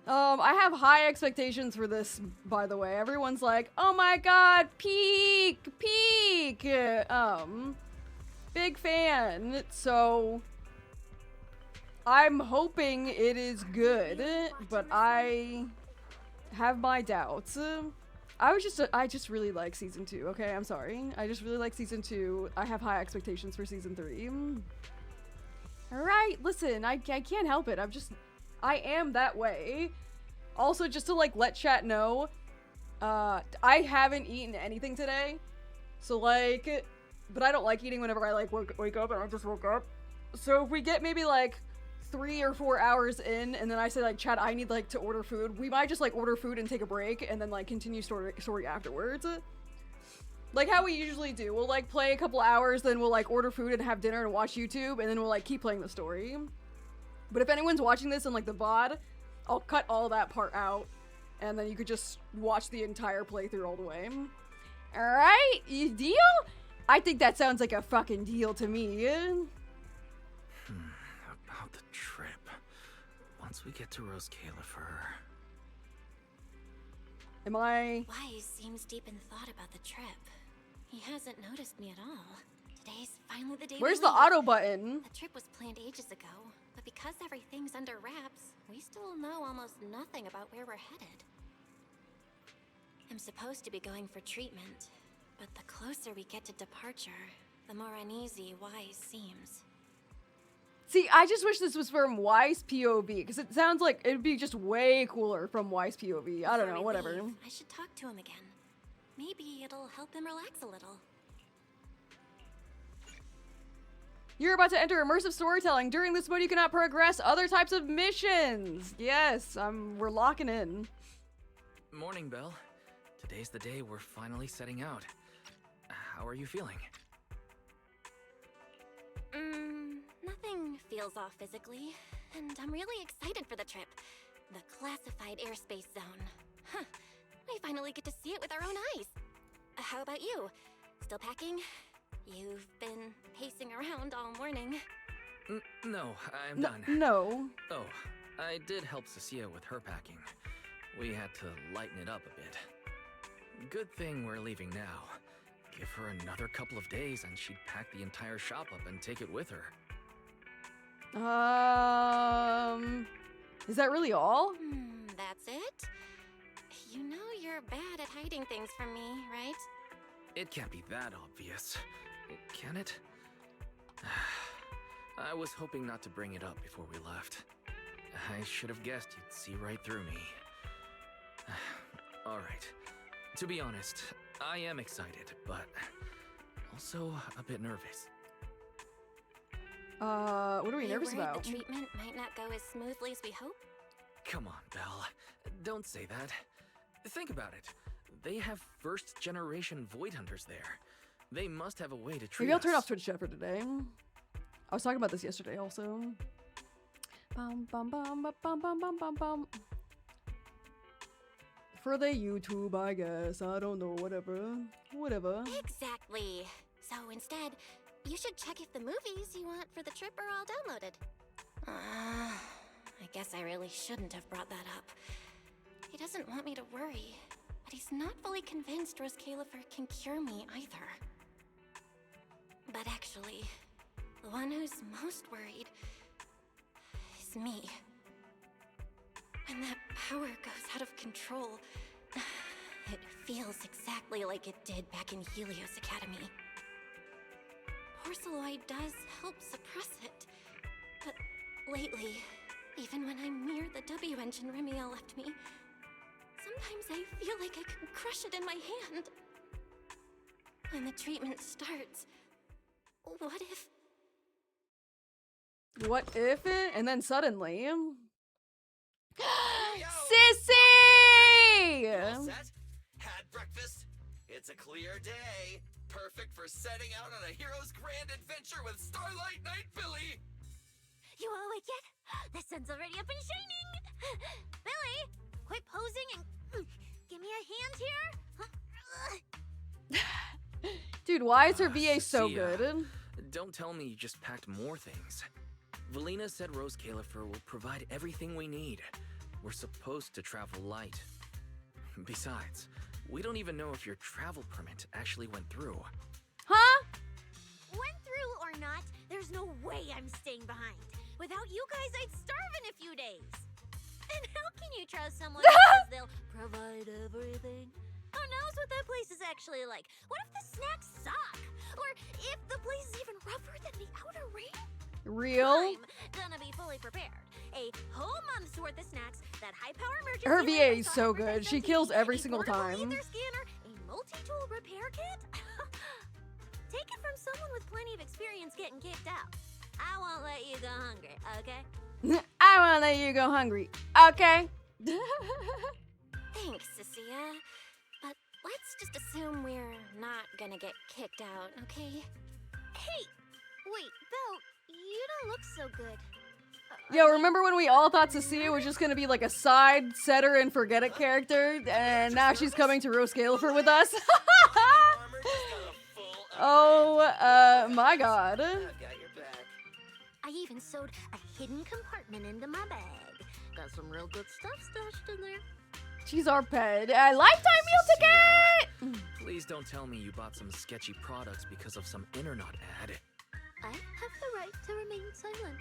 I have high expectations for this, by the way. Everyone's like, oh my god, peak! Big fan. So, I'm hoping it is good, but I have my doubts. I just really like season 2, okay? I'm sorry. I just really like season 2. I have high expectations for season 3. Alright, listen, I can't help it. I am that way. Also, just to like let chat know, I haven't eaten anything today. So like, but I don't like eating whenever I like wake up and I just woke up. So if we get maybe like 3 or 4 hours in and then I say like, chat, I need like to order food, we might just like order food and take a break and then like continue story afterwards. Like how we usually do. We'll like play a couple hours, then we'll like order food and have dinner and watch YouTube, and then we'll like keep playing the story. But if anyone's watching this in like the VOD, I'll cut all that part out, and then you could just watch the entire playthrough all the way. Alright, deal? I think that sounds like a fucking deal to me. About the trip. Once we get to Rose Califer. Am I... Wise seems deep in thought about the trip. He hasn't noticed me at all. Today's finally the day. Where's the auto button? The trip was planned ages ago, but because everything's under wraps, we still know almost nothing about where we're headed. I'm supposed to be going for treatment, but the closer we get to departure, the more uneasy Wise seems. See, I just wish this was from Wise POV, because it sounds like it'd be just way cooler from Wise POV. I don't know, whatever. I should talk to him again. Maybe it'll help him relax a little. You're about to enter immersive storytelling. During this mode, you cannot progress other types of missions. Yes, we're locking in. Morning, Belle. Today's the day we're finally setting out. How are you feeling? Nothing feels off physically, and I'm really excited for the trip. The classified airspace zone. Huh. We finally get to see it with our own eyes. How about you? Still packing? You've been pacing around all morning. No, I'm done. No. Oh, I did help Cecilia with her packing. We had to lighten it up a bit. Good thing we're leaving now. Give her another couple of days and she'd pack the entire shop up and take it with her. Is that really all? That's it? You know you're bad at hiding things from me, right? It can't be that obvious, can it? I was hoping not to bring it up before we left. I should have guessed you'd see right through me. Alright. To be honest, I am excited, but also a bit nervous. What are we nervous about? The treatment might not go as smoothly as we hope? Come on, Belle. Don't say that. Think about it. They have first-generation Void Hunters there. They must have a way to treat Maybe I'll us. turn off Twitch chat for today. I was talking about this yesterday also. Bum, bum, bum, bum, bum, bum, bum, bum. For the YouTube, I guess. I don't know, whatever. Whatever. Exactly. So instead, you should check if the movies you want for the trip are all downloaded. I guess I really shouldn't have brought that up. He doesn't want me to worry, but he's not fully convinced Rose Califer can cure me either. But actually, the one who's most worried is me. When that power goes out of control, it feels exactly like it did back in Helios Academy. Porceloid does help suppress it, but lately, even when I'm near the W engine Remiel left me, sometimes I feel like I could crush it in my hand. When the treatment starts, what if... What if it? And then suddenly... Sissy! Sissy! All set? Had breakfast? It's a clear day. Perfect for setting out on a hero's grand adventure with Starlight Knight Billy. You all awake yet? The sun's already up and shining! Billy, quit posing and give me a hand here! Dude, why is her VA so Sia, good? Don't tell me you just packed more things. Velina said Rose Califer will provide everything we need. We're supposed to travel light. Besides, we don't even know if your travel permit actually went through. Huh? Went through or not, there's no way I'm staying behind. Without you guys, I'd starve in a few days. And how can you trust someone who says they'll provide everything? Who knows what that place is actually like? What if the snacks suck? Or if the place is even rougher than the outer ring? Real? I'm gonna be fully prepared. A whole month's worth of snacks, that high-power emergency Her VA light is so software good. She SMT, kills every a single portable time. ether scanner, a multi-tool repair kit. Take it from someone with plenty of experience getting kicked out. I won't let you go hungry, okay? I won't let you go hungry. Okay. Thanks, Cecilia. But let's just assume we're not gonna get kicked out, okay? Hey! Wait, Belle, you don't look so good. Yo, remember when we all thought Cecilia was just gonna be like a side setter and forget it character, and now she's coming to roast Galifer with us? Armor just got a full Oh, my god. I've got your back. I even sewed a hidden compartment into my bag. Got some real good stuff stashed in there. She's our pet. A lifetime meal ticket! Please don't tell me you bought some sketchy products because of some internet ad. I have the right to remain silent.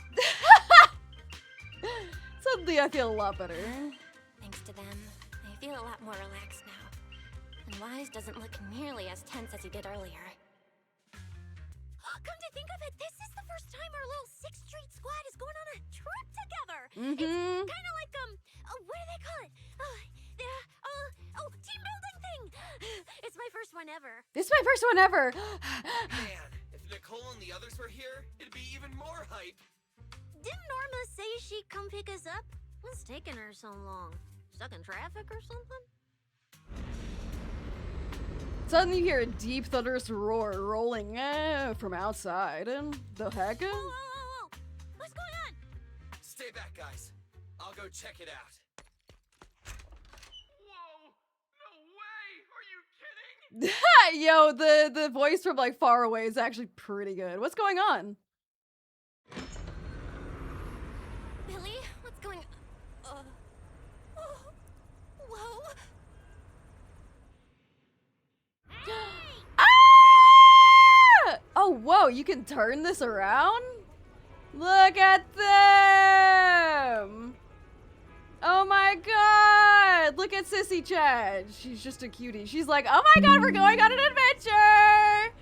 Suddenly I feel a lot better. Thanks to them, I feel a lot more relaxed now. And Wise doesn't look nearly as tense as he did earlier. Come to think of it, this is the first time our little 6th Street squad is going on a trip together. It's Mm-hmm. kind of like, what do they call it? Team building thing. It's my first one ever. This is my first one ever. Man, if Nicole and the others were here, it'd be even more hype. Didn't Norma say she'd come pick us up? What's taking her so long? Stuck in traffic or something? Suddenly you hear a deep thunderous roar rolling from outside. The heck? Whoa. What's going on? Stay back, guys. I'll go check it out. Whoa! No way! Are you kidding? Yo, the voice from like far away is actually pretty good. What's going on? Billy, what's going Whoa. Ah! Oh, whoa, you can turn this around? Look at them! Oh my god! Look at Sissy Chad. She's just a cutie. She's like, oh my god, we're going on an adventure!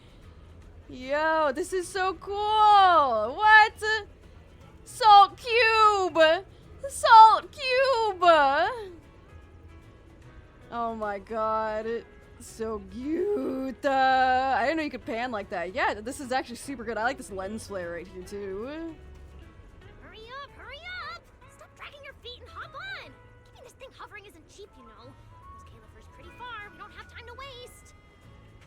Yo, this is so cool! What? Salt Cube! Salt Cube! Oh my god. So cute. I didn't know you could pan like that. Yeah, this is actually super good. I like this lens flare right here too. Hurry up! Stop dragging your feet and hop on! Keeping this thing hovering isn't cheap, you know. This Califer's pretty far. We don't have time to waste.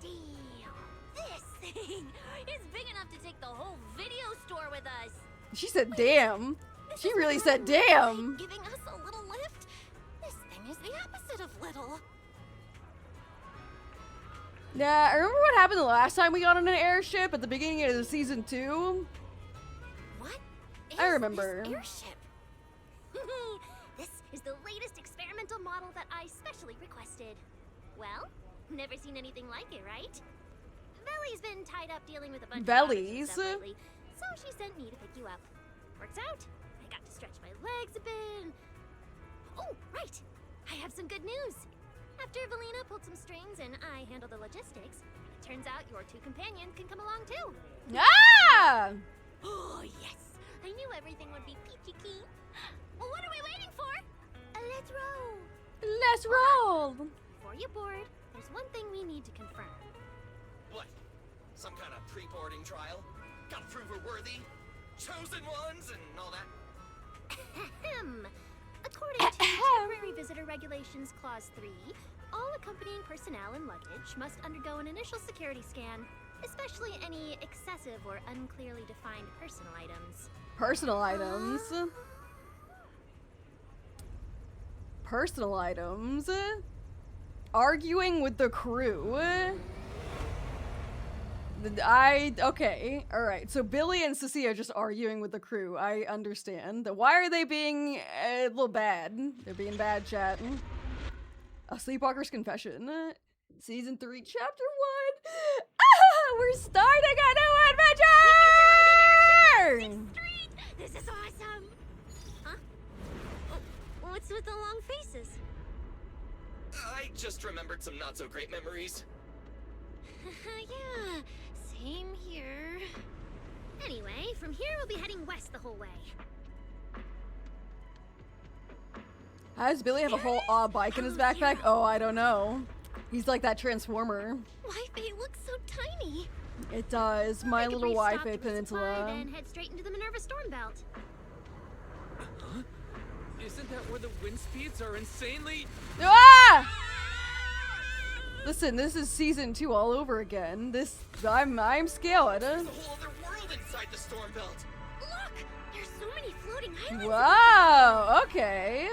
Damn. This thing is big enough to take the whole video store with us. She said damn. This She is really little, said damn. Giving us a little lift? This thing is the opposite of little. Yeah, I remember what happened the last time we got on an airship at the beginning of season 2. What is I remember. this airship? This is the latest experimental model that I specially requested. Well, never seen anything like it, right? Belly's been tied up dealing with a bunch of Bellies? stuff lately, so she sent me to pick you up. Works out. I got to stretch my legs a bit. Oh, right. I have some good news. After Velina pulled some strings and I handled the logistics, it turns out your 2 companions can come along too. Ah! Oh, yes. I knew everything would be peachy keen. Well, what are we waiting for? Let's roll. Let's roll. Before you board, there's one thing we need to confirm. What? Some kind of pre-boarding trial? Gotta prove we're worthy? Chosen ones and all that? Ahem. According to Temporary Visitor Regulations Clause 3, all accompanying personnel and luggage must undergo an initial security scan, especially any excessive or unclearly defined personal items. Personal items. Personal items. Arguing with the crew. Okay, alright. So Billy and Cecilia are just arguing with the crew. I understand. Why are they being a little bad? They're being bad, chat. A Sleepwalker's Confession. Season 3, Chapter 1. We're starting a new adventure! This is awesome! Huh? Oh, what's with the long faces? I just remembered some not-so-great memories. Yeah, same here. Anyway, from here we'll be heading west the whole way. How does Billy have a whole bike in his backpack? Oh, I don't know. He's like that Transformer. Wi-Fi looks so tiny. It does. My Take a little brief stop Wi-Fi to resupply, peninsula. Then head straight into the Minerva storm belt. Huh? Isn't that where the wind speeds are insanely... Ah! Listen, this is season 2 all over again. I'm scared. There's a whole other world inside the storm belt. Look! There's so many floating islands. Wow, okay.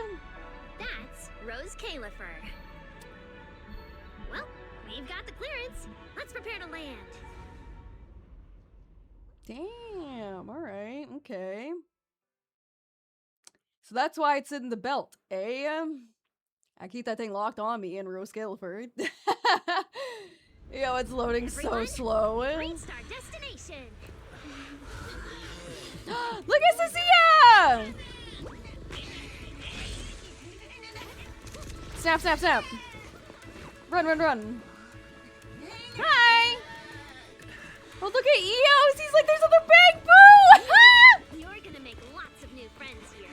That's Rose Califer. Well, we've got the clearance. Let's prepare to land. Damn, alright, okay. So that's why it's in the belt, eh? I keep that thing locked on me in Rose Califer. Yo, it's loading Everyone, so slow. Great star destination. Look at Cecilia! Snap, snap, snap. Run, run, run. Hi! Oh, look at Eos! He's like, there's other Big Boo! You're gonna make lots of new friends here.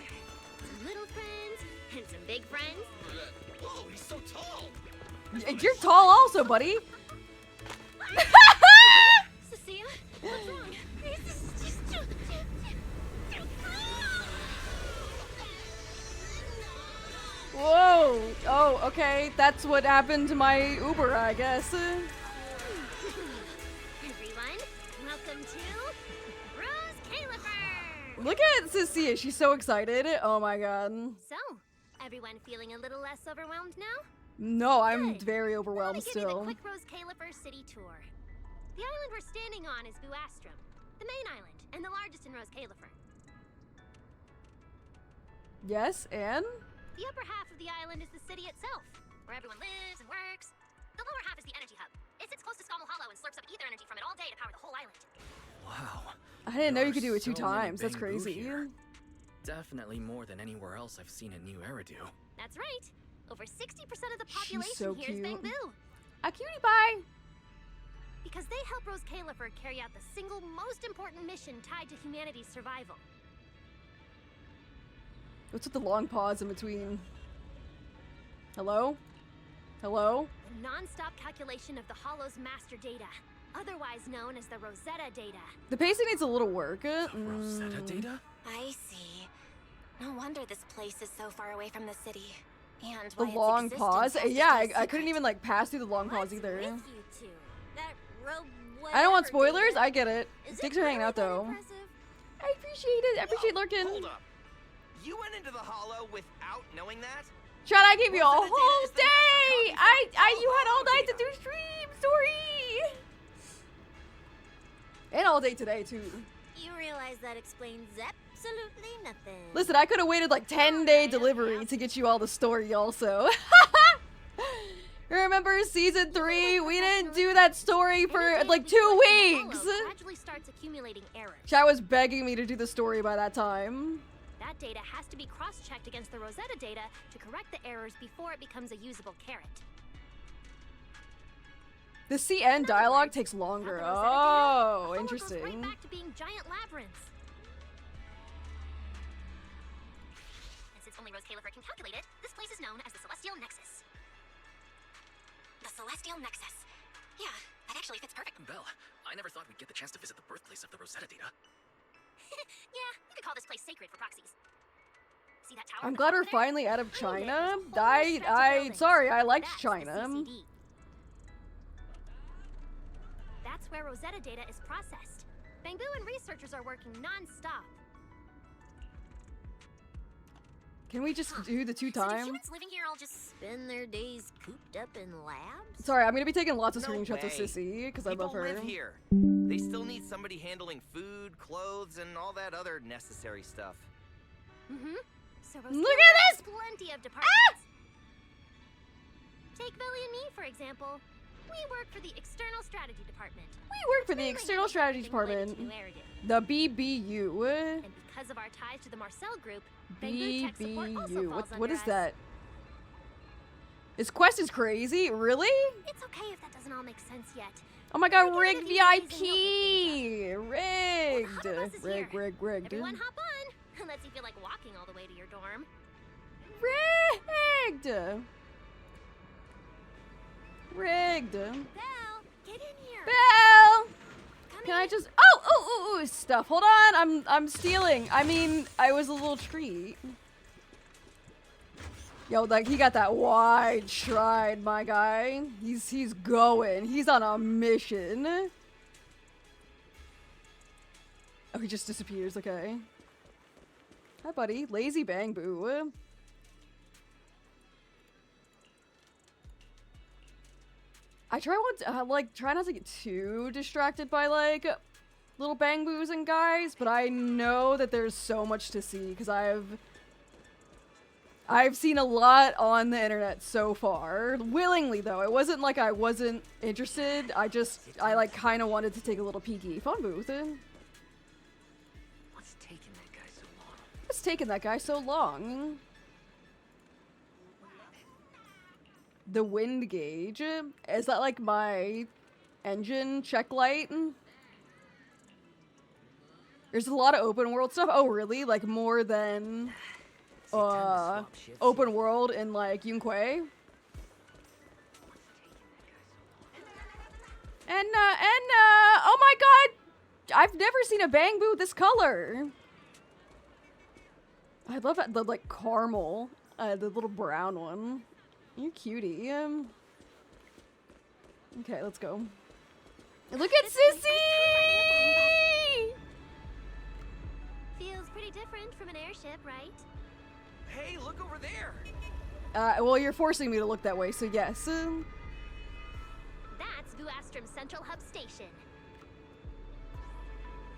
Some little friends and some big friends. Whoa, he's so tall. You're tall also, buddy. Cecilia, what's wrong? This is just too Whoa. Oh, okay. That's what happened to my Uber, I guess. Everyone, welcome to Rose Califer. Look at Cecilia. She's so excited. Oh my god. So, everyone feeling a little less overwhelmed now? No, I'm Good. very Let overwhelmed me give you the still. quick Rose Califer city tour. The island we're standing on is Buastrum, the main island, and the largest in Rose Califer. Yes, and? The upper half of the island is the city itself, where everyone lives and works. The lower half is the energy hub. It sits close to Scommel Hollow and slurps up ether energy from it all day to power the whole island. Wow. I didn't know There you could are do it 2 so many times. That's Bangbu crazy. here. Definitely more than anywhere else I've seen in New Eridu. That's right. Over 60% of the She's population so here is cute. Bangbu. A cutie pie. Because they help Rose Califer carry out the single most important mission tied to humanity's survival. What's with the long pause in between? Hello? Hello? The non-stop calculation of the Hollow's master data, otherwise known as the Rosetta data. The pacing needs a little work. Rosetta data? I see. No wonder this place is so far away from the city. And The why its long existence pause. has to Yeah, stay I couldn't secret. even like pass through the long pause What's either. with you two? That I don't want whatever spoilers. data. I get it. Is Thanks it for hanging really out that though. impressive? I appreciate it. I appreciate lurking. Hold up. You went into the hollow without knowing that? Chad, I gave you a Rosetta data whole is the master day. copy You had all Hollow night to data. do stream story. And all day today too. You realize that explains absolutely nothing. Listen, I could have waited like 10-day delivery to get you all the story also. Remember season 3? We didn't do that story for Any data like we 2 collect from the weeks. Hollow gradually starts accumulating errors. Chad was begging me to do the story by that time. That data has to be cross-checked against the Rosetta data to correct the errors before it becomes a usable carrot. The CN dialogue takes Without longer. the Rosetta data, the Oh, Hollow interesting. Goes right back to being giant labyrinths. And since only Rose Califer can calculate it, this place is known as the Celestial Nexus. The Celestial Nexus. Yeah, that actually fits perfect. Belle, I never thought we'd get the chance to visit the birthplace of the Rosetta data. Yeah, you could call this place sacred for proxies. See that tower? I'm on the glad top we're there? finally out of I lived China. this whole stretch of buildings. Sorry, I liked That's the China. CCD. That's where Rosetta data is processed. Bangbu and researchers are working non-stop. Can we just do the 2 So do times? humans living here all just spend their days cooped up in labs? Sorry, I'm gonna be taking lots of No screenshots of way. Sissy because I People love her. live here. They still need somebody handling food, clothes, and all that other necessary stuff. Mm-hmm. So Look at this! Plenty of departments. Take Billy and me, for example. We work for the External Strategy Department. We work for the External Strategy Department. The BBU. And because of our ties to the Marcel Group, Banggood Tech Support also BBU. falls What under is us. that? This quest is crazy. Really? It's okay if that doesn't all make sense yet. Oh my god, We're rigged getting a few days VIP! Rigged! Well, the bus is here. Rigged. Everyone hop on, unless you feel like walking all the way to your dorm. Rigged! Rigged. Belle, get in here. Belle! Come Can I in. just ooh, stuff. Hold on, I'm stealing. I mean, I was a little treat. Yo, like he got that wide stride, my guy. He's going. He's on a mission. Oh, he just disappears, okay. Hi buddy. Lazy bang boo. I try not to get too distracted by like little bang boos and guys, but I know that there's so much to see because I've seen a lot on the internet so far. Willingly though, it wasn't like I wasn't interested. I like kind of wanted to take a little peeky. Phone booth. What's taking that guy so long? What's taking that guy so long? The wind gauge. Is that like my engine check light? There's a lot of open world stuff. Oh, really? Like more than open world in like Yunque? And oh my god! I've never seen a bang boo this color. I love that, the like caramel, the little brown one. You cutie. Okay, let's go. Look at Sissy! Feels pretty different from an airship, right? Hey, look over there! Well, you're forcing me to look that way, so yes. That's Vuastrum Central Hub Station.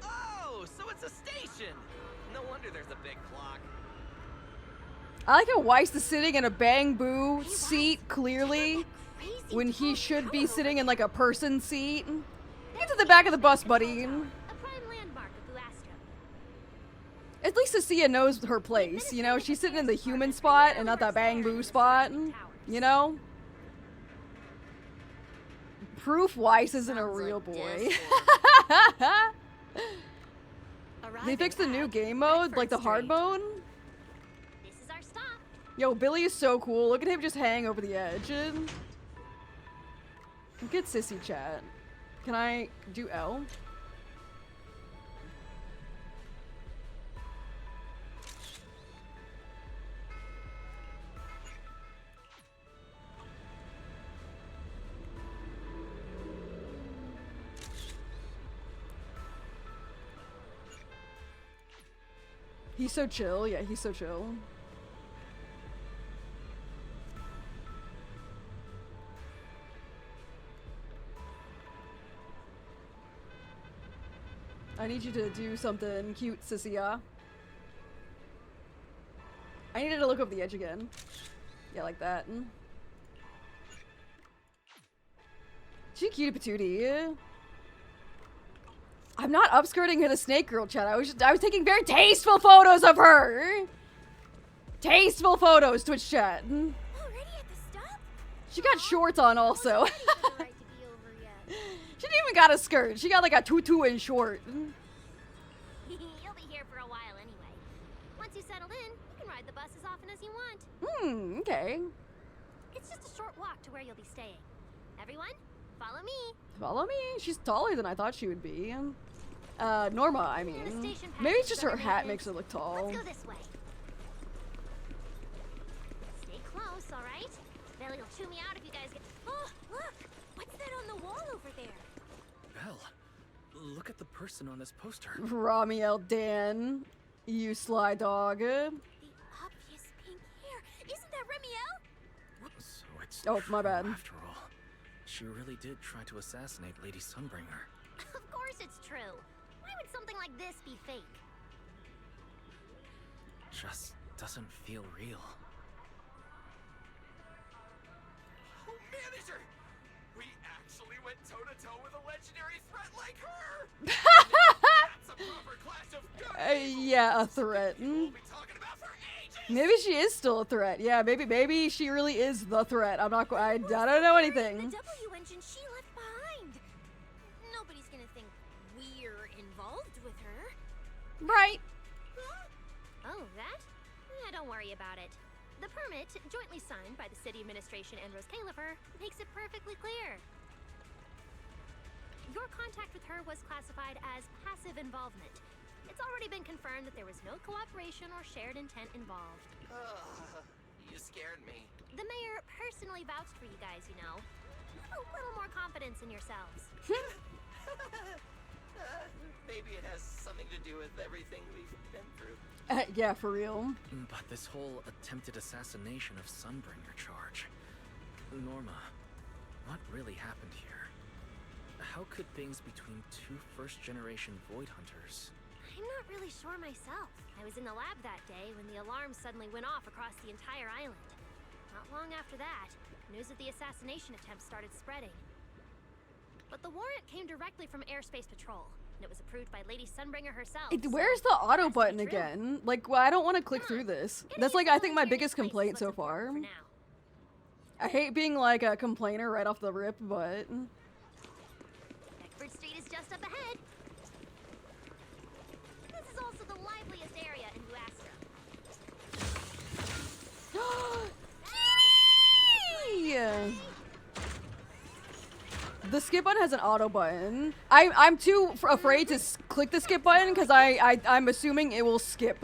Oh, so it's a station! No wonder there's a big clock. I like how Weiss is sitting in a bang boo seat, clearly, Crazy when he tall should be tower sitting in over like a person seat. Get to the back of the bus, buddy. A prime landmark of Vuastrum. At least Cecilia knows her place, you know? She's sitting in the human spot and not the bang boo spot, you know? Proof Weiss isn't a Sounds real like boy. They Arriving fixed the new at game mode, like the Bedford hard Street. mode. This is our stop. Yo, Billy is so cool. Look at him just hang over the edge. Look at Sissy chat. Can I do L? He's so chill. Yeah, he's so chill. I need you to do something cute, Sissy, yeah? I needed to look over the edge again. Yeah, like that. She cute patootie. I'm not upskirting her the snake girl chat. I was taking very tasteful photos of her. Tasteful photos, Twitch chat. Already at the stop? She got shorts on also. Wasn't ready for the ride to be over yet. She didn't even got a skirt. She got like a tutu and short. You'll be here for a while anyway. Once you settle in, you can ride the bus as often as you want. Okay. It's just a short walk to where you'll be staying. Everyone, follow me. Follow me. She's taller than I thought she would be. Norma, I The mean. station Maybe it's passes just her under hat maintenance. makes her look tall. Let's go this way. Stay close, all right? Billy will chew me out if you guys get. Oh, look! What's that on the wall over there? Belle, look at the person on this poster. Ramiel Dan, you sly dog. The obvious Oh, my bad. After all, she really did try to assassinate Lady Sunbringer. Of course it's true. Why would something like this be fake? Just doesn't feel real. Oh, manager! We actually went toe-to-toe with a legendary threat like her! That's a proper clash of good and evil. Yeah, a threat. We'll be talking about for ages! Maybe she is still a threat. Yeah, maybe she really is the threat. I don't know anything. The W engine she left behind. Nobody's gonna think we're involved with her. Right. Oh, that? Yeah, don't worry about it. The permit, jointly signed by the city administration and Rose Califer, makes it perfectly clear. Your contact with her was classified as passive involvement. It's already been confirmed that there was no cooperation or shared intent involved. You scared me. The mayor personally vouched for you guys, you know. Have a little more confidence in yourselves. Maybe it has something to do with everything we've been through. Yeah, for real. But this whole attempted assassination of Sunbringer charge. Norma, what really happened here? How could things between two first-generation Void Hunters... I'm not really sure myself. I was in the lab that day when the alarm suddenly went off across the entire island. Not long after that, news of the assassination attempt started spreading. But the warrant came directly from Airspace Patrol, and it was approved by Lady Sunbringer herself. Where's the auto button again? Like, well, I don't want to click through this. That's like, I think my biggest complaint so far. I hate being like a complainer right off the rip, but... Beckford Street is just up ahead. This is also the liveliest area in Buastra. Kitty! The skip button has an auto button. I'm too afraid to click the skip button because I'm assuming it will skip.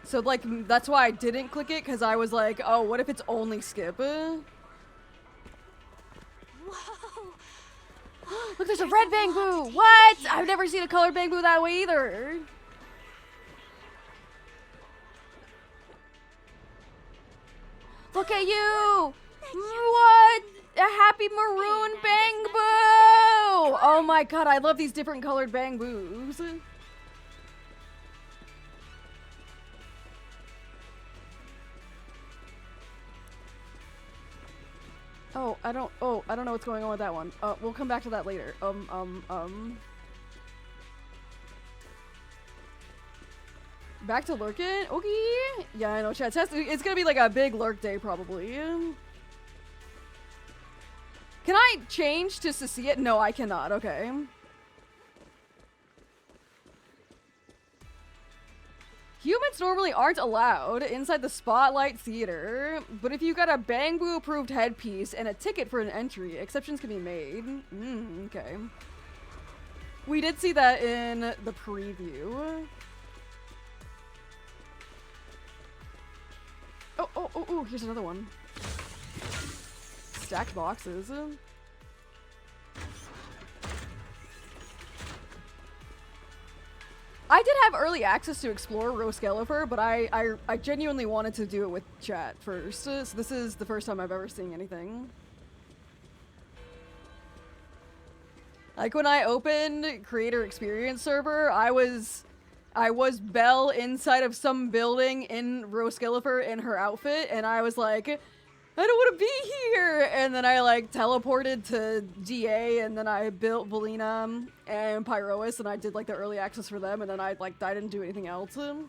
So like that's why I didn't click it, because I was like, oh, what if it's only skip? Whoa! Look, there's a red bamboo. What? I've never seen a colored bamboo that way either. Look at you! What? A happy maroon bamboo! Oh my god, I love these different colored bamboos. I don't know what's going on with that one. We'll come back to that later. Back to lurking? Okay. Yeah, I know, chat. It's gonna be like a big lurk day, probably. Can I change to see it? No, I cannot. Okay. Humans normally aren't allowed inside the Spotlight Theater, but if you got a Bangbu-approved headpiece and a ticket for an entry, exceptions can be made. Okay. We did see that in the preview. Oh, here's another one. Stacked boxes. I did have early access to explore Roskelifer, but I genuinely wanted to do it with chat first. So this is the first time I've ever seen anything. Like when I opened Creator Experience server, I was Belle inside of some building in Roskelifer in her outfit, and I was like, I don't want to be here! And then I like teleported to DA, and then I built Velina and Pyrois, and I did like the early access for them, and then I didn't do anything else. I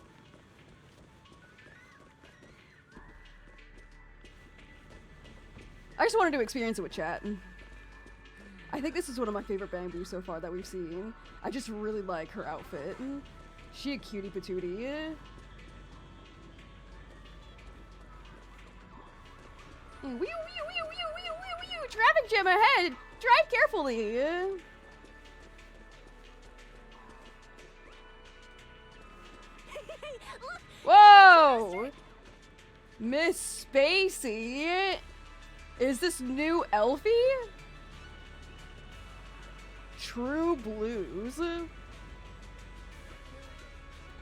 just wanted to experience it with chat. I think this is one of my favorite Bamboo so far that we've seen. I just really like her outfit. She a cutie patootie. Traffic jam ahead! Drive carefully! Whoa! Miss Spacey! Is this new Elfie? True Blues?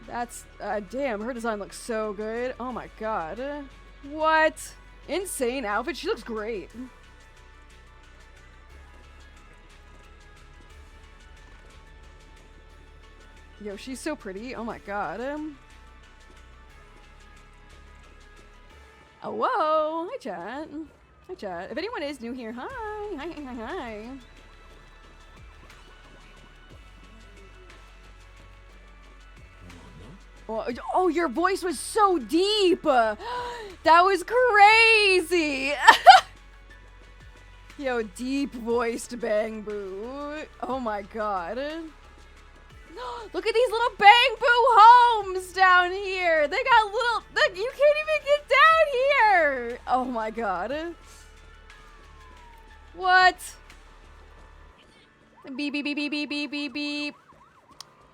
That's, damn, her design looks so good. Oh my god. What? Insane outfit. She looks great. Yo, she's so pretty. Oh my god. Oh, whoa. Hi, chat. Hi, chat. If anyone is new here, hi. Hi, hi, hi, hi. Oh, your voice was so deep. That was crazy. Yo, deep voiced Bang Boo. Oh my god. Look at these little Bang Boo homes down here. They got little, look, you can't even get down here. Oh my god. What? Beep, beep, beep, beep, beep, beep, beep, beep.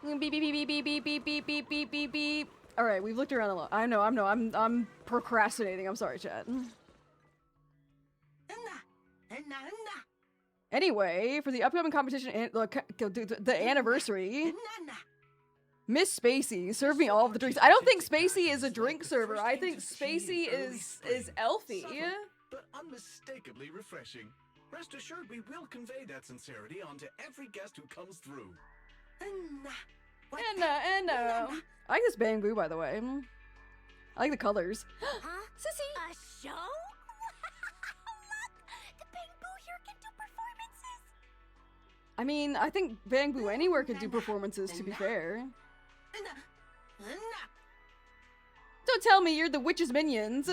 Beep, beep, beep, beep, beep, beep, beep, beep, beep, beep, beep, beep. All right, we've looked around a lot. I'm procrastinating. I'm sorry, chat. Anyway, for the upcoming competition and the anniversary, Miss Spacey served me all of the drinks. I don't think Spacey is a drink server. I think Spacey is Elfie. But unmistakably refreshing. Rest assured, we will convey that sincerity onto every guest who comes through. And I like this Bang Boo, by the way. I like the colors. Huh? Sissy. A show? Look! The Bang Boo here can do performances! I mean, I think Bang Boo anywhere could do performances, to be fair. Don't tell me you're the witch's minions.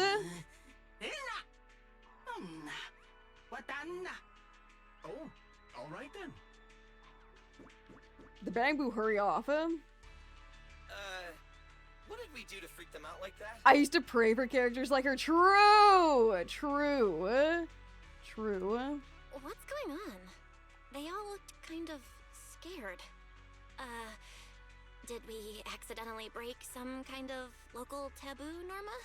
Oh, all right then. The Bang Boo hurry off. What did we do to freak them out like that? I used to pray for characters like her. True! True. True. What's going on? They all looked kind of scared. Did we accidentally break some kind of local taboo, Norma?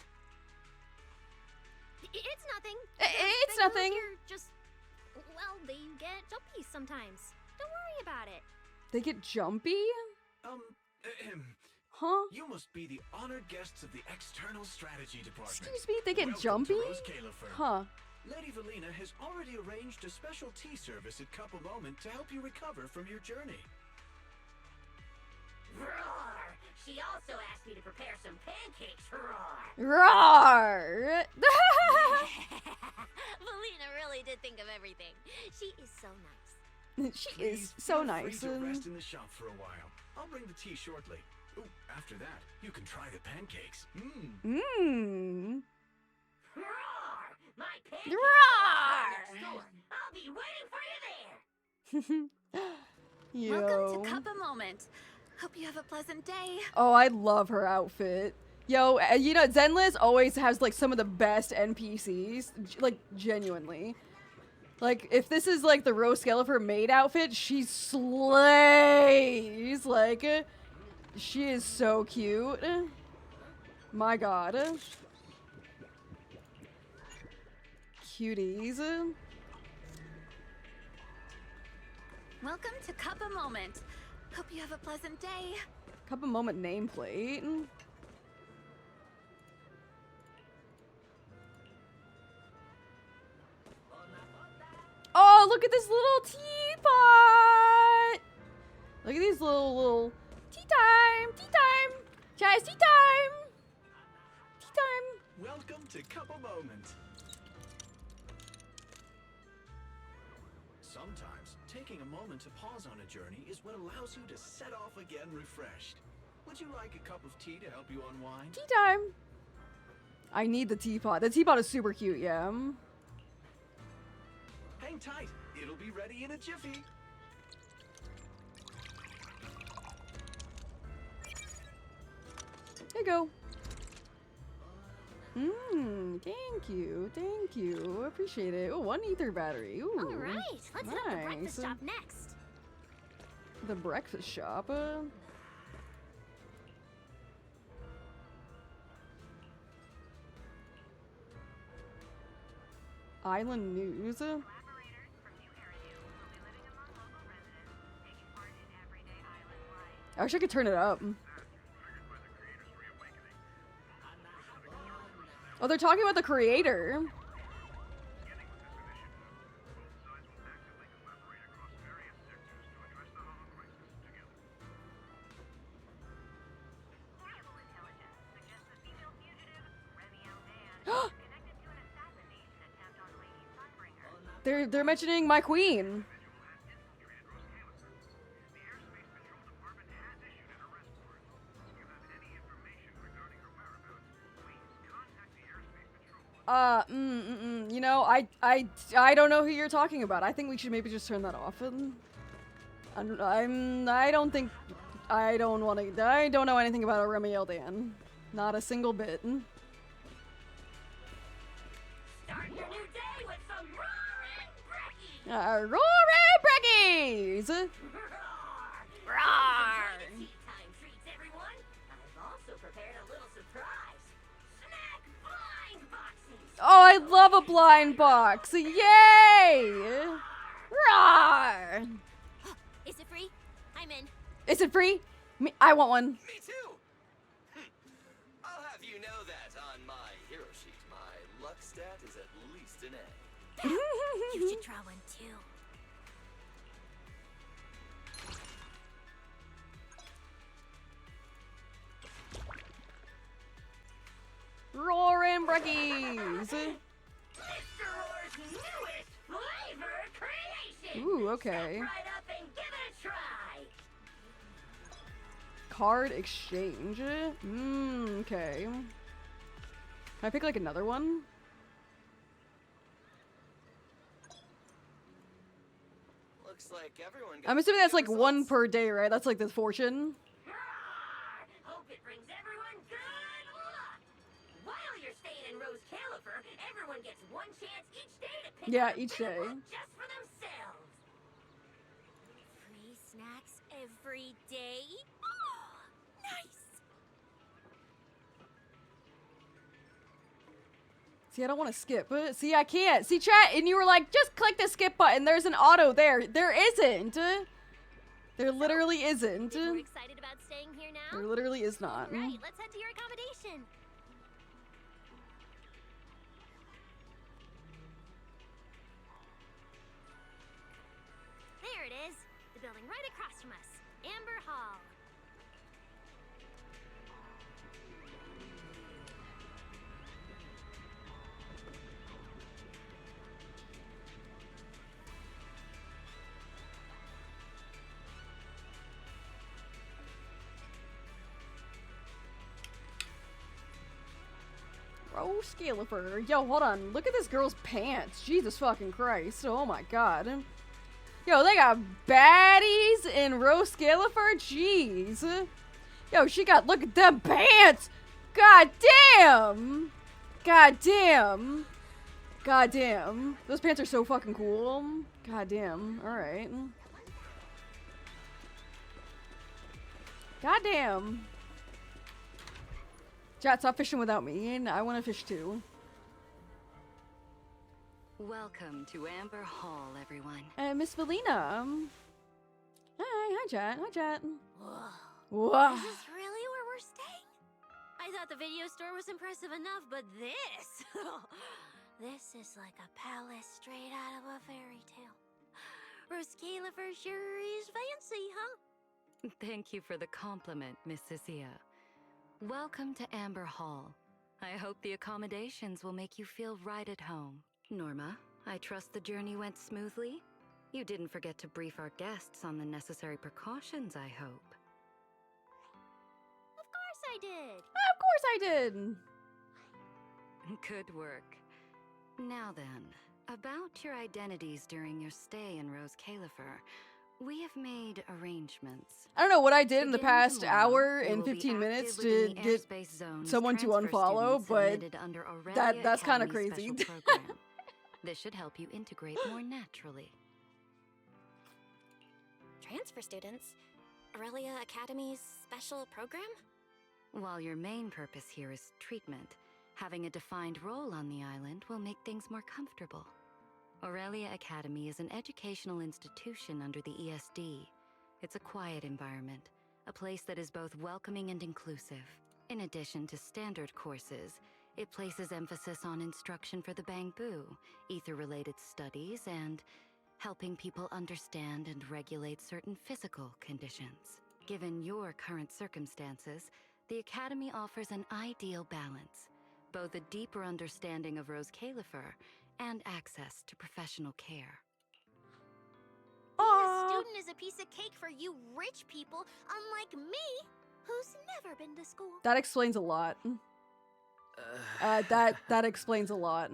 It's nothing. It's Bang Boos nothing. here just, well, they get jumpy sometimes. Don't worry about it. They get jumpy? Huh? You must be the honored guests of the External Strategy Department. Excuse me, they get Welcome jumpy? to Rose Califer. Huh. Lady Velina has already arranged a special tea service at Cup a Moment to help you recover from your journey. Roar! She also asked me to prepare some pancakes. Roar! Roar! Velina really did think of everything. She is so nice. She Please is so feel nice. free to rest in the shop for a while. I'll bring the tea shortly. Ooh, after that, you can try the pancakes. Mmm. Roar! My pancakes Roar! are next door. I'll be waiting for you there. Yo. Welcome to Cup a Moment. Hope you have a pleasant day. Oh, I love her outfit. Yo, you know, Zenless always has, like, some of the best NPCs. Like, genuinely. Like, if this is, like, the Rose Califer maid outfit, she slays! Like, she is so cute. My god. Cuties. Welcome to Cup a Moment. Hope you have a pleasant day. Cup of Moment nameplate. Oh, look at this little teapot! Look at these little tea time! Tea time! Chai's tea time! Tea time! Welcome to Cup a Moment. Sometimes, taking a moment to pause on a journey is what allows you to set off again refreshed. Would you like a cup of tea to help you unwind? Tea time! I need the teapot. The teapot is super cute, yeah. Hang tight. It'll be ready in a jiffy. There you go. Thank you. Thank you. Appreciate it. Oh, 1 ether battery. Ooh. All right, let's hit up the breakfast Nice. shop next. The breakfast shop. Island news. I wish I could turn it up. Oh, they're talking about the creator. They're mentioning my queen. You know, I don't know who you're talking about. I think we should maybe just turn that off. I don't think, I don't know anything about Aurelian Dan. Not a single bit. Start your new day with some roaring brekkie! Roaring Breckies! Roar! Tea time treats, everyone. I've also prepared a little surprise. Snack blind boxes. Oh, I love a blind box! Yay! Roar! Is it free? I'm in. Is it free? I want one. Me too! I'll have you know that on my hero sheet, my luck stat is at least an A. You should try one too. Roaring Breckies! Mr. Roar's newest flavor creation! Ooh, okay. Step right up and give it a try! Card exchange. Okay. Can I pick like another one? Looks like everyone got I'm assuming that's like good one results. per day, right? That's like the fortune. Roar! Hope it brings everyone good luck! While you're staying in Rose Califer, everyone gets one chance each day to pick Yeah, up a each bit of day. luck just for themselves. Free snacks every day? Nice! See, I don't want to skip. See, I can't. See, chat, and you were like, just click the skip button. There's an auto there. There isn't. There literally isn't. More excited about staying here now? There literally is not. Right, let's head to your accommodation. There it is. The building right across from us. Amber Hall. Rose Califer. Yo, hold on. Look at this girl's pants. Jesus fucking Christ. Oh my god. Yo, they got baddies in Rose Califer? Jeez. Yo, she got, look at them pants! God damn! God damn! God damn. Those pants are so fucking cool. God damn. Alright. God damn. Chat, stop fishing without me, and I want to fish too. Welcome to Amber Hall, everyone. Miss Velina. Hi, chat. Hi, chat. Whoa. Whoa. Is this really where we're staying? I thought the video store was impressive enough, but this... this is like a palace straight out of a fairy tale. Rose Califer sure is fancy, huh? Thank you for the compliment, Miss Cecilia. Welcome to Amber Hall. I hope the accommodations will make you feel right at home. Norma, I trust the journey went smoothly? You didn't forget to brief our guests on the necessary precautions, I hope. Of course I did. Of course I did. Good work. Now then, about your identities during your stay in Rose Califer, we have made arrangements. I don't know what I did in the Beginning past tomorrow, hour you and will be 15 minutes active to within the get airspace zone as someone to transfer unfollow, students but admitted under Aurelia that's kinda Academy's crazy. special program. This should help you integrate more naturally. Transfer students? Aurelia Academy's special program? While your main purpose here is treatment, having a defined role on the island will make things more comfortable. Aurelia Academy is an educational institution under the ESD. It's a quiet environment, a place that is both welcoming and inclusive. In addition to standard courses, it places emphasis on instruction for the Bangbu, ether-related studies, and helping people understand and regulate certain physical conditions. Given your current circumstances, the Academy offers an ideal balance, both a deeper understanding of Rose Califer and access to professional care. Being a Aww. student is a piece of cake for you rich people, unlike me, who's never been to school. That explains a lot. That explains a lot.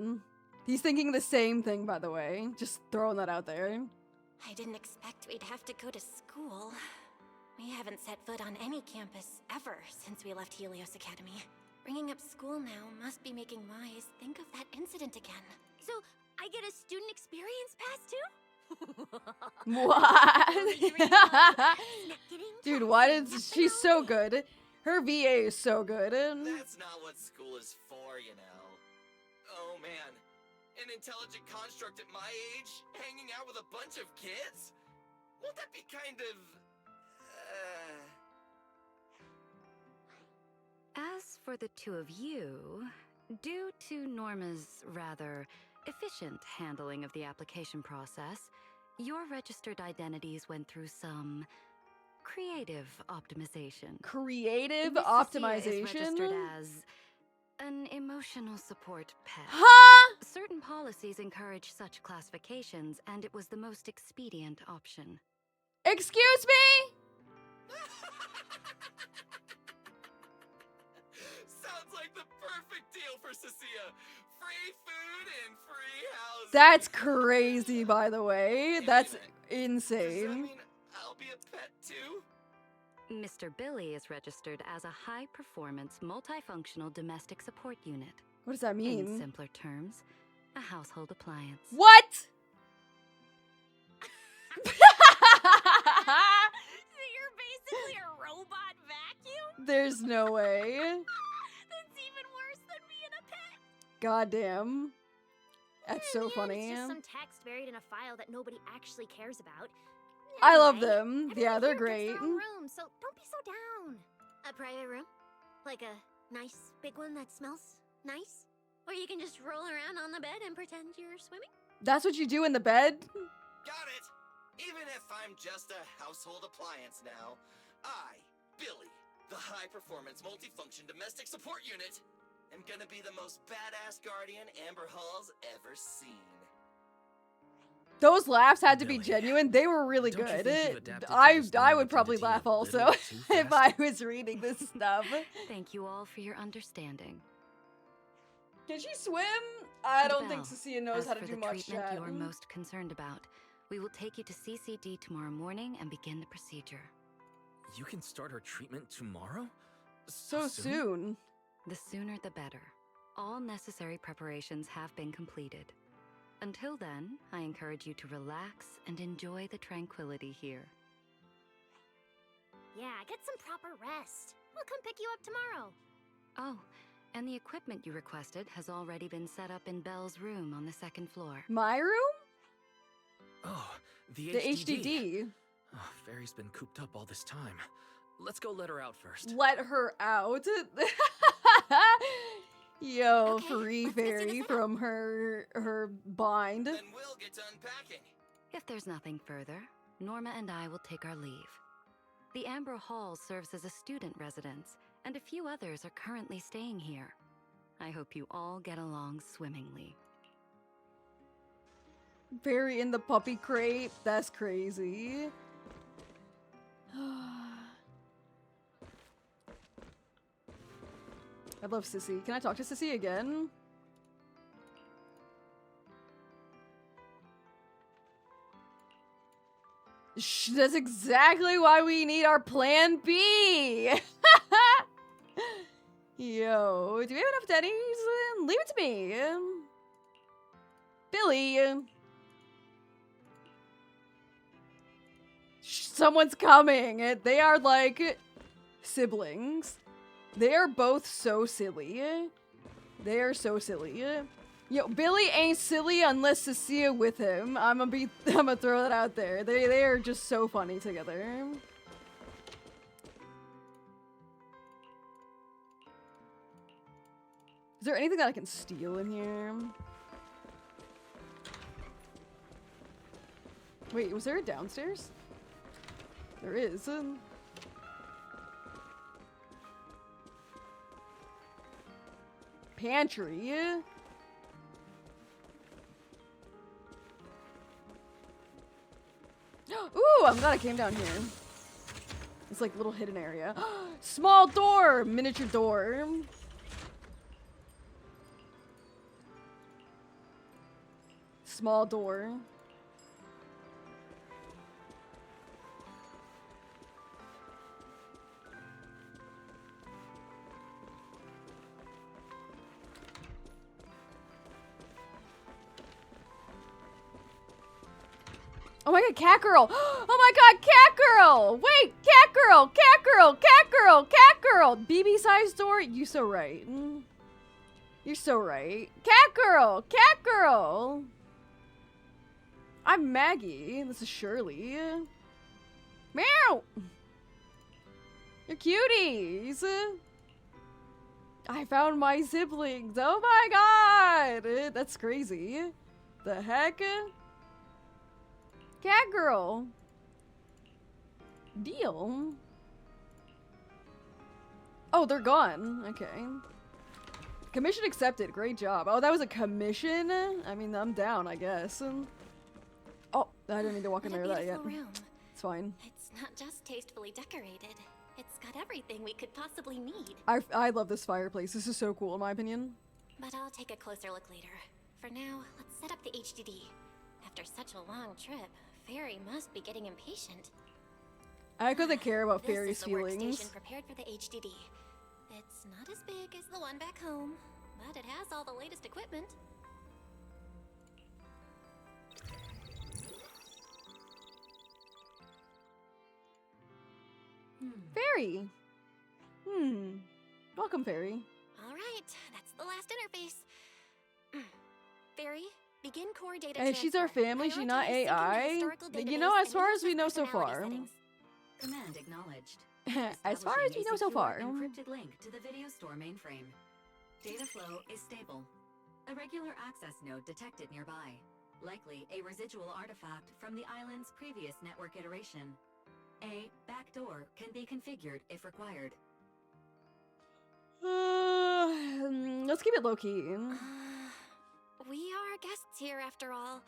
He's thinking the same thing, by the way. Just throwing that out there. I didn't expect we'd have to go to school. We haven't set foot on any campus ever since we left Helios Academy. Bringing up school now must be making Wise think of that incident again. So, I get a student experience pass too? What? Dude, why did she's so good? Her VA is so good. That's not what school is for, you know. Oh man, an intelligent construct at my age, hanging out with a bunch of kids? Won't that be kind of... As for the two of you, due to Norma's rather efficient handling of the application process, your registered identities went through some creative optimization. Creative Miss Cecilia is optimization? registered as an emotional support pet. Huh? Certain policies encourage such classifications, and it was the most expedient option. Excuse me? Sounds like the perfect deal for Cecilia. Free food and free housing. That's crazy, by the way. That's Does that insane. mean I'll be a pet too? Mr. Billy is registered as a high-performance, multifunctional domestic support unit. What does that In mean? simpler terms, a household appliance. What? So you're basically a robot vacuum? There's no way. That's even worse than being a pet. Goddamn. That's In so the end, funny. It's just some text buried in a file that nobody actually cares about. I love Anyway, them. Yeah, everyone they're here gets great. their own room, so don't be so down. A private room? Like a nice big one that smells nice? Or you can just roll around on the bed and pretend you're swimming? That's what you do in the bed? Got it. Even if I'm just a household appliance now, I, Billy, the high-performance multifunction domestic support unit, am gonna be the most badass guardian Amber Hall's ever seen. Those laughs had to be Billy, genuine. They were really don't you good. think you've adapted to I this I new would probably identity laugh a also little too if fast? I was reading this stuff. Thank you all for your understanding. Can she swim? I don't think Belle, Cecilia knows as how to for do the much treatment chat. you are most concerned about, we will take you to CCD tomorrow morning and begin the procedure. You can start her treatment tomorrow? So soon. The sooner the better. All necessary preparations have been completed. Until then, I encourage you to relax and enjoy the tranquility here. Yeah, get some proper rest. We'll come pick you up tomorrow. Oh, and the equipment you requested has already been set up in Belle's room on the second floor. My room? Oh, the The HDD. HDD. Oh, Fairy's been cooped up all this time. Let's go let her out first. Let her out. Yo, Okay, free let's go see the fairy setup. from her bind. Then we'll get to unpacking. If there's nothing further, Norma and I will take our leave. The Amber Hall serves as a student residence, and a few others are currently staying here. I hope you all get along swimmingly. Fairy in the puppy crate. That's crazy. I love Sissy. Can I talk to Sissy again? That's exactly why we need our plan B. Yo, do we have enough Denny's? Leave it to me. Billy. Someone's coming. They are like siblings. They are both so silly. They are so silly. Yo, Billy ain't silly unless Cecilia with him. I'm gonna throw that out there. They are just so funny together. Is there anything that I can steal in here? Wait, was there a downstairs? There is. Pantry. Ooh, I'm glad I came down here. It's like a little hidden area. Small door! Miniature door. Small door. Oh my god, cat girl! Oh my god, cat girl! Wait, cat girl! Cat girl! Cat girl! Cat girl! BB size door? You so right. You're so right. Cat girl! Cat girl! I'm Maggie. This is Shirley. Meow! You're cuties! I found my siblings! Oh my god! That's crazy. The heck? Cat girl. Deal. Oh, they're gone. Okay. Commission accepted. Great job. Oh, that was a commission? I mean, I'm down, I guess. Oh, I didn't need to walk in there that yet. Room. It's fine. It's not just tastefully decorated. It's got everything we could possibly need. I love this fireplace. This is so cool, in my opinion. But I'll take a closer look later. For now, let's set up the HDD. After such a long trip, Fairy must be getting impatient. I echo the care about This Fairy's is the feelings. workstation prepared for the HDD. It's not as big as the one back home, but it has all the latest equipment. Fairy. Welcome, Fairy. All right, that's the last interface. Fairy, begin core data Hey, she's our transfer. family. She's not Prioritize syncing the AI. historical You database know, as and far use as we of know so personality far. settings. Command acknowledged. As far as we know so far. Encrypted link to the video store mainframe. Data flow is stable. A regular access node detected nearby. Likely a residual artifact from the island's previous network iteration. A backdoor can be configured if required. Let's keep it low key. We are guests here after all.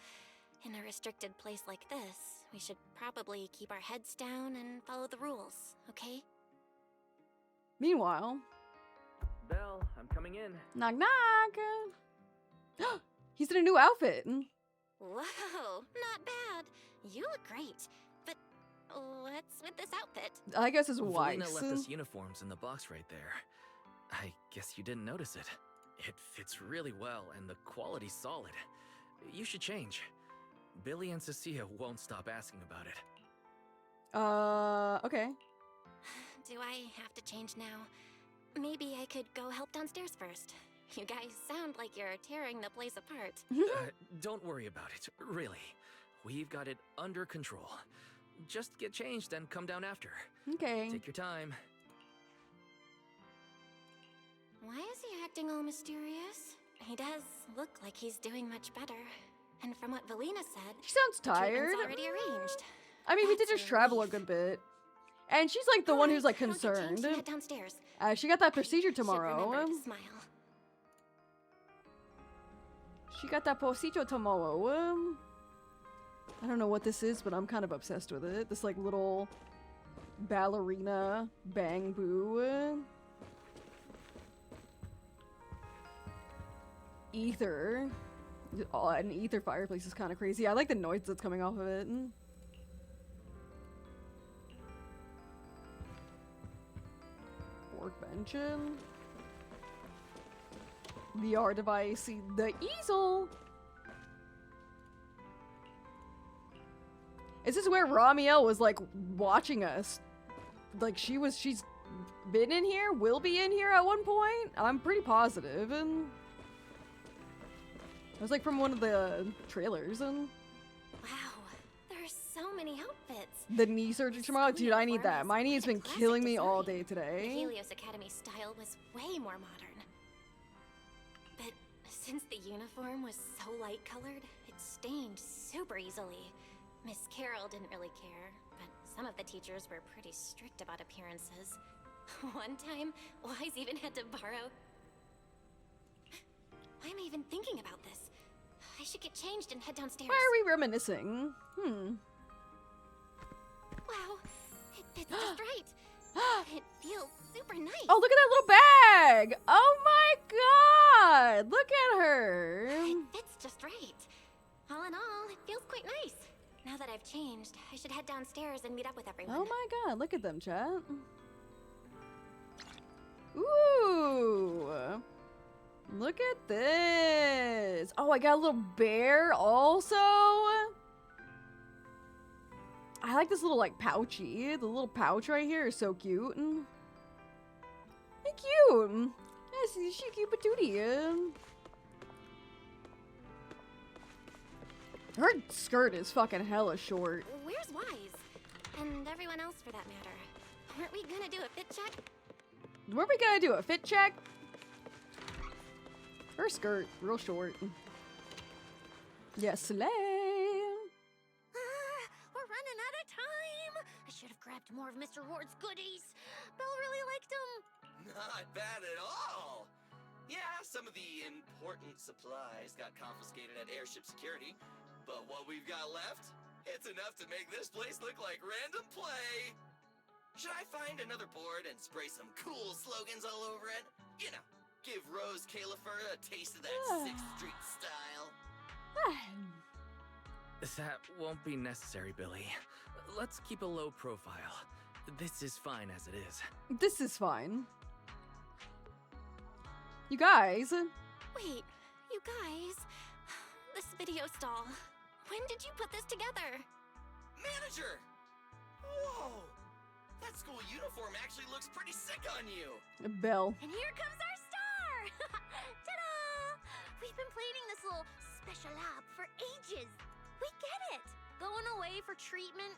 In a restricted place like this, we should probably keep our heads down and follow the rules, okay? Meanwhile, Belle, I'm coming in. knock knock. He's in a new outfit. Whoa, not bad. You look great. But what's with this outfit? I guess his wife. Velina left us uniforms in the box right there. I guess you didn't notice it. It fits really well and the quality's solid. You should change. Billy and Cecilia won't stop asking about it. Okay. Do I have to change now? Maybe I could go help downstairs first. You guys sound like you're tearing the place apart. Don't worry about it, really. We've got it under control. Just get changed and come down after. Okay. Take your time. Why is he acting all mysterious? He does look like he's doing much better. And from what Velina said, She sounds the treatment's tired. already arranged. I mean, we did That's just travel a relief. good bit. And she's like the one who's like I'll get changed concerned. and head downstairs. She got that I procedure should tomorrow. remember to smile. She got that procedure tomorrow. I don't know what this is, but I'm kind of obsessed with it. This like little ballerina bang boo. Ether. Oh, an ether fireplace is kind of crazy. I like the noise that's coming off of it. Workbench. VR device. The easel. Is this where Ramiel was like watching us? Like she's been in here, will be in here at one point? I'm pretty positive. And it was like from one of the trailers. And Wow, there's so many outfits. the knee surgery tomorrow. Dude, I need that. My knee has been killing me all day The today. Helios Academy style was way more modern. But since the uniform was so light-colored, it stained super easily. Miss Carroll didn't really care, but some of the teachers were pretty strict about appearances. One time, Wise even had to borrow... Why am I even thinking about this? I should get changed and head downstairs. Why are we reminiscing? just right. It feels super nice. Oh, look at that little bag! Oh my god! Look at her! It fits just right. All in all, it feels quite nice. Now that I've changed, I should head downstairs and meet up with everyone. Oh my god, look at them, chat. Ooh! Look at this! Oh, I got a little bear also! I like this little, like, pouchy. The little pouch right here is so cute. Cute! Yes, she cute patootie. Her skirt is fucking hella short. Where's Wise? And everyone else for that matter. Weren't we gonna do a fit check? Were we gonna do a fit check? Her skirt, real short. Yes, slay. We're running out of time. I should have grabbed more of Mr. Ward's goodies. Belle really liked them. Not bad at all. Yeah, some of the important supplies got confiscated at airship security, but what we've got left, it's enough to make this place look like random play. Should I find another board and spray some cool slogans all over it? You know, give Rose Califer a taste of that 6th Street style. That won't be necessary, Billy. Let's keep a low profile. This is fine as it is. This is fine. You guys. Wait, you guys. This video stall. When did you put this together? Manager! Whoa! That school uniform actually looks pretty sick on you. Belle. And here comes our star! Ta-da! We've been planning this little special app for ages. We get it. Going away for treatment,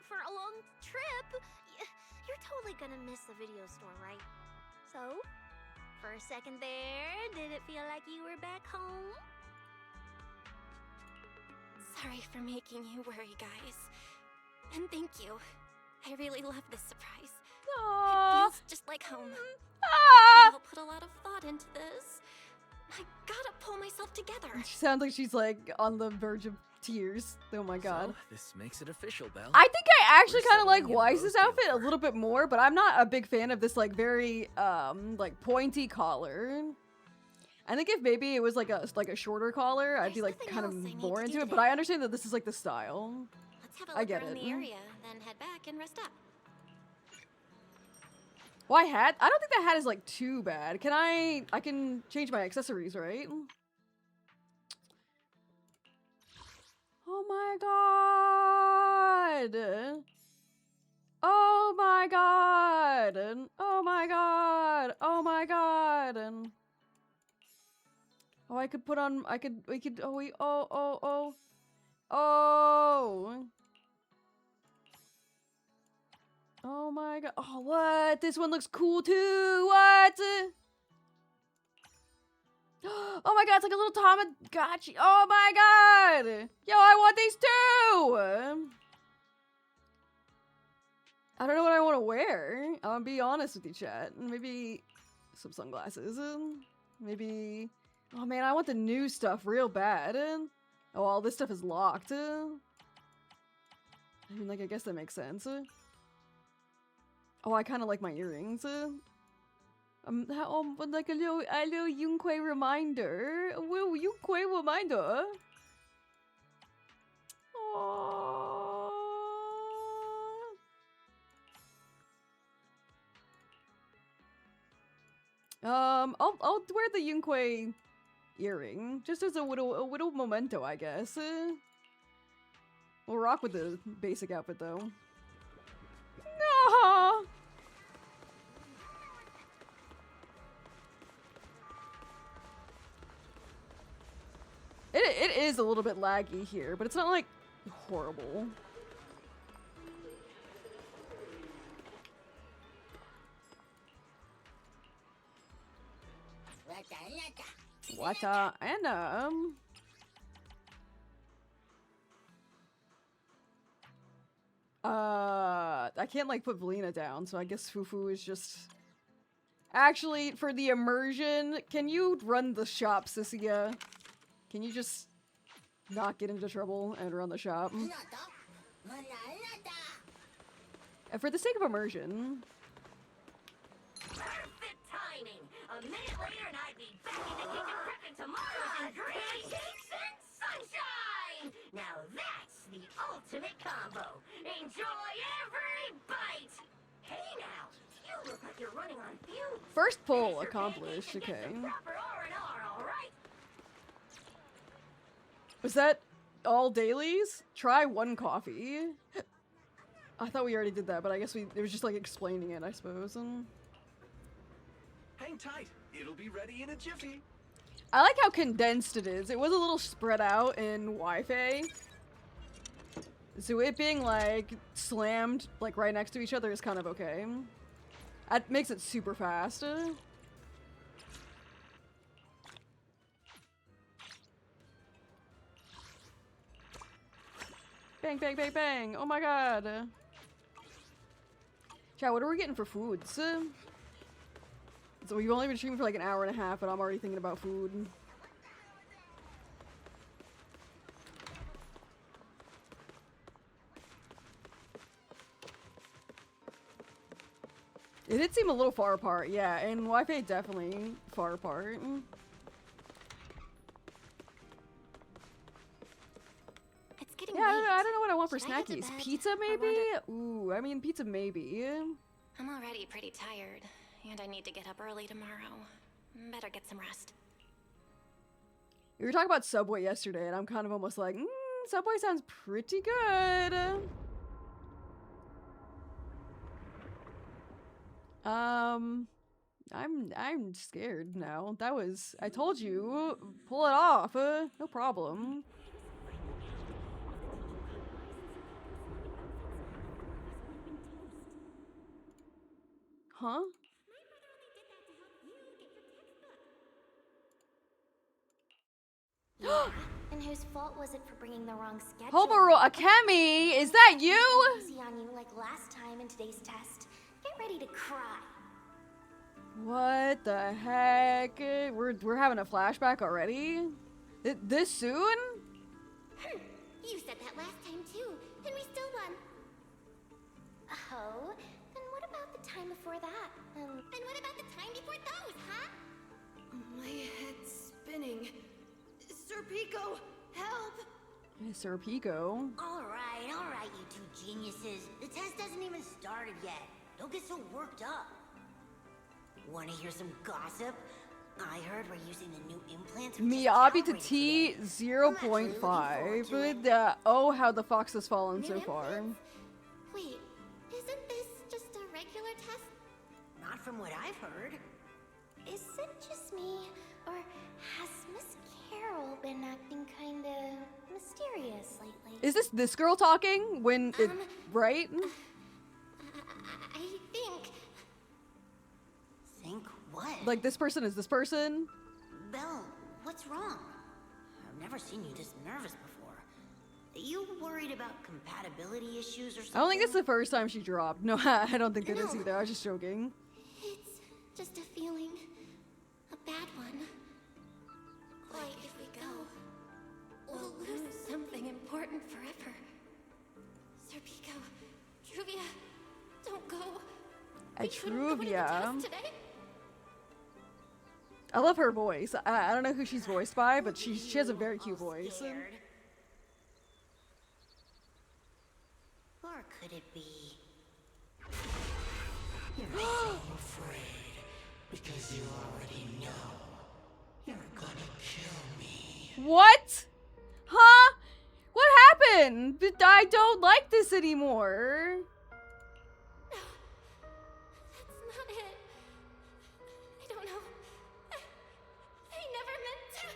for a long trip. You're totally gonna miss the video store, right? So, for a second there, did it feel like you were back home? Sorry for making you worry, guys. And thank you. I really love this surprise. Aww. It feels just like home. Ah! I'll put a lot of thought into this. I gotta pull myself together. She sounds like she's like on the verge of tears. Oh my god. So, this makes it official, Belle. I think I actually We're kind of like settling in Wise's Rose outfit a Califer. little bit more, but I'm not a big fan of this like very like pointy collar. I think if maybe it was like a shorter collar, I'd be There's like nothing kind of else I need more to into do it, but today. I understand that this is like the style. Let's have a I look get around it. the area, then head back and rest up. Why hat? I don't think that hat is like too bad. I can change my accessories, right? Oh my god! Oh my god! Oh my god! Oh my god! Oh, I could put on. We could. Oh, we. Oh, oh, oh. Oh! Oh my god. Oh, what? This one looks cool too. What? Oh my god, it's like a little Tamagotchi. Oh my god! Yo, I want these too! I don't know what I want to wear. I'm gonna be honest with you, chat. Maybe some sunglasses. Maybe... Oh man, I want the new stuff real bad. Oh, all this stuff is locked. I mean, like, I guess that makes sense. Oh, I kind of like my earrings. Like a little Yunquei reminder. A little Yunquei reminder. Aww. I'll wear the Yunquei earring just as a little memento, I guess. We'll rock with the basic outfit though. No. It is a little bit laggy here, but it's not like horrible. What and I can't like put Velina down, so I guess Fufu is just... Actually, for the immersion, can you run the shop, Sissia? Can you just not get into trouble and run the shop? For the sake of immersion. Perfect timing. A minute later and I'd be back in the kitchen prepping tomorrow's great cakes and sunshine. Now that's the ultimate combo. Enjoy every bite. Hey now, you look like you're running on fumes. First pull Mr. accomplished. Pancake Okay. can get some proper R&R, all right? Was that all dailies? Try one coffee. I thought we already did that, but I guess it was just like explaining it, I suppose. Hang tight. It'll be ready in a jiffy. I like how condensed it is. It was a little spread out in Wi-Fi. So it being like slammed like right next to each other is kind of okay. That makes it super fast. Bang, bang, bang, bang. Oh my god. Chat, what are we getting for foods? So we've only been streaming for like an hour and a half, but I'm already thinking about food. It did seem a little far apart, yeah, and Wi-Fi definitely far apart. It's getting Yeah, late. I don't know what I want for Should I head to snackies. bed? Pizza, Or maybe? rather- Ooh, I mean, pizza, maybe. I'm already pretty tired, and I need to get up early tomorrow. Better get some rest. We were talking about Subway yesterday, and I'm kind of almost like, Subway sounds pretty good. I'm scared now. That was, I told you, pull it off. No problem. Huh? And whose fault was it for bringing the wrong schedule? Homero Akemi, is that you? Easy on you like last time in today's test. Get ready to cry. What the heck? We're having a flashback already? This soon? You said that last time too, and we still won. Oh, then what about the time before that? Then what about the time before those, huh? My head's spinning. Sir Pico, help! Sir Pico. All right, you two geniuses. The test hasn't even started yet. Don't get so worked up. Want to hear some gossip? I heard we're using the new implants. we just Miyabi to calibrated T today. 0.5. But, oh, how the fox has fallen so far. Wait, isn't this just a regular test? Not from what I've heard. Is it just me, or has Miss Carol been acting kinda mysterious lately? Is this girl talking? When it, right? I think... Think what? Like this person is this person? Belle, what's wrong? I've never seen you this nervous before. You worried about compatibility issues or something? I don't think it's the first time she dropped. No, I don't think it is No. either. I was just joking. It's just a feeling. A bad one. Like if we go, We'll lose something important forever. Sir Pico, Truvia, don't go. I We couldn't go to the Truvia. test today. I love her voice. I don't know who she's voiced by, but she has a very cute All voice. scared? Or could it be? You're so afraid because you already know you're gonna kill me. What? Huh? What happened? I don't like this anymore. That's not it. I don't know. I never meant to.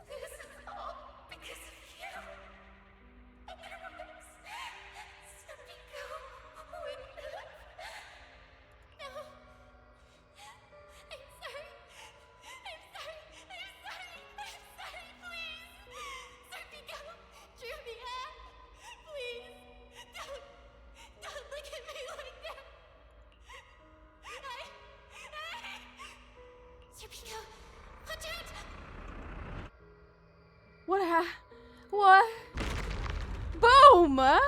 This is all because of you. Otherwise, Sir Pico wouldn't have. No. I'm sorry. I'm sorry. I'm sorry. I'm sorry. Please. Sir Pico, Truvia, please. Don't look at me like that. Sir Pico, watch out. What boom!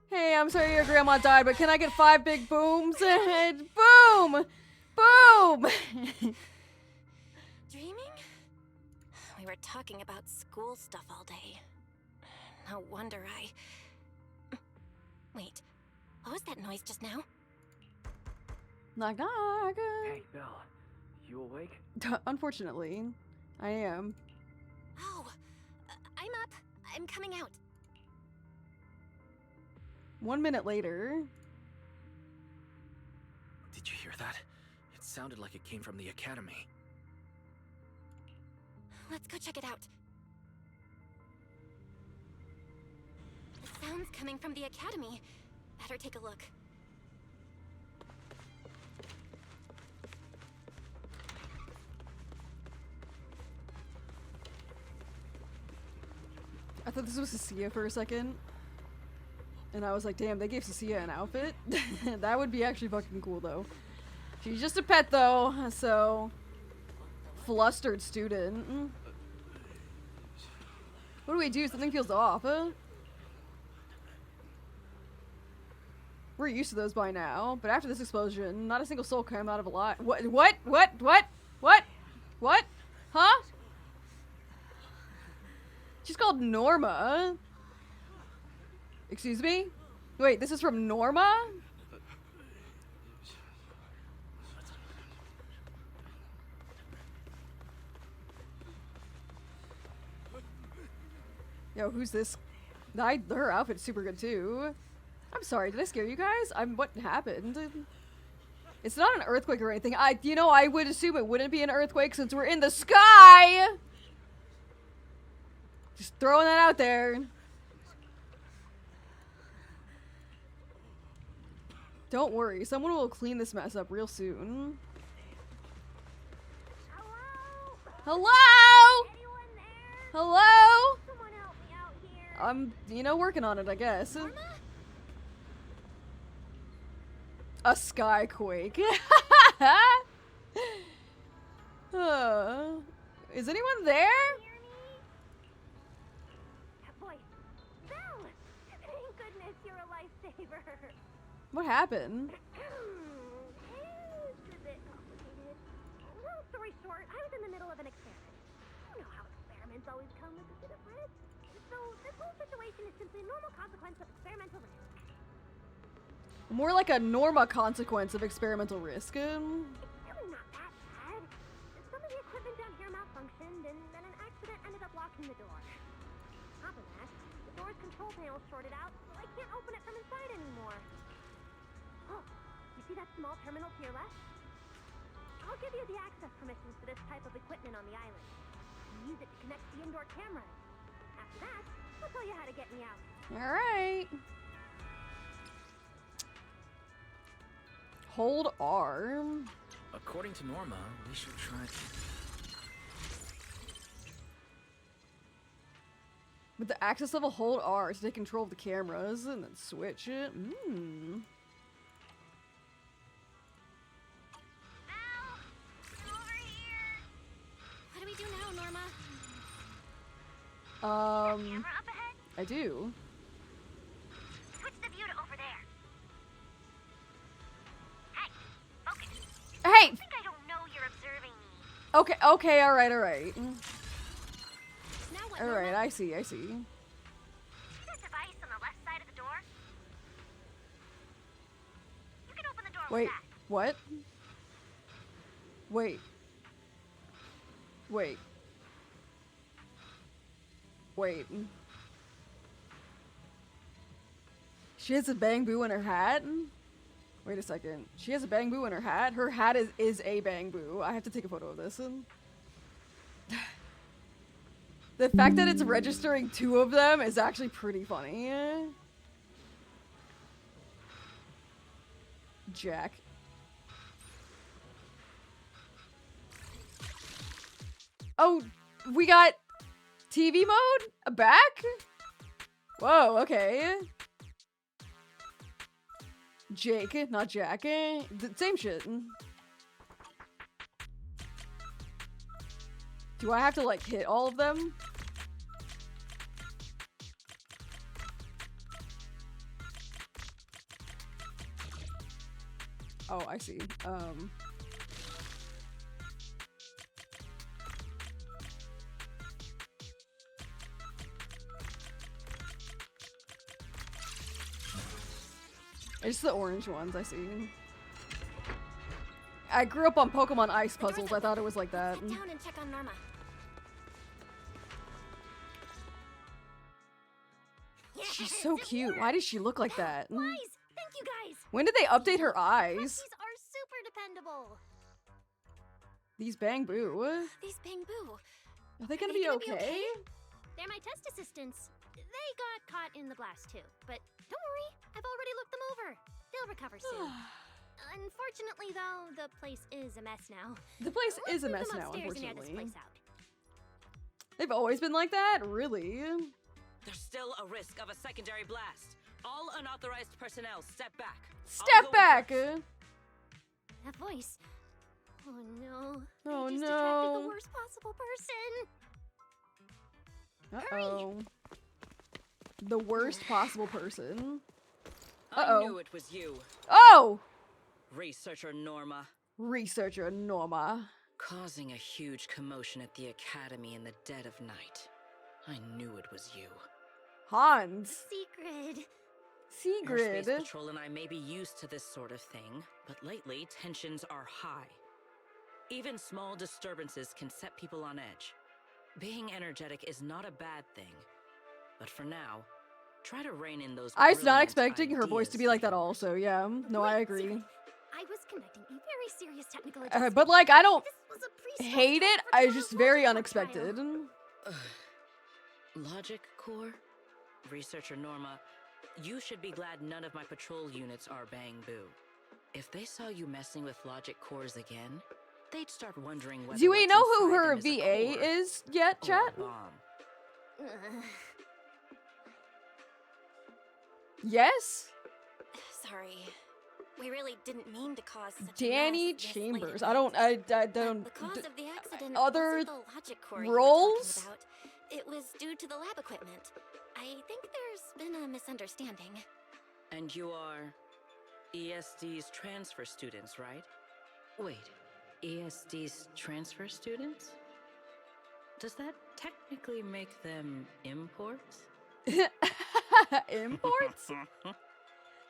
Hey, I'm sorry your grandma died, but can I get 5 big booms? Boom! Boom! Dreaming? We were talking about school stuff all day. No wonder I... Wait, what was that noise just now? Knock knock. Hey, Belle. You awake? Unfortunately, I am. Oh, I'm up. I'm coming out. 1 minute later. Did you hear that? It sounded like it came from the academy. Let's go check it out. The sound's coming from the academy. Better take a look. I thought this was Cecilia for a second. And I was like, damn, they gave Cecilia an outfit? That would be actually fucking cool, though. She's just a pet, though, so... Flustered student. What do we do? Something feels off, huh? We're used to those by now, but after this explosion, not a single soul came out of a lot. What? Huh? She's called Norma. Excuse me? Wait, this is from Norma? Yo, who's this? Her outfit's super good too. I'm sorry, did I scare you guys? What happened? It's not an earthquake or anything. I would assume it wouldn't be an earthquake since we're in the sky! Just throwing that out there. Don't worry, someone will clean this mess up real soon. Hello? Anyone there? Hello? Someone help me out here. I'm, working on it, I guess. A skyquake. Is anyone there? Boy, Belle! Thank goodness you're a lifesaver. What happened? It's a bit complicated. Long story short, I was in the middle of an experiment. You know how experiments always come with a bit of risk. So this whole situation is simply a normal consequence of experimental risk. More like a Norma consequence of experimental risk. It's really not that bad. Some of the equipment down here malfunctioned, and then an accident ended up locking the door. On top of that, the door's control panel shorted out, so I can't open it from inside anymore. Oh, you see that small terminal to your left? I'll give you the access permissions for this type of equipment on the island. You use it to connect the indoor cameras. After that, I'll tell you how to get me out. Alright. Hold R. According to Norma, we should try... With the access level, hold R to take control of the cameras and then switch it. What do we do now, Norma? Camera up ahead? I do. Switch the view to over there. Hey, focus. Hey! I think I don't know you're observing me. Okay, alright. Now what, Alright, Norma? I see. See that device on the left side of the door? You can open the door Wait, with that. what? Wait. She has a bang boo in her hat? Wait a second. She has a bang boo in her hat? Her hat is a bang boo. I have to take a photo of this. The fact that it's registering 2 of them is actually pretty funny. Jack. Oh, we got TV mode back? Whoa, okay. Jake, not Jack. Same shit. Do I have to, like, hit all of them? Oh, I see. It's the orange ones, I see. I grew up on Pokemon Ice puzzles. I thought it was like that. Sit down and check on Norma. She's so cute. Why does she look like that? Wise! Thank you guys! When did they update her eyes? These are super dependable. These Bangbu. These Bangbu. Are they gonna be okay? They're my test assistants. They got caught in the blast too. But don't worry, I've already looked them over. They'll recover soon. Unfortunately, though, the place is a mess now. The place is a mess Let's move them now, upstairs and air this unfortunately. place out. They've always been like that? Really? There's still a risk of a secondary blast. All unauthorized personnel, step back. Step back! That voice. Oh no. Oh I just no. attracted the worst possible person. Uh-oh. The worst possible person. I knew it was you. Oh! Researcher Norma. Researcher Norma. Causing a huge commotion at the academy in the dead of night. I knew it was you. Hans. Secret. Sigrid. Airspace Patrol and I may be used to this sort of thing, but lately tensions are high. Even small disturbances can set people on edge. Being energetic is not a bad thing, but for now, try to rein in those. I was not brilliant expecting her voice to be like that also, yeah. No, I agree. I was conducting a very serious technical adjustment. But like, I don't This was a hate it, it's just very unexpected. Logic Core? Researcher Norma, you should be glad none of my patrol units are Bangbu. If they saw you messing with logic cores again, they'd start wondering whether Do we what's know who inside her them is a VA core is yet, or a chat? bomb. Yes? Sorry. We really didn't mean to cause such Danny a mess this late Chambers. at I don't, night. don't. The cause of the accident other wasn't the logic core you were roles? talking about. It was due to the lab equipment. I think there's been a misunderstanding. And you are ESD's transfer students, right? Wait, ESD's transfer students? Does that technically make them imports? Imports?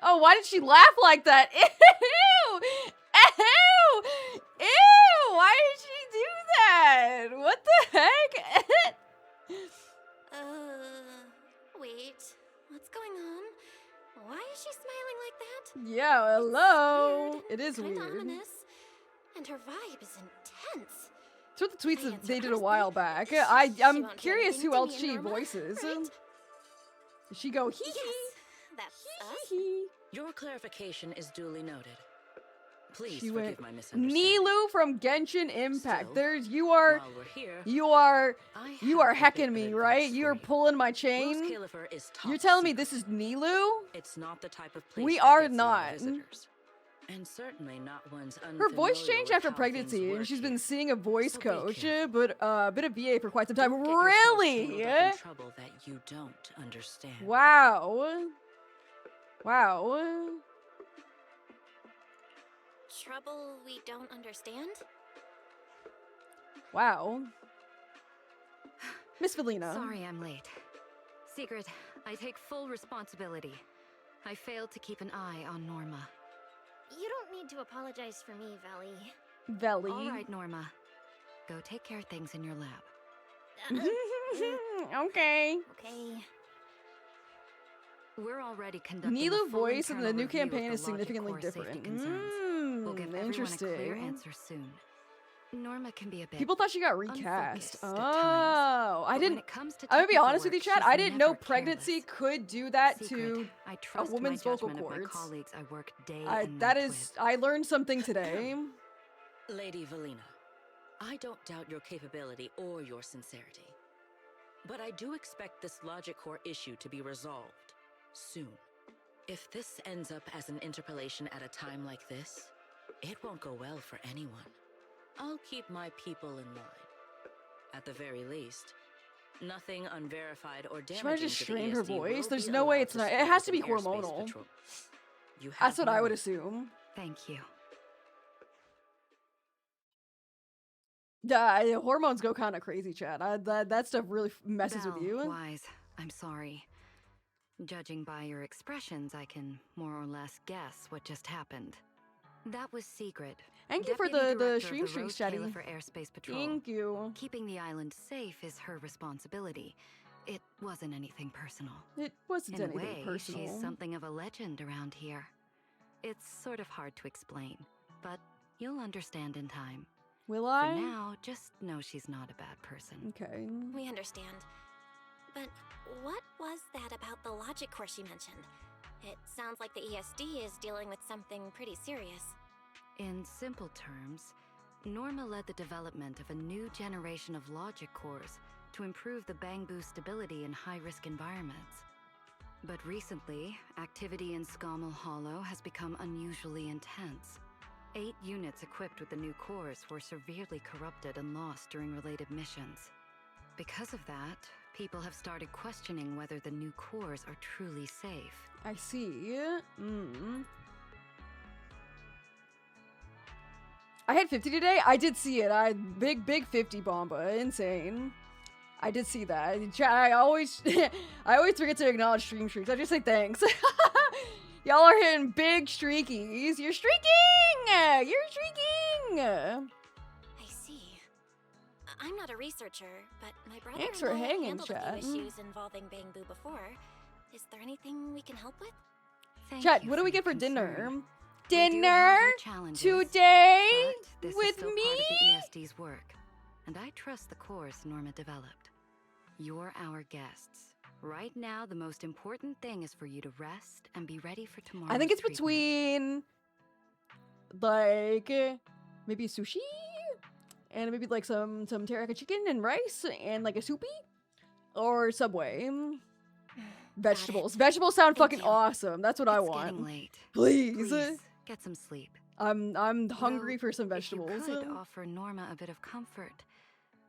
Oh, why did she laugh like that? Ew! Ew! Ew! Why did she do that? What the heck? Wait. What's going on? Why is she smiling like that? Yeah, hello. It is Kinda weird. ominous. And her vibe is intense. It's what the tweets I that they did a answer while back. She I'm won't do curious anything who to else me and she Norma, voices. right? Does she go hee Yes, hee? that's us. Hee hee. Your clarification is duly noted. Please She forgive went my misunderstanding. Nilu from Genshin Impact. Still, There's you While are we're here, you are I you are have a bit hecking of me, advice right? for You're you. pulling my Rose chain. Califer is top You're telling me secret. this is Nilu? It's not the type of place We that are gets a lot not. of visitors. And certainly not one's Her voice unfamiliar changed with after how pregnancy, things and work she's been here. seeing a voice So be coach, careful. but a bit of VA for quite some time. Don't get yourself Really? tangled up in trouble that you don't understand. Wow. Wow. Trouble we don't understand? Wow. Miss Velina. Sorry I'm late. Sigrid, I take full responsibility. I failed to keep an eye on Norma. You don't need to apologize for me, Valley. Veli. All right, Norma. Go take care of things in your lab. Okay. Okay. We're already conducting a Nilu full voice in the internal new review of campaign the is Logic significantly Core safety different. concerns. We'll give everyone a clear Interesting. answer soon. Norma can be a bit People thought she got recast. unfocused at times. I But when didn't. it comes to I'm gonna be technical honest with you, work, Chad. she's I didn't know never pregnancy careless. could do that Secret, to I trust woman's my vocal judgment of my cords. colleagues I work day I, and that night is, I learned something today. Lady Velina, I don't doubt your capability or your sincerity. But I do expect this Logic Core issue to be resolved soon. If this ends up as an interpolation at a time like this, it won't go well for anyone. I'll keep my people in line. At the very least, nothing unverified or She damaging might have just to the strained her ESD voice. will There's be no way allowed it's to not. It spread has to be within airspace hormonal. patrol. You That's have what I my would word. assume. Thank you. Hormones go kind of crazy, chat. That stuff really messes with you. Wise, I'm sorry. Judging by your expressions, I can more or less guess what just happened. That was Secret. Thank you for Deputy the Director stream of streaks, Road chatty. Kayla for Airspace Patrol. Thank you. Keeping the island safe is her responsibility. It wasn't anything personal. It wasn't In a anything way, personal. she's something of a legend around here. It's sort of hard to explain, but you'll understand in time. Will I? For now, just know she's not a bad person. Okay. We understand. But what was that about the logic course you mentioned? It sounds like the ESD is dealing with something pretty serious. In simple terms, Norma led the development of a new generation of logic cores to improve the Bangbu stability in high-risk environments. But recently, activity in Scommel Hollow has become unusually intense. 8 units equipped with the new cores were severely corrupted and lost during related missions. Because of that, people have started questioning whether the new cores are truly safe. I see. I had 50 today. I did see it. I big 50 bomba. Insane. I did see that. I always forget to acknowledge stream streaks. I just say thanks. Y'all are hitting big streakies. You're streaking! You're streaking! I see. I'm not a researcher, but my brother Thanks for and I hanging, handled a chat. few issues involving Bangbu before. Is there anything we can help with? Thank Chat, you what do we your get for concern. dinner? We do have Dinner? our challenges, Today? but this With is still me? part of the ESD's work, and I trust the course Norma developed. You're our guests. Right now, the most important thing is for you to rest and be ready for tomorrow. I think it's between, like, maybe sushi and maybe like some teriyaki chicken and rice and like a soupy, or Subway. Vegetables. Vegetables sound fucking awesome. That's what I It's want. getting late. Please. Get some sleep. I'm hungry for some If you vegetables. could offer Norma a bit of comfort,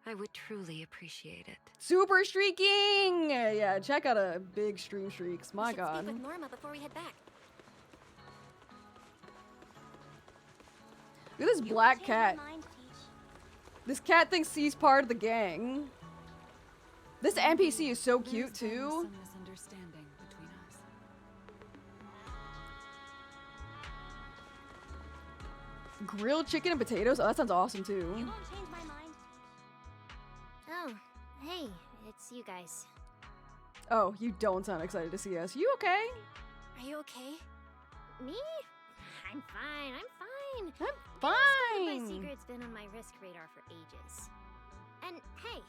I would truly appreciate it. Super streaking! Yeah, check out a big stream streaks. My we should god. speak with Norma before we head back. Look at this black cat. This cat thinks he's part of the gang. This NPC is so cute too. Misunderstanding between us. Grilled chicken and potatoes. Oh, that sounds awesome too. You won't change my mind. Oh, hey, it's you guys. Oh, you don't sound excited to see us. You okay? Are you okay? Me? I'm fine. I'm fine. I'm My fine. secret's been on my risk radar for ages. And hey,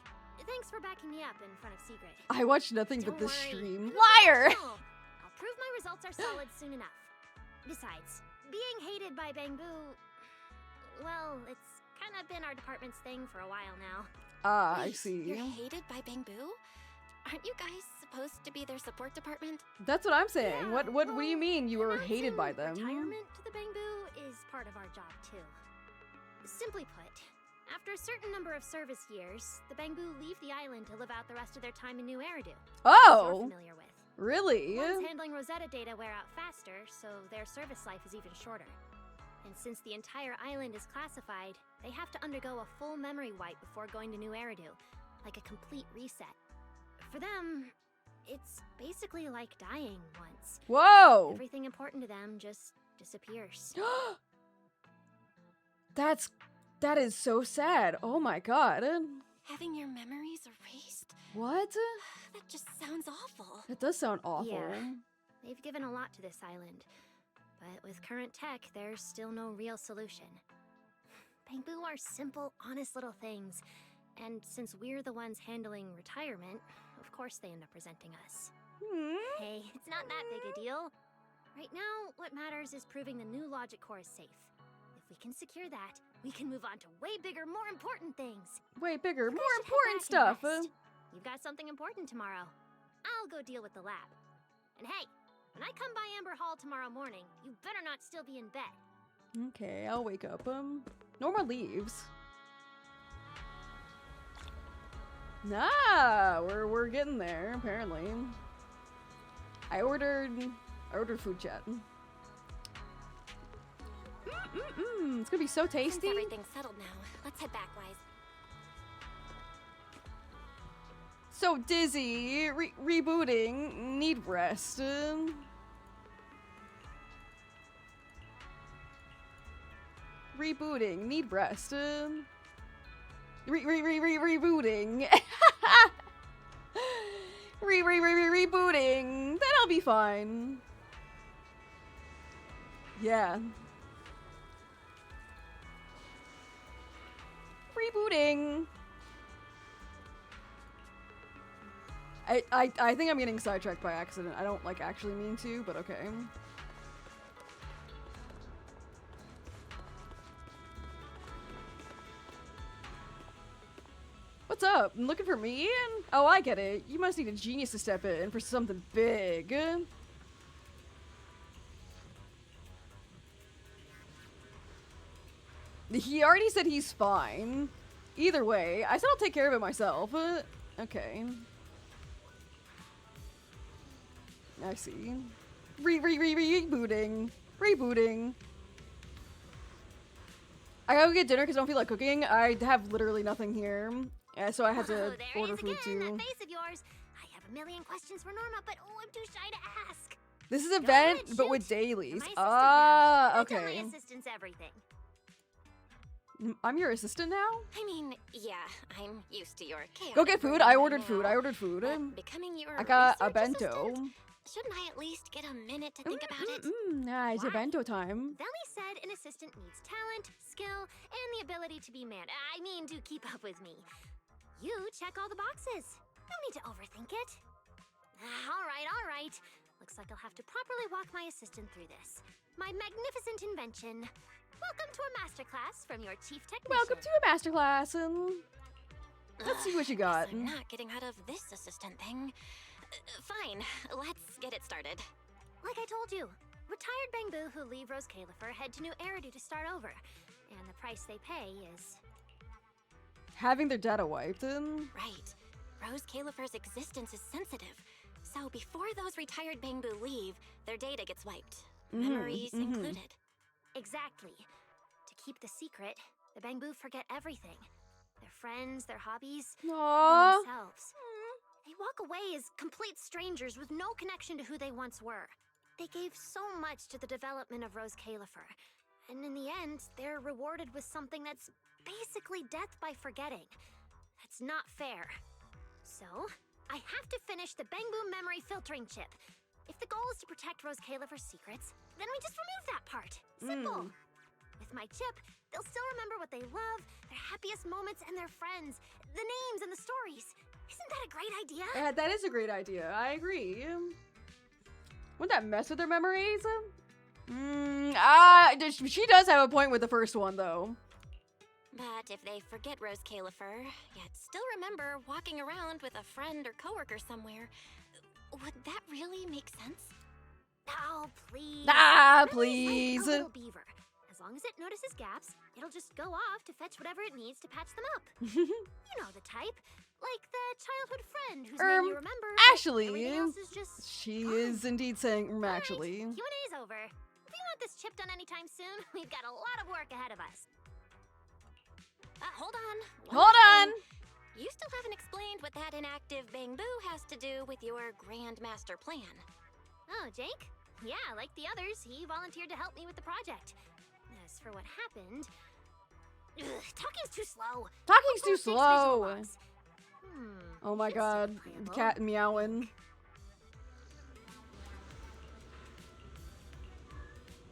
thanks for backing me up in front of Secret. I watched nothing Don't but this worry. stream. I'm Liar! chill. I'll prove my results are solid soon enough. Besides, being hated by Bangbu, well, it's kind of been our department's thing for a while now. Ah, I Wait, see. You're hated by Bangbu? Aren't you guys supposed to be their support department? That's what I'm saying. Yeah, what do you mean you were hated by them? Retirement to the Bangbu is part of our job too. Simply put, after a certain number of service years, the Bangbu leave the island to live out the rest of their time in New Eridu. Oh! You're familiar with. Really? Ones handling Rosetta data wear out faster, so their service life is even shorter. And since the entire island is classified, they have to undergo a full memory wipe before going to New Eridu, like a complete reset. For them, it's basically like dying once. Whoa! Everything important to them just disappears. That is so sad. Oh my god. Having your memories erased? What? That just sounds awful. That does sound awful. Yeah, they've given a lot to this island. But with current tech, there's still no real solution. Bangbu are simple, honest little things. And since we're the ones handling retirement, of course they end up resenting us. Hey, it's not that big a deal. Right now, what matters is proving the new logic core is safe. If we can secure that, we can move on to way bigger, more important things. Way bigger, You guys more should head important back stuff. and rest. You've got something important tomorrow. I'll go deal with the lab. And hey, when I come by Amber Hall tomorrow morning, you better not still be in bed. Okay, I'll wake up. Norma leaves. Nah, we're getting there, apparently. I ordered food, chat. It's gonna be so tasty. Since everything's settled now, let's head back, Wise. So dizzy, rebooting, need rest. Rebooting, need rest. Rebooting. Rebooting. Then I'll be fine. Yeah. Rebooting. I think I'm getting sidetracked by accident. I don't like actually mean to, but okay. What's up? Looking for me? Oh, I get it. You must need a genius to step in for something big. He already said he's fine. Either way, I said I'll take care of it myself. Okay. I see. Rebooting. Rebooting. I gotta go get dinner because I don't feel like cooking. I have literally nothing here. So I had to order food too. That face of yours. I have a million questions for Norma, but I'm too shy to ask. This is an event, but with dailies. Okay. Ah, Tell okay. my assistants everything. I'm your assistant now? I mean, yeah, I'm used to your chaos. Go get food. I ordered food. I ordered food. Becoming your I got a research bento. assistant? Shouldn't I at least get a minute to think about it? It's a bento time. Veli said an assistant needs talent, skill, and the ability to be to keep up with me. You check all the boxes. No need to overthink it. All right. Looks like I'll have to properly walk my assistant through this. My magnificent invention. Welcome to a masterclass from your chief technician. Welcome to a masterclass. Let's see what you got. I'm not getting out of this assistant thing. Fine, let's get it started. Like I told you, retired Bangbu who leave Rose Califer head to New Eridu to start over. And the price they pay is... having their data wiped. Right. Rose Califer's existence is sensitive. So before those retired Bangbu leave, their data gets wiped. Memories included. Exactly. To keep the secret, the Bangbu forget everything. Their friends, their hobbies, even themselves. They walk away as complete strangers with no connection to who they once were. They gave so much to the development of Rose Califer, and in the end, they're rewarded with something that's basically death by forgetting. That's not fair. So, I have to finish the Bangbu memory filtering chip. If the goal is to protect Rose Califer's secrets, then we just remove that part. Simple. With my chip, they'll still remember what they love, their happiest moments, and their friends, the names and the stories. Isn't that a great idea? Yeah, that is a great idea. I agree. Wouldn't that mess with their memories? She does have a point with the first one, though. But if they forget Rose Califer, yet still remember walking around with a friend or coworker somewhere, would that really make sense? Oh, please. Please. Like a little beaver. As long as it notices gaps, it'll just go off to fetch whatever it needs to patch them up. You know the type. Like the childhood friend whose name you remember. Ashley. Else is just She is indeed saying actually. Right, Q&A's over. If you want this chip done anytime soon, we've got a lot of work ahead of us. Hold on. Hold on. You still haven't explained what that inactive Bangbu has to do with your grand master plan. Oh, Jake? Yeah, like the others, he volunteered to help me with the project. As for what happened... talking's too slow. Talking's too slow. Oh my should god. seem playable. The cat meowing.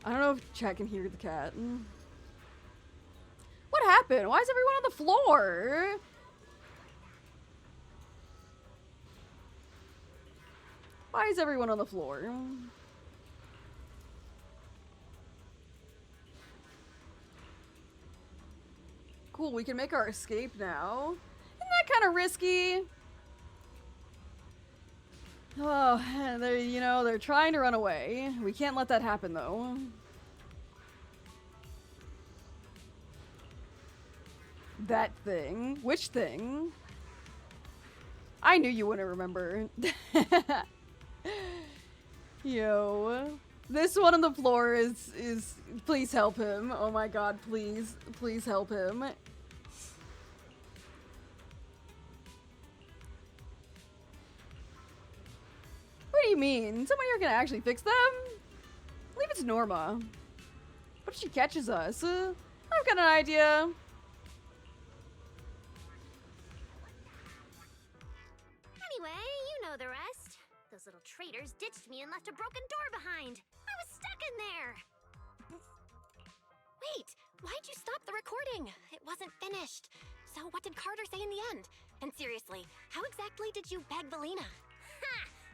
I don't know if chat can hear the cat. What happened? Why is everyone on the floor? Why is everyone on the floor? Cool, we can make our escape now. Isn't that kind of risky? Oh, they're trying to run away. We can't let that happen, though. That thing? Which thing? I knew you wouldn't remember. Yo. This one on the floor is please help him. Oh my god, please help him. mean? Somebody here can actually fix them? Leave it to Norma. What if she catches us? I've got an idea. Anyway, you know the rest. Those little traitors ditched me and left a broken door behind. I was stuck in there. Wait, why'd you stop the recording? It wasn't finished. So what did Carter say in the end? And seriously, how exactly did you beg Velina?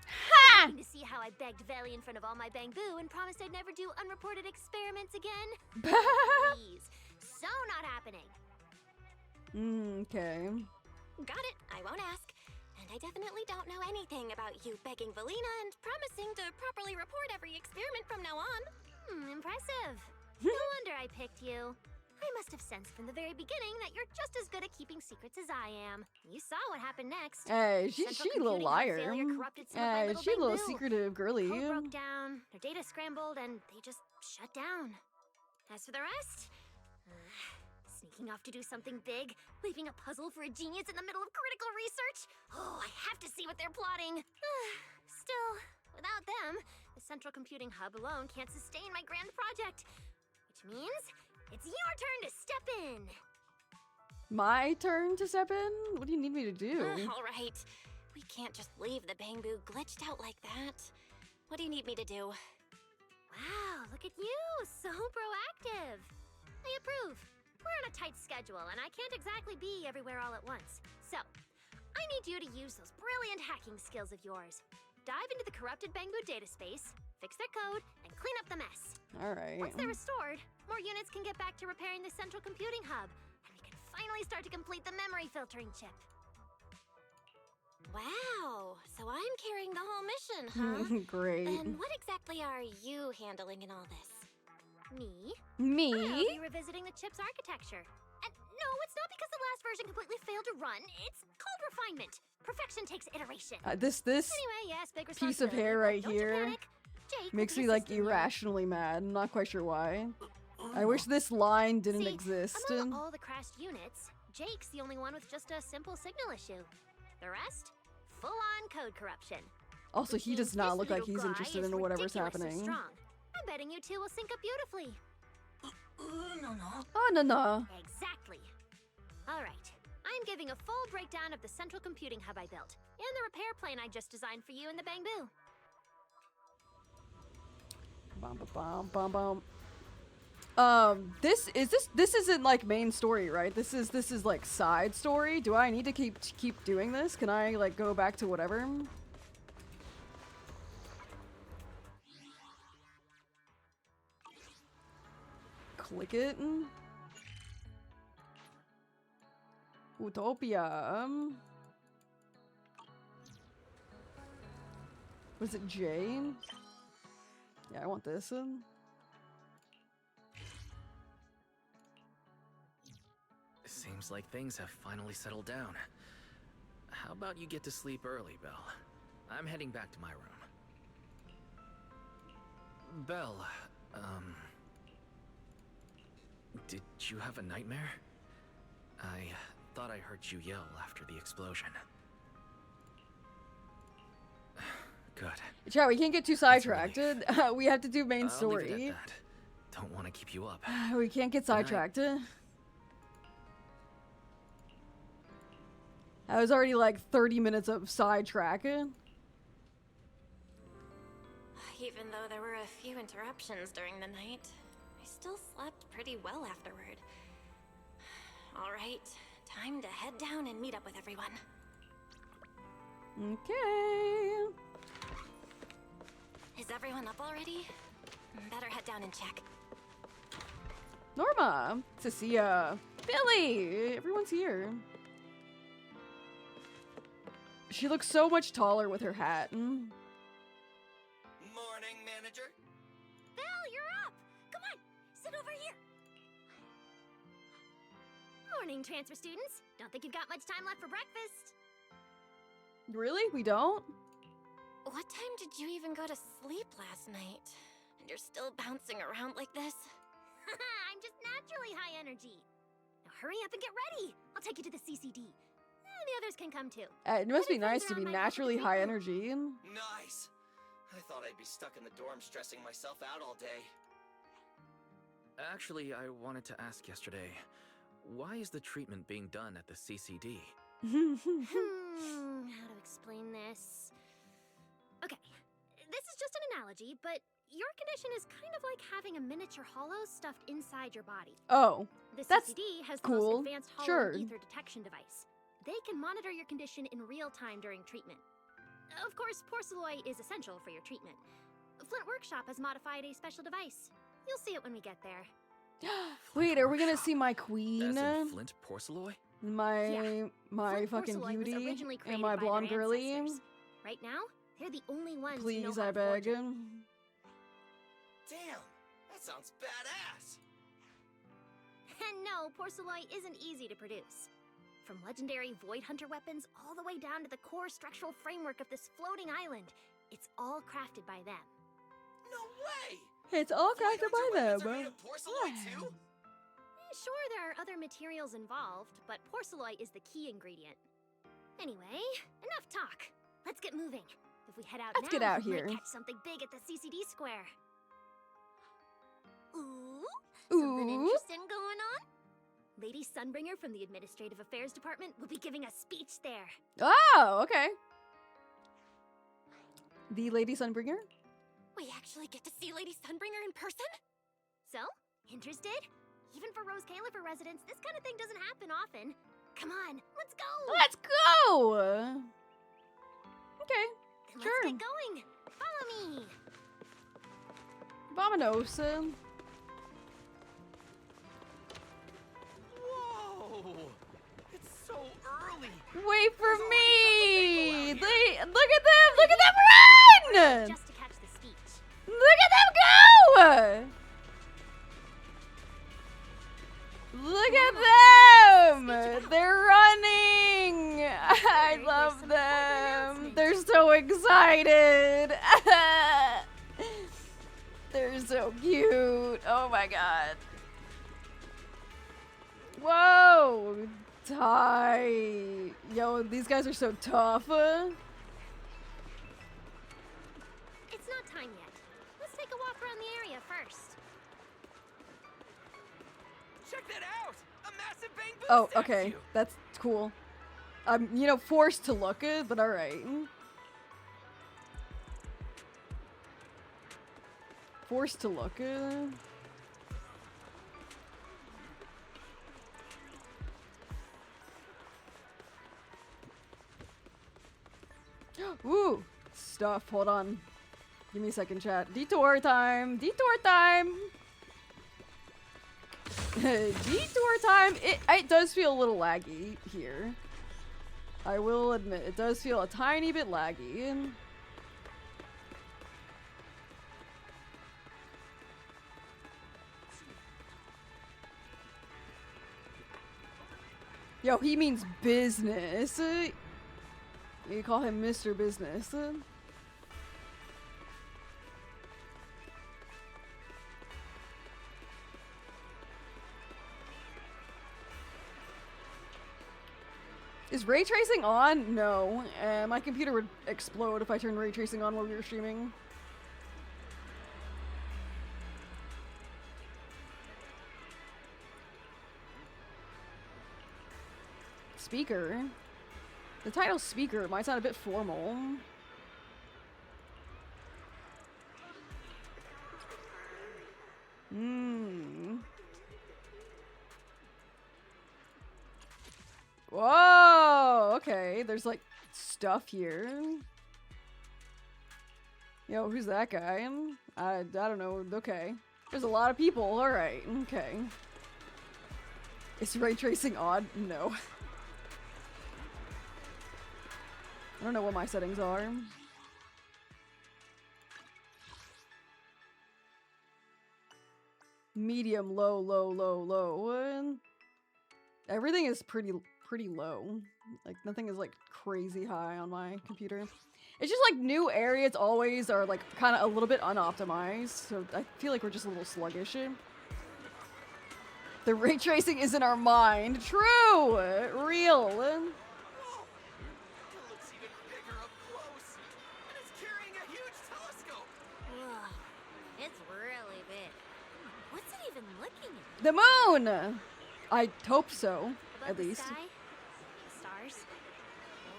Ha! To see how I begged Veli in front of all my bamboo and promised I'd never do unreported experiments again? Please. So not happening. Okay. Got it, I won't ask. And I definitely don't know anything about you begging Velina and promising to properly report every experiment from now on. Impressive. No wonder I picked you. I must have sensed from the very beginning that you're just as good at keeping secrets as I am. You saw what happened next. Hey, she a little liar. Hey, she a little bamboo. secretive girly. Code broke down, their data scrambled, and they just shut down. As for the rest, sneaking off to do something big, leaving a puzzle for a genius in the middle of critical research. Oh, I have to see what they're plotting. Still, without them, the central computing hub alone can't sustain my grand project. Which means it's your turn to step in. My turn to step in? What do you need me to do? All right. We can't just leave the bamboo glitched out like that. What do you need me to do? Wow, look at you, so proactive. I approve. We're on a tight schedule, and I can't exactly be everywhere all at once. So, I need you to use those brilliant hacking skills of yours. Dive into the corrupted bamboo data space, fix their code, and clean up the mess. Alright. Once they're restored, more units can get back to repairing the central computing hub, and we can finally start to complete the memory filtering chip. Wow, so I'm carrying the whole mission, huh? Great. And what exactly are you handling in all this? Me? Me? I'll be revisiting the chip's architecture. And no, it's not because the last version completely failed to run. It's called refinement. Perfection takes iteration. This anyway, yes, big piece of responsibility, hair but right don't you here panic. Jake will makes be me like assisting you. irrationally mad. I'm not quite sure why. I wish this line didn't exist. Among all the crashed units, Jake's the only one with just a simple signal issue. The rest, full-on code corruption. Also, he does not look like he's Guy interested is in whatever's ridiculously happening. Strong. I'm betting you two will sync up beautifully. Oh, no. Exactly. All right. I'm giving a full breakdown of the central computing hub I built, and the repair plane I just designed for you in the bamboo. This isn't like main story, right? This is like side story. Do I need to keep doing this? Can I like go back to whatever? Click it. Utopia. Was it J? Yeah, I want this. Seems like things have finally settled down. How about you get to sleep early, Belle? I'm heading back to my room. Belle, did you have a nightmare? I thought I heard you yell after the explosion. Good. Chat, we can't get too sidetracked. We have to do main I'll story. leave it at that. Don't want to keep you up. We can't get sidetracked. I was already like 30 minutes of sidetrack. Even though there were a few interruptions during the night, I still slept pretty well afterward. All right, time to head down and meet up with everyone. Okay. Is everyone up already? Better head down and check. Norma, Cecilia, Billy, everyone's here. She looks so much taller with her hat. Morning, manager. Belle, you're up! Come on, sit over here. Morning, transfer students. Don't think you've got much time left for breakfast. Really? We don't? What time did you even go to sleep last night? And you're still bouncing around like this? I'm just naturally high energy. Now hurry up and get ready. I'll take you to the CCD. The others can come too. It must be nice to be naturally high energy. Nice. I thought I'd be stuck in the dorm stressing myself out all day. Actually, I wanted to ask yesterday, why is the treatment being done at the CCD? How to explain this? Okay, this is just an analogy, but your condition is kind of like having a miniature hollow stuffed inside your body. Oh, The that's CCD has the cool. most advanced hollow Sure. and ether detection device. They can monitor your condition in real time during treatment. Of course, porcelloi is essential for your treatment. Flint Workshop has modified a special device. You'll see it when we get there. Wait, are we gonna see my queen? As in Flint Porcelloi? My Flint fucking porcelloi was beauty originally and created my by blonde their girly. ancestors. Right now, they're the only ones who know Please, how I to forge beg. it. Damn, that sounds badass. And no, porcelloi isn't easy to produce. From legendary Void Hunter weapons all the way down to the core structural framework of this floating island, it's all crafted by them. No way! It's all crafted by them. Are made of porcelloi too? Sure, there are other materials involved, but porcelloi is the key ingredient. Anyway, enough talk. Let's get moving. If we head out Let's now, get out we here. might catch something big at the CCD square. Ooh, Ooh. something interesting going on? Lady Sunbringer from the Administrative Affairs Department will be giving a speech there. Oh, okay. The Lady Sunbringer? We actually get to see Lady Sunbringer in person? So, interested? Even for Rose Califer residents, this kind of thing doesn't happen often. Come on, let's go! Let's go! Okay, Then sure. let's get going. Follow me. Vamonos. Whoa! It's so early. Wait for me! Look at them! Look at them run! Just to catch the speech. Look at them go! Look at them! They're running! I love them! They're so excited! They're so cute! Oh my god. Whoa! Ty! Yo, these guys are so tough. It's not time yet. Let's take a walk around the area first. Check that out! A massive bamboo Oh, statue! okay. That's cool. I'm, you know, forced to look it, but alright. Forced to look it. Ooh, stuff. Hold on. Give me a second, chat. Detour time. Detour time. Detour time. It does feel a little laggy here. I will admit, it does feel a tiny bit laggy. Yo, he means business. You call him Mr. Business. Is ray tracing on? No. My computer would explode if I turned ray tracing on while we were streaming. Speaker? The title speaker might sound a bit formal. Whoa! Okay, there's like stuff here. Yo, who's that guy? I don't know. Okay. There's a lot of people. Alright, okay. Is ray tracing on? No. I don't know what my settings are. Medium, low, low, low, low. Everything is pretty low. Like nothing is like crazy high on my computer. It's just like new areas always are like kind of a little bit unoptimized, so I feel like we're just a little sluggish. The ray tracing is in our mind. True! Real. Whoa! It looks even bigger up close! And it's carrying a huge telescope! The moon! I hope so, Above at the least. sky, the stars,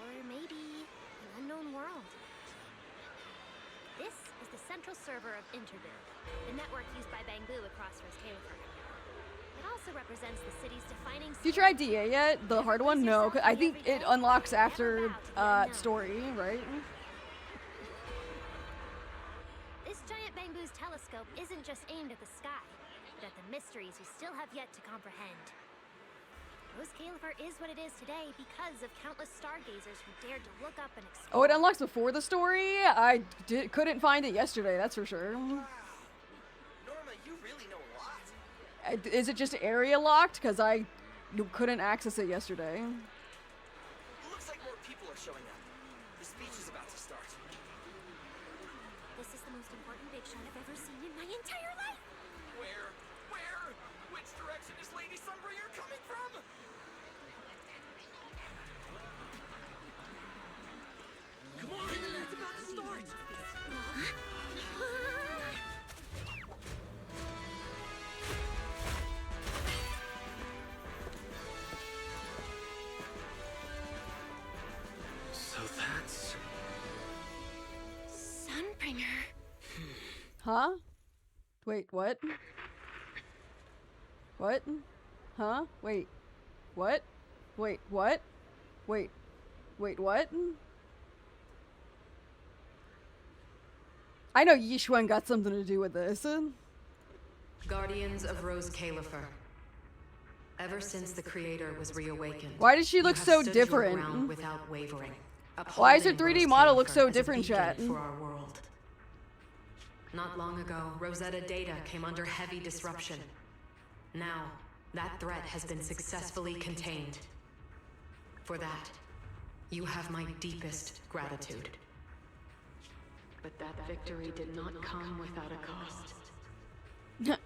or maybe an unknown world. This is the central server of Interbid, the network used by Bangbu across Roscalifer. It also represents the city's defining. Did you try DA yet? The hard one? No, 'cause I think it unlocks after story, right? This giant Bangbu's telescope isn't just aimed at the sky, but at the mysteries we still have yet to comprehend. Roscalifer is what it is today because of countless stargazers who dared to look up and explore. Oh, it unlocks before the story? I couldn't find it yesterday, that's for sure. Norma, you really know a lot. Is it just area locked? Because I couldn't access it yesterday. Looks like more people are showing up. The speech is about to start. This is the most important big shot I've ever seen in my entire life. Where? Which direction is Lady Sunbringer coming from? Come on, it's about to start. So that's... Sunbringer. Huh? Wait, what? What? Huh? Wait. What? Wait, what? Wait. Wait, what? I know Yishuan got something to do with this. Guardians of Roscalifer. Ever since the Creator was reawakened, Why does she look you have so stood your different? ground without wavering, Why does her upholding 3D model look Roscalifer so as a different, beacon chat? for our world. Not long ago, Rosetta data came under heavy disruption. Now, that threat has been successfully contained. For that, you have my deepest gratitude. But that victory did not come without a cost.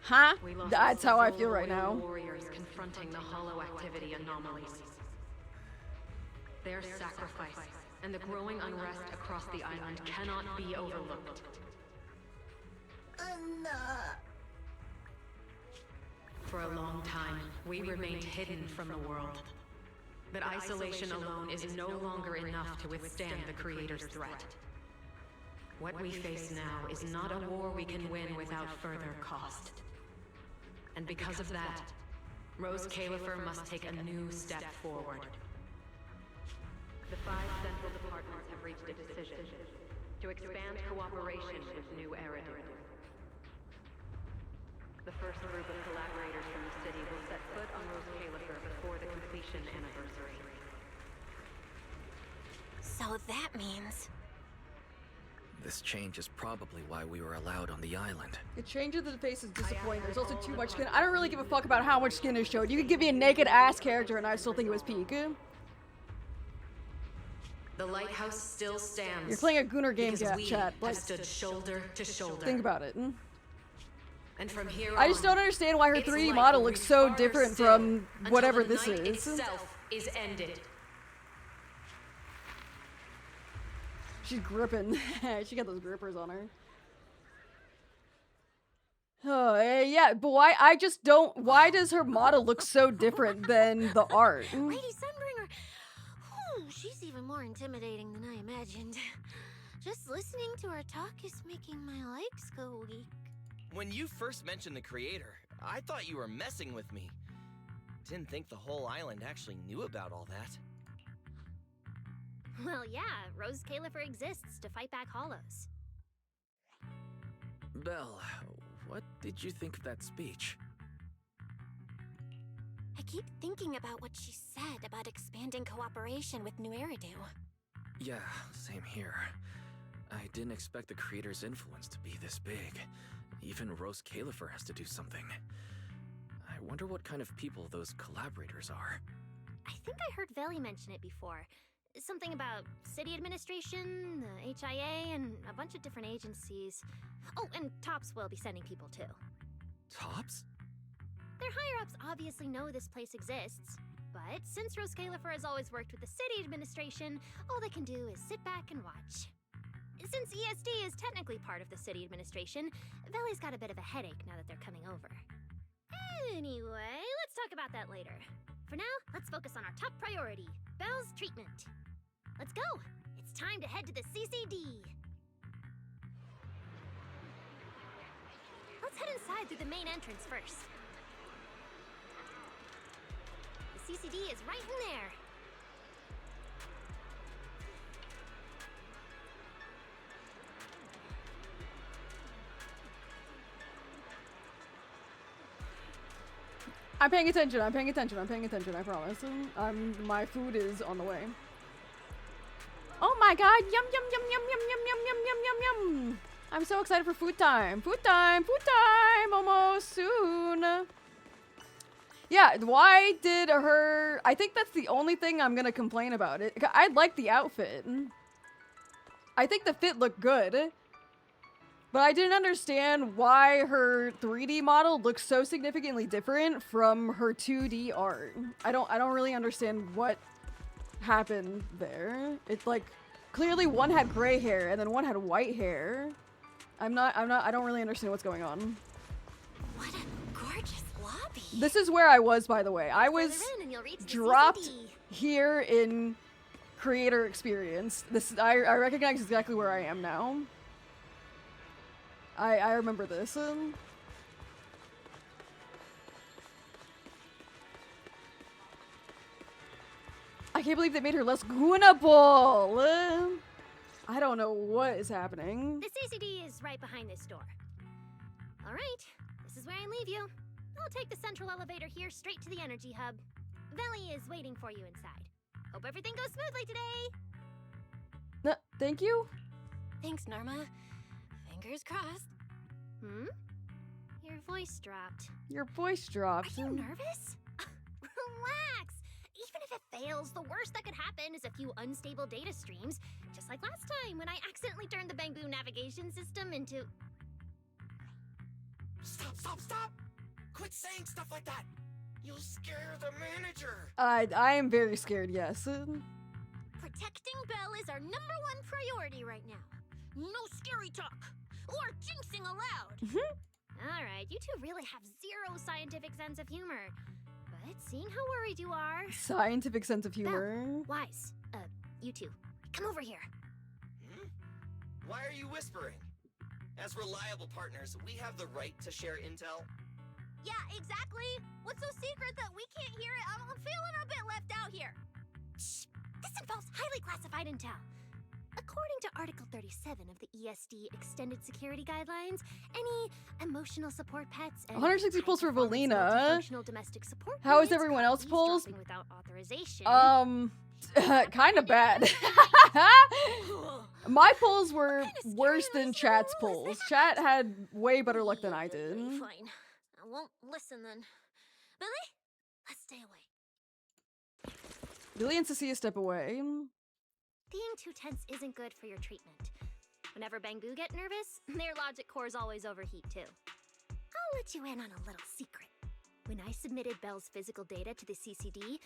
Huh? We lost That's how I several feel right loyal now. warriors confronting the hollow activity anomalies. Their sacrifice and the growing unrest across the island cannot be overlooked. For a long time, we remained hidden from the world. But isolation alone is no longer enough to withstand the Creator's threat. What we face now is not a war we can win without further cost. And because of that, Roscalifer must take a new step forward. The 5 central departments have reached a decision to expand cooperation with New Eridu. The first group of collaborators from the city will set foot on Roscalifer before the completion anniversary. So that means... This change is probably why we were allowed on the island. The change of the face is disappointing. There's also too much skin. I don't really give a fuck about how much skin is showed. You could give me a naked ass character and I still think it was peak. The lighthouse still stands. You're playing a Gunnar game, because we chat. Like, have stood shoulder to shoulder. think about it. And from here I just on, don't understand why her its 3D light model will looks reach so farther different still from until whatever the this night is. itself is ended. She's gripping. She got those grippers on her. Oh, yeah, but why? I just don't. Why does her model look so different than the art? Lady Sunbringer! Whew, she's even more intimidating than I imagined. Just listening to her talk is making my legs go weak. When you first mentioned the Creator, I thought you were messing with me. Didn't think the whole island actually knew about all that. Well, yeah, Roscalifer exists to fight back hollows. Belle, what did you think of that speech? I keep thinking about what she said about expanding cooperation with New Eridu. Yeah, same here. I didn't expect the Creator's influence to be this big. Even Roscalifer has to do something. I wonder what kind of people those collaborators are. I think I heard Veli mention it before. Something about city administration, the HIA, and a bunch of different agencies. Oh, and TOPS will be sending people too. TOPS? Their higher-ups obviously know this place exists, but since Roscalifer has always worked with the city administration, all they can do is sit back and watch. Since ESD is technically part of the city administration, Veli's got a bit of a headache now that they're coming over. Anyway, let's talk about that later. For now, let's focus on our top priority, Belle's treatment. Let's go. It's time to head to the CCD. Let's head inside through the main entrance first. The CCD is right in there. I'm paying attention, I'm paying attention, I'm paying attention, I promise. My food is on the way. Oh my god, yum yum yum yum yum yum yum yum yum yum yum. I'm so excited for food time. Food time, food time, almost soon. Yeah, why did her... I think that's the only thing I'm gonna complain about it. I like the outfit. I think the fit looked good. But I didn't understand why her 3D model looks so significantly different from her 2D art. I don't really understand what happened there. It's like clearly one had gray hair and then one had white hair. I don't really understand what's going on. What a gorgeous lobby. This is where I was, by the way. I was dropped here in creator experience. I recognize exactly where I am now. I remember this. I can't believe they made her less goonable. I don't know what is happening. The CCD is right behind this door. All right, this is where I leave you. I'll take the central elevator here straight to the energy hub. Veli is waiting for you inside. Hope everything goes smoothly today. Thank you. Thanks, Norma. Fingers crossed. Your voice dropped. Your voice dropped. Are you nervous? Relax. Even if it fails, the worst that could happen is a few unstable data streams, just like last time when I accidentally turned the Bangbu navigation system into... Stop, stop, stop! Quit saying stuff like that! You'll scare the manager! I am very scared, yes. Protecting Belle is our #1 priority right now. No scary talk! Or jinxing allowed! Alright, you two really have zero scientific sense of humor. But seeing how worried you are... Scientific sense of humor. Belle, Wise, you two, come over here. Why are you whispering? As reliable partners, we have the right to share intel. Yeah, exactly. What's so secret that we can't hear it? I'm feeling a bit left out here. Shh! This involves highly classified intel. According to Article 37 of the ESD Extended Security Guidelines, any emotional support pets and 160 pulls for Velina. Domestic support How is everyone else pulls? Without authorization. Kind of bad. My pulls were worse than Chat's pulls. Chat had way better luck than I did. Fine. I won't listen then. Billy, let's stay away. Billy and Cecilia step away. Being too tense isn't good for your treatment. Whenever Bangbu get nervous, their logic cores always overheat too. I'll let you in on a little secret. When I submitted Belle's physical data to the CCD,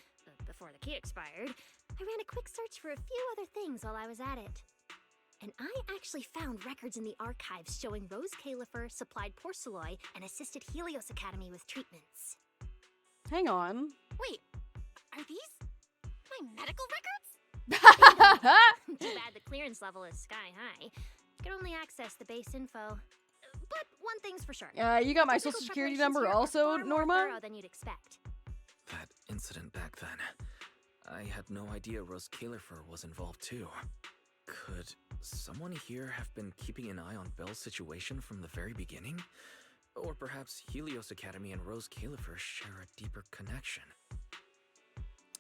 before the key expired, I ran a quick search for a few other things while I was at it. And I actually found records in the archives showing Rose Califer supplied Porceloy and assisted Helios Academy with treatments. Hang on. Wait, are these my medical records? Too bad the clearance level is sky high. You can only access the base info. But one thing's for sure. You got my social security number also, Norma? Than you'd expect. That incident back then, I had no idea Rose Califer was involved too. Could someone here have been keeping an eye on Belle's situation from the very beginning? Or perhaps Helios Academy and Rose Califer share a deeper connection?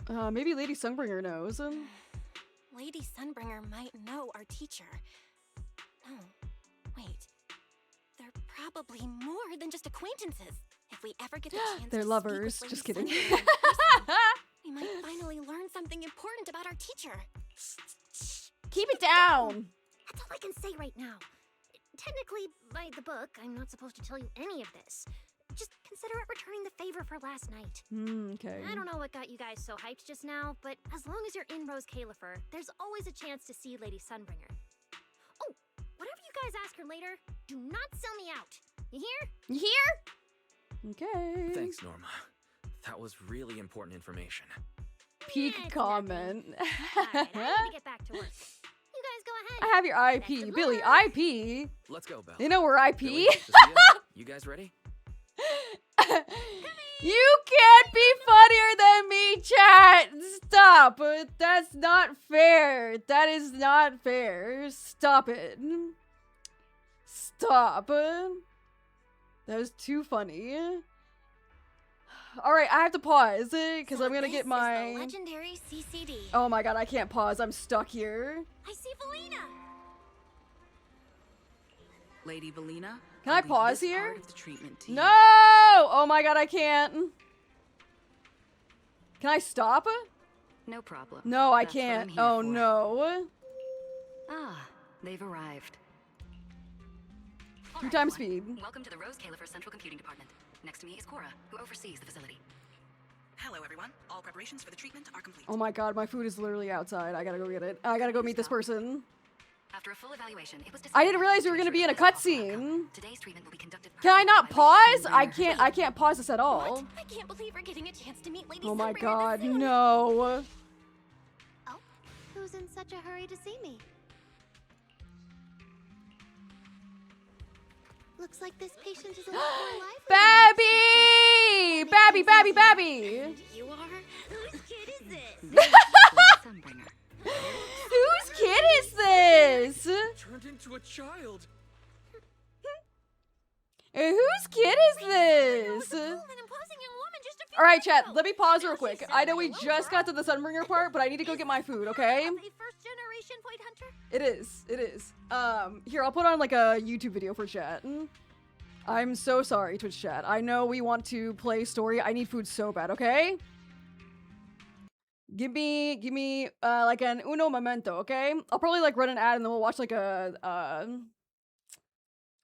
Maybe Lady Sunbringer knows. Lady Sunbringer might know our teacher. No, wait. They're probably more than just acquaintances. If we ever get the chance They're to lovers. speak with Just Lady kidding. Sunbringer in person, we might finally learn something important about our teacher. Keep it down! That's all I can say right now. Technically, by the book, I'm not supposed to tell you any of this. Just consider it returning the favor for last night. Okay. I don't know what got you guys so hyped just now, but as long as you're in Rose Califer, there's always a chance to see Lady Sunbringer. Oh, whatever you guys ask her later, do not sell me out. You hear? You hear? Okay. Thanks, Norma. That was really important information. Peak comment. Alright, I need to get back to work. You guys go ahead. I have your IP. Billy, IP? Let's go, Belle. You know we're IP? Billy, Sophia, you guys ready? You can't be funnier than me, chat! Stop! That's not fair. That is not fair. Stop it. Stop. That was too funny. Alright, I have to pause, because I'm gonna get my... The legendary CCD. Oh my god, I can't pause. I'm stuck here. I see Velina. Lady Velina, Can I pause here? Part of the treatment to you. No! Oh my god, I can't. Can I stop? No problem. No, I That's what I'm can't. here Oh for. no. Ah, they've arrived. 2 times speed. Welcome to the Rose Califer Central Computing Department. Next to me is Cora, who oversees the facility. Hello, everyone. All preparations for the treatment are complete. Oh my god, my food is literally outside. I gotta go get it. I gotta go meet this person. After a full evaluation, it was I didn't realize we were gonna be in a cutscene. Today's treatment will be conducted. Can I not pause? I can't pause this at all. I can't believe we're getting a chance to meet Lady Oh my Sunbringer god, this soon. no. Oh, who's in such a hurry to see me? Looks like this patient is a lot more lively. Babby! Babby, Babby, Babby! You are? Whose kid is this? Whose kid is this? Turned into a child. Whose kid is this? Alright, chat, let me pause real quick. I know we just got to the Sunbringer part, but I need to go get my food, okay? First-generation point hunter? It is. It is. Here, I'll put on like a YouTube video for chat. I'm so sorry, Twitch chat. I know we want to play story. I need food so bad, okay? Give me, like an uno momento, okay? I'll probably like run an ad and then we'll watch like a,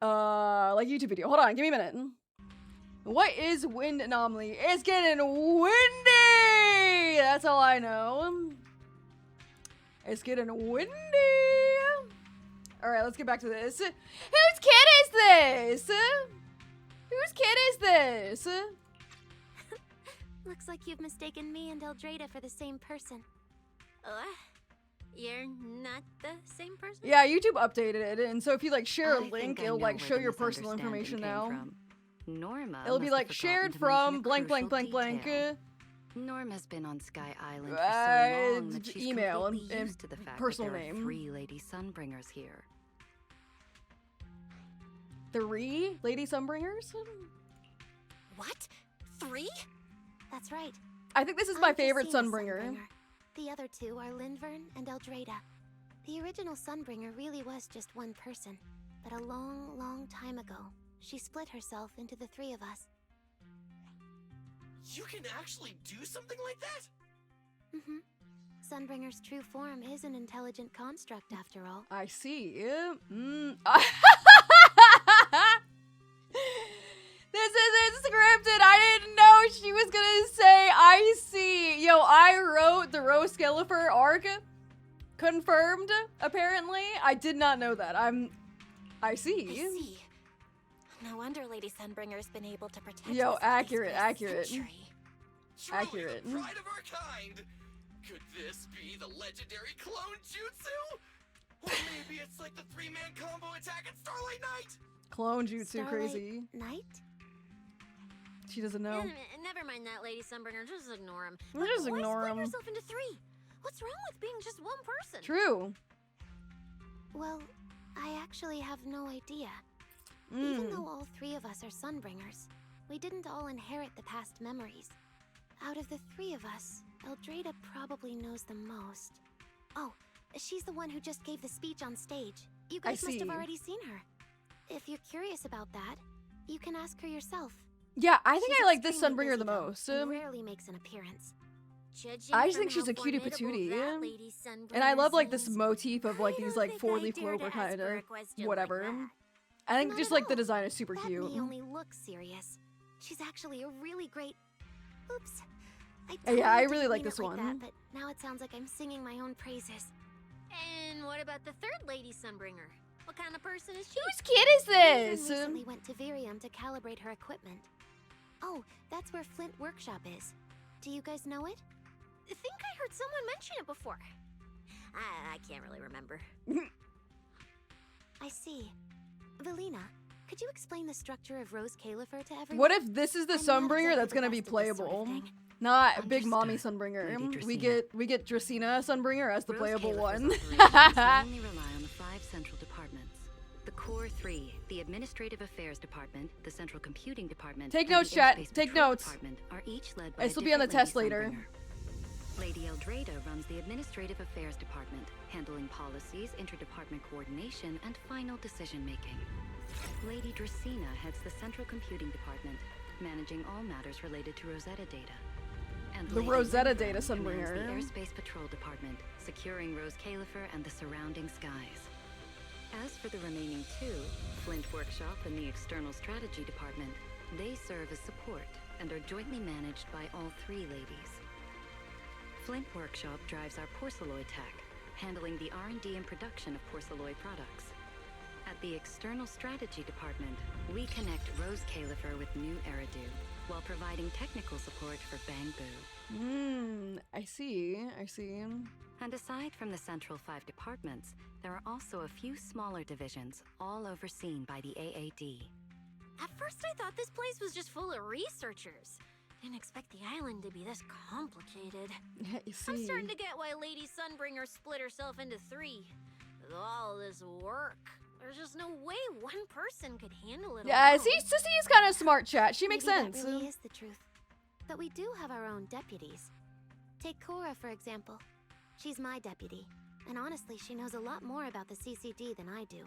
like YouTube video. Hold on, give me a minute. What is wind anomaly? It's getting windy! That's all I know. It's getting windy. Alright, let's get back to this. Whose kid is this? Whose kid is this? Looks like you've mistaken me and Eldrada for the same person. You're not the same person? Yeah, YouTube updated it, and so if you like share a I link, think I it'll know like where show the your personal misunderstanding information came now. from. Norma It'll be must like have shared forgotten to from mention a blank blank crucial blank blank. detail. Norma's been on Sky Island for so long that she's email completely and used to the fact personal that there name. are 3 Lady Sunbringers here. 3 Lady Sunbringers? What? 3? That's right. I think this is my I'm favorite Christina Sunbringer. The other 2 are Lindvern and Eldrada. The original Sunbringer really was just one person, but a long, long time ago, she split herself into the 3 of us. You can actually do something like that? Mm-hmm. Sunbringer's true form is an intelligent construct, after all. I see. This isn't scripted. I didn't know she was gonna say I see. Yo, I wrote the Rose Califer arc. Confirmed, apparently. I did not know that. I see. I see. No wonder Lady Sunbringer's been able to protect Yo, this accurate, place for a accurate. century. Truly Accurate. the pride of our kind. Could this be the legendary clone jutsu? Or maybe it's like the 3-man combo attack at Starlight Night. Clone jutsu Starlight crazy. Night? She doesn't know. Never mind that, Lady Sunbringer. Just ignore him. We'll just ignore him. Why split yourself into 3? What's wrong with being just one person? True. Well, I actually have no idea. Even though all 3 of us are Sunbringers, we didn't all inherit the past memories. Out of the 3 of us, Eldrada probably knows the most. Oh, she's the one who just gave the speech on stage. You guys must have already seen her. If you're curious about that, you can ask her yourself. Yeah, I think She's I like this extremely Sunbringer the busy, though, most. and rarely makes an appearance. I just think she's a cutie patootie. And I love like this motif of like these like 4-leaf clover kind of whatever. I think just like the design is super That cute. may only look serious. She's actually a really great... Oops. Yeah, I totally really didn't like mean this it like one. that, but now it sounds like I'm singing my own praises. And what about the 3rd Lady Sunbringer? What kind of person is she? Whose kid is Raven this? recently went to Virium to calibrate her equipment. Oh, that's where Flint Workshop is. Do you guys know it? I think I heard someone mention it before. I can't really remember. I see. Velina, could you explain the structure of Rose Califer to everyone? What if this is the I'm not Sunbringer exactly that's the gonna be best at this sort of playable? thing. Not Big Mommy Understood, Sunbringer. Lady We get Dracena Sunbringer as the Rose playable Califer's one. operations mainly rely on the 5 central departments. The Core 3, the Administrative Affairs Department, the Central Computing Department, Take and notes, the chat. Airspace Take Patrol notes. Department are each led by This a will be on the different test Lady later. Sunbringer. Lady Eldrada runs the Administrative Affairs Department, handling policies, interdepartment coordination, and final decision-making. Lady Dracena heads the Central Computing Department, managing all matters related to Rosetta data. And The Lady Rosetta Zenless data commands Sunbringer. the Airspace Patrol Department, securing Rose Califer and the surrounding skies. As for the remaining 2, Flint Workshop and the External Strategy Department, they serve as support and are jointly managed by all 3 ladies. Flint Workshop drives our porcelloid tech, handling the R&D and production of porcelloid products. At the External Strategy Department, we connect Rose Califer with new Eridu, while providing technical support for Bangbu. I see. And aside from the central 5 departments, there are also a few smaller divisions, all overseen by the AAD. At first I thought this place was just full of researchers. Didn't expect the island to be this complicated. You see. I'm starting to get why Lady Sunbringer split herself into 3. With all this work, there's just no way one person could handle it Yeah, alone. see, Sissy is kind of smart, chat. She makes Maybe sense. That really is the truth. But we do have our own deputies. Take Cora, for example. She's my deputy. And honestly, she knows a lot more about the CCD than I do.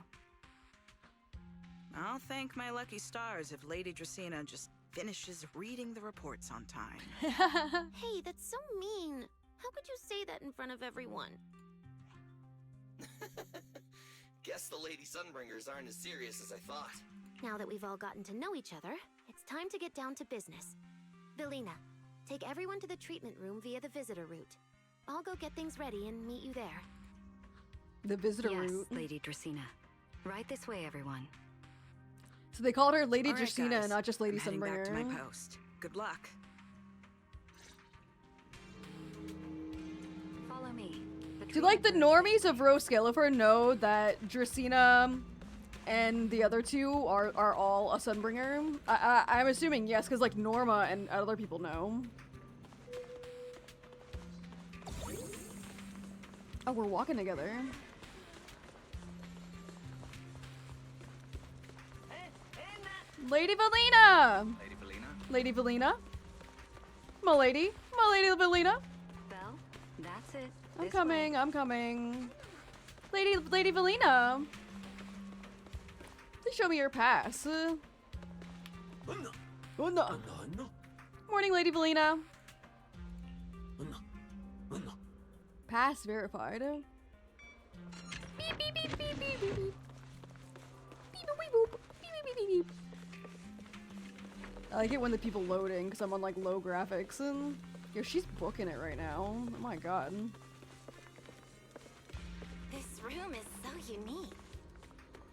I'll thank my lucky stars if Lady Dracena just finishes reading the reports on time. Hey, that's so mean. How could you say that in front of everyone? Guess the Lady Sunbringers aren't as serious as I thought. Now that we've all gotten to know each other, it's time to get down to business. Velina, take everyone to the treatment room via the visitor route. I'll go get things ready and meet you there. The visitor Yes, route. Lady Dracena. Right this way, everyone. So they called her Lady All right, Dracena guys, and not just Lady I'm heading back to my Sunbringer. post. Good luck. Follow me. Do like the normies of Rose Califer know that Dracena and the other 2 are all a Sunbringer? I'm assuming yes, because like Norma and other people know. Oh, we're walking together. Lady Velina! Lady Velina? Lady Velina? My lady Velina? Belle, that's it. I'm This coming, way. I'm coming. Lady Velina. Please show me your pass. Oh no. Morning, Lady Velina. Pass verified. Beep, beep, beep, beep, beep, beep, beep. Beep, boop, beep, boop. Beep, beep, beep, beep. I like it when the people loading because I'm on like low graphics. And yo, she's booking it right now. Oh my god. This room is so unique.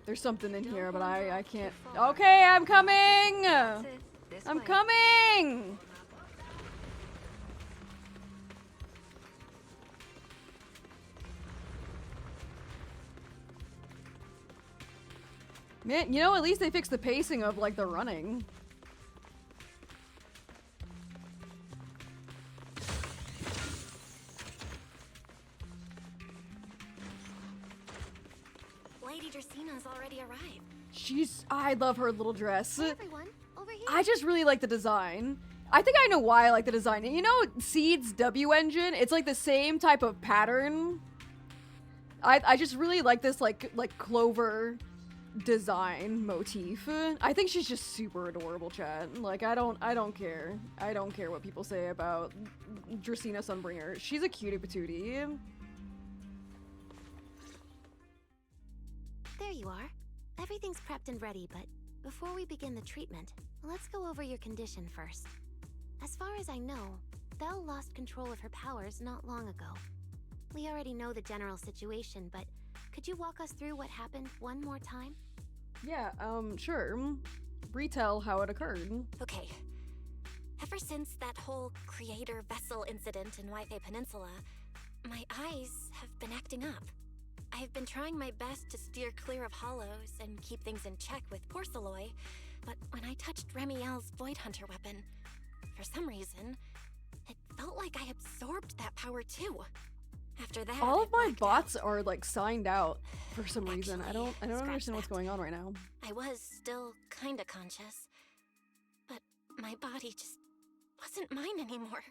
There's something in here, but wander I off can't. too far. Okay, I'm coming. That's it. This I'm way. coming. Man, you know, at least they fixed the pacing of like the running. Lady Dracina's already arrived. I love her little dress. Hey everyone, over here. I just really like the design. I think I know why I like the design. You know Seed's W engine? It's like the same type of pattern. I just really like this like clover design motif. I think she's just super adorable, chat. Like I don't care. I don't care what people say about Dracena Sunbringer. She's a cutie patootie. There you are. Everything's prepped and ready, but before we begin the treatment, let's go over your condition first. As far as I know, Belle lost control of her powers not long ago. We already know the general situation, but could you walk us through what happened one more time? Yeah, sure. Retell how it occurred. Okay. Ever since that whole creator vessel incident in Wi-Fi Peninsula, my eyes have been acting up. I've been trying my best to steer clear of hollows and keep things in check with Porceloy, but when I touched Remiel's Void Hunter weapon, for some reason, it felt like I absorbed that power too. After that, all of my bots are like signed out for some reason. I don't understand what's going on right now. I was still kinda conscious, but my body just wasn't mine anymore.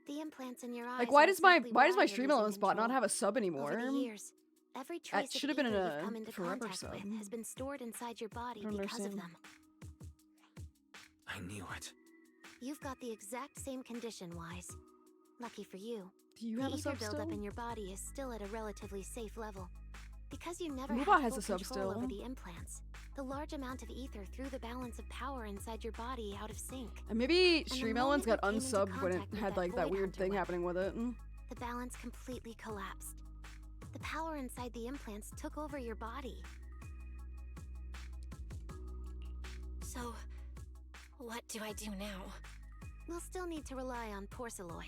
The implants in your eyes. Like, why does my Streamlabs bot not have a sub anymore? Over the years, every trace That should have been in ether a you've come into forever contact sub. with has been stored inside your body I don't because of understand. them. I knew it. You've got the exact same condition, Wise. Lucky for you. Do you the have a ether sub buildup still? in your body is still at a relatively safe level. Because you never Moobot had has full a sub control still. over the implants, the large amount of ether threw the balance of power inside your body out of sync. And maybe the Stream moment Elements got you came into unsubbed when it contact with had like that Void weird Hunter thing weapon, happening with it. The balance completely collapsed. The power inside the implants took over your body. So, what do I do now? We'll still need to rely on Porceloy.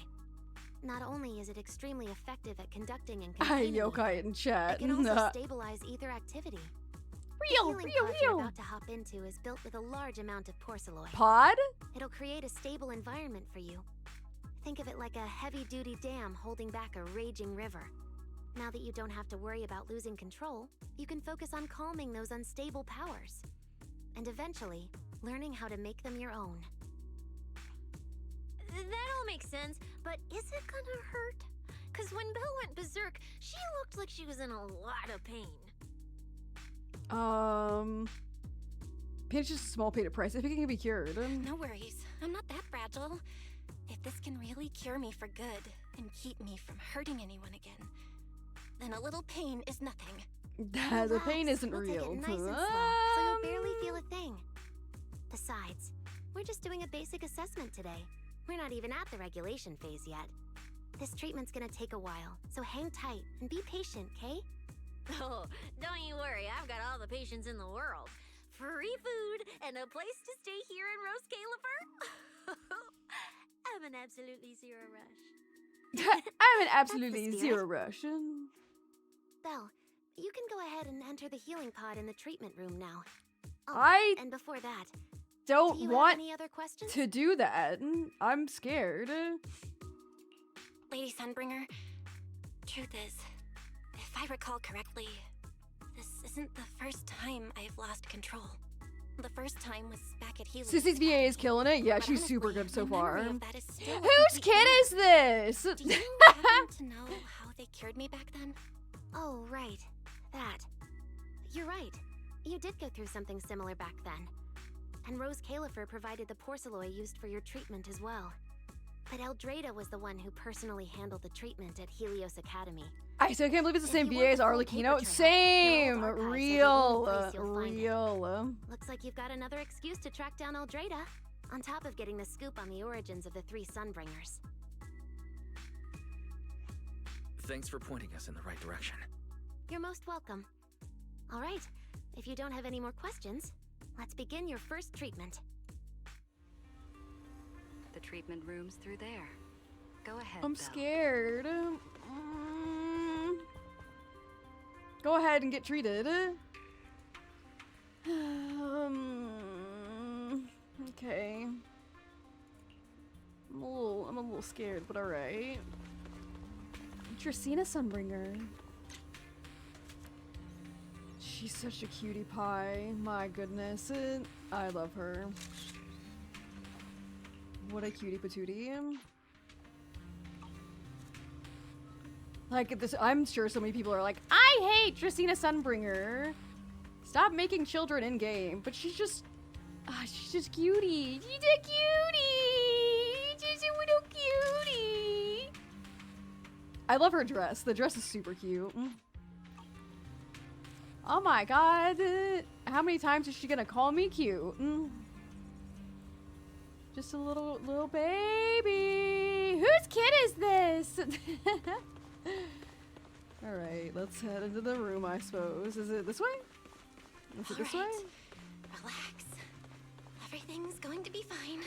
Not only is it extremely effective at conducting and Hi, containing Yokai in chat. it can also stabilize ether activity. Real, the healing real, pod you're real. about to hop into is built with a large amount of Porceloy. Pod? It'll create a stable environment for you. Think of it like a heavy-duty dam holding back a raging river. Now that you don't have to worry about losing control, you can focus on calming those unstable powers. And eventually, learning how to make them your own. That all makes sense, but is it gonna hurt? Cause when Belle went berserk, she looked like she was in a lot of pain. Pain is just a small paid price if it can be cured. No worries, I'm not that fragile. If this can really cure me for good and keep me from hurting anyone again, then a little pain is nothing. The pain isn't We'll real. Take it nice and slow, so you'll barely feel a thing. Besides, we're just doing a basic assessment today. We're not even at the regulation phase yet. This treatment's gonna take a while, so hang tight and be patient, Kay? Oh, don't you worry, I've got all the patience in the world. Free food and a place to stay here in Rose Califer. I'm an absolutely zero rush. I'm an absolutely zero rush. Belle, you can go ahead and enter the healing pod in the treatment room now. Oh, I and before that, don't do you want have any other questions? to do that. I'm scared. Lady Sunbringer, truth is, if I recall correctly, this isn't the first time I've lost control. The first time was back at Helios. Sissy's VA is killing it. Yeah, But she's super honestly, good so my far. memory of that is still a Whose complete kid blank. is this? Do you happen to know how they cured me back then? Oh, right. That. You're right. You did go through something similar back then. And Rose Califer provided the Porceloy used for your treatment as well. But Eldrada was the one who personally handled the treatment at Helios Academy. I still can't believe it's the same If you VA want as the full Arlecchino. paper trail, Same! your old archives are the Real. only place you'll find it. Real. Looks like you've got another excuse to track down Eldrada, on top of getting the scoop on the origins of the three Sunbringers. Thanks for pointing us in the right direction. You're most welcome. All right, if you don't have any more questions, let's begin your first treatment. The treatment room's through there. Go ahead, I'm Belle. scared. Go ahead and get treated. Okay. I'm a little scared, but alright. Tracina Sunbringer. She's such a cutie pie. My goodness. I love her. What a cutie patootie. Like this, I'm sure so many people are like, I hate Tracina Sunbringer. Stop making children in game. But she's just cutie. She's a cutie. She's a little cutie. I love her dress. The dress is super cute. Oh my god. How many times is she gonna call me cute? Just a little baby. Whose kid is this? Alright, let's head into the room, I suppose. Is it this way? Is it this way? Relax. Everything's going to be fine.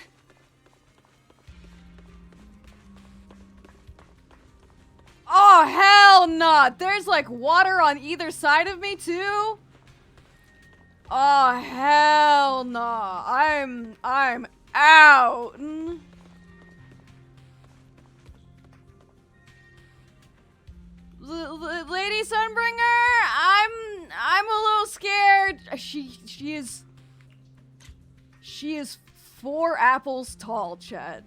Oh, hell nah. There's like water on either side of me too? Oh, hell nah. I'm out. Lady Sunbringer, I'm a little scared. She is 4 apples tall, chat.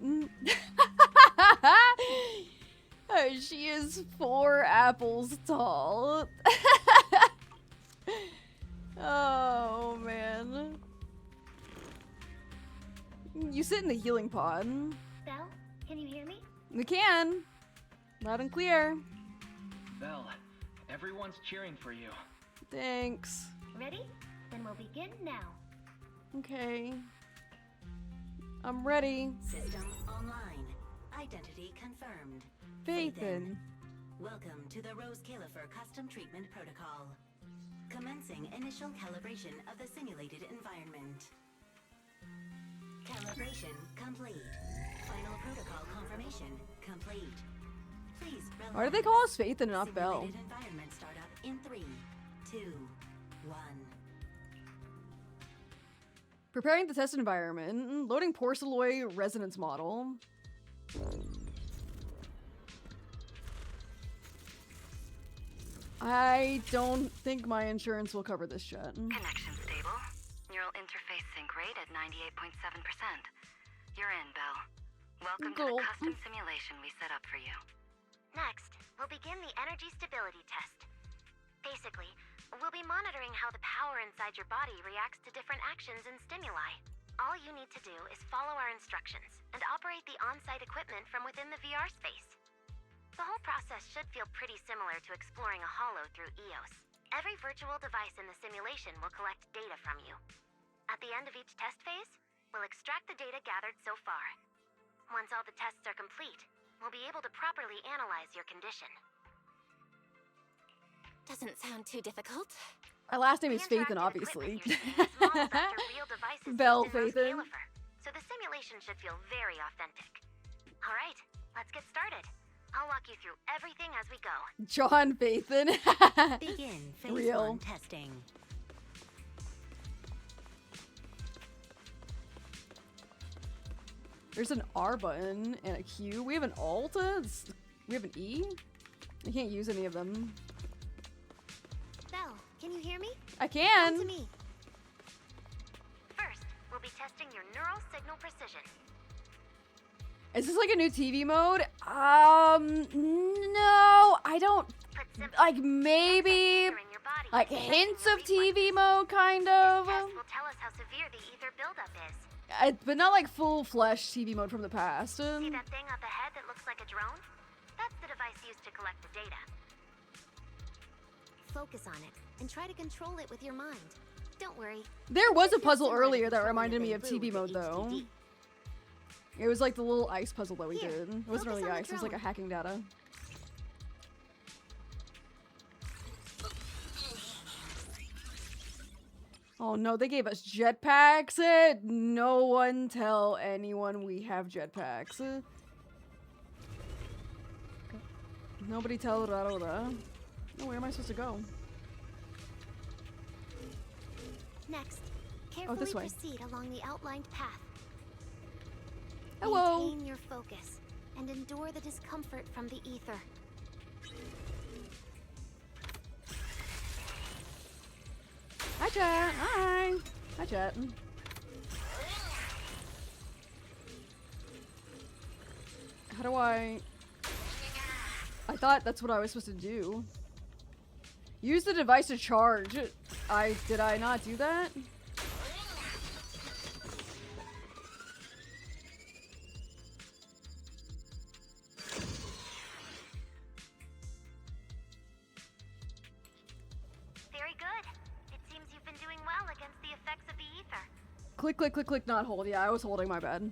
She is 4 apples tall. Oh, man. You sit in the healing pod. Belle, can you hear me? We can. Loud and clear. Belle, everyone's cheering for you. Thanks. Ready? Then we'll begin now. Okay. I'm ready. System online. Identity confirmed. Phaethon. Welcome to the Rose Califer Custom Treatment Protocol. Commencing initial calibration of the simulated environment. Calibration complete. Final protocol confirmation complete. Please relax. Why do they call us Phaethon and not Belle? Simulated environment startup in 3, 2, 1. Preparing the test environment. Loading porcelain resonance model. I don't think my insurance will cover this shit. Connection stable. Neural interface sync rate at 98.7%. You're in, Belle. Welcome to the custom simulation we set up for you. Next, we'll begin the energy stability test. Basically, we'll be monitoring how the power inside your body reacts to different actions and stimuli. All you need to do is follow our instructions and operate the on-site equipment from within the VR space. The whole process should feel pretty similar to exploring a holo through EOS. Every virtual device in the simulation will collect data from you. At the end of each test phase, we'll extract the data gathered so far. Once all the tests are complete, we'll be able to properly analyze your condition. Doesn't sound too difficult. My last name is Phaethon, obviously. Belle Phaethon. So the simulation should feel very authentic. All right, let's get started. I'll walk you through everything as we go. John Phaethon. Begin phase Real. 1 testing. There's an R button and a Q. We have an Alt. We have an E. I can't use any of them. Belle, can you hear me? I can. Come to me. First, we'll be testing your neural signal precision. Is this like a new TV mode? No, I don't. Like maybe, like hints of TV mode, kind of. This test will tell us how severe the ether buildup is. But not like full flesh TV mode from the past. See that thing up ahead that looks like a drone? That's the device used to collect the data. Focus on it and try to control it with your mind. Don't worry. There was a puzzle earlier that reminded me of TV mode, though. It was like the little ice puzzle that we did. It wasn't really ice, it was like a hacking data. Oh no, they gave us jetpacks. No one tell anyone we have jetpacks. Nobody tell Raroda. Oh, where am I supposed to go? Next, carefully this way. proceed along the outlined path. Hello. Maintain your focus and endure the discomfort from the ether. Hi, chat. Hi. Hi, chat. How do I thought that's what I was supposed to do. Use the device to charge. Did I not do that? Very good. It seems you've been doing well against the effects of the ether. Click, click, click, click, not hold. Yeah, I was holding, my bad.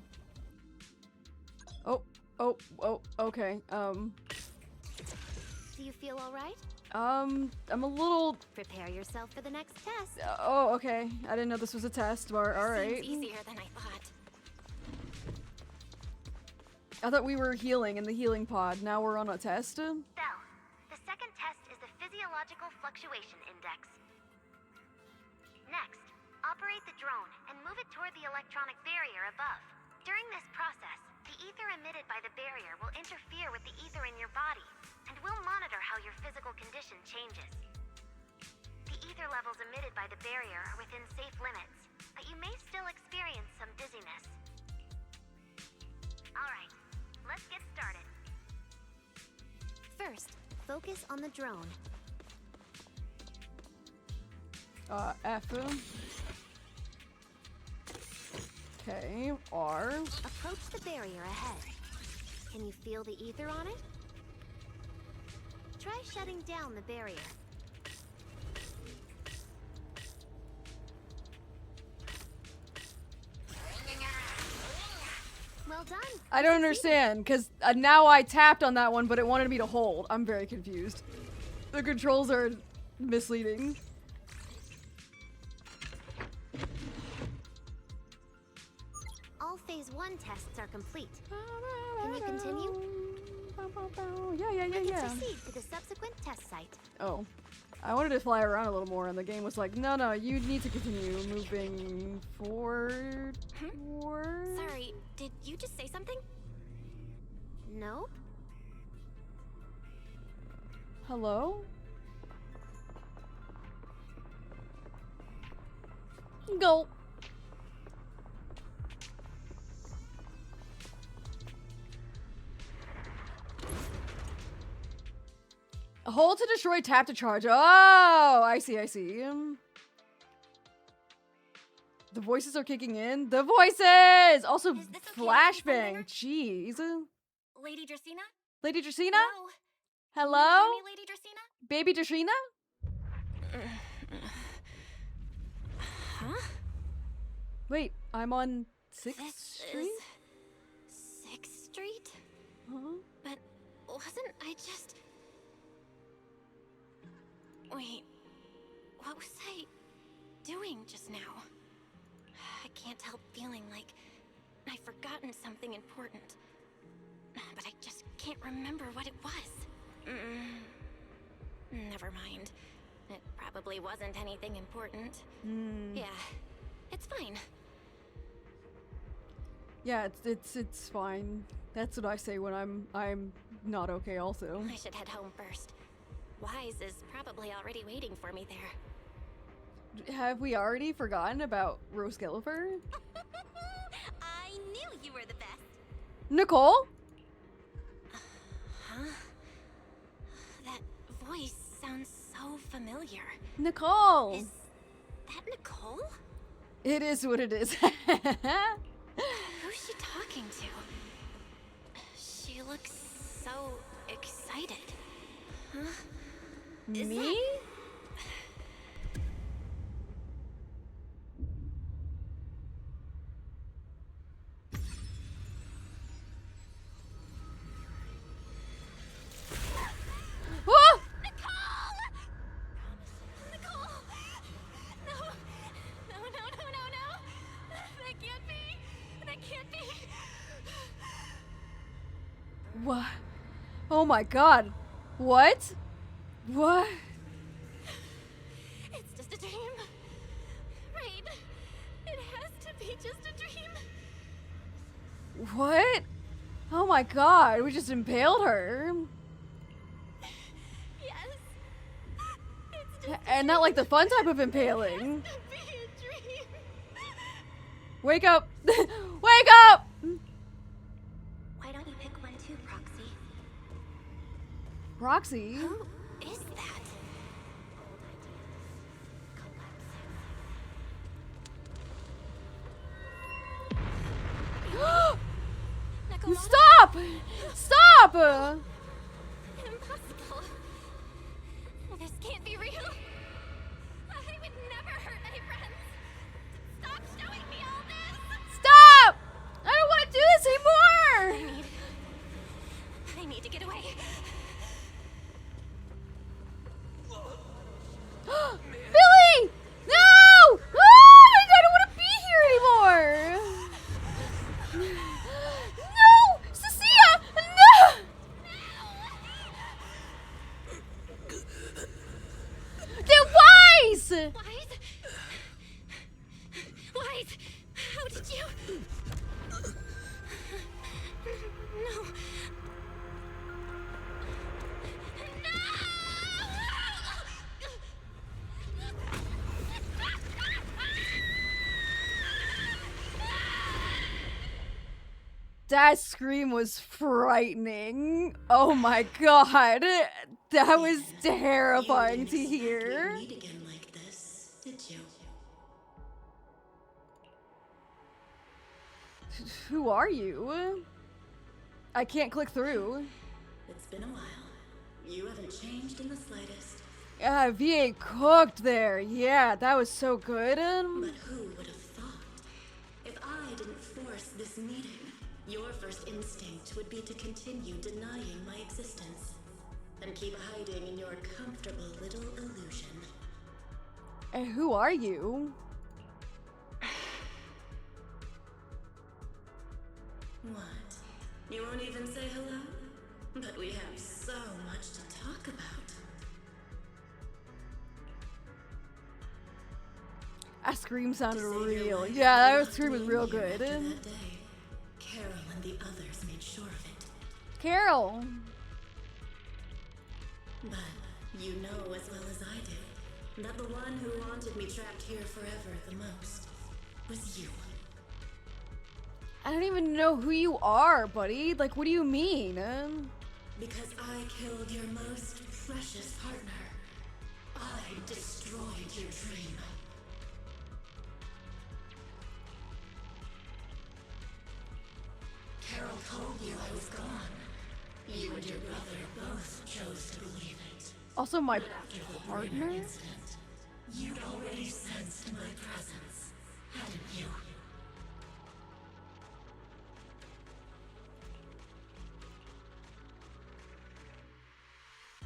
Oh, okay. Do you feel all right? I'm a little... Prepare yourself for the next test. Oh, okay. I didn't know this was a test bar. Alright. Seems easier than I thought. I thought we were healing in the healing pod. Now we're on a test. Belle, second test is the physiological fluctuation index. Next, operate the drone and move it toward the electronic barrier above. During this process, the ether emitted by the barrier will interfere with the ether in your body, and will monitor how your physical condition changes. The ether levels emitted by the barrier are within safe limits, but you may still experience some dizziness. Alright, let's get started. First, focus on the drone. F. Okay, R. Approach the barrier ahead. Can you feel the ether on it? Try shutting down the barrier. Well done. I don't understand, because now I tapped on that one, but it wanted me to hold. I'm very confused. The controls are misleading. All phase 1 tests are complete. Can you continue? Yeah. Proceed to the subsequent test site. Oh. I wanted to fly around a little more, and the game was like, no, you need to continue moving forward. Sorry, did you just say something? No? Hello? Go. Hold to destroy, tap to charge. Oh, I see. The voices are kicking in. The voices! Also, flashbang. Jeez. Lady Dracena? Lady Dracena? Hello? Hello? Me, Lady Dracena? Baby Dracena? Huh? Wait, I'm on 6th Street? 6th Street? Huh? But wasn't I just... Wait, what was I doing just now? I can't help feeling like I've forgotten something important. But I just can't remember what it was. Never mind. It probably wasn't anything important. Yeah, it's fine. Yeah, it's fine. That's what I say when I'm not okay also. I should head home first. Wise is probably already waiting for me there. Have we already forgotten about Rose Gillifer? I knew you were the best. Nicole? Huh? That voice sounds so familiar. Nicole! Is that Nicole? It is what it is. Who's she talking to? She looks so excited. Huh? Me? Oh! Nicole! No. That can't be. What? Oh my god. What? What? It's just a dream. Right. It has to be just a dream. What? Oh my god, we just impaled her. Yes. It's just And not like the fun type of impaling. Wake up! Wake up! Why don't you pick one too, Proxy? Roxy? Who is that? Stop! Stop! Impossible. This can't be real. I would never hurt any friends. Stop showing me all this. Stop! I don't want to do this anymore! I need to get away. Billy! No! Oh, I don't want to be here anymore! No! Cecilia! No! White! How did you... No. That scream was frightening. Oh my god. That was terrifying to hear. Meet again like this, did you? Who are you? I can't click through. It's been a while. You haven't changed in the slightest. Yeah, VA cooked there. Yeah, that was so good. But who would have thought? If I didn't force this meeting, your first instinct would be to continue denying my existence and keep hiding in your comfortable little illusion. And who are you? What? You won't even say hello? But we have so much to talk about. That scream sounded real. Yeah, that scream was real good. That day, Carol and the others made sure of it. Carol! But you know as well as I do that the one who wanted me trapped here forever the most was you. I don't even know who you are, buddy. Like, what do you mean? Because I killed your most precious partner. I destroyed your dream. Carol told you I was gone. You and your brother both chose to believe it. Also, my But after the partner? Brunner incident, you'd already sensed my presence, hadn't you?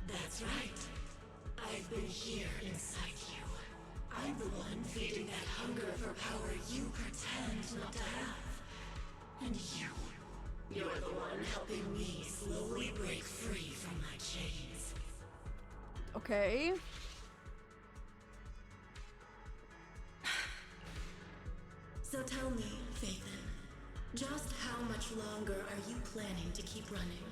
That's right. I've been here inside you. I'm the one feeding that hunger for power you pretend not to have. And you're the one helping me slowly break free from my chains. Okay. So tell me, Faithin, just how much longer are you planning to keep running?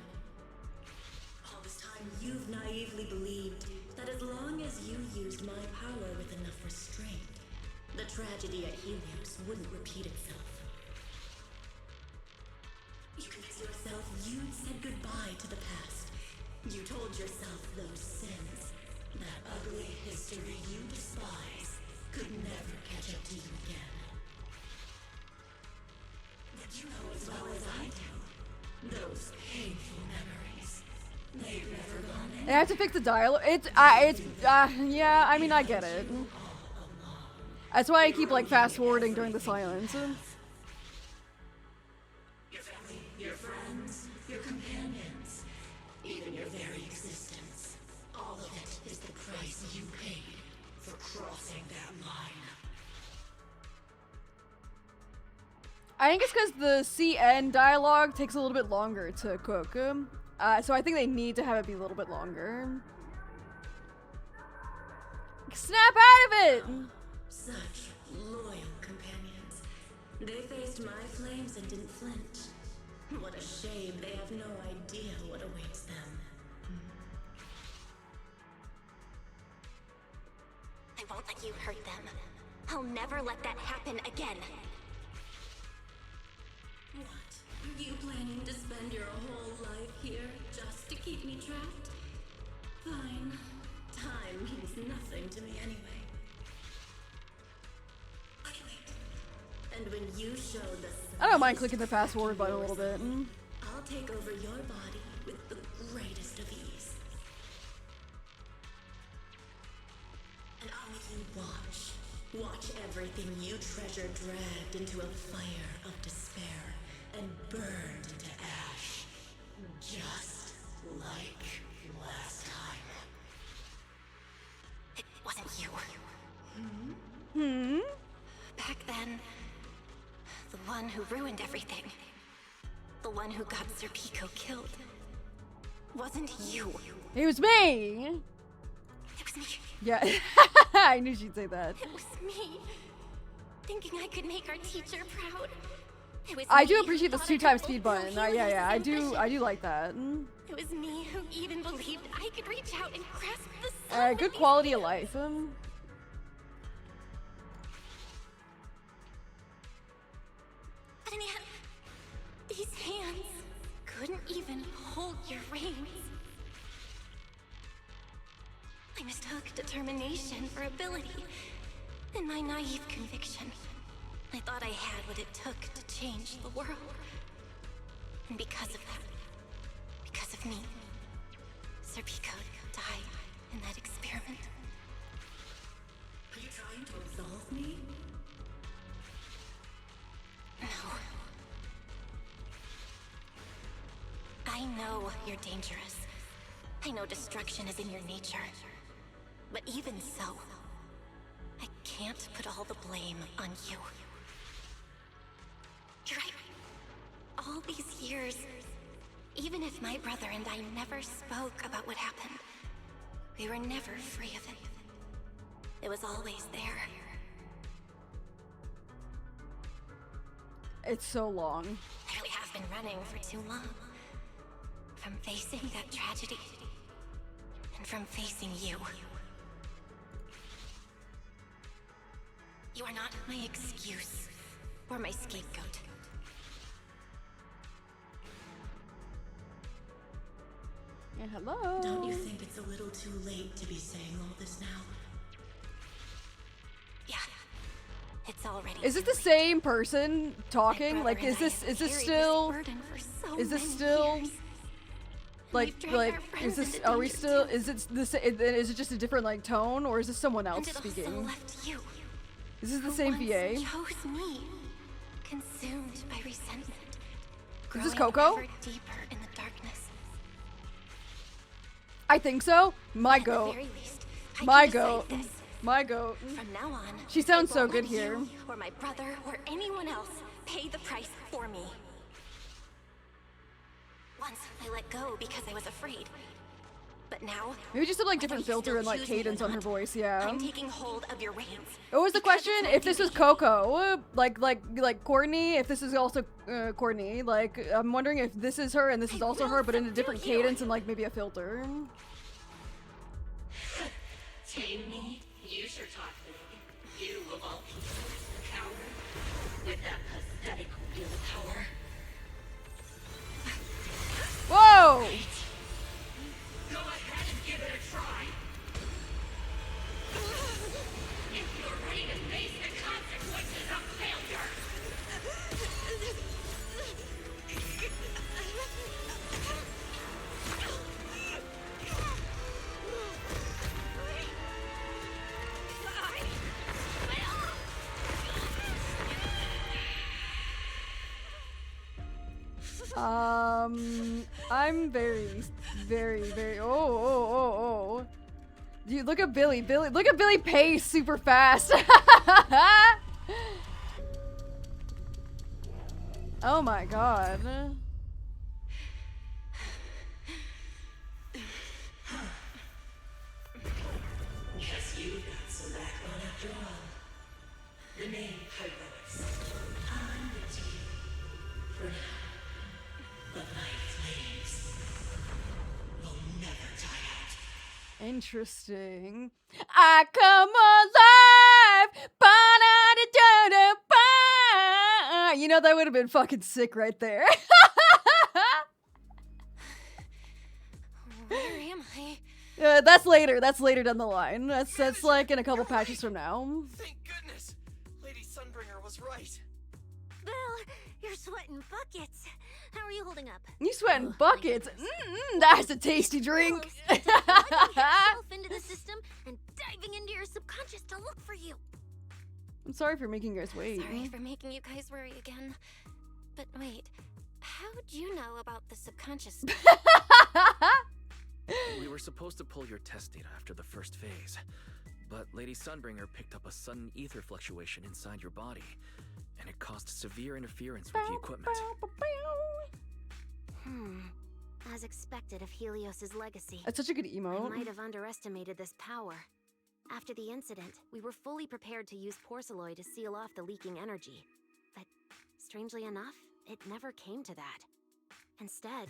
All this time you've naively believed that as long as you used my power with enough restraint, the tragedy at Helios wouldn't repeat itself. You convinced yourself you'd said goodbye to the past. You told yourself those sins, that ugly history you despise, could never catch up to you again. But you know as well as I do, those painful memories, they've never gone I have to fix the dialogue. Yeah, I mean, I get it. That's why I keep, like, fast-forwarding during the silence. Your family, your friends, your companions, even your very existence. All of it is the price you paid for crossing that line. I think it's because the CN dialogue takes a little bit longer to cook. So I think they need to have it be a little bit longer. Snap out of it! Such loyal companions. They faced my flames and didn't flinch. What a shame they have no idea what awaits them. I won't let you hurt them. I'll never let that happen again. What? Are you planning to spend your whole life here just to keep me trapped? Fine. Time means nothing to me anyway. And when you show the I don't mind clicking the fast forward button a little bit. I'll take over your body with the greatest of ease. And I'll make you watch. Watch everything you treasure dragged into a fire of despair and burned into ash. Just like last time. It wasn't you. Hmm? Back then, the one who ruined everything, the one who got Serpico killed, wasn't you. It was me! It was me. Yeah, I knew she'd say that. It was me, thinking I could make our teacher proud. It was I me do who appreciate this thought I 2 times could speed fulfill button. Helios' Yeah, I do ambition. like that. It was me who even believed I could reach out and grasp the sun. Alright, good quality of life. And yet, these hands couldn't even hold your reins. I mistook determination for ability. In my naive conviction, I thought I had what it took to change the world. And because of that, because of me, Sir Pico died in that experiment. Are you trying to absolve me? No. I know you're dangerous. I know destruction is in your nature. But even so, I can't put all the blame on you. You're right. All these years, even if my brother and I never spoke about what happened, we were never free of it. It was always there. It's so long. I really have been running for too long. From facing that tragedy, and from facing you. You are not my excuse, or my scapegoat. Yeah, hello. Don't you think it's a little too late to be saying all this now? Yeah. It's already. Is it the same person talking? Like, is this still? Is this still? Like, is this? Are we still? Is it this? Is it just a different like tone, or is this someone else speaking? Is this the same VA? Chose me, consumed by resentment. Is this Coco? Ever deeper in the darkness. I think so. My goat. My goat. My goat. From now on, She sounds I so won't good let here. you or my brother or anyone else pay the price for me. Once I let go because I was afraid. But now, Maybe just have like different filter and like cadence on her voice. Yeah. I'm taking hold of your reins. What was the question? If this was Coco, like Courtney, if this is also Courtney, like I'm wondering if this is her and this is also her, but in a different cadence and like maybe a filter. Tame me? You sure talk big. You of all people, coward. With that pathetic willpower. Whoa! Go ahead and give it a try. If you're ready to face the consequences of failure. I'm very, oh. Dude, look at Billy. Look at Billy pace super fast. Oh my god. Guess you got some backbone after all. The name Heroics. I'm with you. For now. But my flames will never die out. Interesting. I come alive. Ba-da-da-da-da-ba. You know, that would have been fucking sick right there. Where am I? That's later. That's later down the line. That's like in a couple patches from now. Thank goodness! Lady Sunbringer was right. Bill, you're sweating buckets. How are you holding up? You sweating buckets. That's a tasty drink. Plunging yourself into the system and diving into your subconscious to look for you. I'm sorry for making you guys wait. Sorry for making you guys worry again. But wait, how'd you know about the subconscious? We were supposed to pull your test data after the first phase, but Lady Sunbringer picked up a sudden ether fluctuation inside your body, and it caused severe interference with the equipment. As expected of Helios's legacy. That's such a good emote. I might have underestimated this power. After the incident, we were fully prepared to use porcelain to seal off the leaking energy. But strangely enough, it never came to that. Instead,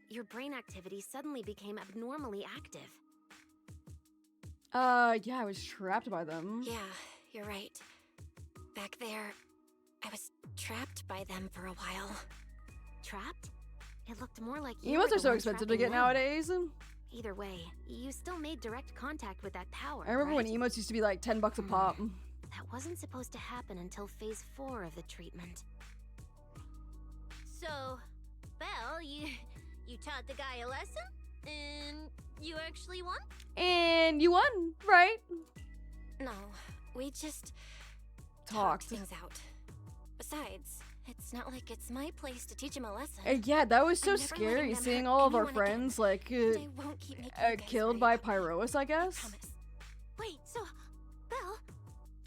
your brain activity suddenly became abnormally active. Yeah, I was trapped by them. Yeah, you're right. Back there, I was trapped by them for a while. Trapped? It looked more like you Emotes were are the so one expensive to trapping get them. nowadays. Either way, you still made direct contact with that power, I remember right? when emotes used to be like $10 a pop. That wasn't supposed to happen until phase 4 of the treatment. So, Belle, you taught the guy a lesson? And you actually won? And you won, right? No, we just Talked. things out. Besides, it's not like it's my place to teach him a lesson. Yeah, that was so I'm never letting scary them seeing hurt all of our anyone friends again. like And I won't keep making you guys killed worry by Pyroas, I guess. Wait, so, Belle,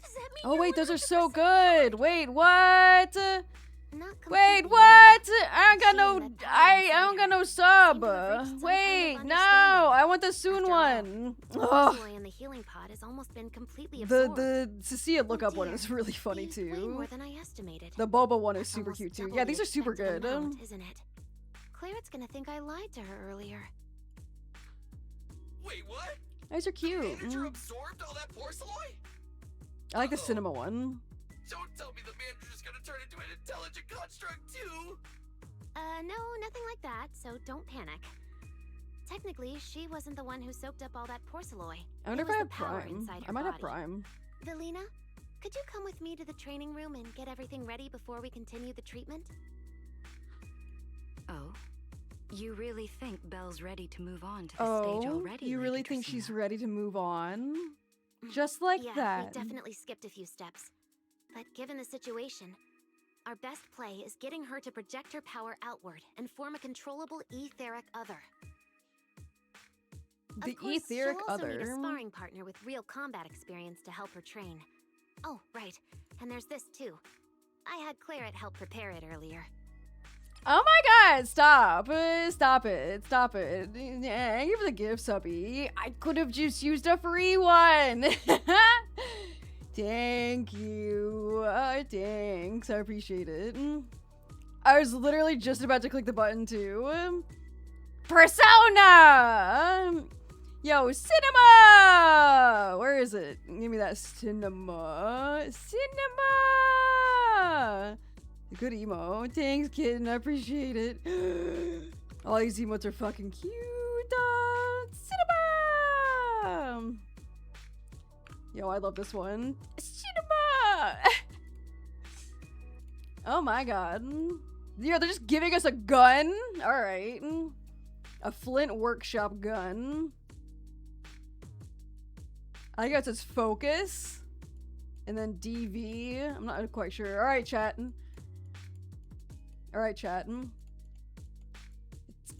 does that mean Oh you're wait, those are 100% so good. Wait, what? Not Wait, completely, what? I don't got She no. and that power I inside don't got her no seem sub. to have reached some kind Wait, of no, understanding. I want the Soon After all, one. The Ugh. porcelain in the healing pod has almost been completely absorbed. The Cecilia look up one dear, is really funny Way too. more than I estimated. The Boba one is That's super almost cute too. double Yeah, the these are super expected good. amount, isn't it? Clarette's gonna think I lied to her earlier. Wait, what? These are cute. Manager absorbed all that porcelain? I like the cinema one. Don't tell me the manager's gonna turn into an intelligent construct too! No, nothing like that, so don't panic. Technically, she wasn't the one who soaked up all that porcelain. I wonder It if was I the have power Prime. inside her I might have body. Prime. Velina, could you come with me to the training room and get everything ready before we continue the treatment? Oh? You really think Belle's ready to move on to the stage Oh, already? you Lady really think she's Dracaena? ready to move on? Just like Yeah, that. we definitely skipped a few steps. But given the situation, our best play is getting her to project her power outward and form a controllable etheric other. The Of course, etheric she'll also need other. a sparring partner with real combat experience to help her train. Oh, right. And there's this too. I had Claret help prepare it earlier. Oh my god, stop. Stop it. Stop it. Thank you for the gift, subby. I could have just used a free one. Thank you. Thanks. I appreciate it. I was literally just about to click the button too. Persona! Yo, cinema! Where is it? Give me that cinema. Cinema! Good emo. Thanks, kitten. I appreciate it. All these emotes are fucking cute. Cinema! Yo, I love this one. Cinema! Oh my god. Yo, they're just giving us a gun? Alright. A Flint workshop gun. I guess it's focus. And then DV. I'm not quite sure. Alright, chat. Alright, chat.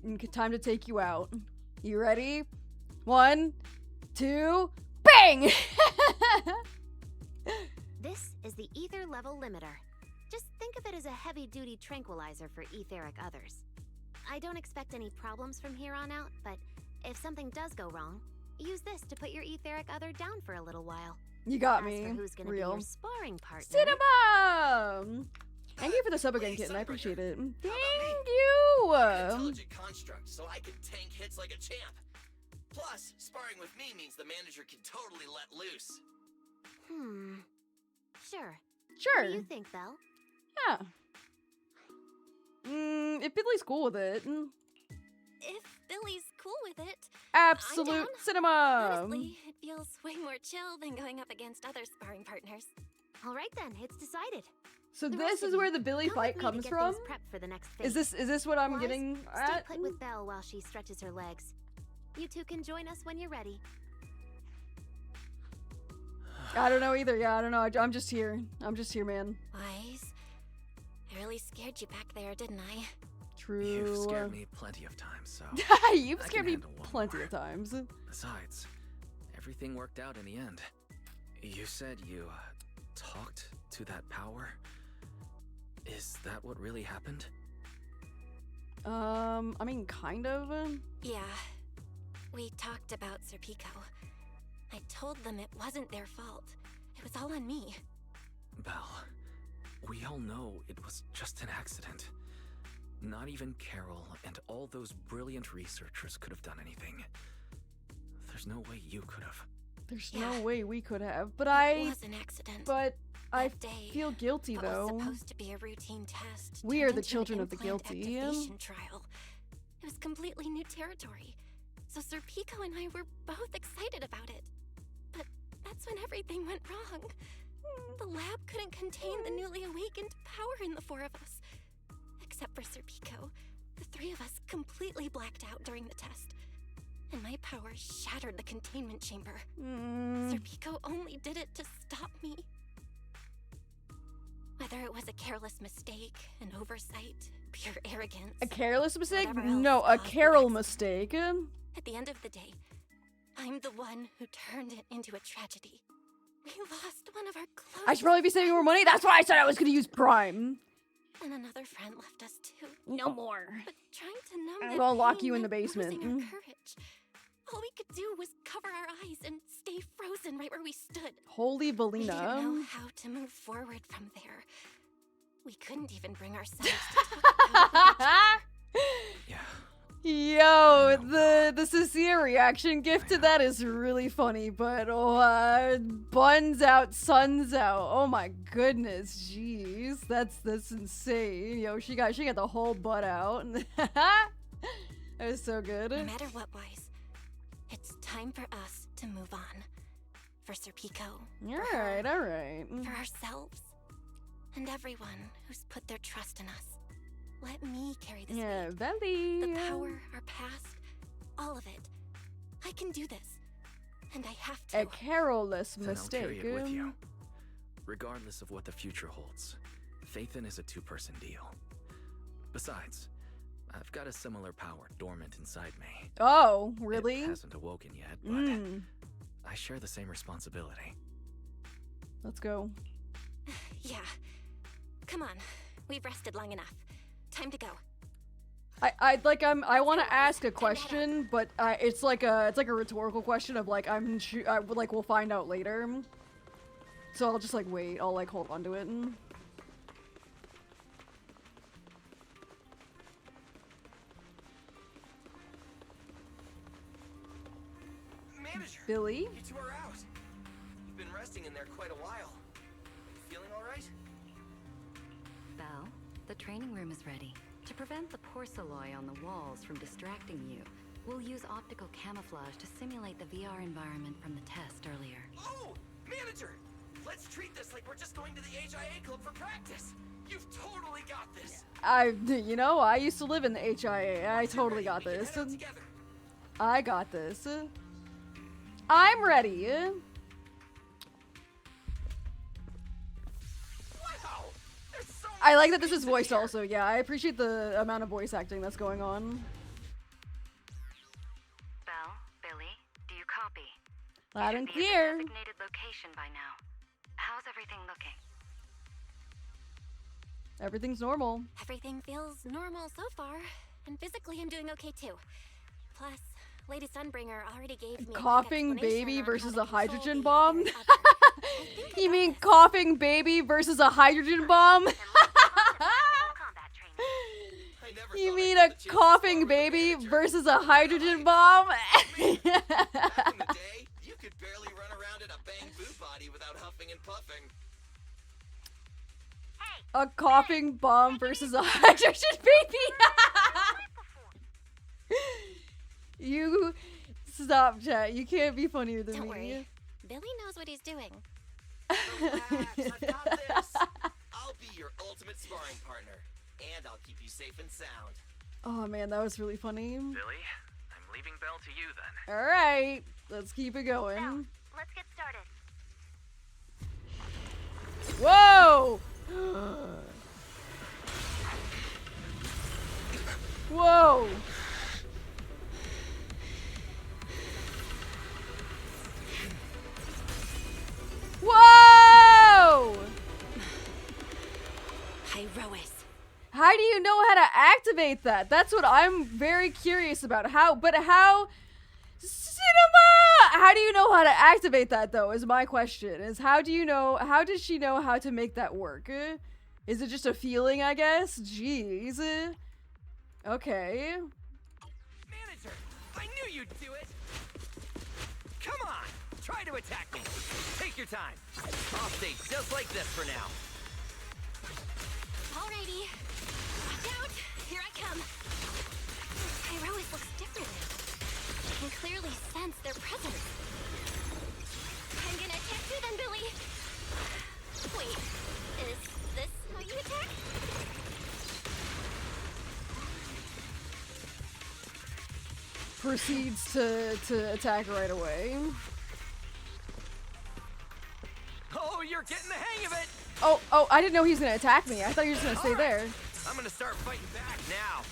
It's time to take you out. You ready? 1, 2, bang! This is the ether level limiter. Just think of it as a heavy-duty tranquilizer for etheric others. I don't expect any problems from here on out, but if something does go wrong, use this to put your etheric other down for a little while. You got As me. for who's gonna Real. be your sparring partner? Cinema! Thank you for the sub again, kitten. I appreciate it. Thank you! Intelligent construct, so I can tank hits like a champ. Plus, sparring with me means the manager can totally let loose. Sure. Sure. What do you think, Belle? Yeah. If Billy's cool with it. If Billy's cool with it, Absolute I'm down. cinema! Honestly, it feels way more chill than going up against other sparring partners. All right then, it's decided. So The this rest is of where you, the Billy come fight with me to comes get from? things prepped for the next phase. Is this what I'm Wise, getting Stay at? put with Belle while she stretches her legs. You two can join us when you're ready. I don't know either. Yeah, I don't know. I'm just here. I'm just here, man. Wise, I really scared you back there, didn't I? True. You've scared me plenty of times, so. You've I scared can me handle one plenty more. of times. Besides, everything worked out in the end. You said you talked to that power? Is that what really happened? I mean, kind of. Yeah. We talked about Serpico. I told them it wasn't their fault. It was all on me. Belle, we all know it was just an accident. Not even Carol and all those brilliant researchers could have done anything. There's no way you could have. There's no way we could have, but It was an accident. But I That day, feel guilty what was though. supposed to be a routine test. We turned are the into an children of the implant guilty. activation trial. It was completely new territory. So Sir Pico and I were both excited about it. But that's when everything went wrong. The lab couldn't contain the newly awakened power in the four of us. Except for Sir Pico, the three of us completely blacked out during the test. And my power shattered the containment chamber. Sir Pico only did it to stop me. Whether it was a careless mistake, an oversight, pure arrogance. A careless mistake? whatever No, else a caused the Carol accident. mistake. At the end of the day, I'm the one who turned it into a tragedy. We lost one of our closest. I should probably be saving more money. That's why I said I was gonna use Prime. And another friend left us too. No more. But trying to numb I'm that gonna lock pain you in the meant basement. losing our courage. All we could do was cover our eyes and stay frozen right where we stood. Holy We didn't know Velina. how to move forward from there. We couldn't even bring ourselves to talk about it. Yo, the sincere reaction gift to that is really funny, but buns out, suns out. Oh my goodness, jeez, that's insane. Yo, she got the whole butt out. That was so good. No matter what, Wise, it's time for us to move on. For Sir Pico. All right. For ourselves. And everyone who's put their trust in us. Let me carry this Yeah, weight. Belly. The power, our past, all of it. I can do this. And I have to. A Carol-less Then I'll carry mistake. it with you. Regardless of what the future holds, Faithin is a two-person deal. Besides, I've got a similar power dormant inside me. Oh, really? It hasn't awoken yet, but I share the same responsibility. Let's go. Yeah. Come on. We've rested long enough. Time to go. I want to ask a question, but it's like a rhetorical question of like we'll find out later. So I'll just like wait. I'll like hold on to it. Manager, Billy? you two are out. You've been resting in there quite a while. Feeling all right? Belle, the training room is ready. To prevent the porcelain on the walls from distracting you, we'll use optical camouflage to simulate the VR environment from the test earlier. Oh, manager! Let's treat this like we're just going to the HIA club for practice. You've totally got this. I used to live in the HIA. I totally got this. I got this. I'm ready. I like that this is voiced also. Yeah, I appreciate the amount of voice acting that's going on. Belle, Billy, do you copy? Loud and You should be at clear. the designated location by now. How's everything looking? Everything's normal. Everything feels normal so far. And physically, I'm doing okay too. Plus, Lady Sunbringer already gave me a quick Coughing explanation baby on versus how a to control hydrogen the bomb? ether and You mean coughing baby versus a hydrogen bomb? You mean a coughing baby versus a hydrogen bomb? Back in the day, you could barely run around in a bamboo body without huffing and puffing. A coughing bomb versus a hydrogen baby? You stop, chat. You can't be funnier than Don't me. worry. Billy knows what he's doing. Relax, I've got this. I'll be your ultimate sparring partner, and I'll keep you safe and sound. Oh man, that was really funny. Billy, I'm leaving Belle to you then. All right, let's keep it going. Let's get started. Whoa! Whoa! Whoa! Hyrois. How do you know how to activate that? That's what I'm very curious about. How? Cinema! How do you know how to activate that though? Is my question. Is how do you know? How does she know how to make that work? Is it just a feeling? I guess. Jeez. Okay. Manager, I knew you'd do it. Come on, try to attack me. Take your time. I'll stay just like this for now. Alrighty. Watch out! Here I come. Pyrois looks different. I can clearly sense their presence. I'm gonna attack you then, Billy. Wait, is this how you attack? Proceeds to attack right away. Oh, you're getting the hang of it. Oh, I didn't know he was gonna attack me. I thought you were just gonna stay there. I'm gonna start fighting back now.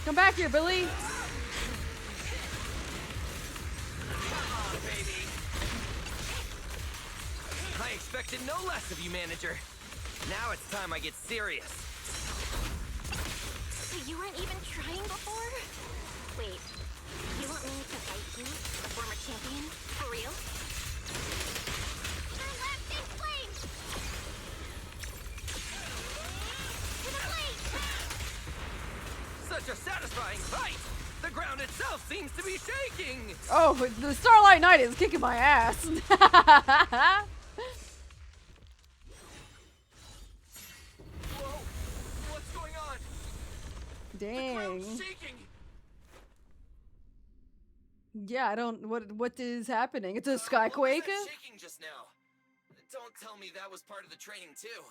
Come back here, Billy. Come on, baby. I expected no less of you, manager. Now it's time I get serious. So you weren't even trying before? Wait, you want me to fight you, the former champion? For real? Your left is flame! To the blade! Such a satisfying fight! The ground itself seems to be shaking! Oh, the Starlight Knight is kicking my ass. Whoa! What's going on? Dang. Shaking! Yeah, I don't. What is happening? It's a skyquake. What was that shaking just now? Don't tell me that was part of the training too.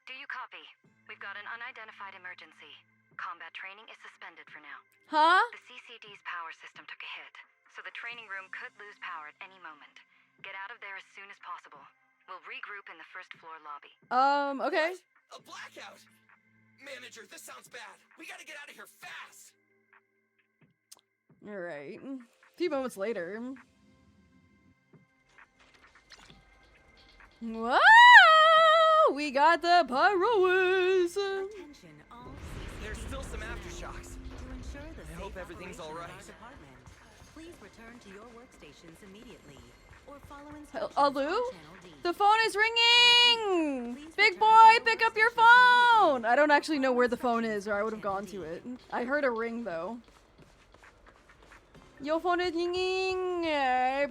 Do you copy? We've got an unidentified emergency. Combat training is suspended for now. Huh? The CCD's power system took a hit, so the training room could lose power at any moment. Get out of there as soon as possible. We'll regroup in the first floor lobby. Okay. What? A blackout! Manager, this sounds bad. We gotta get out of here fast! Alright. A few moments later. Whoa! We got the Pyrois! There's still some aftershocks. I hope everything's alright. Please return to your workstations immediately or follow Alu? The phone is ringing! Big boy, pick up your phone! I don't actually know where the phone is, or I would have gone to it. I heard a ring, though. Your phone is ringing!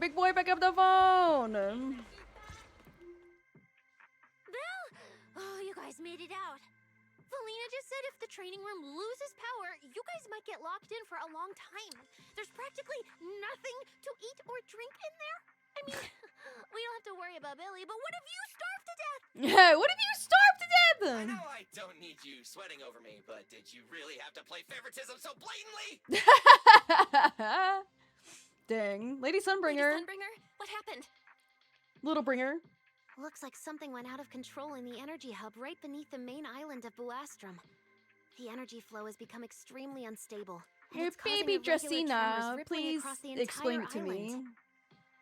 Big boy, pick up the phone! Bill! Oh, you guys made it out. Velina just said if the training room loses power, you guys might get locked in for a long time. There's practically nothing to eat or drink in there. I mean, we don't have to worry about Billy, but what if you starve to death? Yeah, what if you starve to death? I know I don't need you sweating over me, but did you really have to play favoritism so blatantly? Dang. Lady Sunbringer. Lady Sunbringer, what happened? Little Bringer. Looks like something went out of control in the energy hub right beneath the main island of Buastrum. The energy flow has become extremely unstable. Hey, baby Dressina, please explain it to me.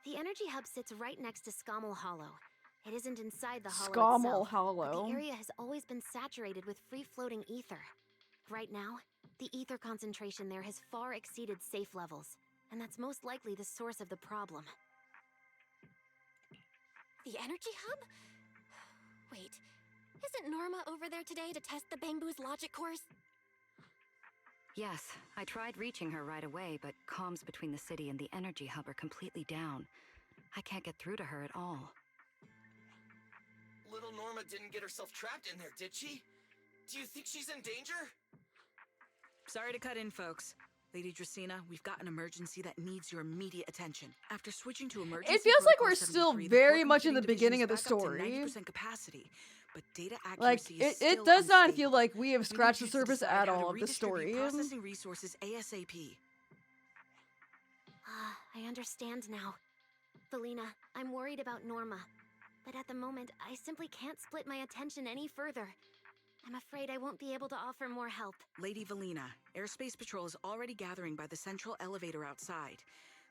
The energy hub sits right next to Scommel Hollow. It isn't inside the hollow Scommel itself, Hollow. but the area has always been saturated with free-floating ether. Right now, the ether concentration there has far exceeded safe levels, and that's most likely the source of the problem. The energy hub? Wait, isn't Norma over there today to test the Bangbu's logic course? Yes, I tried reaching her right away, but comms between the city and the energy hub are completely down. I can't get through to her at all. Little Norma didn't get herself trapped in there, did she? Do you think she's in danger? Sorry to cut in, folks. Lady Dracena, we've got an emergency that needs your immediate attention. After switching to emergency It feels like Protocol we're still 73, very the much in the division beginning is of the back up to story. 90% capacity, but data Like, accuracy is it still does not unstable. feel like we have We scratched need the you to surface decide at how to all of the redistribute story. Processing resources ASAP. I understand now. Velina, I'm worried about Norma. But at the moment, I simply can't split my attention any further. I'm afraid I won't be able to offer more help. Lady Velina, Airspace Patrol is already gathering by the central elevator outside.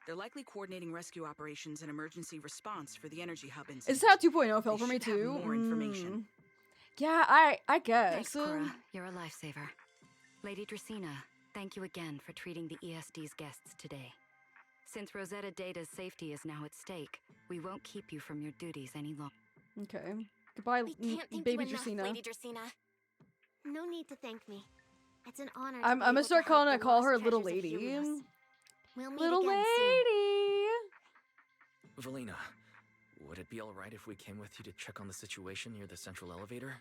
They're likely coordinating rescue operations and emergency response for the energy hub incident. Is this how 2.0 felt for me They should have too? more information. Yeah, I guess. Thanks, Cora. You're a lifesaver. Lady Dracena, thank you again for treating the ESD's guests today. Since Rosetta Data's safety is now at stake, we won't keep you from your duties any longer. Okay. Goodbye, We can't thank baby you enough, Dracena. Lady Dracena. No need to thank me. It's an honor. I'm gonna start call her little lady. We'll meet Little again lady. Velina, would it be alright if we came with you to check on the situation near the central elevator?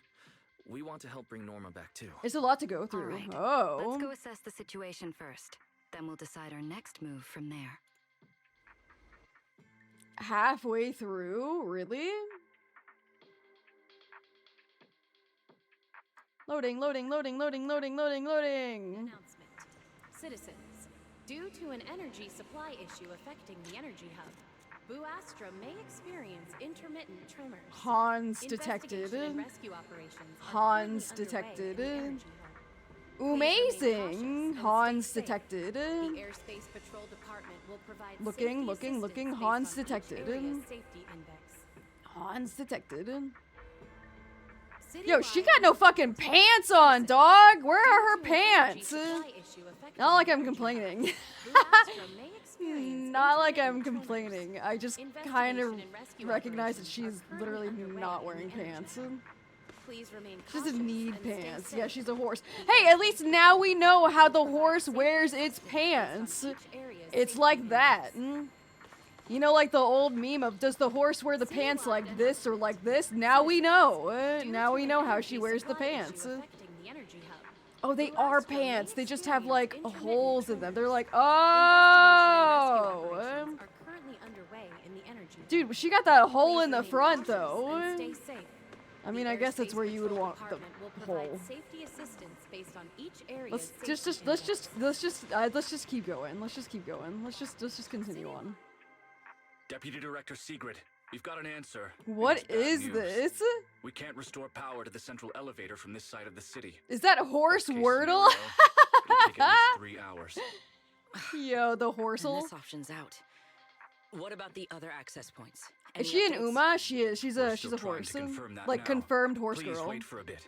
We want to help bring Norma back too. It's a lot to go through. All right. Oh. Let's go assess the situation first. Then we'll decide our next move from there. Halfway through? Really? Loading, loading, loading, loading, loading, loading, loading. Announcement. Citizens, due to an energy supply issue affecting the energy hub, Boo Astra may experience intermittent tremors. Hans detected. Investigation and rescue operations are Hans currently underway in the detected. energy hub. Amazing. Hans detected. The Airspace Patrol Department will provide Looking, safety looking, assistance looking. based Hans on each detected. area's safety index. Hans detected. Citywide Yo, she got no fucking pants on, dog. Where are her pants? Not like I'm complaining. Not like I'm complaining. I just kind of recognize that she's literally not wearing pants. Please remain She doesn't cautious need and stay pants. safe. Yeah, she's a horse. Hey, at least now we know how the horse wears its pants. It's like that. You know, like the old meme of, does the horse wear the pants like this or like this? Now we know. Now we know how she wears the pants. Oh, they are pants. They just have like holes in them. They're like, oh. Currently underway in the energy hub. Dude, she got that hole in the Remain front cautious though. and stay safe. I mean, The I guess that's Airspace where you would Patrol want the Department will provide hole. safety assistance based on each area's Let's safety just keep going. Let's just keep going. Let's just continue on. Deputy Director Sigrid, we've got an answer. What It's bad is news. this? We can't restore power to the central elevator from this side of the city. Is that horse Wordle? It'll take at least 3 hours. Yo, the And horsel. this option's out. What about the other access points? Is Any she an updates? Uma? She is. She's a Still trying horse. to confirm that Like now. confirmed horse Please girl. wait for a bit.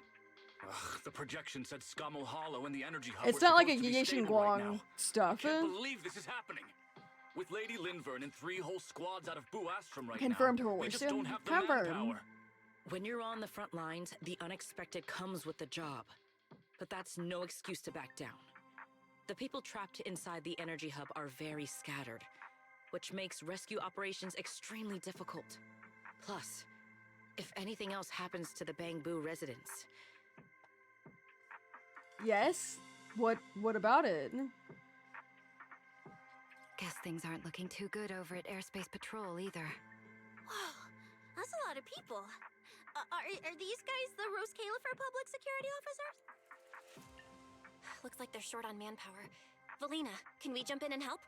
Ugh, the projection said Scommel Hollow and the energy hub It's were not like a supposed to be Yeye stable right Guang now. stuff. I can't believe this is happening. With Lady Linvern and 3 whole squads out of Boo Astrum right Confirmed now, we horse. just don't have the Confirmed. manpower. When you're on the front lines, the unexpected comes with the job. But that's no excuse to back down. The people trapped inside the energy hub are very scattered, which makes rescue operations extremely difficult. Plus, if anything else happens to the Bangbu residents, Yes. What about it? Guess things aren't looking too good over at Airspace Patrol either. Whoa, that's a lot of people. Are these guys the Rose Califer public security officers? Looks like they're short on manpower. Velina, can we jump in and help?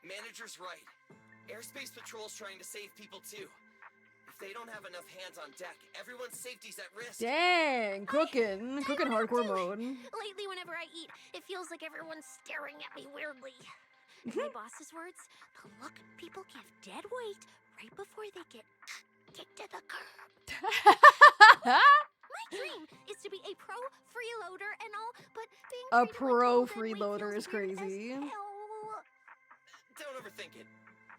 Manager's right. Airspace Patrol's trying to save people too. If they don't have enough hands on deck, everyone's safety's at risk. Dang, cooking hardcore mode. Lately, whenever I eat, it feels like everyone's staring at me weirdly. In my boss's words, the look people give dead weight right before they get kicked to the curb. My dream is to be a pro freeloader and all, but being A treated like pro cold dead weight freeloader feels is weird as crazy. hell. Don't overthink it.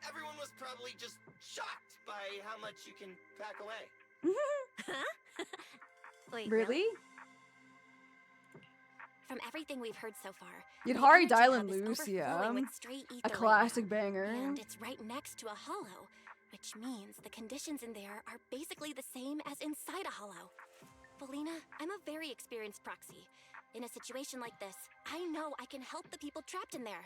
Everyone was probably just shocked by how much you can pack away. Huh? Wait, Really? From everything we've heard so far, Yadhari the energy Dylan hub is Luce, overflowing yeah. with stray ether A right classic now, banger. and it's right next to a hollow, which means the conditions in there are basically the same as inside a hollow. Velina, I'm a very experienced proxy. In a situation like this, I know I can help the people trapped in there.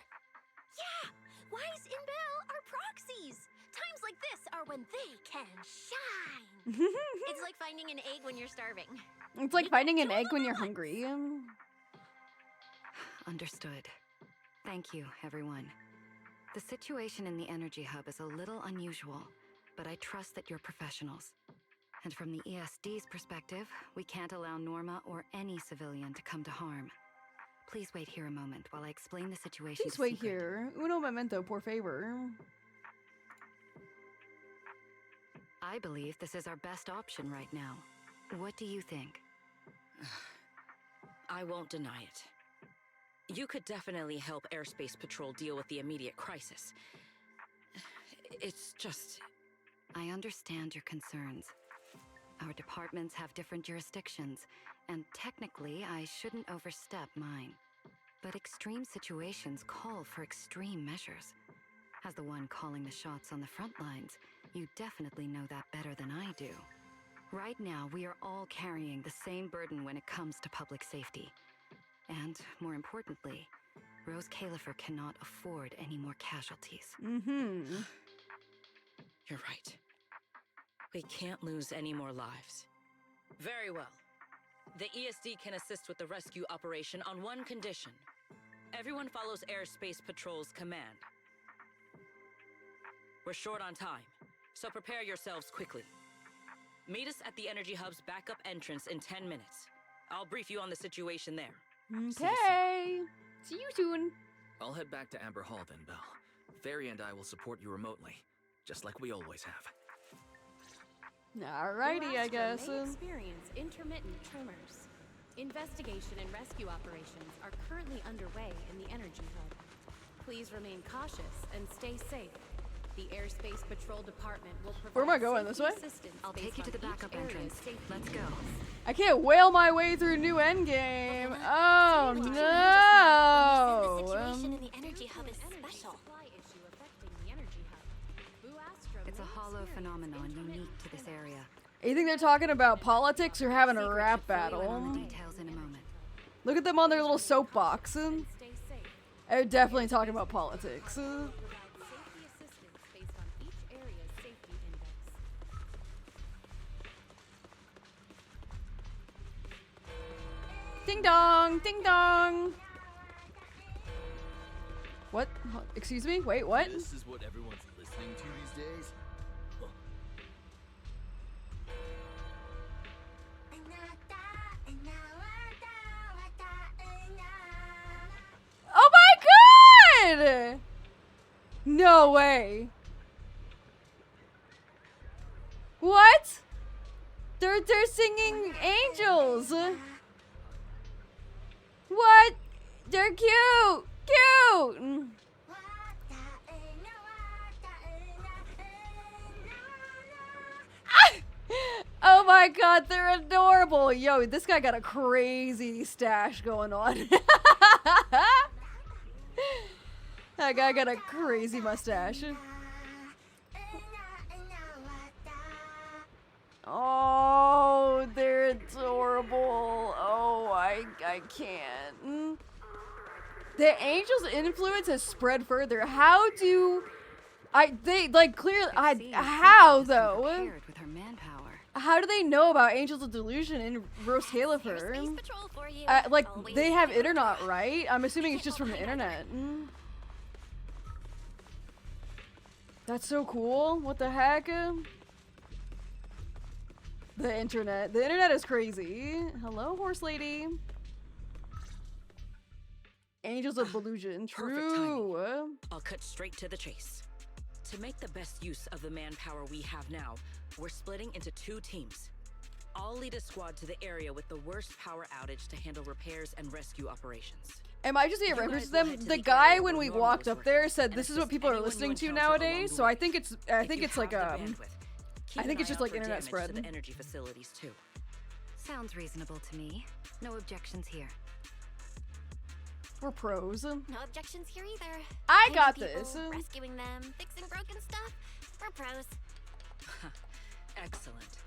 Yeah! Wise and Belle are proxies! Times like this are when they can shine! It's like finding an egg when you're starving. It's like finding an egg when you're hungry. Understood. Thank you, everyone. The situation in the energy hub is a little unusual, but I trust that you're professionals. And from the ESD's perspective, we can't allow Norma or any civilian to come to harm. Please wait here a moment while I explain the situation. Please to wait Sigrid. here. Uno momento, por favor. I believe this is our best option right now. What do you think? I won't deny it. You could definitely help Airspace Patrol deal with the immediate crisis. It's just... I understand your concerns. Our departments have different jurisdictions, and technically I shouldn't overstep mine. But extreme situations call for extreme measures. As the one calling the shots on the front lines, you definitely know that better than I do. Right now, we are all carrying the same burden when it comes to public safety. And, more importantly, Rose Califer cannot afford any more casualties. You're right. We can't lose any more lives. Very well. The ESD can assist with the rescue operation on one condition. Everyone follows Airspace Patrol's command. We're short on time, so prepare yourselves quickly. Meet us at the Energy Hub's backup entrance in 10 minutes. I'll brief you on the situation there. Okay. See you soon. I'll head back to Amber Hall then, Belle. Fairy and I will support you remotely, just like we always have. Alrighty, I guess. May experience intermittent tremors. Investigation and rescue operations are currently underway in the Energy Hub. Please remain cautious and stay safe. The Airspace Patrol Department will provide Where am I going? This way? I'll take you to the backup entrance. Let's go. I can't whale my way through New Endgame. Oh no! Situation in the Energy Hub is special. It's a hollow phenomenon unique to this area. You think they're talking about politics or having a rap battle? Details in a moment. Look at them on their little soapbox. They're definitely talking about politics. Ding dong! Ding dong! What? Excuse me? Wait, what? This is what everyone's listening to these days? Oh my god! No way. What? They're singing Angels. What? They're cute. Cute. Oh my god, they're adorable. Yo, this guy got a crazy stash going on. That guy got a crazy mustache. Oh, they're adorable. Oh, I can't. The Angels' influence has spread further. How do they like clearly? How though? With her manpower. How do they know about Angels of Delusion in Rose Califer? Like they have internet, right? I'm assuming it's just from the internet. That's so cool. What the heck? The internet. The internet is crazy. Hello, horse lady. Angels of Delusion. True. I'll cut straight to the chase. To make the best use of the manpower we have now, we're splitting into 2 teams. I'll lead a squad to the area with the worst power outage to handle repairs and rescue operations. Am I just being reference to them? The guy when we walked up there said this is what people are listening to nowadays. So I think it's like I think it's just like internet spread. To the energy facilities too. Sounds reasonable to me. No objections here. We're pros. No objections here either. I Finding got people, this. Rescuing them, fixing broken stuff. We're pros. Excellent.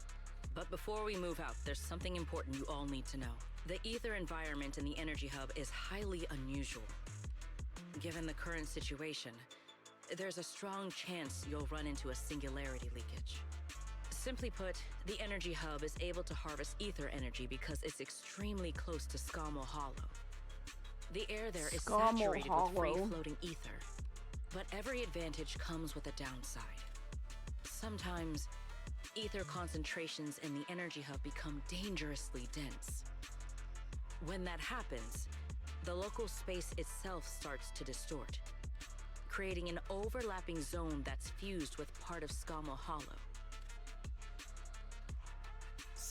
But before we move out, there's something important you all need to know. The ether environment in the Energy Hub is highly unusual. Given the current situation, there's a strong chance you'll run into a singularity leakage. Simply put, the Energy Hub is able to harvest ether energy because it's extremely close to Skamo Hollow. The air there is saturated with free-floating ether, but every advantage comes with a downside. Sometimes, ether concentrations in the Energy Hub become dangerously dense. When that happens, the local space itself starts to distort, creating an overlapping zone that's fused with part of Skamo Hollow.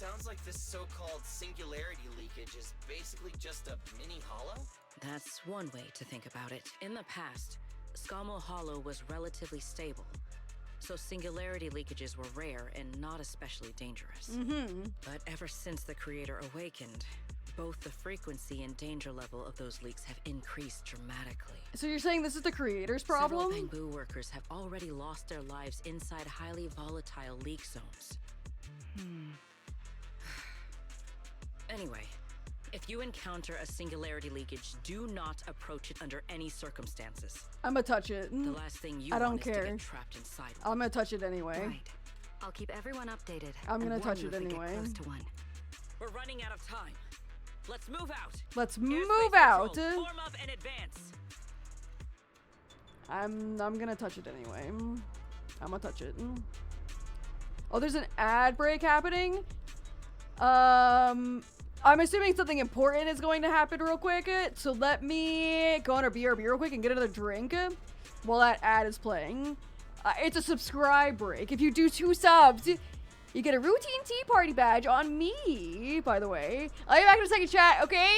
sounds like this so-called singularity leakage is basically just a mini hollow? That's one way to think about it. In the past, Scommel Hollow was relatively stable, so singularity leakages were rare and not especially dangerous. But ever since the creator awakened, both the frequency and danger level of those leaks have increased dramatically. So you're saying this is the creator's problem? Several Bangbu workers have already lost their lives inside highly volatile leak zones. Anyway, if you encounter a singularity leakage, do not approach it under any circumstances. I'm gonna touch it. The last thing you I don't want is care. to get trapped inside one. I'm gonna touch it anyway. Right. I'll keep everyone updated. I'm gonna and touch warn it you if we anyway. get close to one. We're running out of time. Let's move out. Let's Airspace move out. Patrol, form up and advance. I'm gonna touch it anyway. I'm gonna touch it. Oh, there's an ad break happening. I'm assuming something important is going to happen real quick. So let me go on our BRB real quick and get another drink while that ad is playing. It's a subscribe break. If you do 2 subs, you get a routine tea party badge on me, by the way. I'll be back in a second, chat, okay?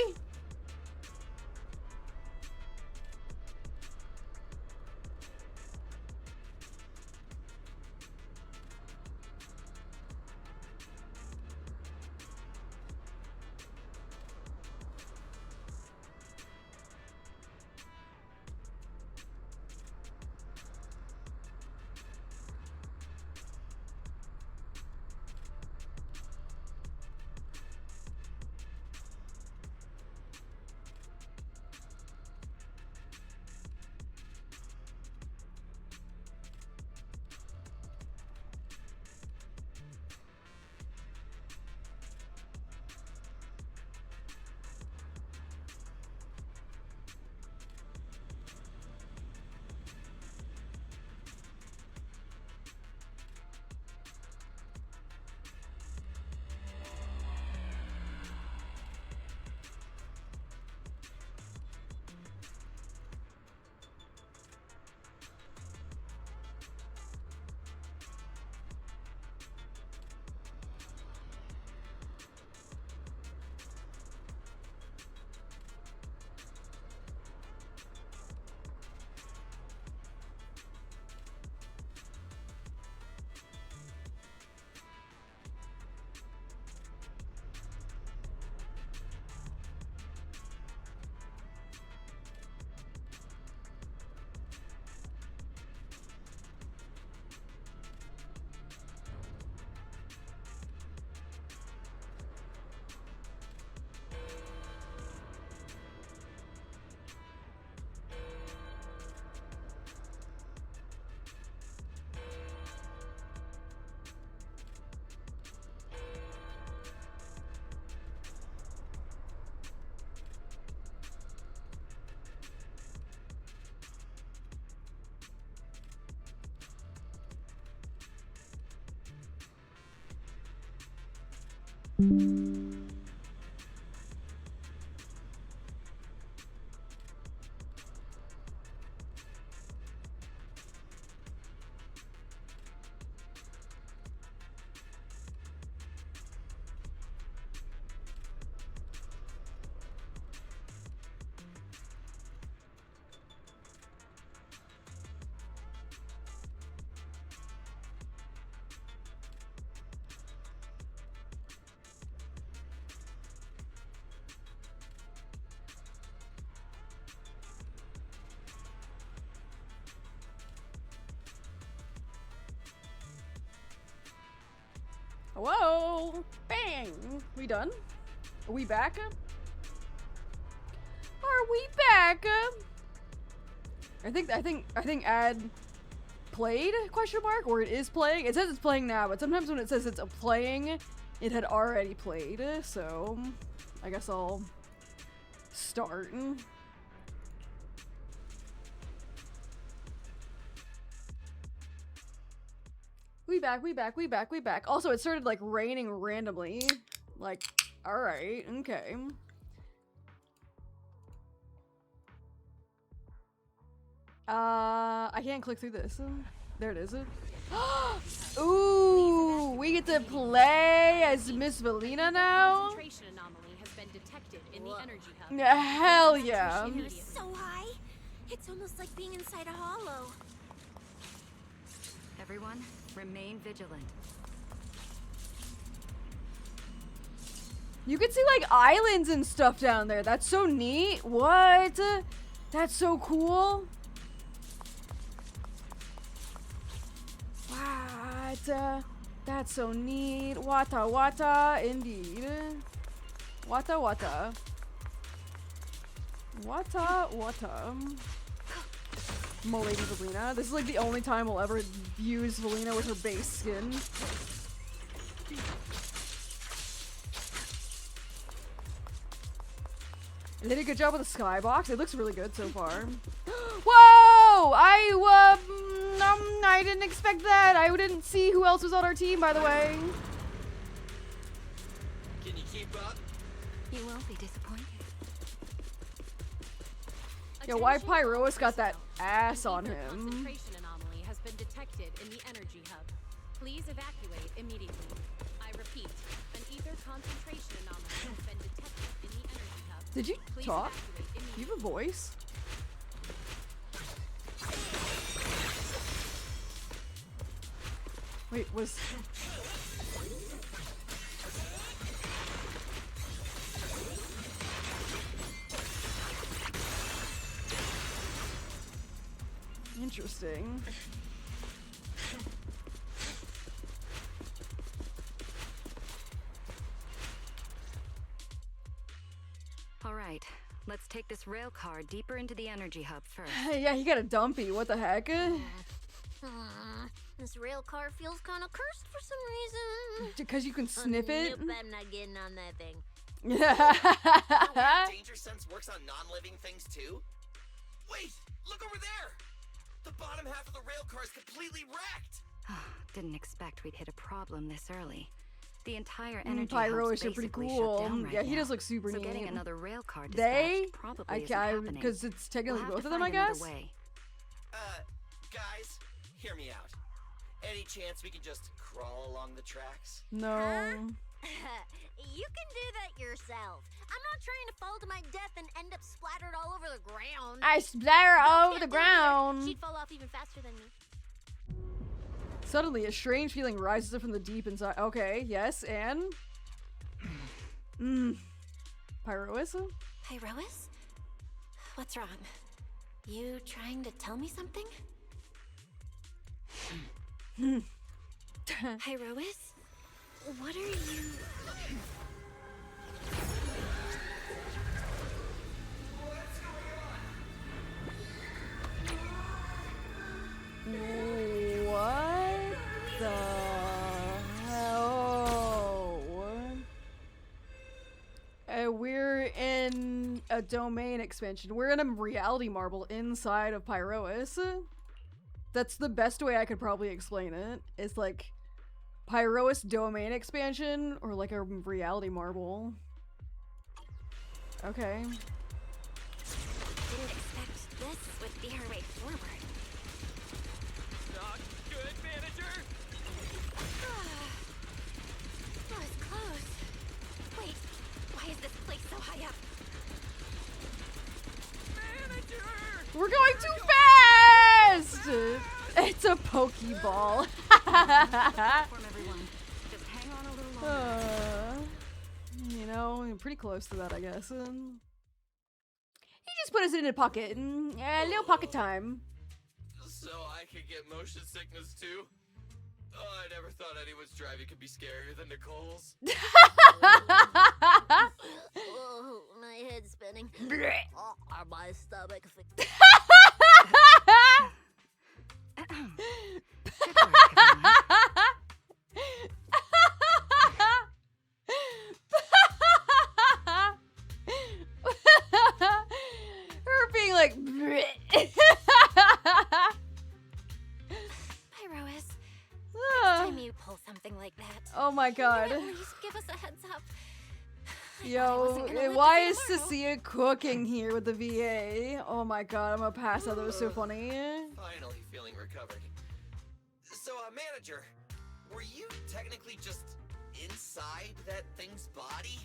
Whoa! Bang! We done? Are we back? Are we back? I think ad played, question mark, or it is playing. It says it's playing now, but sometimes when it says it's playing, it had already played, so I guess I'll start. We back. Also, it started like raining randomly. Like, alright, okay. I can't click through this. There it is. Ooh! we get to play as Miss Velina now? Concentration anomaly has been detected in the energy hub. Hell yeah. You're so high. It's almost like being inside a hollow. Everyone, remain vigilant. You can see like islands and stuff down there. That's so neat. What? That's so cool. What? That's so neat. Wata wata, indeed. Wata wata. Wata wata. Milady Velina. This is like the only time we'll ever use Velina with her base skin. They did a good job with the skybox. It looks really good so far. Whoa! I didn't expect that. I didn't see who else was on our team, by the way. Can you keep up? You won't be disappointed. Yo, why Pyrois got that ass on him? Concentration anomaly has been detected in the energy hub. Please evacuate immediately. I repeat, an ether concentration anomaly has been detected in the energy hub. Did you Please talk? evacuate Do you have a voice? Wait, was... Interesting. All right, let's take this rail car deeper into the energy hub first. Yeah, he got a dumpy. What the heck? This rail car feels kind of cursed for some reason. Because you can sniff it? Nope, I'm not getting on that thing. Danger sense works on non-living things too? Wait, look over there! The bottom half of the rail car is completely wrecked! Didn't expect we'd hit a problem this early. The entire energy Pyro hub's is pretty basically cool. shut down right Yeah, he now. does look super So neat. getting another rail car They? dispatched probably isn't happening. Because it's technically We'll have both to of them, I find another guess? way. Guys, hear me out. Any chance we can just crawl along the tracks? No. You can do that yourself. I'm not trying to fall to my death and end up splattered all over the ground. I splatter all over the Can't do it. ground. She'd fall off even faster than me. Suddenly, a strange feeling rises up from the deep inside. Okay, yes, and... Pyrois? Pyrois? What's wrong? You trying to tell me something? Pyrois? What are you... What the hell? We're in a domain expansion. We're in a reality marble inside of Pyrois. That's the best way I could probably explain it. It's like Pyrois domain expansion or like a reality marble. Okay. Didn't expect this would be our way forward. Not good, manager! That was close. Wait, why is this place so high up? We're going too fast! It's a Pokeball. You know, pretty close to that, I guess. He just put us in a pocket. A little pocket time. So I could get motion sickness too? Oh, I never thought anyone's driving could be scarier than Nicole's. Oh, my head's spinning. Oh, my stomach. Her being like Pyrois, next time you pull something like that. Oh my god. At least give us a heads up. Yo, why is Cecilia cooking here with the VA? Oh my god, I'm gonna pass out. That was so funny. Finally feeling recovered. So, manager, were you technically just inside that thing's body?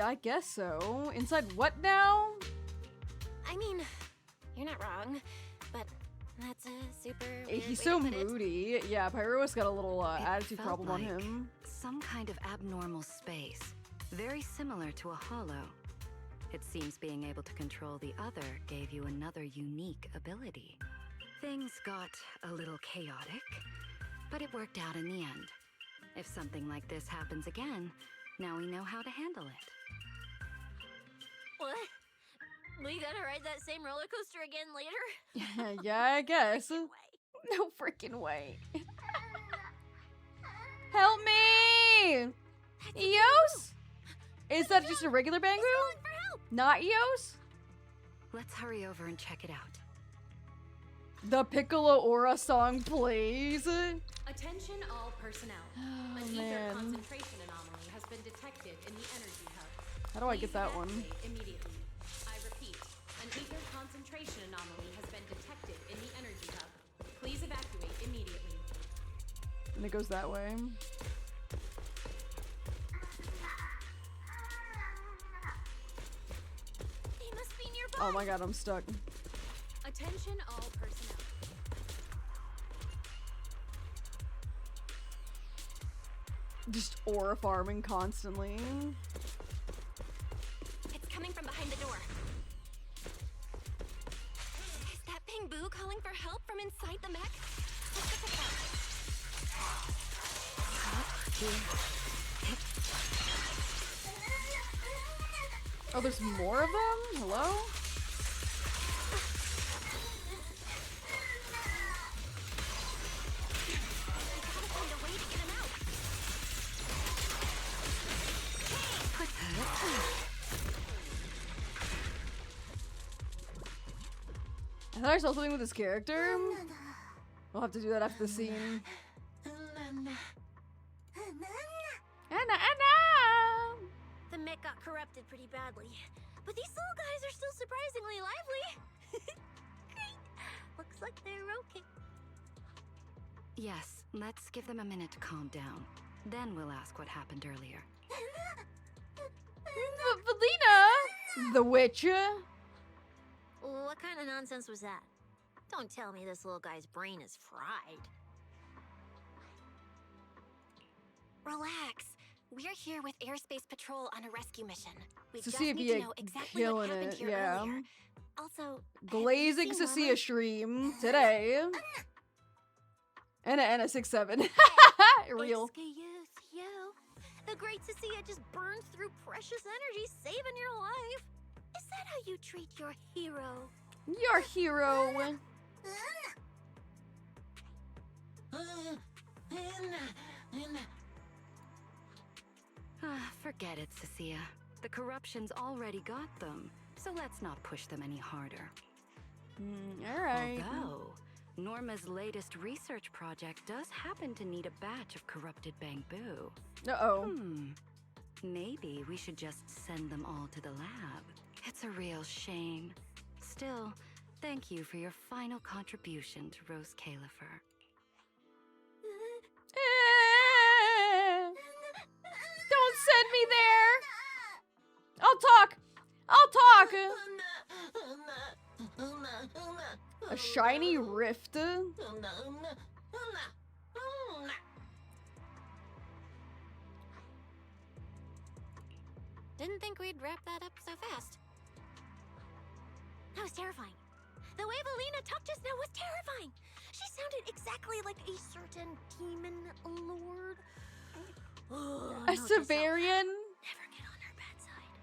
I guess so. Inside what now? I mean, you're not wrong, but that's a super weird He's way so to put it. moody. Yeah, Pyro's got a little It attitude felt problem on like him. Some kind of abnormal space, very similar to a hollow. It seems being able to control the other gave you another unique ability. Things got a little chaotic, but it worked out in the end. If something like this happens again, now we know how to handle it. What? We gotta ride that same roller coaster again later? Yeah, I guess. No freaking way. Help me! Eos? Is that just a regular Bangu? Not Eos? Let's hurry over and check it out. The Piccolo Aura song plays. Attention all personnel. An ether man. concentration anomaly has been detected in the energy hub. How do I get that one? Evacuate immediately. I repeat, an ether concentration anomaly has been detected in the energy hub. Please evacuate immediately. And it goes that way. They must be nearby. Oh my god, I'm stuck. Attention all personnel. Just aura farming constantly. It's coming from behind the door. Is that Bangbu calling for help from inside the mech? Let's get this out. Oh, there's more of them? Hello? I thought I saw something with his character. We'll have to do that after the scene. Anna! The mech got corrupted pretty badly, but these soul guys are still surprisingly lively. Great. Looks like they're okay. Yes, let's give them a minute to calm down. Then we'll ask what happened earlier. Velina! The witch? What kind of nonsense was that? Don't tell me this little guy's brain is fried. Relax. We're here with Airspace Patrol on a rescue mission. We So just see if need you to know exactly what killing happened it, here yeah. earlier. Also, Glazing Cecilia stream today. Anna 67. Real. Excuse you. The great Cecilia just burned through precious energy saving your life. Is that how you treat your hero? Your hero. Forget it, Cecilia. The corruption's already got them, so let's not push them any harder. Alright. Although, Norma's latest research project does happen to need a batch of corrupted Bangbu. Uh-oh. Maybe we should just send them all to the lab. It's a real shame. Still, thank you for your final contribution to Rose Califer. Don't send me there! I'll talk! A shiny rift? Didn't think we'd wrap that up so fast. That was terrifying. The way Velina talked just now was terrifying. She sounded exactly like a certain demon lord. Oh, A Severian? Never get on her bad side.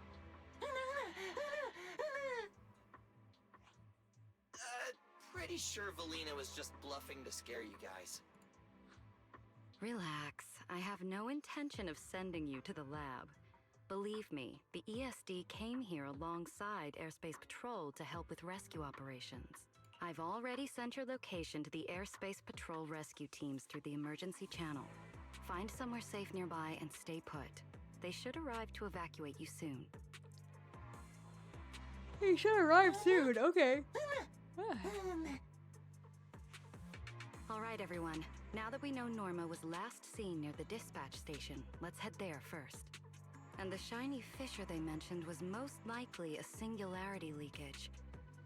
Pretty sure Velina was just bluffing to scare you guys. Relax. I have no intention of sending you to the lab. Believe me, the ESD came here alongside Airspace Patrol to help with rescue operations. I've already sent your location to the Airspace Patrol rescue teams through the emergency channel. Find somewhere safe nearby and stay put. They should arrive to evacuate you soon. He should arrive soon, okay. All right, everyone. Now that we know Norma was last seen near the dispatch station, let's head there first. And the shiny fissure they mentioned was most likely a singularity leakage.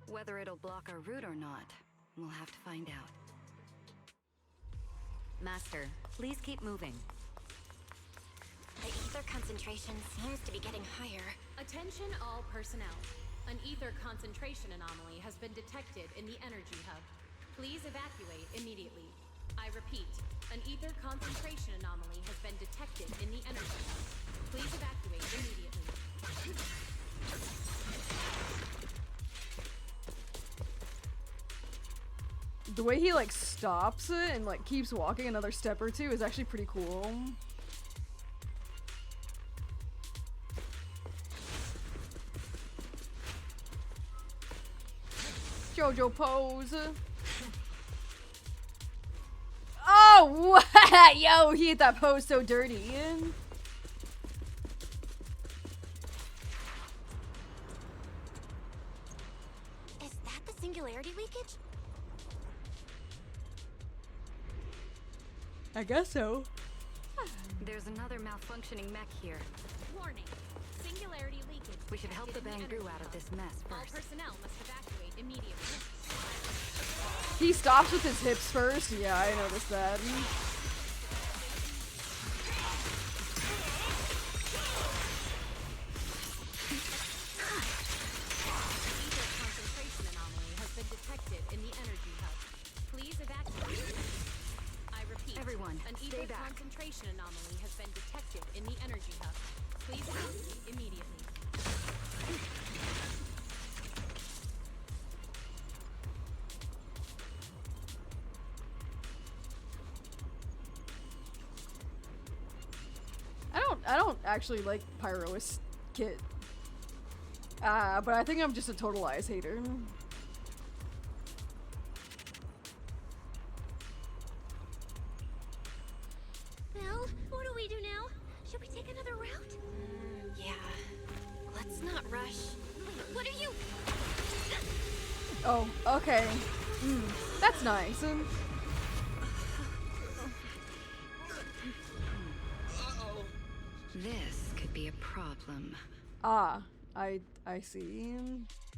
Whether it'll block our route or not, we'll have to find out. Master, please keep moving. The ether concentration seems to be getting higher. Attention all personnel. An ether concentration anomaly has been detected in the energy hub. Please evacuate immediately. I repeat, an ether concentration anomaly has been detected in the energy hub. Please evacuate immediately. The way he like stops it and like keeps walking another step or two is actually pretty cool. JoJo pose. Oh, what? Yo, he hit that pose so dirty. Is that the singularity leakage? I guess so. There's another malfunctioning mech here. Warning. Singularity leakage. We should help the detected in Bangu out of this mess All first. personnel must evacuate immediately. He stops with his hips first. Yeah, I noticed that. Everyone, an stay ether back. concentration anomaly has been detected in the energy hub. Please evacuate immediately. I don't actually like Pyro's kit. But I think I'm just a total Eyes hater. Well, what do we do now? Should we take another route? Yeah. Let's not rush. Wait, what are you? Oh, okay. That's nice. This could be a problem. Ah, I see.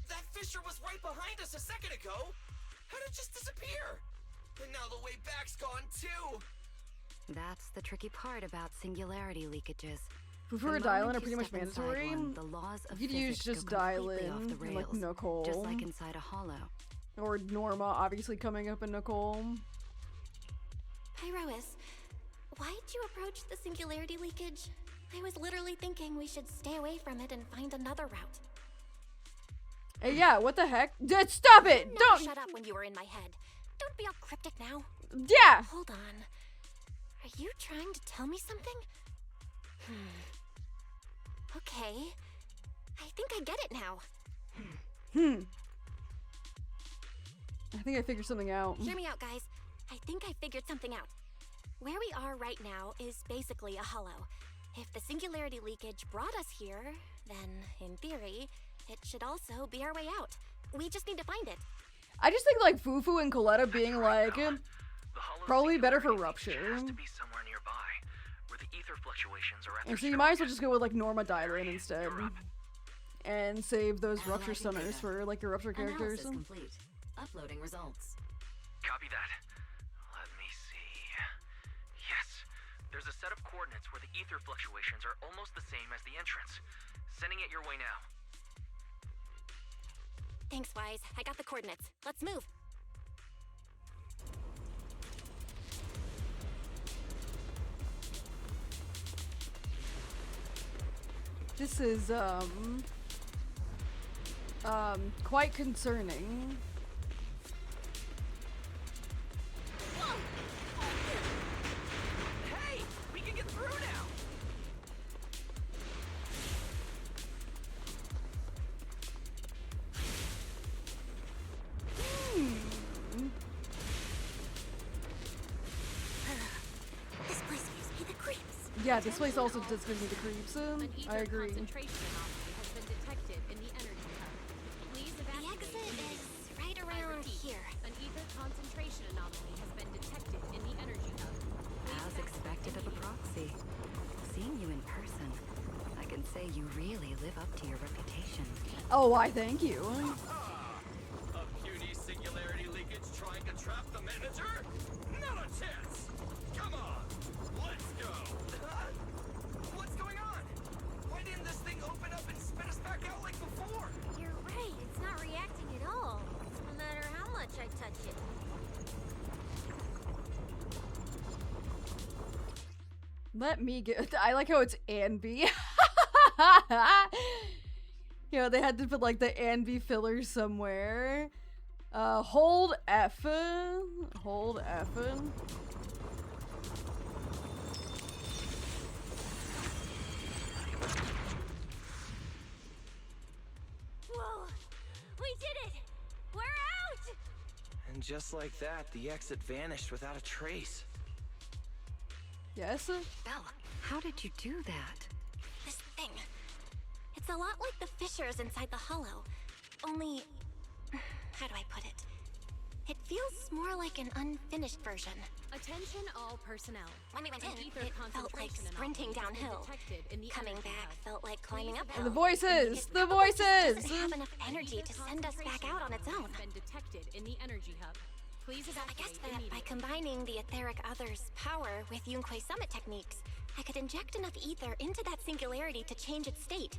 That fissure was right behind us a second ago. How did it just disappear? And now the way back's gone too. That's the tricky part about singularity leakages. Fufu or The dial in moment are you pretty much step inside mandatory. one, the laws of You could use physics just go dial completely in, off the like rails, Nicole. just like inside a hollow. Or Norma, obviously coming up in Nicole. Pyrois, why'd you approach the singularity leakage? I was literally thinking we should stay away from it and find another route. Hey, yeah, what the heck? Stop it! You never Don't! shut up when you were in my head. Don't be all cryptic now. Yeah! Hold on. Are you trying to tell me something? Okay. I think I get it now. I think I figured something out. Hear me out, guys. I think I figured something out. Where we are right now is basically a hollow. If the singularity leakage brought us here, then, in theory, it should also be our way out. We just need to find it. I just think like Fufu and Coletta being like probably better for Rupture. Has to be somewhere nearby, where the ether fluctuations are at their And so you might as well just go with like Norma Dylan instead. And save those Rupture stunners for like your Rupture characters. Analysis complete. Uploading results. Copy that. Let me see. Yes, there's a set of coordinates where the ether fluctuations are almost the same as the entrance. Sending it your way now. Thanks, Wise. I got the coordinates. Let's move. This is quite concerning. Hey, we can get through now. This place gives me the creeps. Yeah, this place also does give me the creeps. I agree. Concentration anomaly has been detected in the energy hub. Please evacuate. The exit is right I around repeat, here. An ether concentration anomaly has been detected in the energy hub. suspected of a proxy. Seeing you in person, I can say you really live up to your reputation. Oh, why, thank you. A puny singularity leakage trying to trap the manager? Not a chance! Come on, let's go! What's going on? Why didn't this thing open up and spit us back out like before? You're right, it's not reacting at all. No matter how much I touch it. Let me get. I like how it's Anby. You know, they had to put like the Anby filler somewhere. Hold F. Hold F. Whoa! We did it! We're out! And just like that, the exit vanished without a trace. Yes? Belle, how did you do that? This thing. It's a lot like the fissures inside the hollow. Only... how do I put it? It feels more like an unfinished version. Attention all personnel. When we went in, Ether it felt like concentration sprinting anomaly has been downhill. detected in the Coming energy back hub. felt like climbing Please uphill. The voices! The voices! It doesn't have enough energy to send us back out on its own. Has been detected in the energy hub. Please So I guess evacuate that by immediately. combining the etheric other's power with Yunquei summit techniques, I could inject enough ether into that singularity to change its state.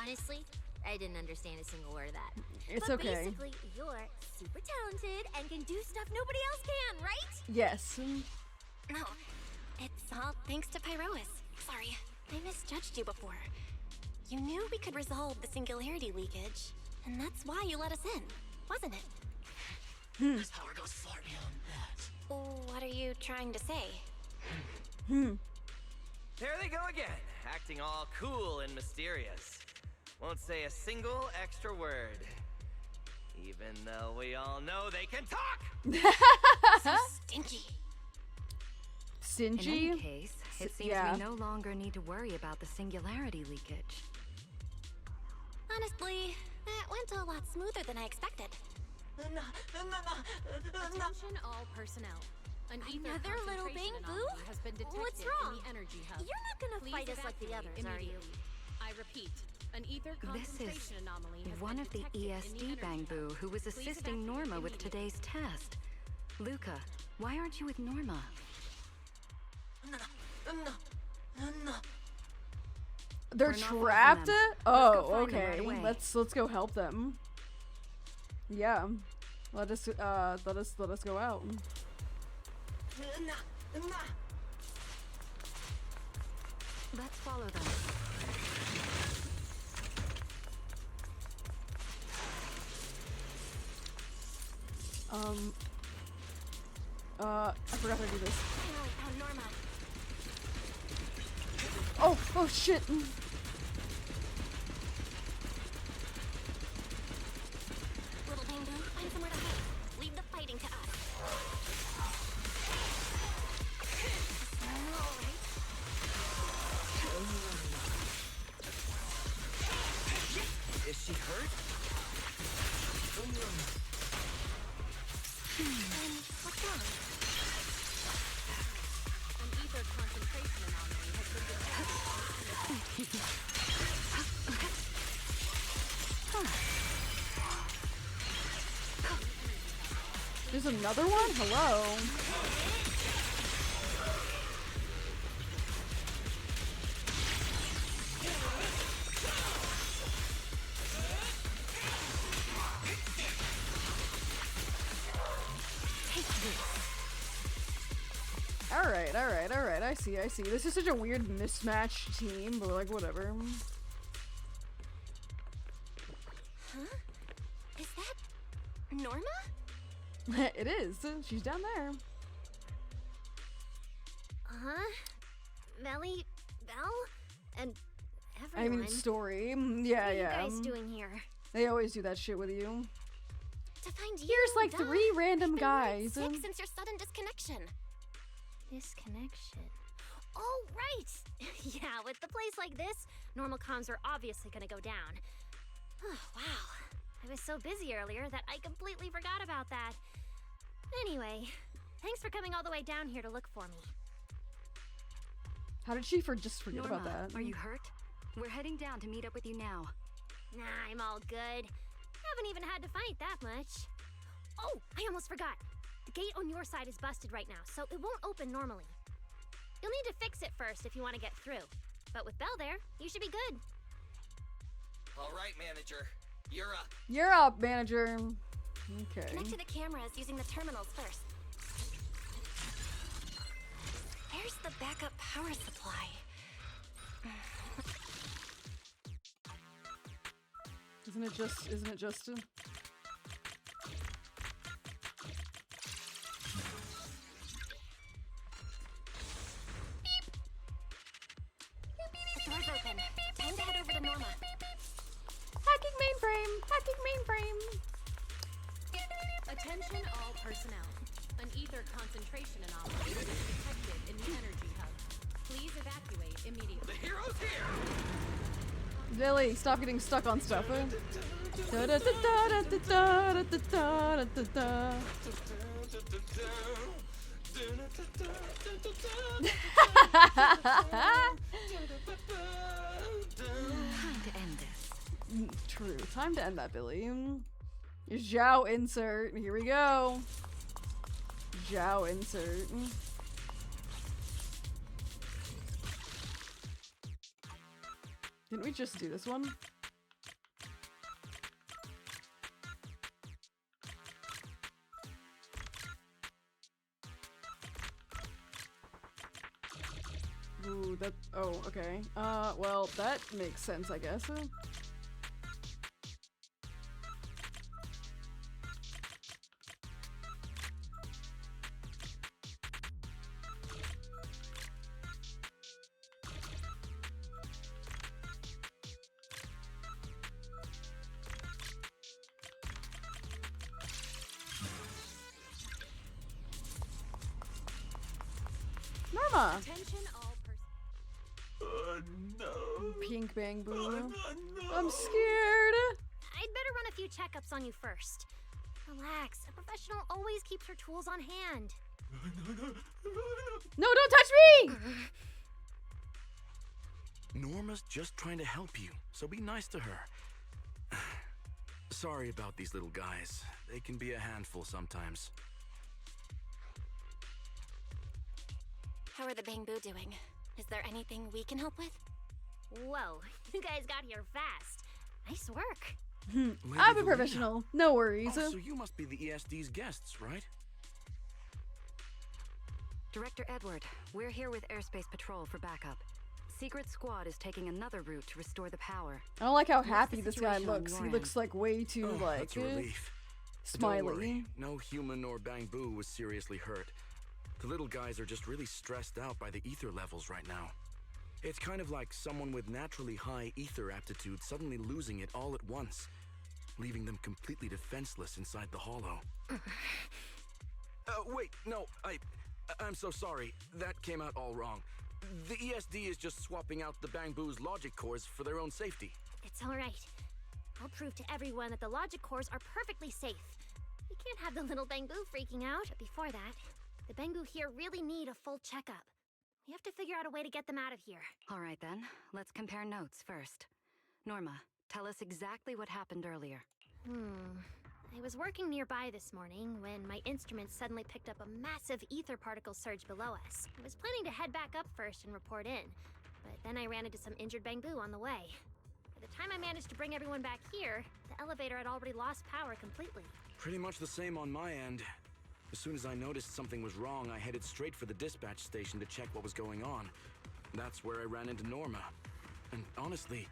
Honestly, I didn't understand a single word of that. It's but okay. Basically, you're super talented and can do stuff nobody else can, right? Yes. No, it's all thanks to Pyrois. Sorry, I misjudged you before. You knew we could resolve the singularity leakage, and that's why you let us in, wasn't it? This power goes far beyond that. What are you trying to say? There they go again, acting all cool and mysterious. Won't say a single extra word. Even though we all know they can talk! So stinky. Stingy? In any case, it seems yeah. we no longer need to worry about the singularity leakage. Honestly, that went a lot smoother than I expected. Attention all personnel. An ether Another little concentration bang, anomaly boo? has been detected What's in wrong? the energy hub. You're not gonna Please fight us like the evacuate others, are you? immediately. I repeat, an ether This concentration is anomaly has one been of the detected in the ESD energy Bangbu hub. who was Please assisting evacuate Norma with immediately. today's test. Luca, why aren't you with Norma? They're We're not far from trapped? them. Let's go Oh, find them okay. right away. Let's go help them. Yeah. Let us go out. Let's follow them. I forgot how to do this. Finally found Norma. Oh shit. Little Bangbu, find somewhere to hide. Leave the fighting to us. Is Norma alright? Is she hurt? Then what's wrong? An ether concentration anomaly has been detected. There's another one? Hello. Alright, I see. This is such a weird mismatched team, but like, whatever. Huh? Is that Norma? It is. She's down there. Huh? Melly, Belle, and I everyone. mean, story. Yeah, What are yeah. you guys doing here? They always do that shit with you. To find you. Here's like duh. 3 random I've been worried guys. sick since your sudden disconnection. Disconnection. Oh, right! Yeah, with the place like this, normal comms are obviously gonna go down. Wow. I was so busy earlier that I completely forgot about that. Anyway, Thanks for coming all the way down here to look for me. How did she just forget Norma, about that? Are you hurt? We're heading down to meet up with you now. Nah, I'm all good. Haven't even had to fight that much. Oh, I almost forgot. The gate on your side is busted right now, so it won't open normally. You'll need to fix it first if you want to get through. But with Belle there, you should be good. All right, manager. You're up. You're up, manager. Okay. Connect to the cameras using the terminals first. Where's the backup power supply? Isn't it just The door's open. Time to head over to Norma. Hacking mainframe! Hacking mainframe! Attention all personnel. An ether concentration anomaly is detected in the energy hub. Please evacuate immediately. The hero's here! Billy, stop getting stuck on stuff. Time to end this. True. Time to end that, Billy. Zhao insert. Here we go. Zhao insert. Didn't we just do this one? Ooh, that. Oh, okay. Well, that makes sense, I guess. Norma! Attention all No. Pink bang boo. No. I'm scared. I'd better run a few checkups on you first. Relax. A professional always keeps her tools on hand. No, don't touch me! Norma's just trying to help you, so be nice to her. Sorry about these little guys. They can be a handful sometimes. How are the Bangbu doing? Is there anything we can help with? Whoa, you guys got here fast. Nice work. I'm a professional. No worries. Oh, so you must be the ESD's guests, right? Director Edward, we're here with Airspace Patrol for backup. Secret Squad is taking another route to restore the power. I don't like how What's happy the this guy situation on looks. your He looks like way too That's a relief. smiley. Don't worry, no human or Bangbu was seriously hurt. The little guys are just really stressed out by the ether levels right now. It's kind of like someone with naturally high ether aptitude suddenly losing it all at once, leaving them completely defenseless inside the hollow. Wait, no, I'm so sorry. That came out all wrong. The ESD is just swapping out the Bangbu's logic cores for their own safety. It's all right. I'll prove to everyone that the logic cores are perfectly safe. We can't have the little Bangbu freaking out. But before that, the Bangbu here really need a full checkup. We have to figure out a way to get them out of here. All right then, let's compare notes first. Norma, tell us exactly what happened earlier. I was working nearby this morning when my instruments suddenly picked up a massive ether particle surge below us. I was planning to head back up first and report in, but then I ran into some injured Bangbu on the way. By the time I managed to bring everyone back here, the elevator had already lost power completely. Pretty much the same on my end. As soon as I noticed something was wrong, I headed straight for the dispatch station to check what was going on. That's where I ran into Norma. And honestly,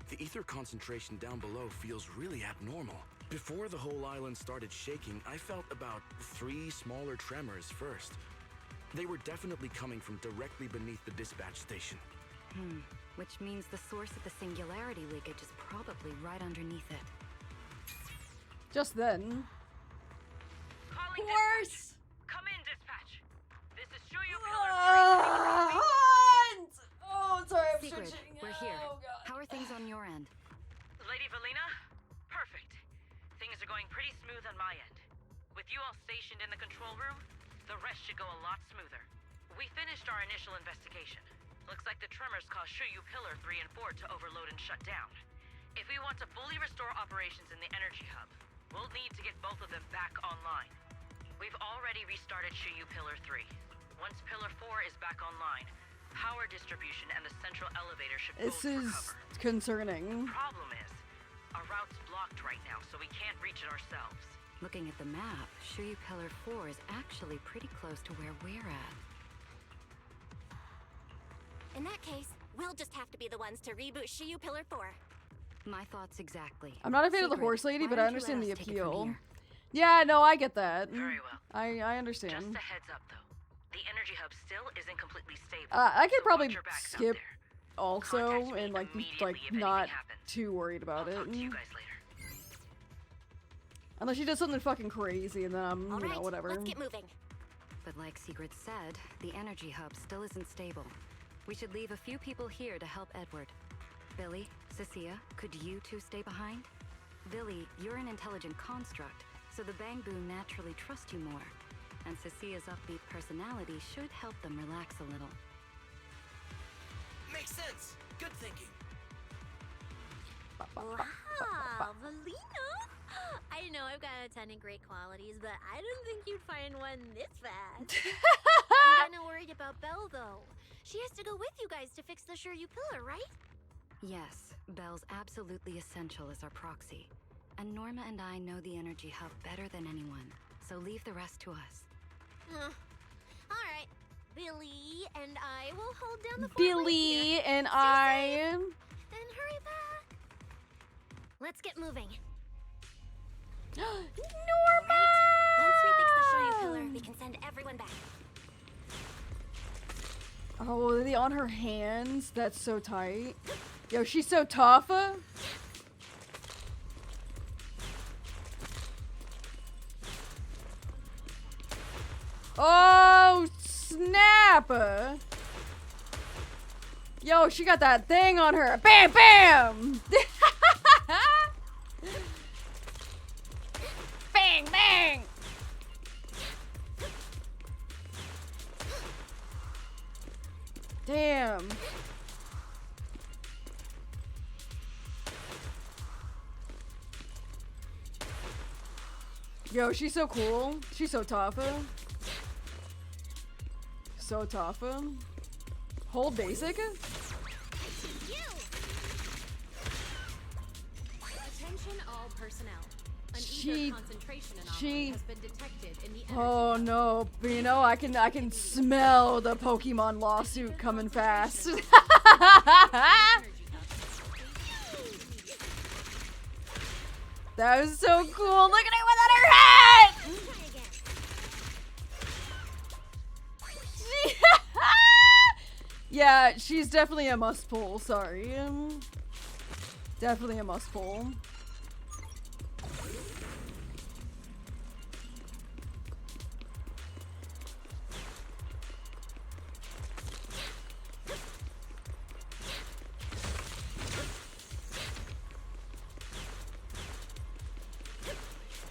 the ether concentration down below feels really abnormal. Before the whole island started shaking, I felt about 3 smaller tremors first. They were definitely coming from directly beneath the dispatch station. Which means the source of the singularity leakage is probably right underneath it. Just then. Calling Worse! Come in, dispatch. This is Shuyu Hunt! Oh, sorry, I'm Secret, stretching. we're here. Oh, God. How are things on your end? Lady Velina? Perfect. Things are going pretty smooth on my end. With you all stationed in the control room, the rest should go a lot smoother. We finished our initial investigation. Looks like the tremors caused Shuyu Pillar 3 and 4 to overload and shut down. If we want to fully restore operations in the energy hub, we'll need to get both of them back online. We've already restarted Shuyu Pillar 3. Once Pillar 4 is back online, power distribution and the central elevator should both recover. This is concerning. The problem is, our route's blocked right now, so we can't reach it ourselves. Looking at the map, Shuyu Pillar 4 is actually pretty close to where we're at. In that case, we'll just have to be the ones to reboot Shuyu Pillar 4. My thoughts exactly. I'm not a fan of the Secret, horse lady, why but I don't you understand let the us take it from appeal. here? Yeah, no, I get that. Very well. I understand. Just a heads up, though. The energy hub still isn't completely stable. I could so probably watch your backs out skip there. also Contact me and like immediately if not anything happens. too worried about I'll it. talk to you guys later. Unless she does something fucking crazy and then I'm, All you know, right, whatever. let's get moving. But like Sigrid said, the energy hub still isn't stable. We should leave a few people here to help Edward. Billy, Cecilia, could you two stay behind? Billy, you're an intelligent construct, so the Bang Boom naturally trust you more. And Cecilia's upbeat personality should help them relax a little. Makes sense. Good thinking. Wow, Velina! I know I've got a ton of great qualities, but I didn't think you'd find one this fast. I'm kinda worried about Belle, though. She has to go with you guys to fix the Shuyu Pillar, right? Yes, Belle's absolutely essential as our proxy. And Norma and I know the energy hub better than anyone, so leave the rest to us. Alright. Billy and I will hold down the fort Billy and Stay I. safe, and hurry back. Let's get moving. Norma! Once we fix the Shuyu Pillar, we can send everyone back. Oh, are they on her hands? That's so tight. Yo, she's so tough. Oh, snap! Yo, she got that thing on her. Bam, bam! Bang, bang! Damn. Yo, she's so cool. She's so tough. So tough. Hold basic. Attention all personnel. An ether concentration anomaly has been detected in the energy. Oh no, but you know, I can smell the Pokemon lawsuit coming fast. That was so cool. Look at her without her hat. Yeah, she's definitely a must pull. Sorry, definitely a must pull.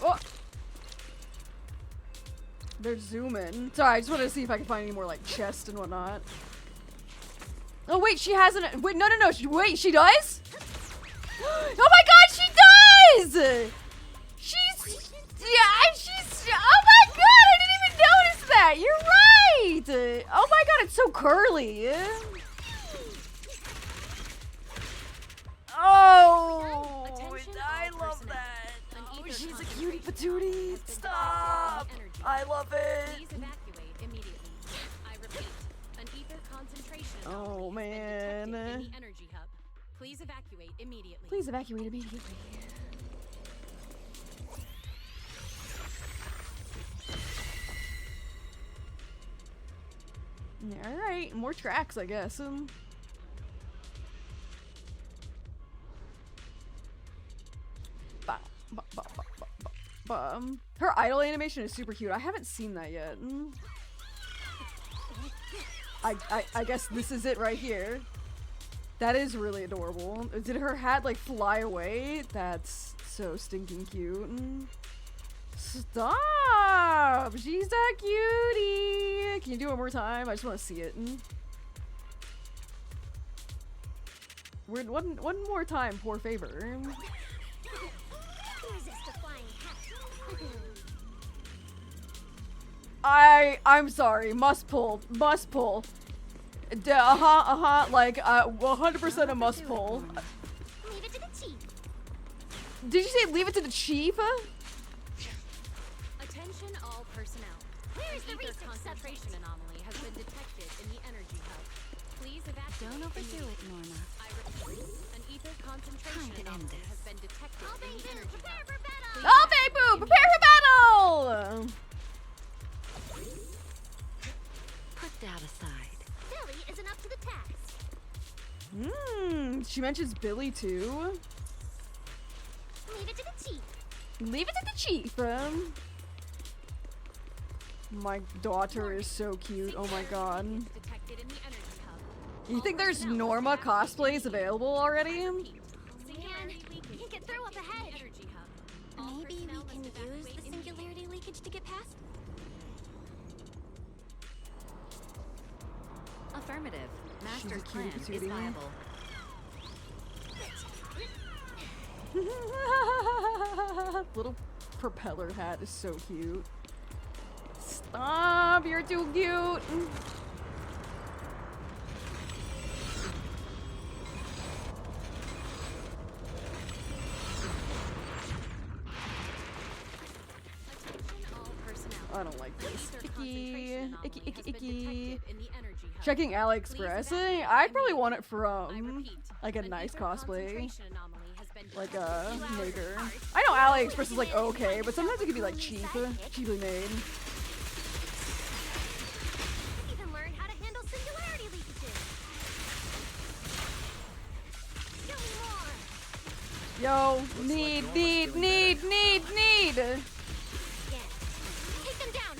Oh! They're zooming. Sorry, I just wanted to see if I can find any more like chests and whatnot. Oh wait, she hasn't. Wait, no, no, no. Wait, she does? Oh my God, she does! She's. Yeah, she's. Oh my God, I didn't even notice that. You're right. Oh my God, it's so curly. Oh, I love that. Oh, she's a cutie patootie. Stop. I love it. Please evacuate immediately. I repeat, an ether concentration Oh anomaly has man. been detected in the energy hub. Please evacuate immediately. Please evacuate immediately. Alright, more tracks, I guess. Her idle animation is super cute. I haven't seen that yet. I guess this is it right here. That is really adorable. Did her hat like fly away? That's so stinking cute. Stop! She's a cutie! Can you do it one more time? I just want to see it. Weird, one more time, poor favor. I'm sorry. Must pull. Must pull. Like 100% a must pull. Leave it to the chief. Did you say leave it to the chief? Attention all personnel. Where is the Ether research concentration anomaly has been detected in the energy hub. Please evacuate. Don't overdo it, Norma. I repeat, an ether concentration anomaly has been detected in the energy hub. Oh, Big Boo! Prepare for battle! Put that aside. Billy isn't up to the task. She mentions Billy too. Leave it to the chief. Leave it to the chief. My daughter is so cute. Oh my god. You think there's Norma cosplays available already? Man, can't get through up ahead. Maybe we can use the singularity leakage to get past? Affirmative. She's a Master's plan cutie is patootie. viable. Little propeller hat is so cute. Stop! You're too cute! I don't like this. Icky. Checking AliExpress. I'd probably want it from like a nice cosplay. Like a maker. I know AliExpress is like okay, but sometimes it can be like cheaply made. Even learn how to handle singularity leakages. Show me more. Yo, need. Take them down.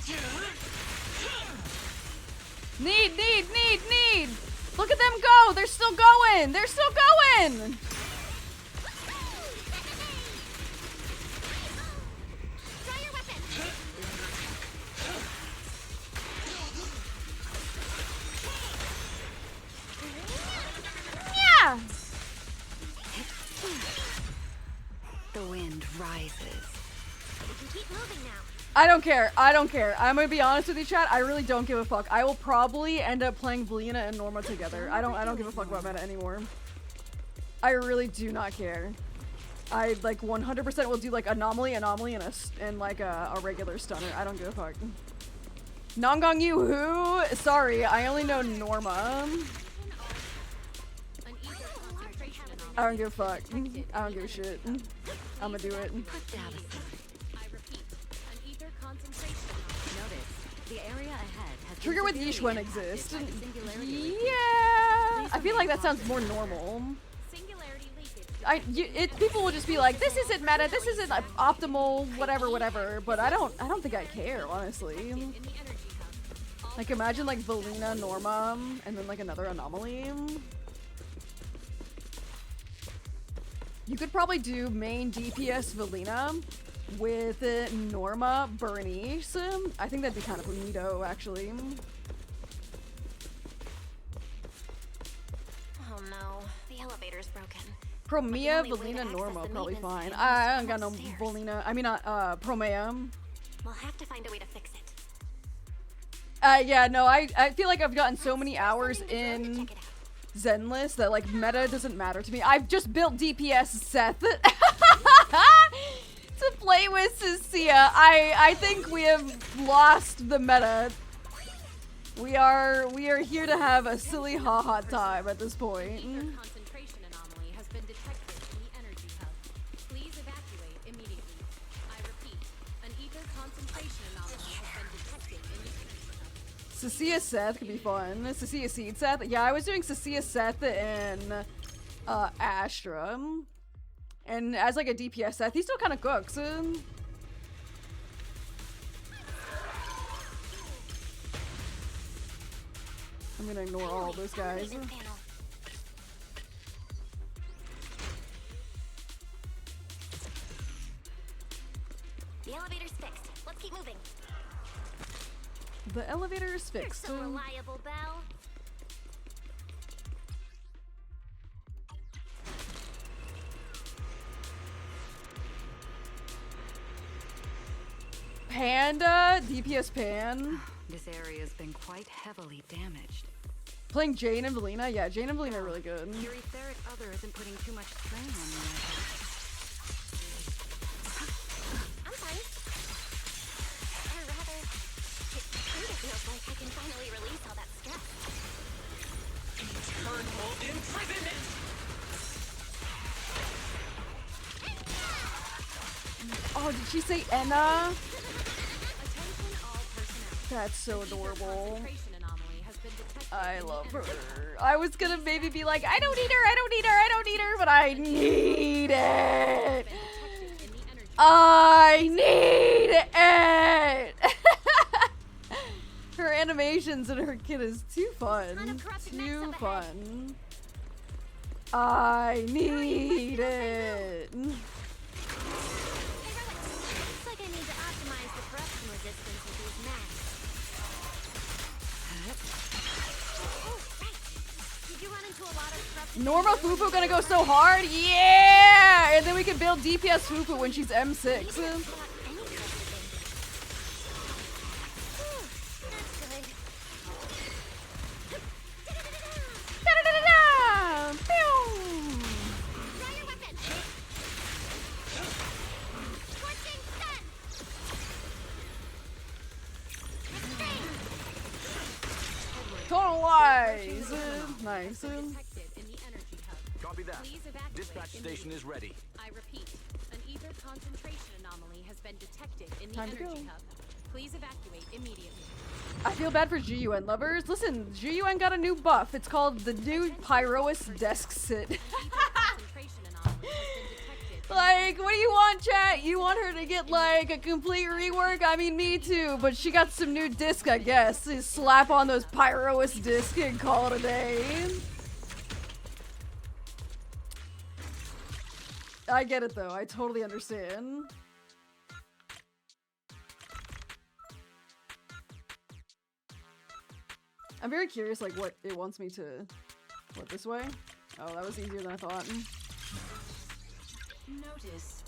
Need. Look at them go. They're still going. Try your weapon. Yeah. The wind rises. We can keep moving now. I don't care. I'm gonna be honest with you, chat. I really don't give a fuck. I will probably end up playing Velina and Norma together. I don't give a fuck about meta anymore. I really do not care. I like 100% will do like anomaly, and like a regular stunner. I don't give a fuck. Nongong you who? Sorry, I only know Norma. I don't give a fuck. I don't give a shit. I'm gonna do it. Put that aside. Notice, the area ahead has Trigger with severely Yishwen impacted exists. by the singularity leakage. Yeah, I feel like that sounds more normal. People will just be like, this isn't meta, this isn't optimal, whatever. But I don't think I care, honestly. Like imagine like Velina, Norma, and then like another anomaly. You could probably do main DPS Velina with Norma, Bernice. I think that'd be kind of neato, actually. Oh no, the elevator's broken. Promea, Velina, Norma, probably fine. I don't got no Velina. I mean, Promea. We'll have to find a way to fix it. Yeah, no, I feel like I've gotten so many hours in Zenless that like meta doesn't matter to me. I've just built DPS Seth to play with Cecilia. I think we have lost the meta. We are here to have a silly haha time at this point. Cecilia Seth could be fun. Cecilia Seed Seth. Yeah, I was doing Cecilia Seth and Astra. And as like a DPS Seth, he still kind of cooks. I'm gonna ignore all those guys. The elevator's fixed. Let's keep moving. The elevator is fixed. You're so reliable, Belle. Panda, DPS Pan. This area has been quite heavily damaged. Playing Jane and Velina? Yeah, Jane and Velina are really good. Your etheric other isn't putting too much strain on me. I'm fine. Or rather, it kind of feels like I can finally release all that stress. Eternal imprisonment! Oh, did she say Enna? That's so adorable. I love her. I was gonna maybe be like, I don't need her, I don't need her, I don't need her, but I need it. I need it. Her animations and her kid is too fun. Too fun. I need it. Looks like I need to optimize the corruption resistance with these masks. Oh, right. Did you run into a lot of corruption? Norma Fufu gonna go so hard? Yeah! And then we can build DPS Fufu when she's M6. Total lies! Nice. Copy that. Dispatch station is ready. I repeat, an ether concentration anomaly has been detected in the Time to energy go. hub. Please evacuate immediately. I feel bad for GUN lovers. Listen, GUN got a new buff. It's called the new Pyrois Desk Sit. Like, what do you want, chat? You want her to get, like, a complete rework? I mean, me too, but she got some new disc, I guess. Just slap on those Pyrois disc and call it a day. I get it, though. I totally understand. I'm very curious, like, what it wants me to... What, this way? Oh, that was easier than I thought. Notice.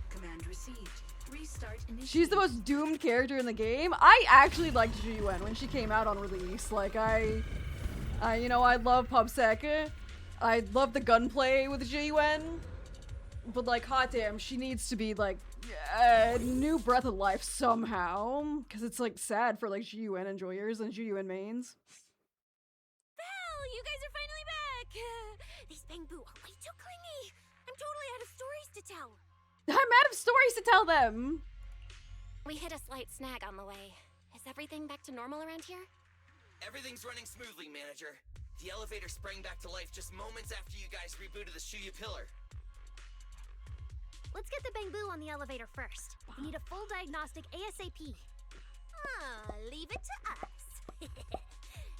Command received. Restart initiative. She's the most doomed character in the game. I actually liked GUN when she came out on release. Like, you know, I love PubSec. I love the gunplay with GUN. But, like, hot damn, she needs to be, like, a new breath of life somehow. Because it's, like, sad for, like, GUN enjoyers and GUN mains. Belle, you guys are finally back! These Bangbu are way too clingy! I'm totally out of stories to tell! I'm out of stories to tell them! We hit a slight snag on the way. Is everything back to normal around here? Everything's running smoothly, Manager. The elevator sprang back to life just moments after you guys rebooted the Shuya pillar. Let's get the Bangbu on the elevator first. We need a full diagnostic ASAP. Leave it to us.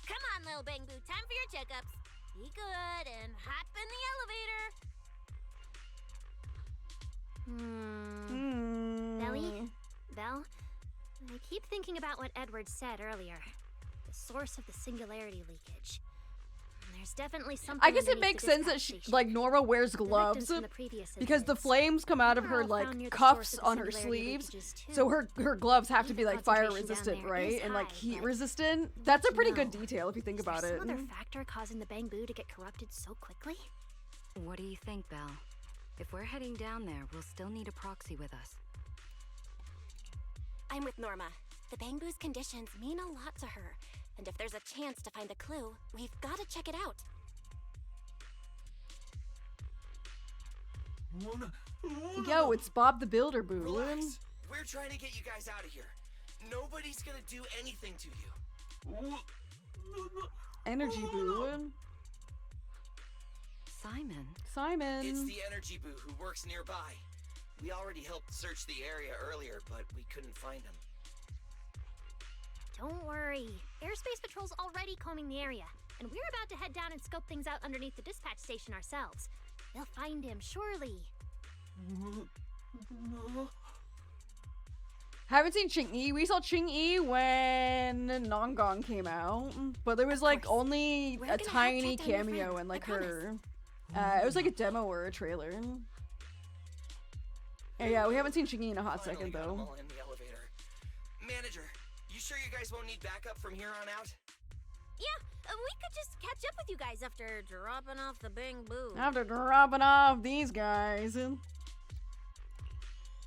Come on, little Bangbu, time for your checkups. Be good and hop in the elevator. Belly? Belle? I keep thinking about what Edward said earlier. The source of the singularity leakage. There's definitely something. I guess it makes sense that she, like, Norma wears gloves because the flames come out of her, like, cuffs on her sleeves. So her gloves have to be, like, fire resistant, right? And, like, heat resistant. That's a pretty good detail if you think about it. Some other factor causing the Bangbu to get corrupted so quickly? What do you think, Belle? If we're heading down there, we'll still need a proxy with us. I'm with Norma. The Bangbu's conditions mean a lot to her. And if there's a chance to find a clue, we've got to check it out. Yo, it's Bob the Builder, boo. Relax. We're trying to get you guys out of here. Nobody's gonna do anything to you. Energy boo. Simon. It's the energy boo who works nearby. We already helped search the area earlier, but we couldn't find him. Don't worry. Airspace Patrol's already combing the area, and we're about to head down and scope things out underneath the dispatch station ourselves. They'll find him, surely. Haven't seen Ching-Yi. We saw Ching-Yi when Nongong came out, but there was like only a tiny cameo in like her. It was like a demo or a trailer. Yeah, we haven't seen Ching-Yi in a hot second though. In the elevator. Manager, you sure you guys won't need backup from here on out? Yeah, we could just catch up with you guys after dropping off the bang-boo. After dropping off these guys.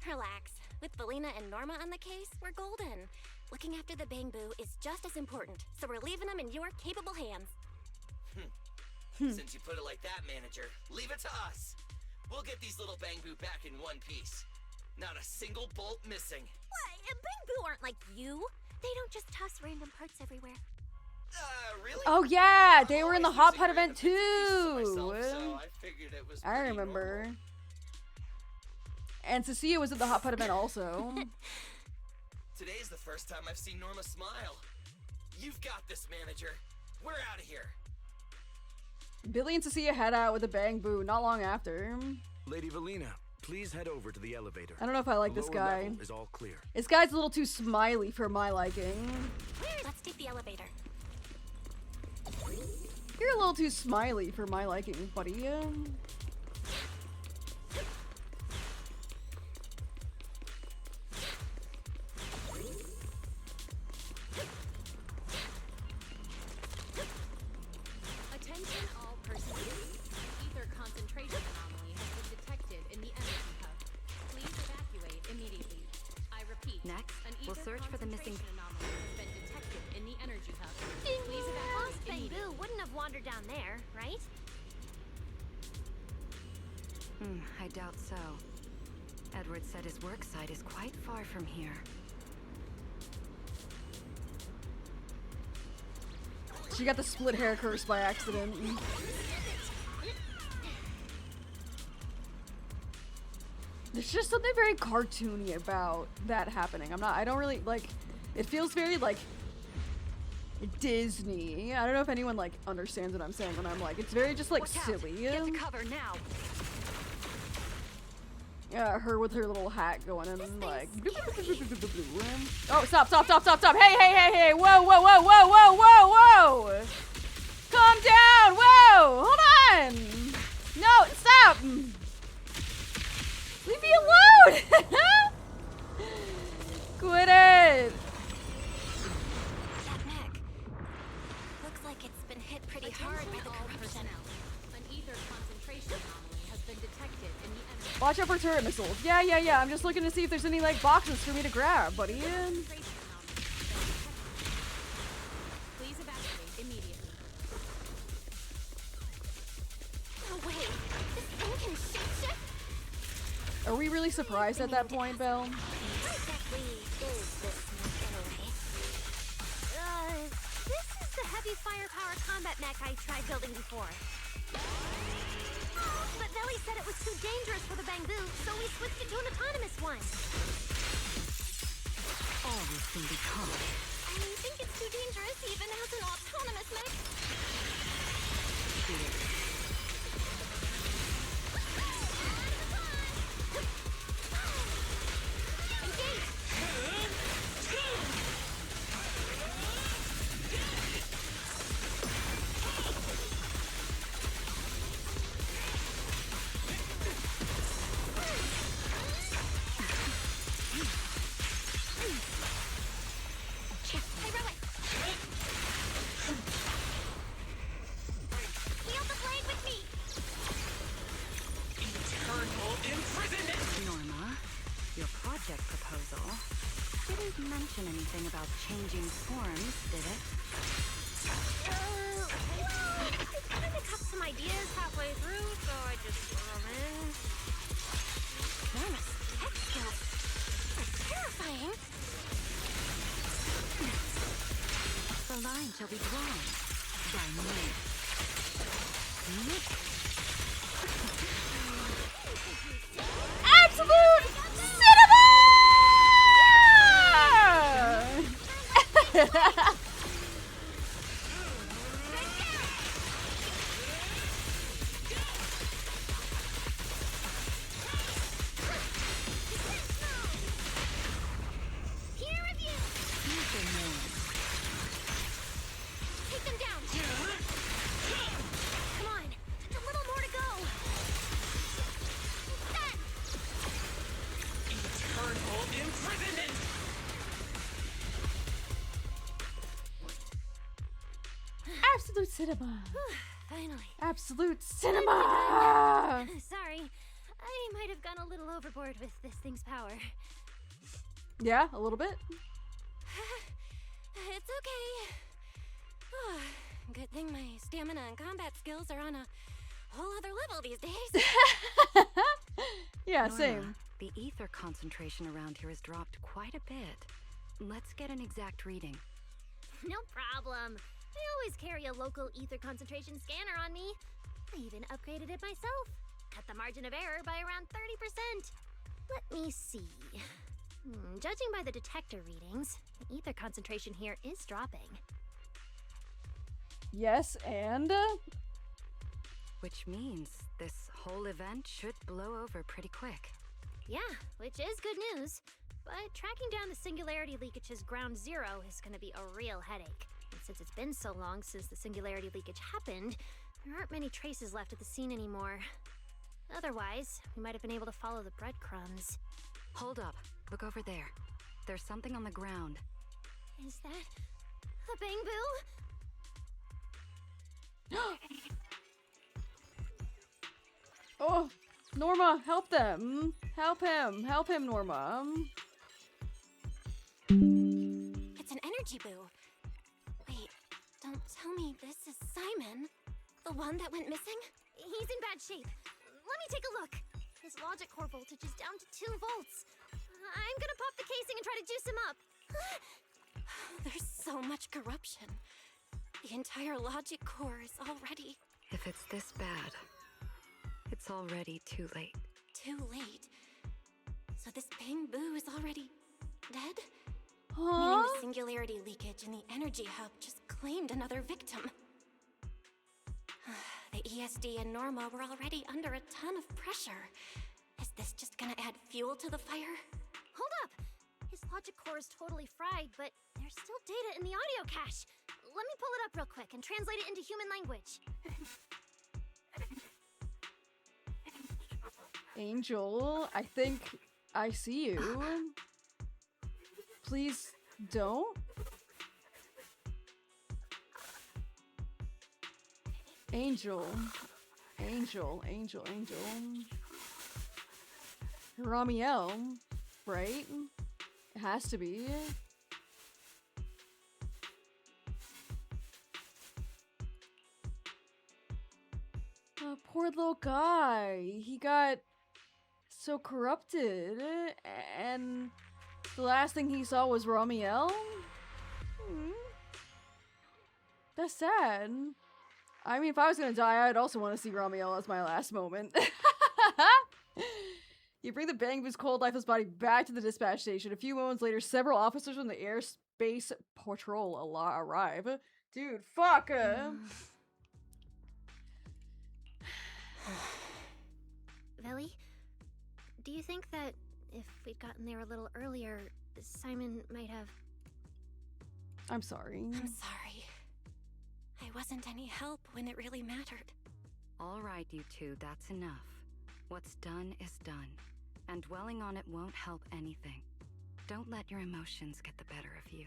Relax. With Velina and Norma on the case, we're golden. Looking after the bang-boo is just as important, so we're leaving them in your capable hands. Since you put it like that, manager, leave it to us. We'll get these little bang-boo back in one piece. Not a single bolt missing. What? Bang-boo aren't like you. They don't just toss random parts everywhere. Really? Oh yeah, they were in the Hot Pot event too. So I figured it was I remember. Normal. And Cecilia was at the Hot Pot event also. Today's the first time I've seen Norma smile. You've got this, manager. We're out of here. Billy and Cecilia head out with a bang-boo not long after. Lady Velina, please head over to the elevator. I don't know if I like this guy. Is all clear. This guy's a little too smiley for my liking. Let's take the elevator. You're a little too smiley for my liking, buddy. Attention all personnel. An ether concentration anomaly has been detected in the energy hub. Please evacuate immediately. I repeat. Next, an we'll search for the missing anomaly has been detected in the energy hub. Please Lost evacuate immediately. bang-boo wouldn't have wandered down there, right? I doubt so. Edward said his work site is quite far from here. She got the split hair curse by accident. There's just something very cartoony about that happening. I don't really, like, it feels very, like, Disney. I don't know if anyone, like, understands what I'm saying when I'm like, it's very just, like, silly. Get to cover now. Yeah, her with her little hat going in, like, oh, stop, hey, whoa, calm down, whoa, hold on, no, stop, leave me alone, quit it. That mech. Looks like it's been hit pretty hard by the corruption. An ether concentration anomaly has been detected in the energy. Watch out for turret missiles. Yeah, I'm just looking to see if there's any, like, boxes for me to grab, buddy. Please evacuate immediately. No way. This thing can shapeshift? Are we really surprised at that point, Belle? What exactly is this mech anyway? This is the heavy firepower combat mech I tried building before. But Velly said it was too dangerous for the bang-boo, so we switched it to an autonomous one. All will soon be calm. I think it's too dangerous even as an autonomous mech. Mention anything about changing forms, did it? I kind of cut some ideas halfway through, so I just threw them in. Norma's tech skills are terrifying. The line shall be drawn by me. Absolute cinema! Cinema. Finally. Absolute cinema! Sorry, I might have gone a little overboard with this thing's power. Yeah, a little bit. It's okay. Good thing my stamina and combat skills are on a whole other level these days. Yeah, Norma, same. The ether concentration around here has dropped quite a bit. Let's get an exact reading. No problem. I always carry a local ether concentration scanner on me. I even upgraded it myself. Cut the margin of error by around 30%. Let me see. Judging by the detector readings, the ether concentration here is dropping. Yes, and? Which means this whole event should blow over pretty quick. Yeah, which is good news. But tracking down the singularity leakage's ground zero is going to be a real headache. And since it's been so long since the singularity leakage happened, there aren't many traces left at the scene anymore. Otherwise, we might have been able to follow the breadcrumbs. Hold up. Look over there. There's something on the ground. Is that a bamboo? Oh, Norma, help them. Help him, Norma. It's an energy boo. Wait, don't tell me this is Simon, the one that went missing? He's in bad shape. Let me take a look. His logic core voltage is down to 2 volts. I'm gonna pop the casing and try to juice him up. There's so much corruption. The entire logic core is already... If it's this bad, it's already too late. Too late? So this bamboo is already dead? Huh? Meaning the singularity leakage in the energy hub just claimed another victim. The ESD and Norma were already under a ton of pressure. Is this just gonna add fuel to the fire? Hold up! His logic core is totally fried, but there's still data in the audio cache. Let me pull it up real quick and translate it into human language. Angel, I think I see you. Please don't. Angel. Ramiel, right? It has to be. Oh, poor little guy. He got so corrupted, and the last thing he saw was Ramiel? That's sad. I mean, if I was gonna die, I'd also want to see Ramiel as my last moment. You bring the Bangaboo's cold, lifeless body back to the dispatch station. A few moments later, several officers from the airspace patrol arrive. Dude, fuck! Velly, do you think that if we'd gotten there a little earlier, Simon might have... I'm sorry. I'm sorry. I wasn't any help when it really mattered. All right, you two, that's enough. What's done is done, and dwelling on it won't help anything. Don't let your emotions get the better of you.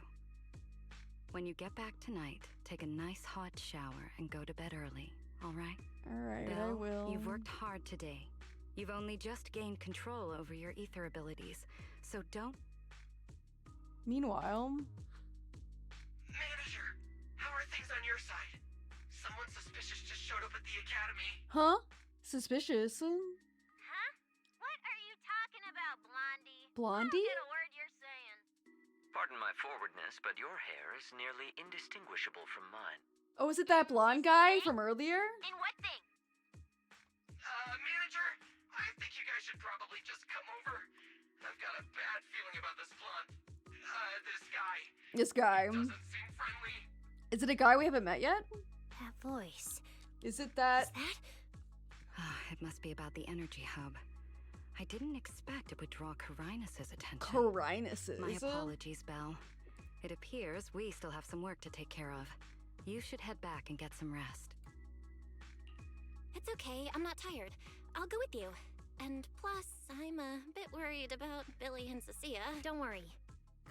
When you get back tonight, take a nice hot shower and go to bed early, all right? All right, Belle, I will. You've worked hard today. You've only just gained control over your ether abilities, so don't... Meanwhile... Manager, how are things on your side? Someone suspicious just showed up at the academy. Huh? Suspicious. Huh? What are you talking about, Blondie? Blondie? I don't get a word you're saying. Pardon my forwardness, but your hair is nearly indistinguishable from mine. Oh, is it that blonde guy from earlier? In what thing? Manager, I think you guys should probably just come over. I've got a bad feeling about this blonde. This guy. Doesn't seem friendly. Is it a guy we haven't met yet? That voice. Is it that? It must be about the energy hub. I didn't expect it would draw Carinus's attention. Carinus's? My apologies, Belle. It appears we still have some work to take care of. You should head back and get some rest. It's okay, I'm not tired. I'll go with you. And plus, I'm a bit worried about Billy and Cecilia. Don't worry.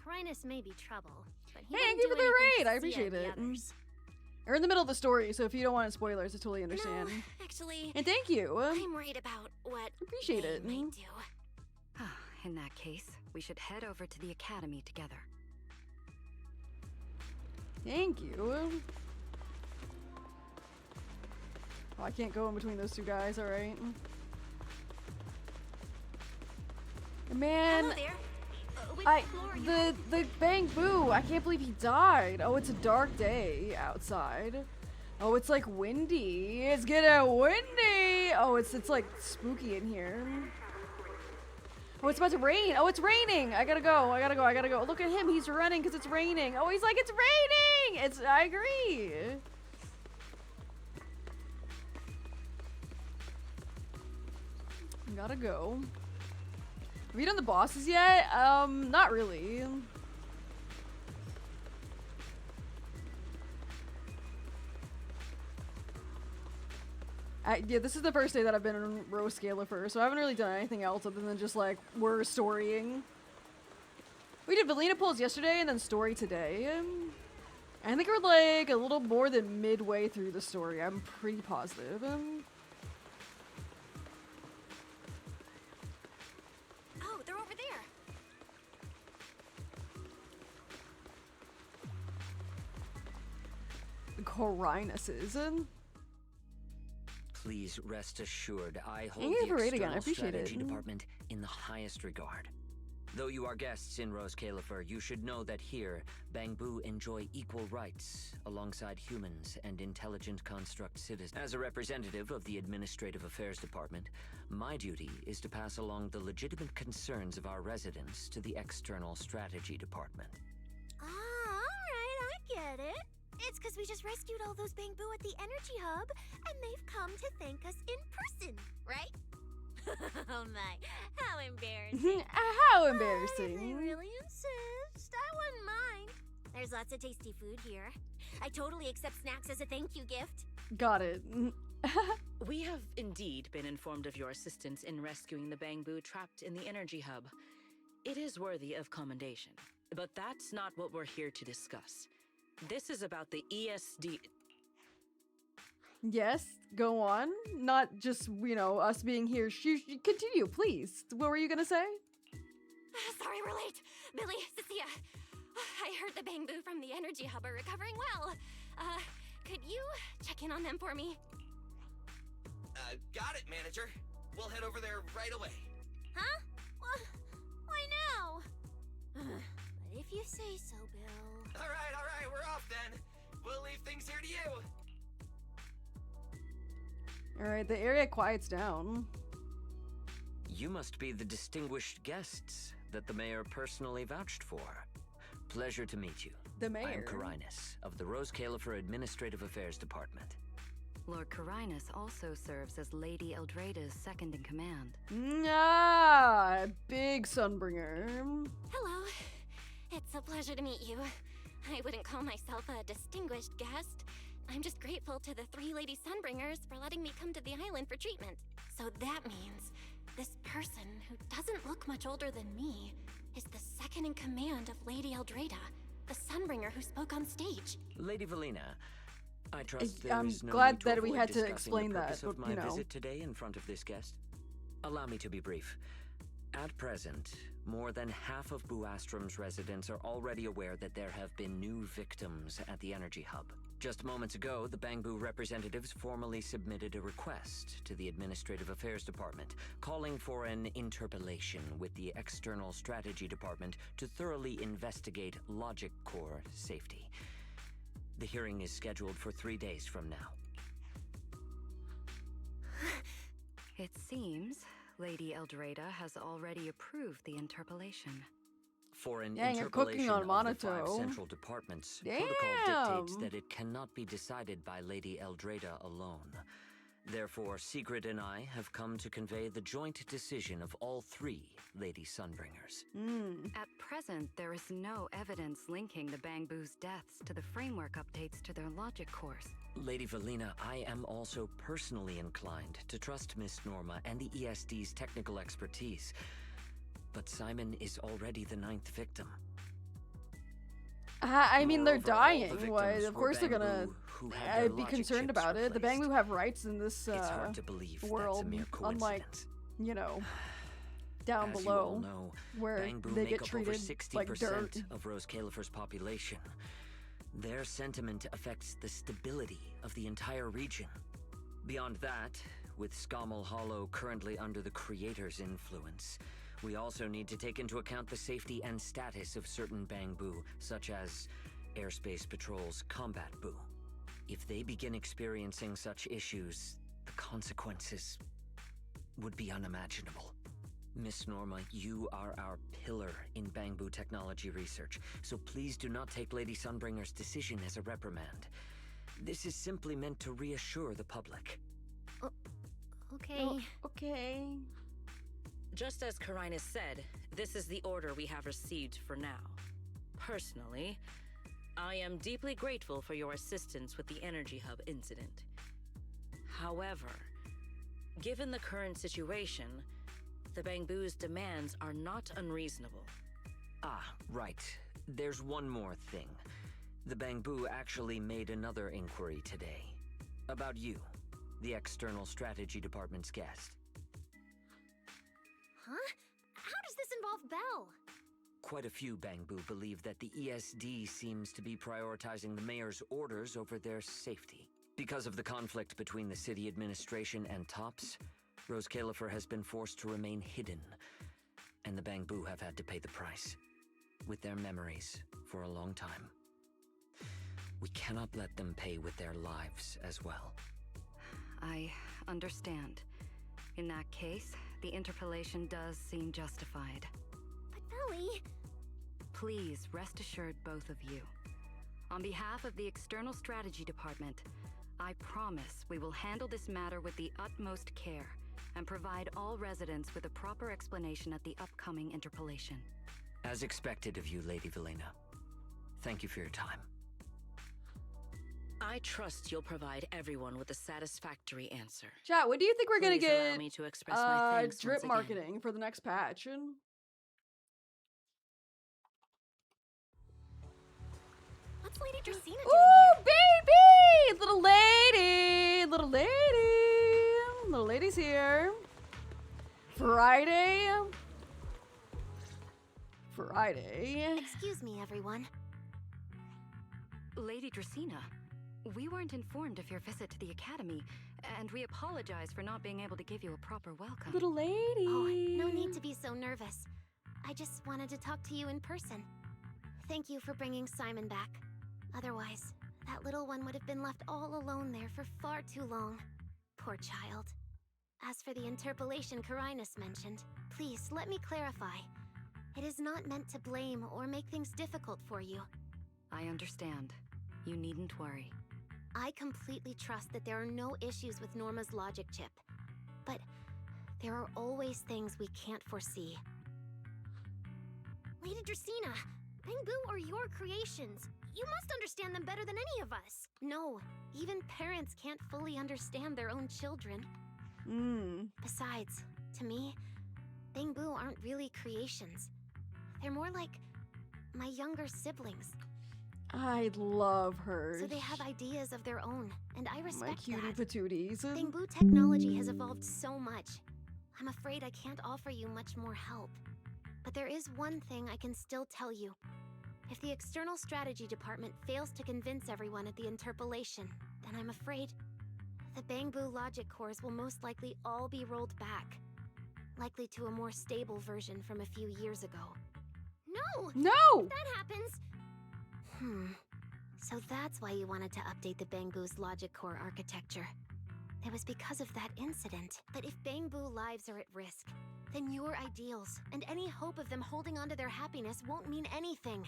Carinus may be trouble, but he Hey, wouldn't thank you do for the anything raid! to I Cia appreciate and the it. others. Or in the middle of the story, so if you don't want spoilers, I totally understand. No, actually, and thank you. I'm worried about what appreciate it. they might do. In that case, we should head over to the academy together. Thank you. Oh, I can't go in between those two guys, alright. Man, the Bang Boo, I can't believe he died. Oh, it's a dark day outside. Oh, it's like windy. It's getting windy. Oh, it's like spooky in here. Oh, it's about to rain. Oh, it's raining. I gotta go. Look at him. He's running because it's raining. Oh, he's like, it's raining. I agree. Gotta go. Have you done the bosses yet? Not really. Yeah, this is the first day that I've been in Rose Scalifer, so I haven't really done anything else other than just like we're storying. We did Velina pulls yesterday and then story today. I think we're like a little more than midway through the story. I'm pretty positive. Oh, they're over there. The Corinuses. Please rest assured, I hold Thank you the for reading it. I external appreciate strategy it. department in the highest regard. Though you are guests in Rose Scalifer, you should know that here, Bangbu enjoy equal rights alongside humans and intelligent construct citizens. As a representative of the Administrative Affairs Department, my duty is to pass along the legitimate concerns of our residents to the External Strategy Department. Ah, alright, I get it. It's because we just rescued all those Bangbu at the Energy Hub, and they've come to thank us in person, right? Oh my, how embarrassing. How embarrassing. If they really insist, I wouldn't mind. There's lots of tasty food here. I totally accept snacks as a thank you gift. Got it. We have indeed been informed of your assistance in rescuing the Bangbu trapped in the Energy Hub. It is worthy of commendation, but that's not what we're here to discuss. This is about the ESD. Yes, go on. Not just, you know, us being here. Continue, please. What were you gonna say? Sorry we're late. Billy, Cecilia. I heard the Bangbu from the Energy Hub are recovering well. Could you check in on them for me? Got it, manager. We'll head over there right away. Huh? Well, why now? But if you say so, Bill. All right, we're off then. We'll leave things here to you. Alright, the area quiets down. You must be the distinguished guests that the mayor personally vouched for. Pleasure to meet you. The mayor? I am Corinis, of the Rose Scalifer Administrative Affairs Department. Lord Corinis also serves as Lady Eldrada's second-in-command. Ah, big Sunbringer. Hello. It's a pleasure to meet you. I wouldn't call myself a distinguished guest. I'm just grateful to the 3 Lady Sunbringers for letting me come to the island for treatment. So that means this person, who doesn't look much older than me, is the second-in-command of Lady Eldrada, the Sunbringer who spoke on stage. Lady Velina, I trust there I'm is no glad need to that we avoid had to discussing explain the that, purpose of but, my you know. visit today in front of this guest. Allow me to be brief. At present, more than half of Buastrom's residents are already aware that there have been new victims at the Energy Hub. Just moments ago, the Bangbu representatives formally submitted a request to the Administrative Affairs Department, calling for an interpellation with the External Strategy Department to thoroughly investigate Logic Core safety. The hearing is scheduled for 3 days from now. It seems Lady Eldrada has already approved the interpellation. For an Dang, you're cooking interpellation on of the 5 Monato. central departments, Damn. protocol dictates that it cannot be decided by Lady Eldrada alone. Therefore, Secret and I have come to convey the joint decision of all 3 Lady Sunbringers. At present, there is no evidence linking the Bangbu's deaths to the framework updates to their logic cores. Lady Velina, I am also personally inclined to trust Miss Norma and the ESD's technical expertise. But Simon is already the 9th victim. I mean, they're Moreover, all dying. the What? victims Of were course they're gonna. Bangbu who had their I'd be logic concerned chips about it. The replaced. Bangbu have rights in this It's hard to believe world, that's a mere unlike, coincidence. you know, down As you all below, know, where Bangbu they make get up over treated 60% like dirt. of Rose Califer's population. Their sentiment affects the stability of the entire region. Beyond that, with Scommel Hollow currently under the Creator's influence, we also need to take into account the safety and status of certain Bangbu, such as Airspace Patrol's Combat Boo. If they begin experiencing such issues, the consequences would be unimaginable. Miss Norma, you are our pillar in Bangbu technology research, so please do not take Lady Sunbringer's decision as a reprimand. This is simply meant to reassure the public. Okay. Oh, okay. Just as Carinus said, this is the order we have received for now. Personally, I am deeply grateful for your assistance with the Energy Hub incident. However, given the current situation, the Bangbu's demands are not unreasonable. Ah, right. There's one more thing. The Bangbu actually made another inquiry today. About you, the External Strategy Department's guest. Huh? How does this involve Belle? Quite a few Bangbu believe that the ESD seems to be prioritizing the mayor's orders over their safety. Because of the conflict between the city administration and TOPS, Rose Califer has been forced to remain hidden, and the Bangbu have had to pay the price, with their memories, for a long time. We cannot let them pay with their lives as well. I understand. In that case, the interpolation does seem justified. But Belly... Please rest assured, both of you. On behalf of the External Strategy Department, I promise we will handle this matter with the utmost care and provide all residents with a proper explanation at the upcoming interpolation. As expected of you, Lady Velina. Thank you for your time. I trust you'll provide everyone with a satisfactory answer. Chat, when do you think we're gonna Please allow get me to express my thanks drip once again. marketing for the next patch? What's Lady Dracaena doing Ooh, here? baby! Little lady! Little lady! Little lady's here. Friday. Excuse me, everyone. Lady Dracaena, we weren't informed of your visit to the Academy, and we apologize for not being able to give you a proper welcome. Little lady! Oh, no need to be so nervous. I just wanted to talk to you in person. Thank you for bringing Simon back. Otherwise, that little one would have been left all alone there for far too long. Poor child. As for the interpolation Carinus mentioned, please let me clarify. It is not meant to blame or make things difficult for you. I understand. You needn't worry. I completely trust that there are no issues with Norma's logic chip. But there are always things we can't foresee. Lady Dracaena, Bangbu are your creations. You must understand them better than any of us. No, even parents can't fully understand their own children. Besides, to me, Bangbu aren't really creations. They're more like my younger siblings. I love her. So they have ideas of their own, and I respect My cutie that. patooties. Bangbu technology has evolved so much. I'm afraid I can't offer you much more help. But there is one thing I can still tell you. If the External Strategy Department fails to convince everyone at the interpolation, then I'm afraid the Bangbu logic cores will most likely all be rolled back. Likely to a more stable version from a few years ago. No! No! If that happens... So that's why you wanted to update the Bangbu's logic core architecture. It was because of that incident. But if Bangbu lives are at risk, then your ideals and any hope of them holding onto their happiness won't mean anything.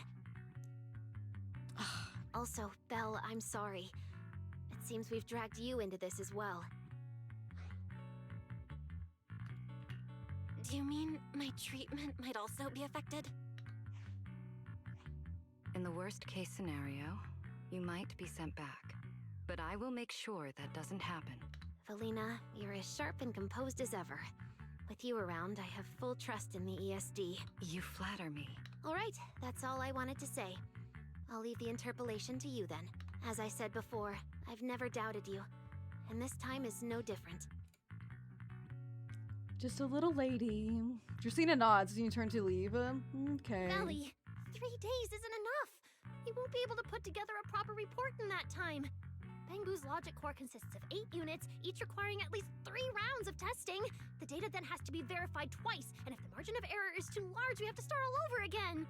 Also, Belle, I'm sorry. It seems we've dragged you into this as well. Do you mean my treatment might also be affected? In the worst case scenario, you might be sent back. But I will make sure that doesn't happen. Velina, you're as sharp and composed as ever. With you around, I have full trust in the ESD. You flatter me. All right, that's all I wanted to say. I'll leave the interpolation to you then. As I said before, I've never doubted you, and this time is no different. Just a little lady. Justina nods and you turn to leave. Okay. Valley, 3 days isn't enough. You won't be able to put together a proper report in that time. Bangbu's logic core consists of 8 units, each requiring at least 3 rounds of testing. The data then has to be verified twice, and if the margin of error is too large, we have to start all over again.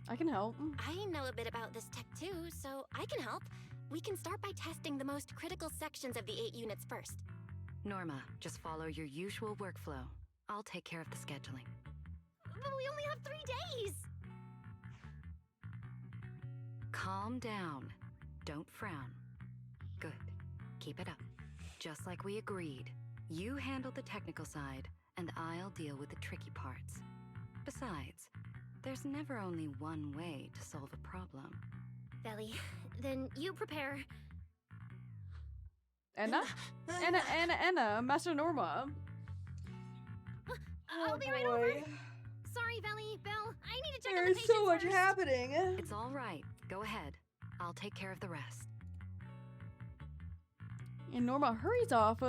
I can help. I know a bit about this tech too, so I can help. We can start by testing the most critical sections of the 8 units first. Norma, just follow your usual workflow. I'll take care of the scheduling. But we only have 3 days! Calm down. Don't frown. Good. Keep it up. Just like we agreed. You handle the technical side, and I'll deal with the tricky parts. Besides, there's never only one way to solve a problem. Valley, then you prepare. Anna? Anna, Master Norma. I'll be right over. Sorry, Valley, Belle, I need to check on the There's patients so much first. happening. It's all right. Go ahead. I'll take care of the rest. And Norma hurries off.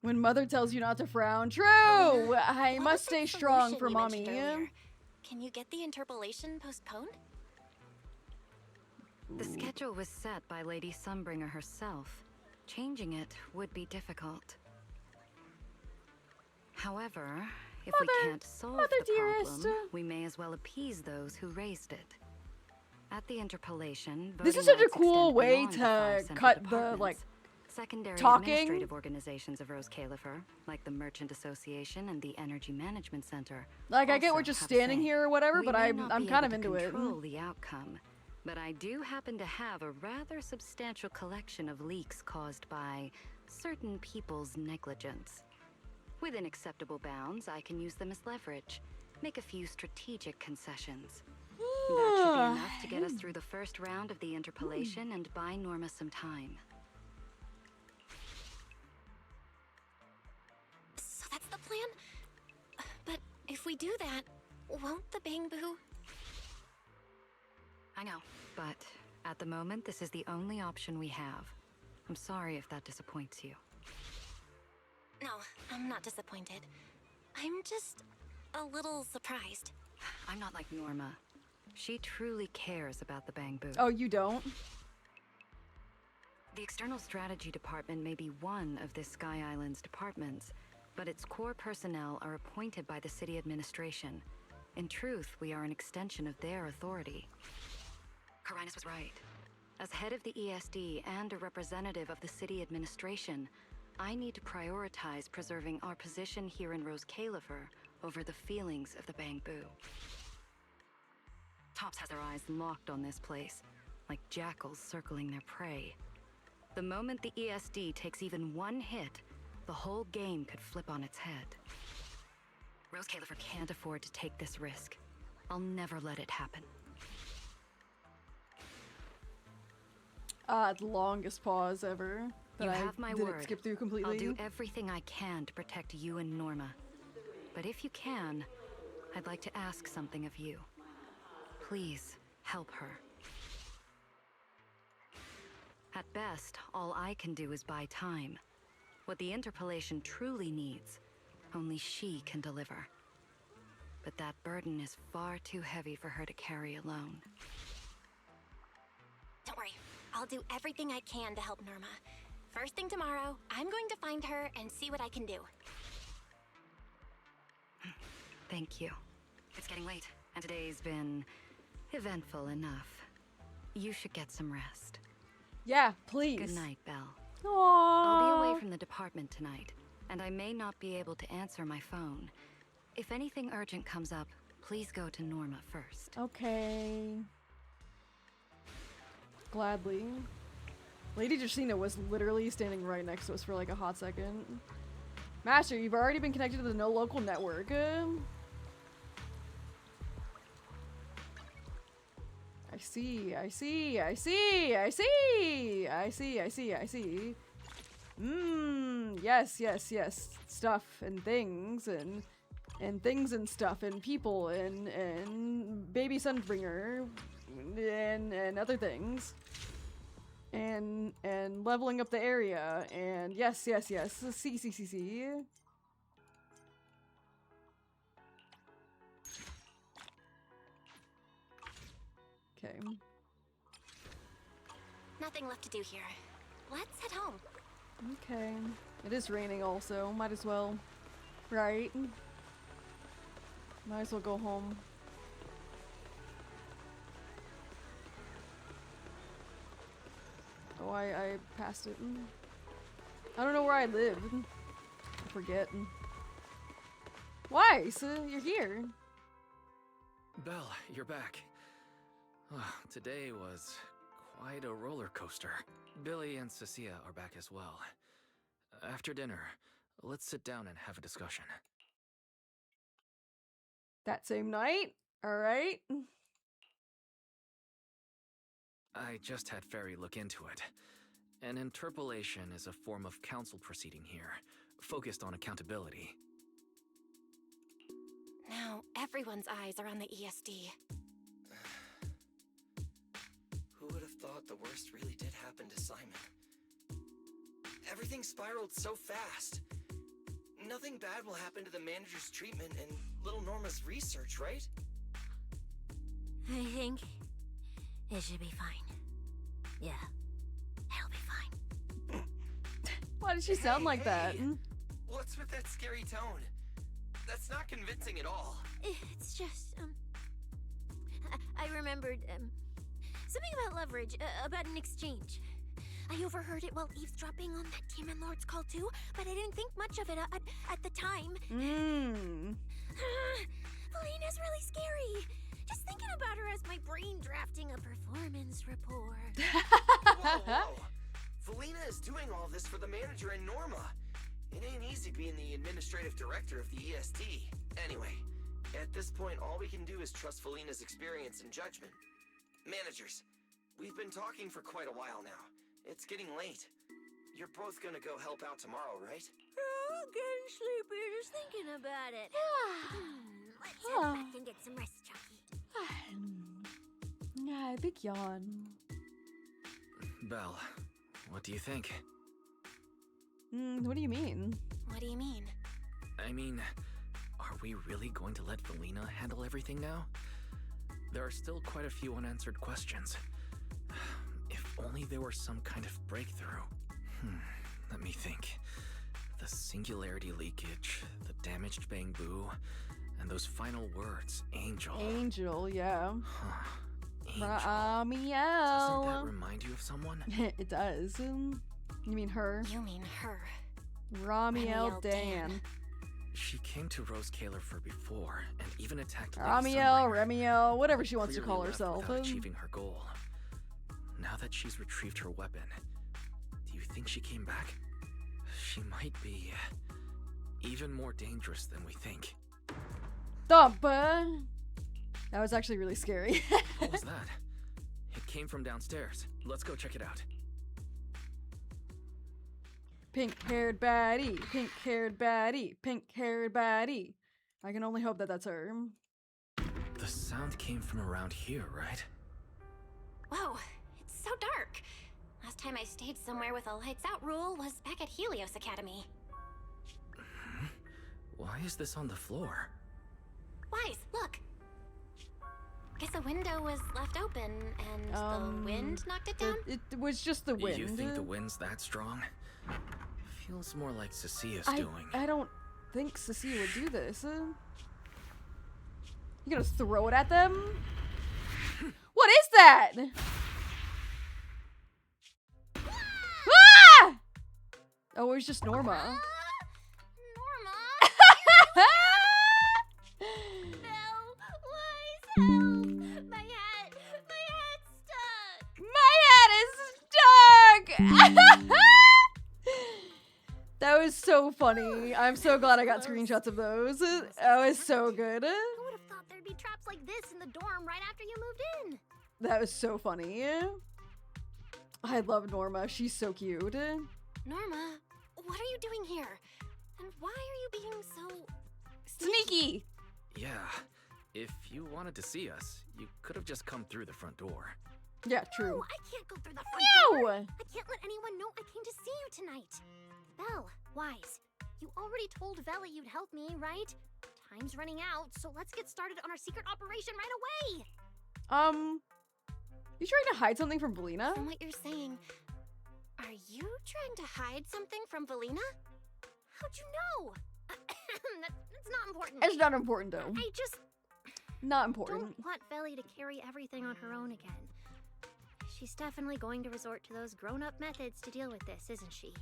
When Mother tells you not to frown. True! I What must was stay that strong solution for you Mommy. mentioned earlier? Can you get the interpolation postponed? The schedule was set by Lady Sunbringer herself. Changing it would be difficult. However, if we can't solve the dearest. problem, we may as well appease those who raised it. At the interpolation, This is voting such a rights cool extend way beyond the to 5 central cut the, departments. like, Secondary talking. administrative organizations of Rose Califer, like the Merchant Association and the Energy Management Center. Like, I get also we're just have standing say. here or whatever, We but may I'm not be kind of able into to it. control the outcome, but I do happen to have a rather substantial collection of leaks caused by certain people's negligence. Within acceptable bounds, I can use them as leverage, make a few strategic concessions. That should be enough to get us through the first round of the interpolation and buy Norma some time. So that's the plan? But if we do that, won't the Bangbu... I know, but at the moment, this is the only option we have. I'm sorry if that disappoints you. No, I'm not disappointed. I'm just a little surprised. I'm not like Norma. She truly cares about the Bangbu. Oh, you don't? The External Strategy Department may be one of this Sky Island's departments, but its core personnel are appointed by the city administration. In truth, we are an extension of their authority. Carinus was right. As head of the ESD and a representative of the city administration, I need to prioritize preserving our position here in Rose Califer over the feelings of the Bangbu. Tops has their eyes locked on this place, like jackals circling their prey. The moment the ESD takes even one hit, the whole game could flip on its head. Rose Califer can't afford to take this risk. I'll never let it happen. The longest pause ever. That You I have my didn't word. skip through completely. I'll do everything I can to protect you and Norma. But if you can, I'd like to ask something of you. Please, help her. At best, all I can do is buy time. What the interpolation truly needs, only she can deliver. But that burden is far too heavy for her to carry alone. Don't worry, I'll do everything I can to help Norma. First thing tomorrow, I'm going to find her and see what I can do. Thank you. It's getting late, and today's been eventful enough. You should get some rest. Yeah, please. Good night, Belle. Aww. I'll be away from the department tonight, and I may not be able to answer my phone. If anything urgent comes up, please go to Norma first. Okay. Gladly. Lady Justina was literally standing right next to us for like a hot second. Master, you've already been connected to the no local network. I see. Yes. Stuff and things and things and stuff and people and baby Sunbringer. and other things. And leveling up the area, and yes. See. Okay. Nothing left to do here. Let's head home. Okay. It is raining also. Might as well. Right? Might as well go home. Oh, I passed it. I don't know where I live. I forget. Why? So you're here. Belle, you're back. Today was quite a roller coaster. Billy and Cecilia are back as well. After dinner, let's sit down and have a discussion. That same night? Alright. I just had Ferry look into it. An interpolation is a form of council proceeding here, focused on accountability. Now, everyone's eyes are on the ESD. Who would have thought the worst really did happen to Simon? Everything spiraled so fast. Nothing bad will happen to the manager's treatment and little Norma's research, right? I think it should be fine. Yeah, it'll be fine. Why did she sound like that? What's with that scary tone? That's not convincing at all. It's just, I remembered, something about leverage, about an exchange. I overheard it while eavesdropping on that Demon Lord's call too, but I didn't think much of it at the time. Velina's really scary. Just thinking about her as my brain drafting a performance report. Whoa. Velina is doing all this for the manager and Norma. It ain't easy being the administrative director of the ESD. Anyway, at this point, all we can do is trust Velina's experience and judgment. Managers, we've been talking for quite a while now. It's getting late. You're both gonna go help out tomorrow, right? I'm getting sleepy just thinking about it. Let's head back and get some rest, Chucky. Big yawn. Belle, what do you think? What do you mean? What do you mean? I mean, are we really going to let Velina handle everything now? There are still quite a few unanswered questions. If only there were some kind of breakthrough. Let me think. The singularity leakage, the damaged bamboo, and those final words, Angel. Angel, yeah. Angel. Ramiel. Doesn't that remind you of someone? It does. You mean her? You mean her. Ramiel Dan. She came to Rose Kalerfer before, and even attacked Lady Ramiel, Sunbringer. Ramiel, whatever she wants to Clearly call left herself. without achieving her goal. Now that she's retrieved her weapon, do you think she came back? She might be even more dangerous than we think. Stop! That was actually really scary. What was that? It came from downstairs. Let's go check it out. Pink-haired baddie, pink-haired baddie, pink-haired baddie. I can only hope that that's her. The sound came from around here, right? Whoa, it's so dark. Last time I stayed somewhere with a lights out rule was back at Helios Academy. Why is this on the floor? Wise, look. Guess a window was left open and the wind knocked it down? It was just the wind. You think the wind's that strong? Feels more like Cecilia's doing. I don't think Cecilia would do this. You gonna throw it at them? What is that? Ah! Oh, it was just Norma. My hat's stuck. My hat is stuck. That was so funny. I'm so glad I got screenshots of those. That was so good. Who would have thought there'd be traps like this in the dorm right after you moved in? That was so funny. I love Norma. She's so cute. Norma, what are you doing here? And why are you being so sneaky? Yeah, If you wanted to see us, you could have just come through the front door. Yeah, true. No, I can't go through the front door. I can't let anyone know I came to see you tonight. Belle, Wise, you already told Veli you'd help me, right? Time's running out, so let's get started on our secret operation right away. You trying to hide something from Velina? From what you're saying, are you trying to hide something from Velina? How'd you know? That's not important. It's not important though. I just not important. don't want Veli to carry everything on her own again. She's definitely going to resort to those grown-up methods to deal with this, isn't she?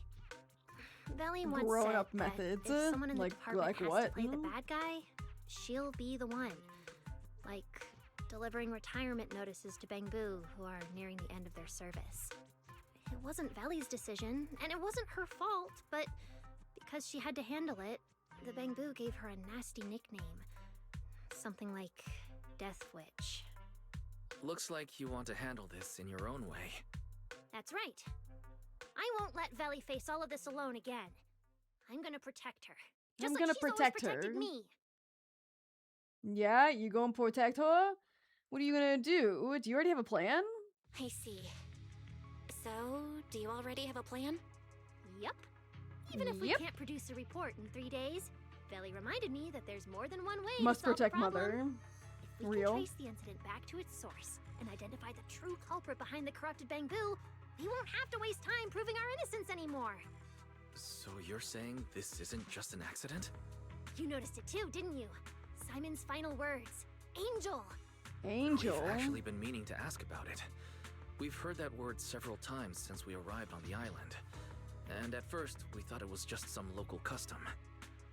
Veli once Grown-up said methods? that if someone in the department like has what? to play the bad guy, she'll be the one. Like delivering retirement notices to Bangbu, who are nearing the end of their service. It wasn't Veli's decision, and it wasn't her fault, but because she had to handle it, the Bangbu gave her a nasty nickname. Something like Death Witch. Looks like you want to handle this in your own way. That's right. I won't let Veli face all of this alone again. I'm gonna protect her. Just like she's always protected me. Yeah, you gonna protect her? What are you gonna do? Do you already have a plan? I see. So, do you already have a plan? Yep. Even if we can't produce a report in 3 days, Veli reminded me that there's more than one way Must to solve protect the problem. mother. If we can trace the incident back to its source and identify the true culprit behind the corrupted Bangbu, we won't have to waste time proving our innocence anymore. So you're saying this isn't just an accident? You noticed it too, didn't you? Simon's final words. Angel. Angel? We've actually been meaning to ask about it. We've heard that word several times since we arrived on the island. And at first, we thought it was just some local custom.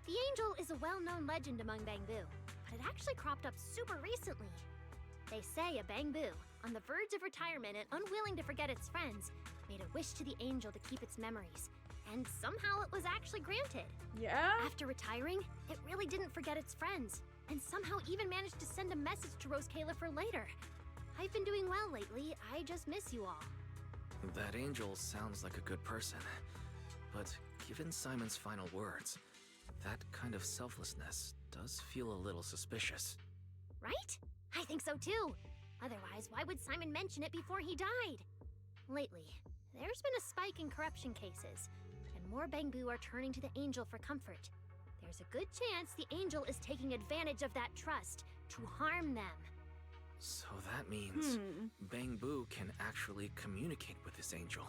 The Angel is a well-known legend among Bangbu, but it actually cropped up super recently. They say a Bangbu, on the verge of retirement and unwilling to forget its friends, made a wish to the Angel to keep its memories. And somehow it was actually granted. Yeah? After retiring, it really didn't forget its friends, and somehow even managed to send a message to Rose Kayla for later. I've been doing well lately, I just miss you all. That Angel sounds like a good person. But given Simon's final words, that kind of selflessness does feel a little suspicious. Right? I think so too. Otherwise, why would Simon mention it before he died? Lately, there's been a spike in corruption cases, and more Bangbu are turning to the Angel for comfort. There's a good chance the Angel is taking advantage of that trust to harm them. So that means Bangbu can actually communicate with this Angel.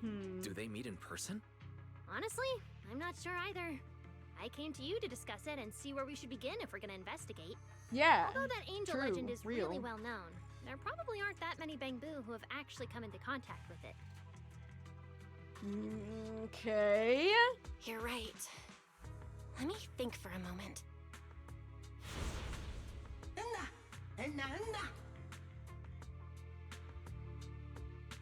Do they meet in person? Honestly, I'm not sure either. I came to you to discuss it and see where we should begin if we're gonna investigate. Yeah. Although that Angel legend is really well known, there probably aren't that many Bangbu who have actually come into contact with it. Okay. You're right. Let me think for a moment.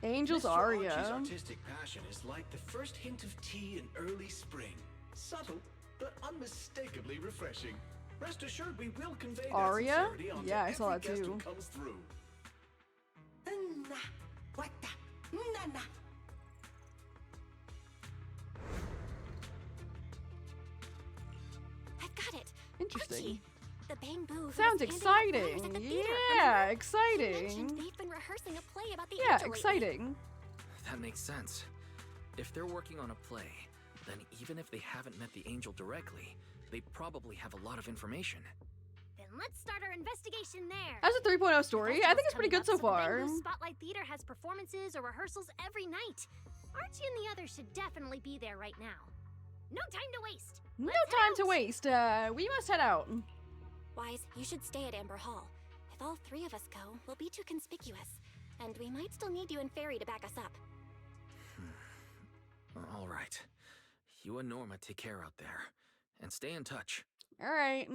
Angel's Mr. aria. Archie's artistic passion is like the first hint of tea in early spring. Subtle, but unmistakably refreshing. Rest assured we will convey that Aria? sincerity onto Yeah, I saw every that guest too. who comes through. I've got it. Interesting. Archie, the Bangbu who was Sounds handing out flyers exciting. at the theater, Yeah, remember? He exciting. mentioned they've been rehearsing a play about the Yeah, Angel lately. exciting. That makes sense. If they're working on a play, then even if they haven't met the Angel directly, they probably have a lot of information. Then let's start our investigation there. As a 3.0 story, I think it's pretty good so far. Bangbu Spotlight Theater has performances or rehearsals every night. Archie and the others should definitely be there right now. No time to waste. No time to waste. We must head out. Wise, you should stay at Amber Hall. If all three of us go, we'll be too conspicuous. And we might still need you and Fairy to back us up. All right. You and Norma take care out there. And stay in touch. All right.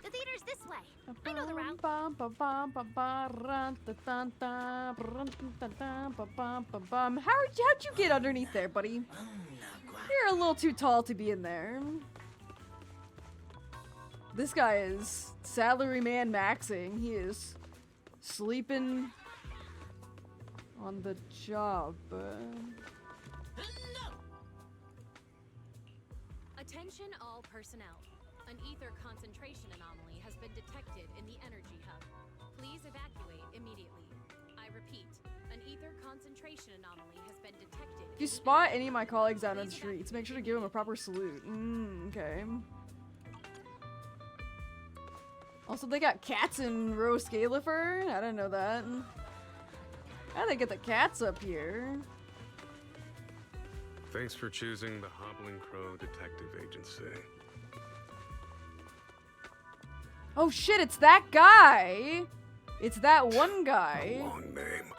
The theater's this way. I know the route. How'd you get underneath there, buddy? You're a little too tall to be in there. This guy is salaryman maxing. He is sleeping on the job. Attention all personnel. An ether concentration anomaly has been detected in the energy hub. Please evacuate immediately. I repeat, an ether concentration anomaly has been detected. If you spot any of my colleagues out on the streets, make sure to give them a proper salute. Okay. Also, they got cats in Rose Scalifer? I didn't know that. How do they get the cats up here? Thanks for choosing the Hobbling Crow Detective Agency. Oh shit, it's that guy! It's that one guy. Long name.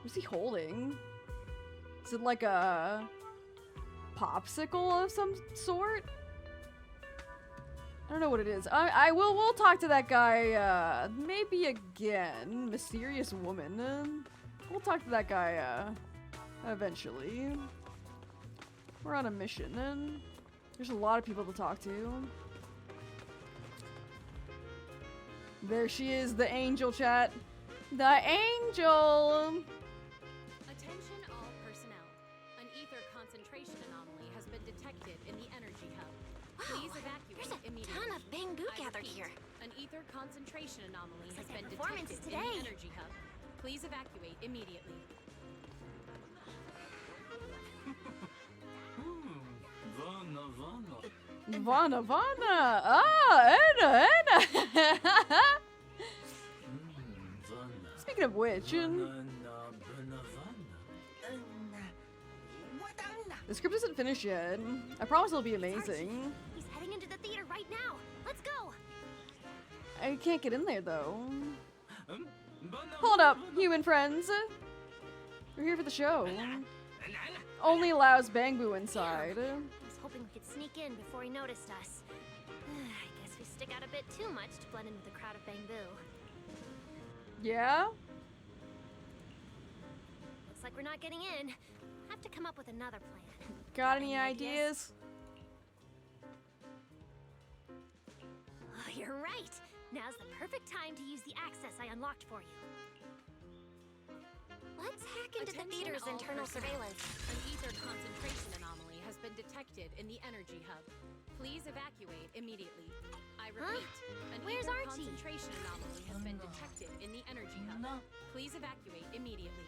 What's he holding? Is it like a popsicle of some sort? I don't know what it is. We'll talk to that guy, maybe again. Mysterious woman. We'll talk to that guy, eventually. We're on a mission. There's a lot of people to talk to. There she is, the angel, chat. The angel! Attention all personnel. An ether concentration anomaly has been detected in the energy hub. Please evacuate immediately. Ton of bamboo gathered here. An ether concentration anomaly has like been their performance detected in today. the energy hub. Please evacuate immediately. Vana Vana! Ah, Anna! Speaking of which, the script isn't finished yet. I promise it'll be amazing. He's heading into the theater right now. Let's go. I can't get in there though. Hold up, human friends. We're here for the show. Only allows Bangbu inside. I was hoping we could sneak in before he noticed us. I guess we stick out a bit too much to blend in with the crowd of bamboo. Yeah? Looks like we're not getting in. Have to come up with another plan. Got any ideas? Oh, you're right. Now's the perfect time to use the access I unlocked for you. Let's hack into the theater's all internal personnel. surveillance. An ether concentration anomaly has been detected in the energy hub. Please evacuate immediately. I repeat, an Where's ether Archie? concentration anomaly has been detected in the energy hub. Please evacuate immediately.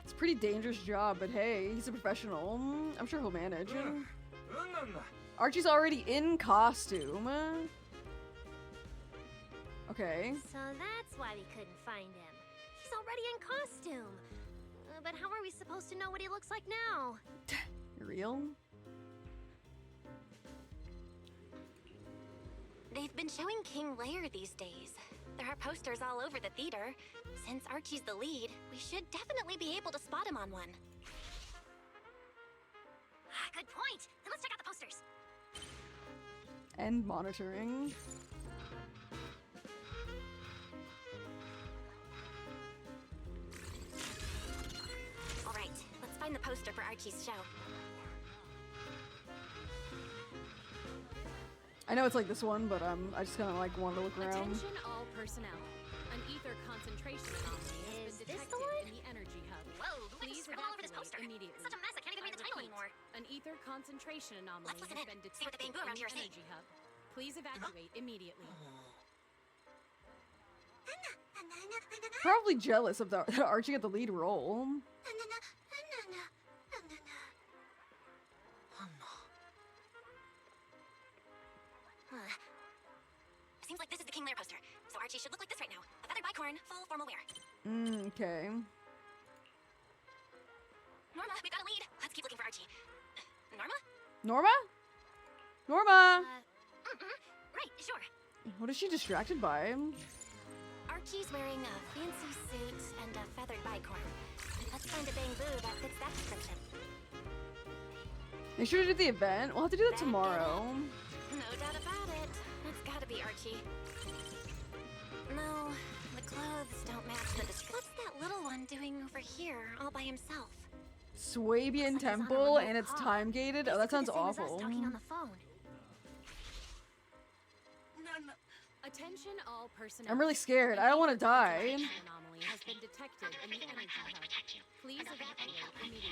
It's a pretty dangerous job, but hey, he's a professional. I'm sure he'll manage. Archie's already in costume. Okay. So that's why we couldn't find him. He's already in costume. But how are we supposed to know what he looks like now? Real? They've been showing King Lear these days. There are posters all over the theater. Since Archie's the lead, we should definitely be able to spot him on one. Good point. Then let's check out the posters. And monitoring. All right, let's find the poster for Archie's show. I know it's like this one, but I just kind of like wanted to look around. Attention all personnel. An ether concentration anomaly has been detected in the energy hub. Whoa, Please scribble all over this poster. evacuate immediately. Such a mess, I can't even read the title repeat, anymore. An ether concentration anomaly Let's listen has in, been see what the detected bamboo in around the here say. energy hub. Please evacuate immediately. Probably jealous of that Archie got the lead role. Seems like this is the King Lear poster, so Archie should look like this right now. A feathered bicorn, full formal wear. Okay. Norma, we've got a lead. Let's keep looking for Archie. Norma? Norma? Norma! Right, sure. What is she distracted by? Archie's wearing a fancy suit and a feathered bicorn. Let's find a bamboo that fits that description. Make sure to do the event. We'll have to do that tomorrow. No doubt about it. It's gotta be Archie. No, the clothes don't match the description. What's that little one doing over here all by himself? Swabian Temple and it's time gated? Oh, that sounds awful. Talking on the phone. Attention all personnel. I'm really scared. I don't want to die. Anomaly has been detected in the energy hub. Please evacuate immediately.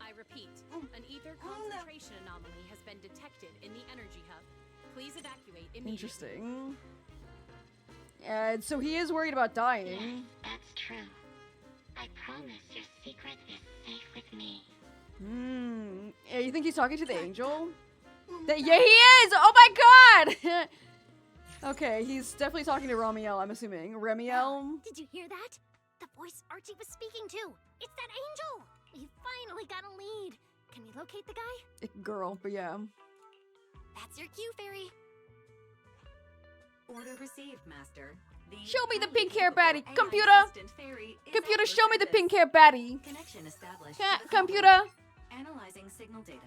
I repeat, an ether concentration anomaly has been detected in the energy hub. Please evacuate immediately. Interesting. So he is worried about dying. Yes, that's true. I promise your secret is safe with me. Yeah, you think he's talking to the angel? Yeah, he is! Oh my god! Okay, he's definitely talking to Ramiel, I'm assuming. Ramiel? Did you hear that? The voice Archie was speaking to. It's that angel! We finally got a lead. Can we locate the guy? Girl, but yeah. That's your cue, Fairy. Order received, Master. Show me the pink hair baddie! Computer! Computer, show me the pink hair baddie! Connection established. Computer! Analyzing signal data.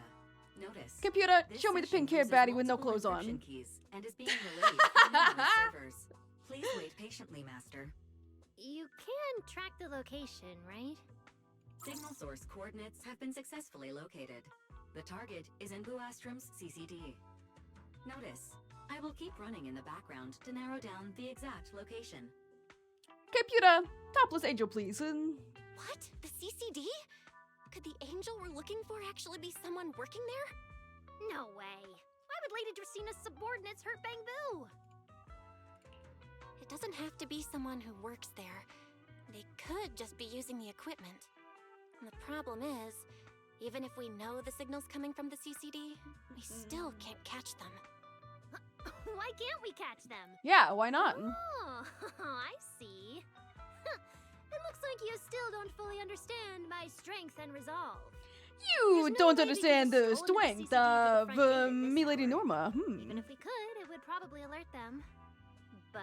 Notice. Computer, show me the pink hair baddie with no clothes on. Keys and is being relayed to numerous servers. Please wait patiently, Master. You can track the location, right? Signal source coordinates have been successfully located. The target is in Buastrom's CCD. Notice, I will keep running in the background to narrow down the exact location. Computer, topless angel, please. What? The CCD? Could the angel we're looking for actually be someone working there? No way. Why would Lady Dracina's subordinates hurt Bangbu? It doesn't have to be someone who works there. They could just be using the equipment. And the problem is, even if we know the signal's coming from the CCD, we still can't catch them. Why can't we catch them? Yeah, why not? Oh, I see. It looks like you still don't fully understand my strength and resolve. You don't understand the strength of Milady Norma. Even if we could, it would probably alert them. But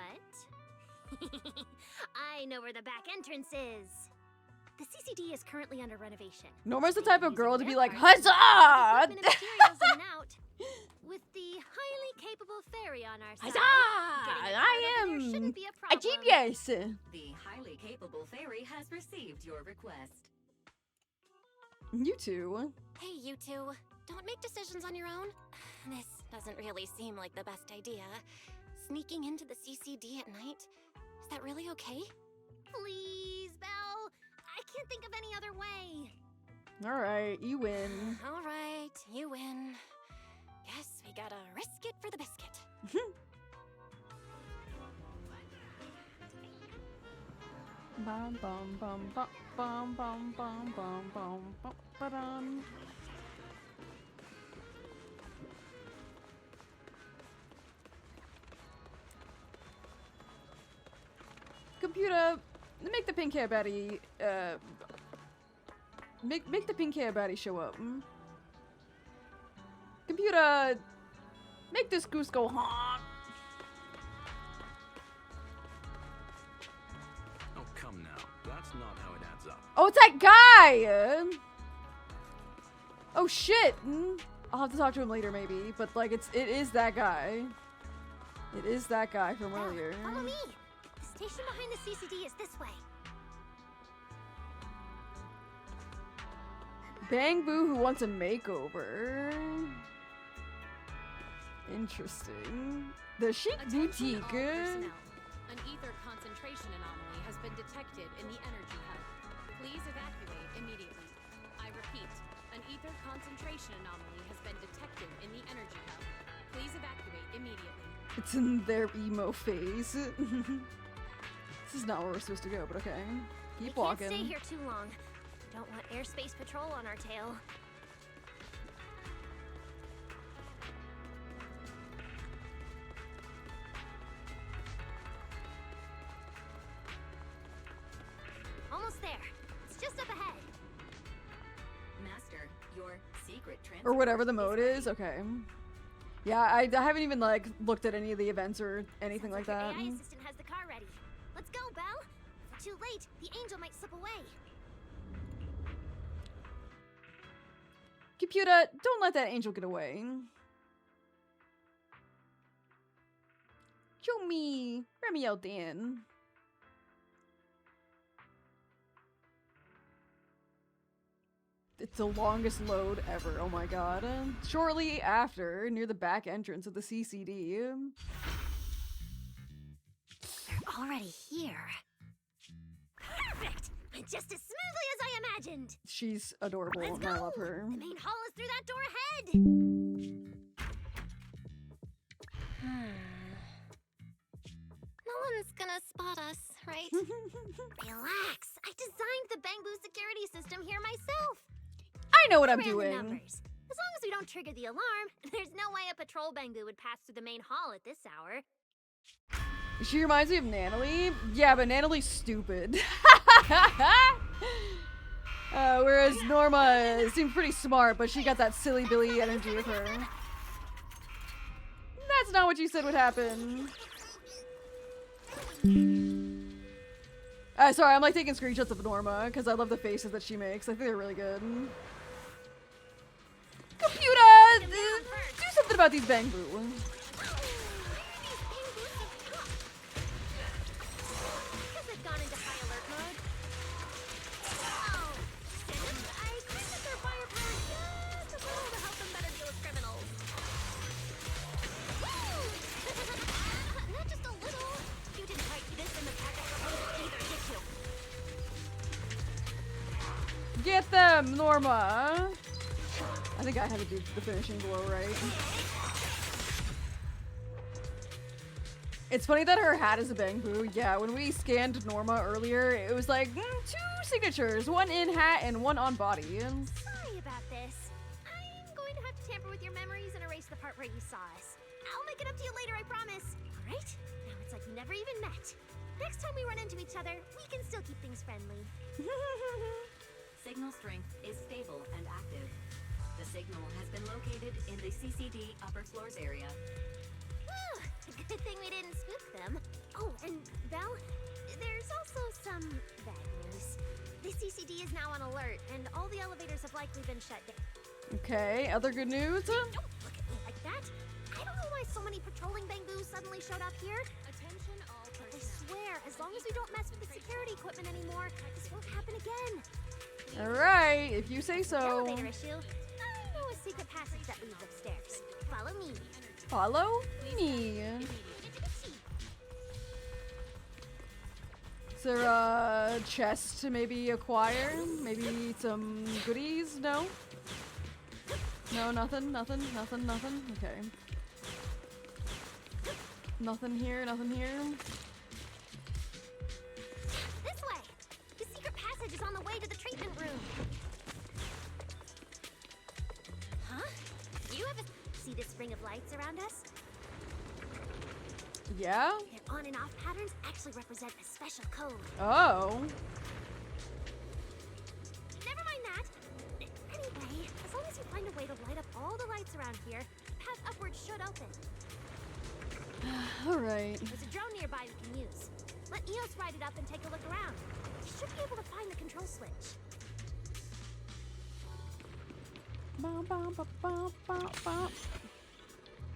I know where the back entrance is. The CCD is currently under renovation. Norma's the type of girl to be like, huzzah! With the highly capable fairy on our side, Huzzah! I am a genius! The highly capable fairy has received your request. You two. Hey, you two. Don't make decisions on your own. This doesn't really seem like the best idea. Sneaking into the CCD at night? Is that really okay? Please, Belle. I can't think of any other way. Alright, you win. Alright, you win. Guess we gotta risk it for the biscuit. Bum bum bum bum bum bum bum bum bum bum ba-dum. Computer, make the pink hair baddie make the pink hair baddie show up. Computer, make this goose go honk. Oh, come now. That's not how it adds up. Oh, it's that guy! Oh shit! I'll have to talk to him later maybe, but like it is that guy. It is that guy from earlier. Follow me! The station behind the CCD is this way. Bang Boo who wants a makeover. Interesting. The Chic Boutique. An ether concentration anomaly has been detected in the energy hub. Please evacuate immediately. I repeat, an ether concentration anomaly has been detected in the energy hub. Please evacuate immediately. It's in their emo phase. This is not where we're supposed to go, but okay. Keep walking. Can't stay here too long. Don't want airspace patrol on our tail. Almost there. It's just up ahead. Master, your secret Or whatever the mode is. Okay. Yeah, I haven't even like looked at any of the events or anything like that. The AI assistant has the car ready. Let's go, Belle. If we're too late, the angel might slip away. Computer, don't let that angel get away. Show me Ramiel Dan. It's the longest load ever, oh my god. Shortly after, near the back entrance of the CCD. already here. Perfect! Went just as smoothly as I imagined. She's adorable, Let's and go. I love her. The main hall is through that door ahead. No one's gonna spot us, right? Relax. I designed the Bangbu security system here myself. I know what I'm I ran the doing. numbers. As long as we don't trigger the alarm, there's no way a patrol Bangbu would pass through the main hall at this hour. She reminds me of Natalie. Yeah, but Natalie's stupid. Whereas Norma seemed pretty smart, but she got that silly Billy energy with her. That's not what you said would happen. Sorry, I'm like taking screenshots of Norma because I love the faces that she makes. I think they're really good. Computer! Do something about these Bangbu. Get them, Norma! I think I had to do the finishing blow right. It's funny that her hat is a Bangbu. Yeah, when we scanned Norma earlier, it was like, 2 signatures. One in hat and one on body. Sorry about this. I'm going to have to tamper with your memories and erase the part where you saw us. I'll make it up to you later, I promise. Alright? Now it's like we never even met. Next time we run into each other, we can still keep things friendly. Signal strength is stable and active. The signal has been located in the CCD upper floors area. Good thing we didn't spook them. Oh, and Belle, there's also some bad news. The CCD is now on alert, and all the elevators have likely been shut down. Okay, other good news? Don't look at me like that. I don't know why so many patrolling Bangboos suddenly showed up here. Attention all I swear, as long as we don't mess with the security equipment anymore, this won't happen again. Alright, if you say so. Elevator issue. I know a secret passage that leads upstairs. Follow me. Follow me. Is there a chest to maybe acquire? Maybe some goodies? No? No, nothing. Okay. Nothing here. This way! The secret passage is on the way to the treatment room. Huh? You have a... See this ring of lights around us? Yeah? Their on and off patterns actually represent a special code. Oh. Never mind that. Anyway, as long as you find a way to light up all the lights around here, the path upwards should open. Alright. There's a drone nearby we can use. Let Eos ride it up and take a look around. You should be able to find the control switch.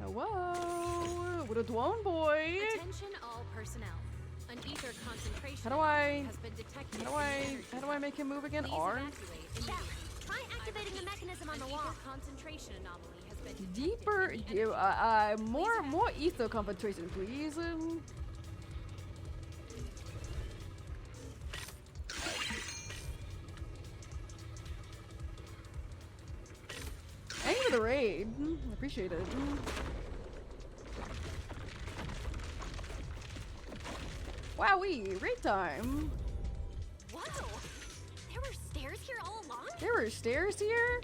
Hello? What a drone boy? Attention all personnel. An ether concentration How do I... has been detected. How do I make him move again? Please R? evacuate immediately. Try activating the mechanism on the wall. Concentration anomaly has been Deeper, more ether concentration, please. Thank you for the raid. I appreciate it. Wowee, raid time. Whoa! There were stairs here all along? There were stairs here?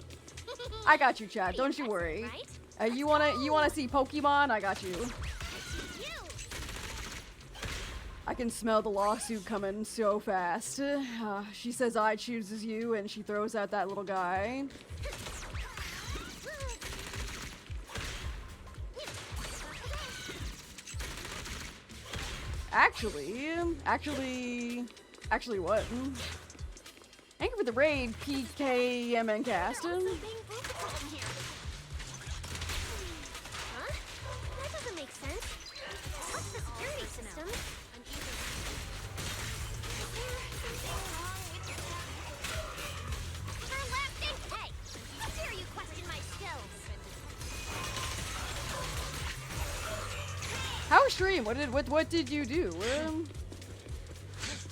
I got you, Chad. Don't you worry. You wanna see Pokemon? I got you. I can smell the lawsuit coming so fast. She says I chooses you, and she throws out that little guy. Actually what? Thank you for the raid, PKMN Cast. Huh? That doesn't make sense. What's the security system? Hey! How dare you question my skills? How extreme? What did you do?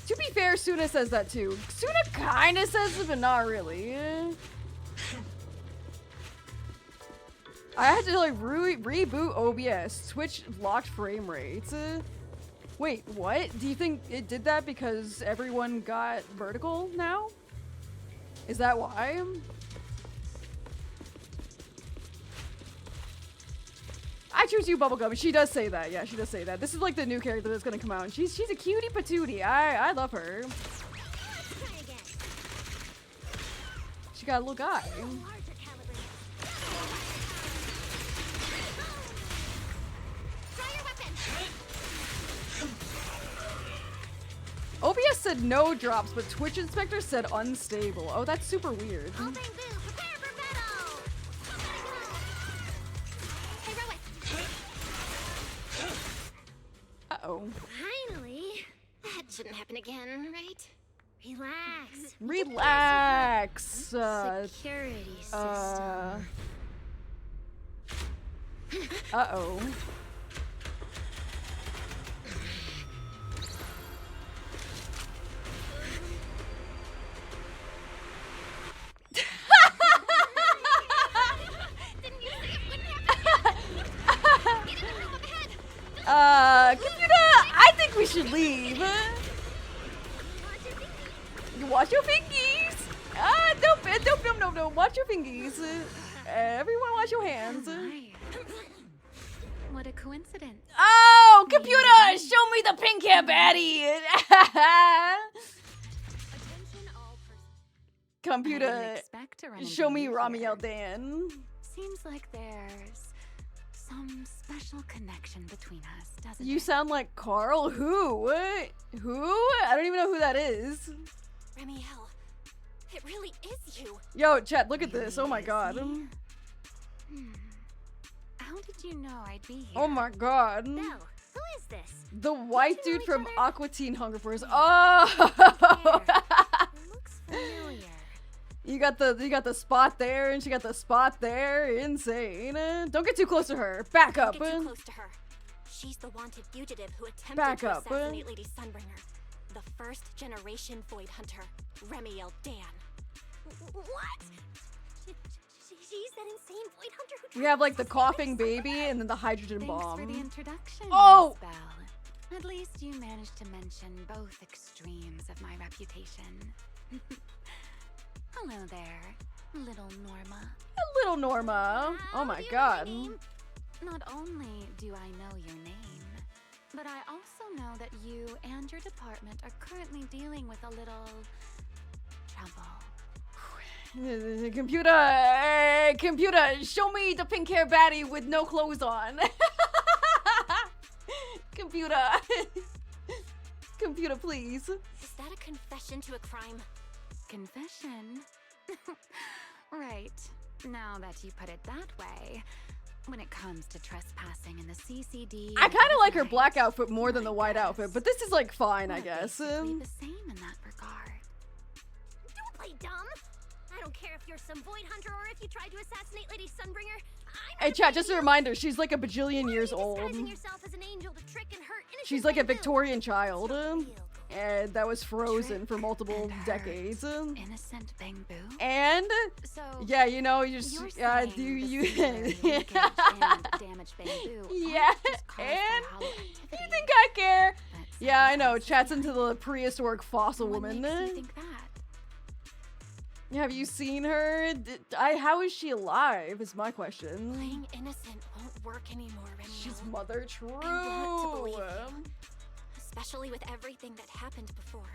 To be fair, Suna says that too. Suna kinda says it, but not really. I had to like reboot OBS. Twitch locked frame rates. Wait, what? Do you think it did that because everyone got vertical now? Is that why? I choose you, Bubblegum. She does say that. Yeah, she does say that. This is like the new character that's gonna come out. She's a cutie patootie. I love her. She got a little guy. OBS said no drops, but Twitch Inspector said unstable. Oh, that's super weird. Uh-oh. Finally. That shouldn't happen again, right? Relax. Relax. Security system. Uh-oh. Computer, I think we should leave. You watch your fingies. Don't watch your fingies. Everyone watch your hands. What a coincidence. Oh, computer, show me the pink hair baddie. Computer, show me Ramiel Dan. Seems like there's some special connection between us, doesn't You it? sound like Carl. Who? Who? I don't even know who that is. Ramiel, it really is you. Yo, chat, look at this. Oh my god. How did you know I'd be here? Oh my god. Belle, who is this? The white dude from Aqua Teen Hunger Force. Oh! Looks familiar. You got the spot there, and she got the spot there. Insane. Don't get too close to her. Back up. Don't get too close to her. She's the wanted fugitive who attempted Back to up. assassinate Lady Sunbringer. The first generation Void Hunter, Ramiel Dan. What? She's that insane Void Hunter who We have like the coughing baby and then the hydrogen Thanks bomb. for the introduction, Oh! Miss Belle. At least you managed to mention both extremes of my reputation. Hello there, little Norma. Little Norma. Oh my god. Not only do I know your name, but I also know that you and your department are currently dealing with a little trouble. Computer, show me the pink hair baddie with no clothes on. Computer, please. Is that a confession to a crime? Confession? Right. Now that you put it that way, when it comes to trespassing in the CCD... I kind of like her black outfit more than the white outfit, but this is like fine, I guess. The same in that regard. Don't play dumb. I don't care if you're some Void Hunter or if you tried to assassinate Lady Sunbringer. Hey chat, just a reminder, she's like a bajillion years old. Yourself as an angel to trick and hurt innocent She's like a bamboo. Victorian child. And that was frozen for multiple decades. Innocent bamboo? And So yeah, you know, you just you're do you and damaged bamboo. Yeah, and you think I care? Yeah, I know. Chat's into the prehistoric fossil woman. Have you seen her? How is she alive? Is my question. Playing innocent won't work anymore, Ramiel. She's Mother True. I want to believe you, especially with everything that happened before.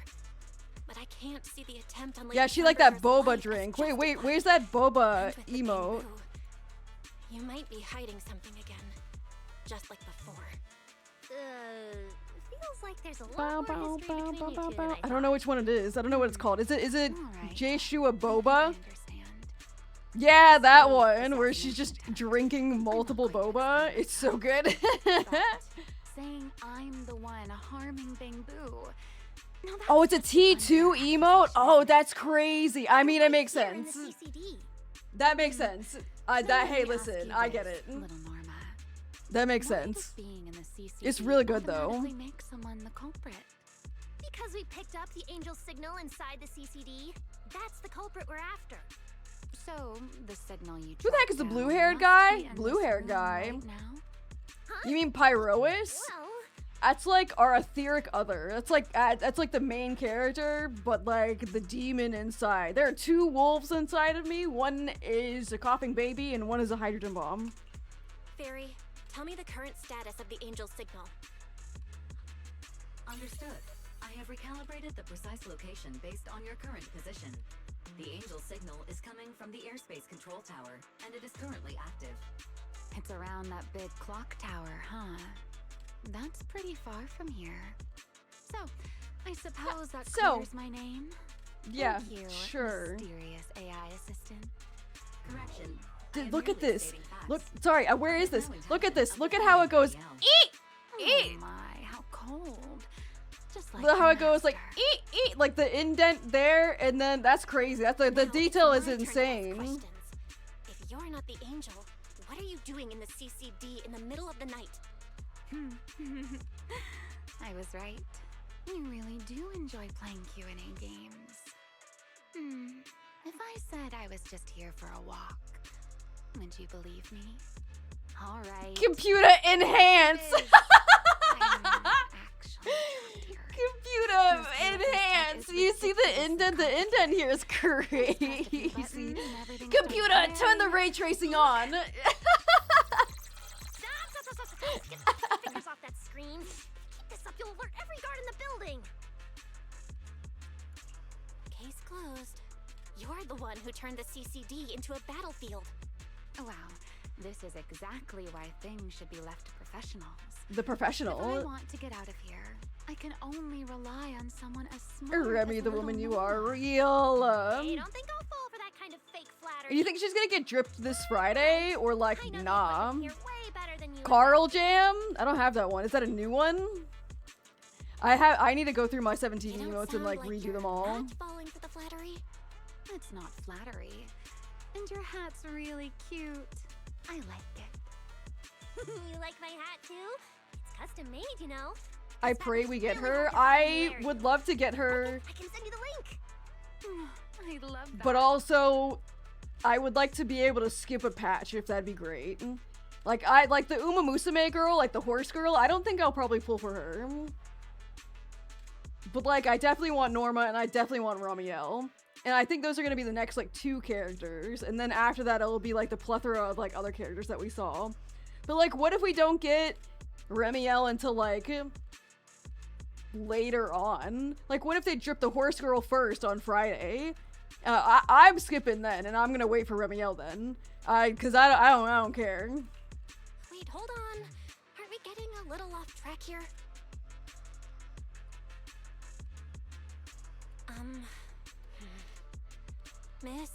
But I can't see the attempt on Lady Yeah, she like that Sunbringer's boba life drink. as Wait, where's that boba with the emote? bamboo. You might be hiding something again, just like before. Feels like there's a Bow, lot more bow, history bow, between bow, you bow, two bow. than I don't know which one it is. I don't know what it's called. Is it Jeshua Boba? Yeah, that one where she's just drinking multiple boba. It's so good. saying I'm the one harming bamboo. Oh, it's a T2 emote? Oh, that's crazy. I mean, it makes sense. That makes sense. Hey, listen, I get it. That makes sense. It's really good though. Make someone the culprit. because we picked up the angel signal inside the CCD. That's the culprit we're after. So, the signal you Who the heck is the blue-haired guy? Blue-haired guy. You mean Pyrois? That's like our etheric other. That's like the main character, but like the demon inside. There are two wolves inside of me. One is a coughing baby, and one is a hydrogen bomb. Fairy, tell me the current status of the angel signal. Understood. I have recalibrated the precise location based on your current position. The angel signal is coming from the airspace control tower, and it is currently active. It's around that big clock tower, huh? That's pretty far from here. So, I suppose that clears my name? Yeah, Thank you, sure. mysterious AI assistant. Correction. Look at this. Look, sorry, where is this? Look at this. Look at how it goes. Eat! Eat! Oh my, how cold. Just like Look how it goes like eat, eat, like the indent there, and then that's crazy. That's the detail is insane. If you're not the angel, what are you doing in the CCD in the middle of the night? I was right. You really do enjoy playing Q&A games. If I said I was just here for a walk, would you believe me? All right. Computer enhance. Computer enhance. You see the indent? The indent here is crazy. Computer, turn the ray tracing on. Get fingers off that screen. Keep this up, you'll alert every guard in the building. Case closed. You're the one who turned the CCD into a battlefield. Wow, this is exactly why things should be left to professionals. The professional. If I want to get out of here, I can only rely on someone as smart Remy, as the a little woman you Nora. are, real. Hey, don't think I'll fall for that kind of fake flattery. You think she's gonna get dripped this Friday, or like nah? You're way better than you. Carl Jam? I don't have that one. Is that a new one? I need to go through my 17 emotes and like redo them all. Not falling for the flattery? It's not flattery. And your hat's really cute. I like it. You like my hat too? It's custom made, you know. I pray we get her. I would love to get her, I can send you the link. I love that. but also I would like to be able to skip a patch if that'd be great. Like I like the Uma Musume girl, like the horse girl. I don't think I'll probably pull for her. But like I definitely want Norma and I definitely want Ramiel. And I think those are gonna be the next like 2 characters. And then after that it'll be like the plethora of like other characters that we saw. But like what if we don't get Ramiel until like later on? Like what if they drip the horse girl first on Friday? I'm skipping then and I'm gonna wait for Ramiel then. Cause I don't care. Wait, hold on. Aren't we getting a little off track here? Miss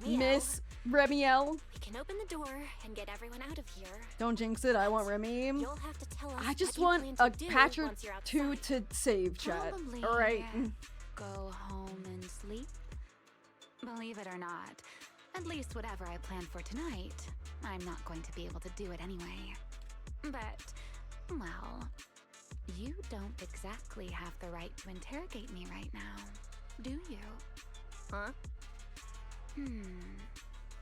Ramiel. Miss Ramiel. We can open the door and get everyone out of here. Don't jinx it, I want Remy. You'll have to tell us I just what want you a plan to do patch or once you're 2 outside. to save chat. Probably Alright. go home and sleep. Believe it or not, at least whatever I plan for tonight, I'm not going to be able to do it anyway. But, well, you don't exactly have the right to interrogate me right now, do you? Huh?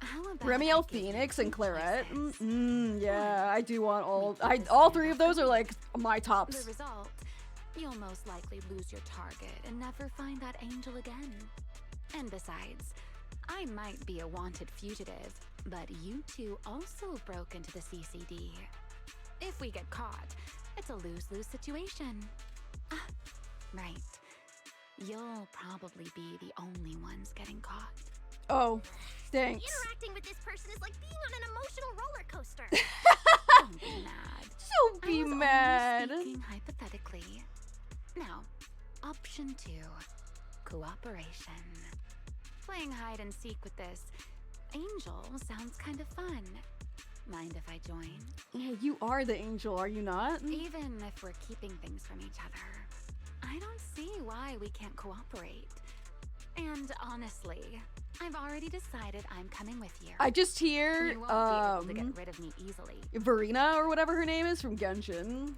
How about Ramiel I give you Phoenix 2 and Claret. choices? Yeah, I do want all 3 of those are like my The tops. result, you'll most likely lose your target and never find that angel again. And besides, I might be a wanted fugitive, but you 2 also broke into the CCD. If we get caught, it's a lose-lose situation. Ah, right. You'll probably be the only ones getting caught. Oh, thanks. Interacting with this person is like being on an emotional roller coaster. Don't be mad. Don't be I was mad. only speaking hypothetically. Now, option 2, cooperation. Playing hide and seek with this angel sounds kind of fun. Mind if I join? Yeah, you are the angel, are you not? Even if we're keeping things from each other, I don't see why we can't cooperate. And honestly, I've already decided I'm coming with you. I just hear You won't be able to get rid of me easily. Verina or whatever her name is from Genshin.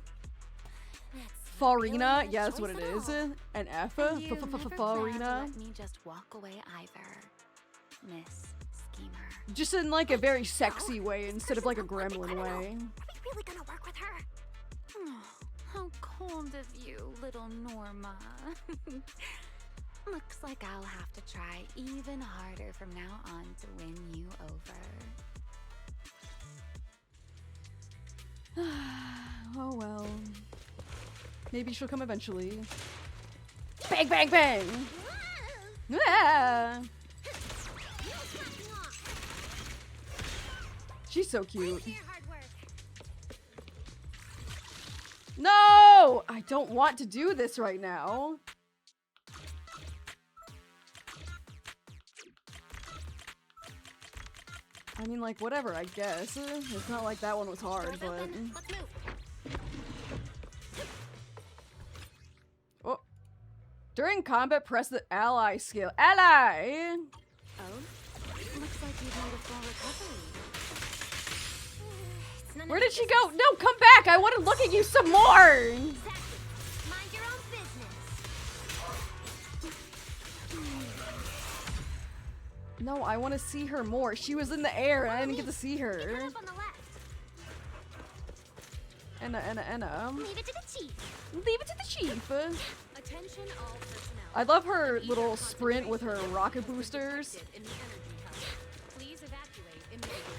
That's Farina, yeah, that's what it is. An F. And you never plan to Farina. let me just walk away either, Miss Schemer. Just in like a very sexy way instead of like a gremlin way. Are we really gonna work with her? Oh, how cold of you, little Norma. Looks like I'll have to try even harder from now on to win you over. Oh well. Maybe she'll come eventually. Bang, bang, bang! Ah! She's so cute. No! I don't want to do this right now. I mean, like, whatever, I guess. It's not like that one was hard, but... Oh. During combat, press the ally skill. Ally! Oh, looks like you've made a full recovery. Where did she go? No, come back! I want to look at you some more! Mind your own business. No, I want to see her more. She was in the air and I didn't get to see her. Up on the left. Enna. Leave it to the chief. Leave it to the chief. Attention all personnel. I love her little sprint with her rocket boosters. In the energy hub. Please evacuate immediately.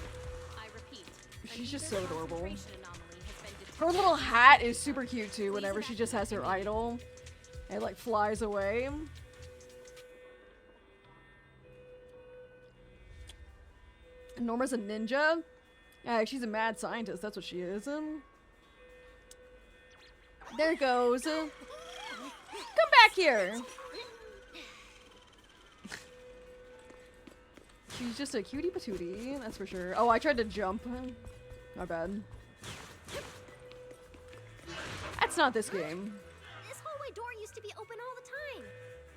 I repeat. She's just so adorable. Concentration anomaly has been detected. Her little hat is super cute too whenever she just has her idol. And it like flies away. Norma's a ninja? Yeah, she's a mad scientist, that's what she is. There it goes. Come back here! She's just a cutie patootie, that's for sure. Oh, I tried to jump. My bad. That's not this game. This hallway door used to be open all the time.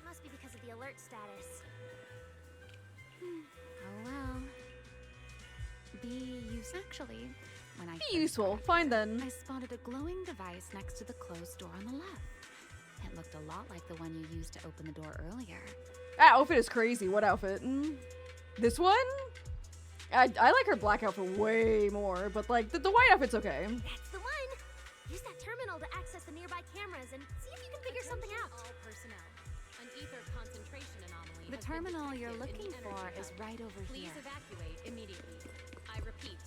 Must be because of the alert status. Oh well. Be use actually. When I Be useful. Fine then. I spotted a glowing device next to the closed door on the left. It looked a lot like the one you used to open the door earlier. That outfit is crazy. What outfit? This one? I like her black outfit way more, but like the white outfit's okay. That's the one. Use that terminal to access the nearby cameras and see if you can figure something out. All personnel. An ether concentration anomaly. The has been terminal you're detected in looking the for energy is hub. right over Please here. evacuate immediately. I repeat.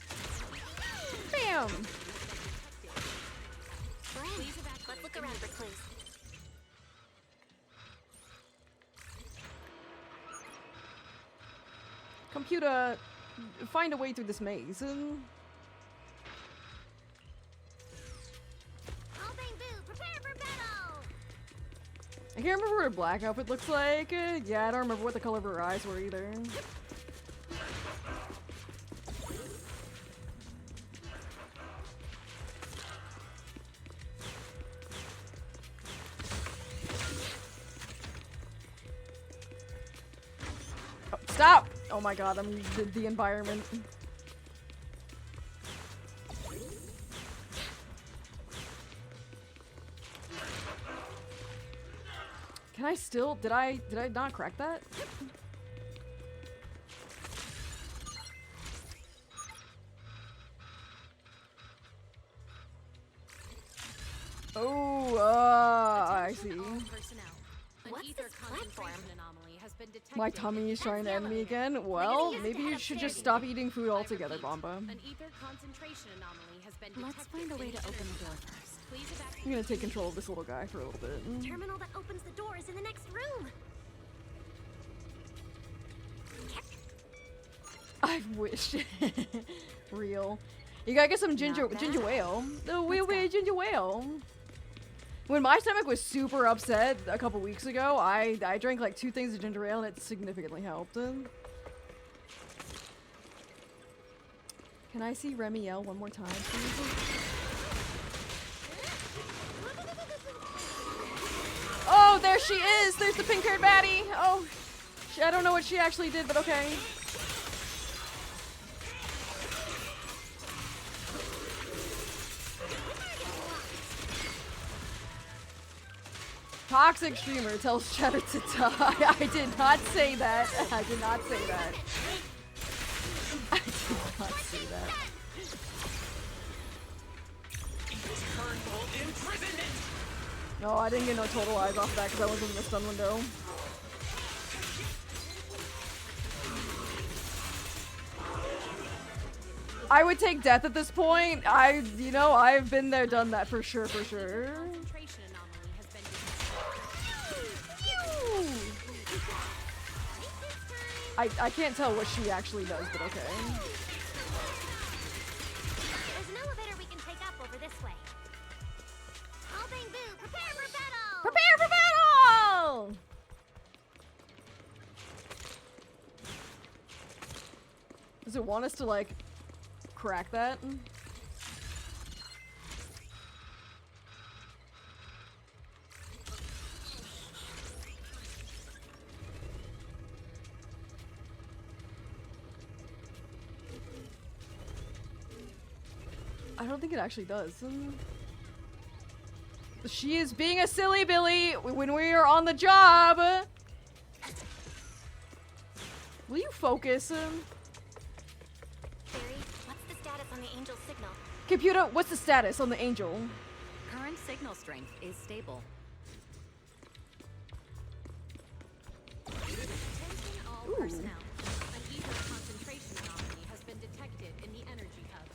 Bam! Please evacuate. Let's look around for clues. Computer, find a way through this maze. All bang boo, prepare for battle! I can't remember what her black outfit looks like. Yeah, I don't remember what the color of her eyes were either. Oh, stop! Oh my god, I'm the environment. Can I still? Did I not crack that? Oh, I see. My tummy is trying to end me again. Well, maybe you should just stop eating food altogether, Bomba. An ether concentration anomaly has been Let's find a way to open the door first. Please evacuate. I'm gonna take control of this little guy for a little bit. The terminal that opens the door is in the next room. I wish. Real. You gotta get some ginger whale. The ginger whale. When my stomach was super upset a couple weeks ago, I drank like 2 things of ginger ale and it significantly helped. Can I see Remiel one more time, please? Oh, there she is! There's the pink-haired baddie! Oh, I don't know what she actually did, but okay. Toxic streamer tells Cheddar to die. I did not say that. I did not say that. I did not say that. No, I didn't get no total eyes off that because I wasn't in the stun window. I would take death at this point. You know, I've been there, done that for sure, for sure. I can't tell what she actually does, but okay. There's an elevator we can take up over this way. All Bangboo, prepare for battle! Prepare for battle! Does it want us to, like, crack that? I don't think it actually does. She is being a silly Billy when we are on the job. Will you focus? Barry, what's the status on the Angel signal? Computer, what's the status on the Angel? Current signal strength is stable. Attention all personnel. An ether concentration anomaly has been detected in the energy hub.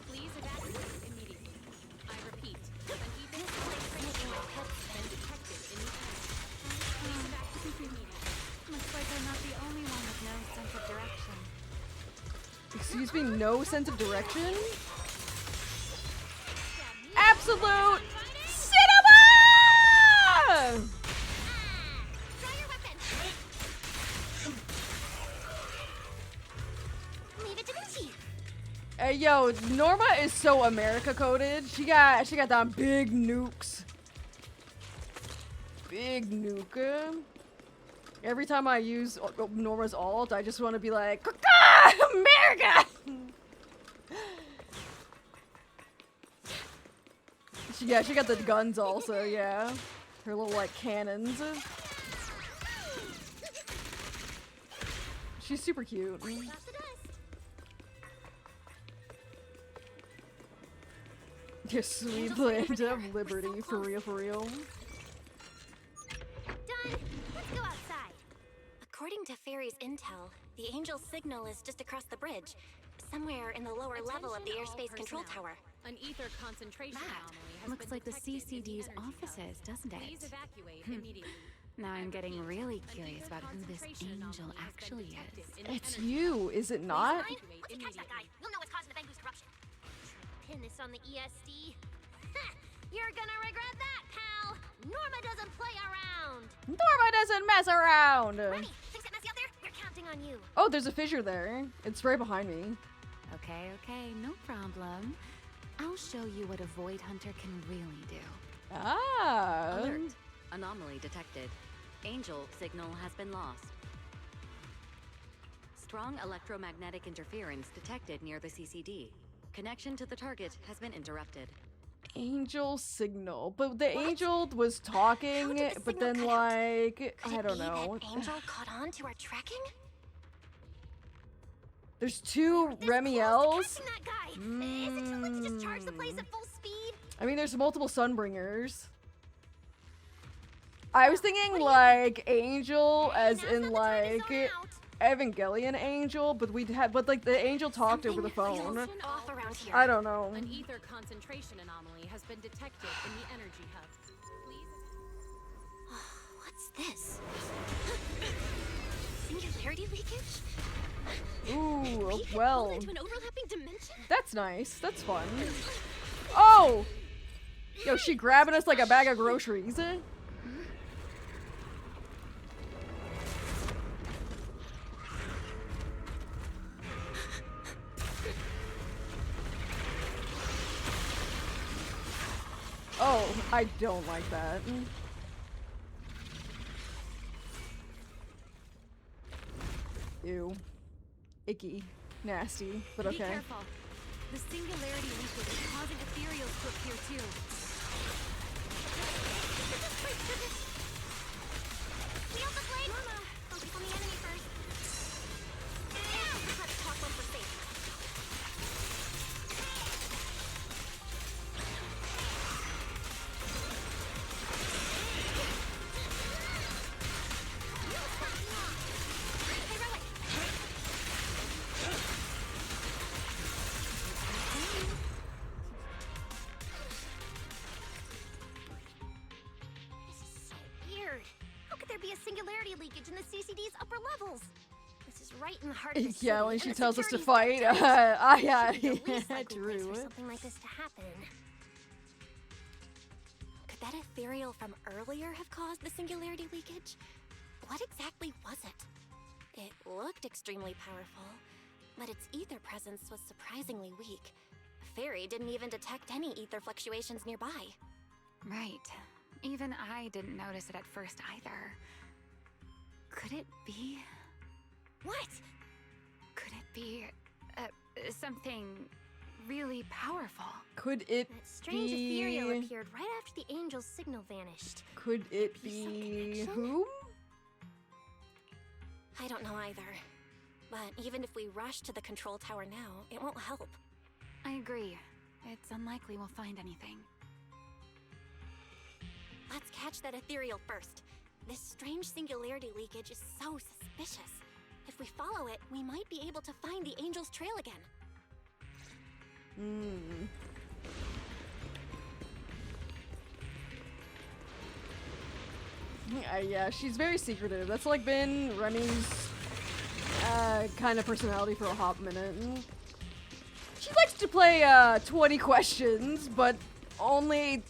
Please evacuate immediately. I repeat, an ether concentration anomaly has been detected in the energy hub. Please evacuate immediately. Looks like I'm not the only one with no sense of direction. Excuse me, no sense of direction? Absolute cinema! Leave it to me. Hey, yo, Norma is so America coded. She got down big nukes. Big nuke. Every time I use Norma's alt, I just want to be like, America! She got the guns also, yeah. Her little, like, cannons. She's super cute. Your sweet land of liberty, for real, for real. Done. Let's go outside. According to Fairy's intel, the Angel signal is just across the bridge, somewhere in the lower level of the airspace control tower. An ether concentration anomaly has Looks been like the detected in CCD's energy hub. offices, doesn't it? Please evacuate immediately. Now I'm getting really curious about who this angel actually is. It's you, is it not? Let's catch that guy. You'll know what's causing the Bangboo's corruption. Pin this on the ESD. You're gonna regret that, pal. Norma doesn't play around. Norma doesn't mess around! Remy, things get messy out there? We're counting on you. Oh, there's a fissure there. It's right behind me. Okay, no problem. I'll show you what a Void Hunter can really do. Ah! Alert. Anomaly detected. Angel signal has been lost. Strong electromagnetic interference detected near the CCD. Connection to the target has been interrupted. Angel signal. But the angel was talking, but then like, I don't know. Angel caught on to our tracking? There's two Remiels. That guy. Is it too late to just charge the place at full speed? I mean, there's multiple Sunbringers. I was thinking like Angel as in like Evangelion Angel, but like the Angel talked over the phone. Off around here. I don't know. An ether concentration anomaly has been detected in the energy hub. Please. What's this? Singularity leakage? Ooh, well. Into an overlapping dimension? That's nice. That's fun. Oh! Yo, she grabbing us like a bag of groceries. Oh, I don't like that. Ew. Icky. Nasty, but okay. Be careful. The singularity leakage is causing ethereals to appear too. a singularity leakage in the CCD's upper levels. This is right in the heart of the city, Yeah, when and she the tells us to security's fight, Should be the least likely place true. for something like this to happen. Could that ethereal from earlier have caused the singularity leakage? What exactly was it? It looked extremely powerful, but its ether presence was surprisingly weak. Fairy didn't even detect any ether fluctuations nearby. Right. Even I didn't notice it at first either. Could it be? What? Could it be something really powerful? Could it Strange be... ethereal appeared right after the angel's signal vanished. Could it be... whom? I don't know either. But even if we rush to the control tower now, it won't help. I agree. It's unlikely we'll find anything. Let's catch that ethereal first. This strange singularity leakage is so suspicious. If we follow it, we might be able to find the angel's trail again. Yeah, she's very secretive. That's like been Remy's kind of personality for a hot minute. She likes to play 20 questions, but only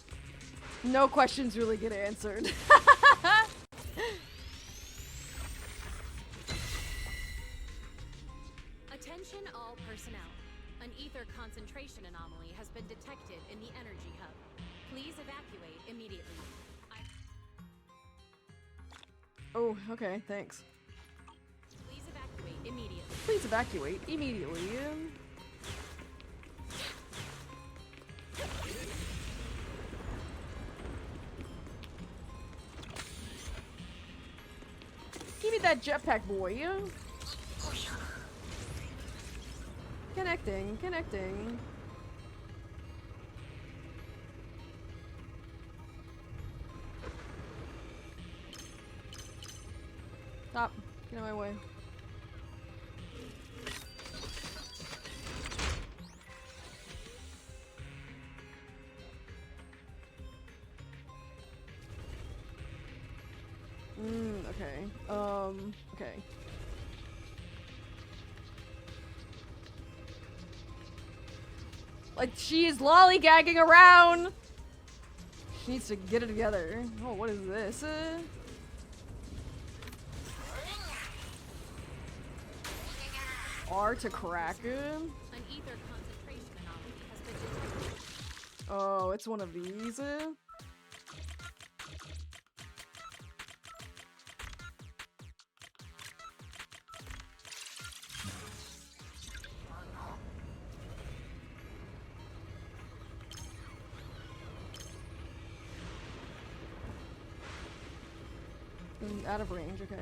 no questions really get answered. Attention all personnel. An ether concentration anomaly has been detected in the energy hub. Please evacuate immediately. Oh, okay, thanks. Please evacuate immediately. Please evacuate immediately. Give me that jetpack, boy. Connecting, connecting. Stop. Get out of my way. Okay. Okay. Like, she is lollygagging around! She needs to get it together. Oh, what is this? R to crack. An ether concentration anomaly has been detected. Oh, it's one of these. Out of range, okay.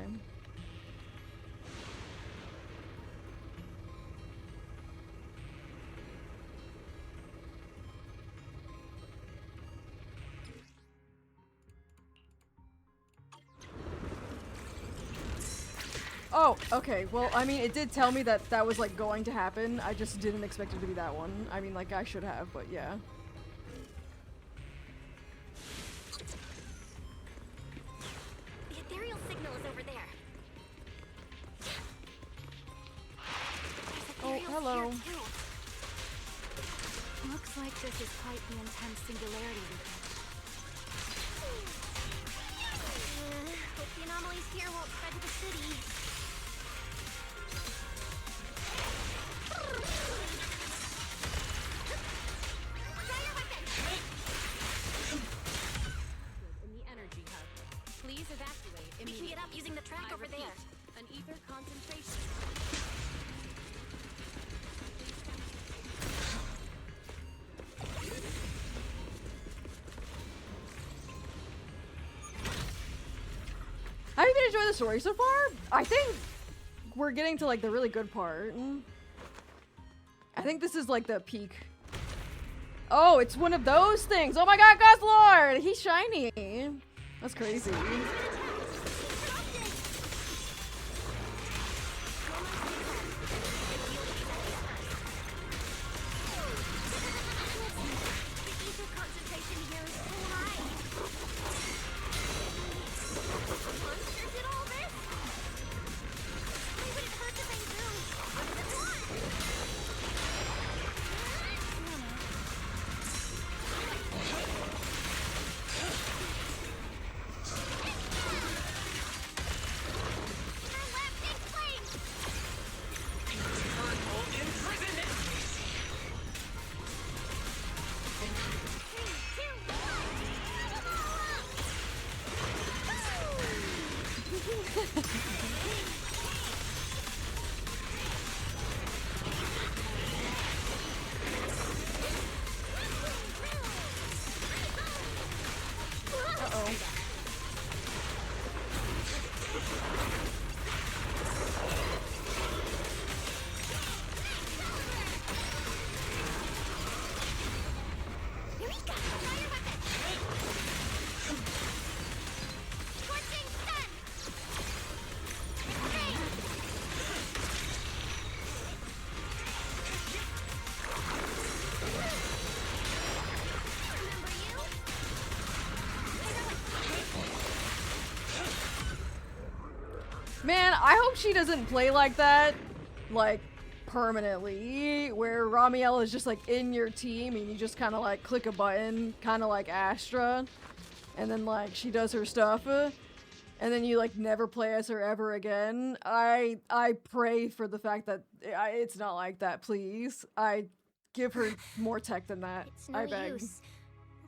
Oh, okay. Well, I mean, it did tell me that that was, like, going to happen. I just didn't expect it to be that one. I mean, like, I should have, but yeah. The ethereal signal is over there. Oh, hello. Looks like this is quite the intense singularity leakage. Hope the anomalies here won't spread to the city. In the energy hub. Please evacuate We can immediately. get up using the track I over repeat, there. An ether concentration. Have you been enjoying the story so far? I think we're getting to, like, the really good part. I think this is, like, the peak. Oh, it's one of those things! Oh my god, Goslord! He's shiny! That's crazy. Concentration here is so high. Monster Uh-oh. Man, I hope she doesn't play like that, like, permanently, where Ramiel is just, like, in your team and you just kind of, like, click a button, kind of like Astra, and then, like, she does her stuff, and then you, like, never play as her ever again. I pray for the fact that it's not like that, please. I give her more tech than that. It's no I beg. use.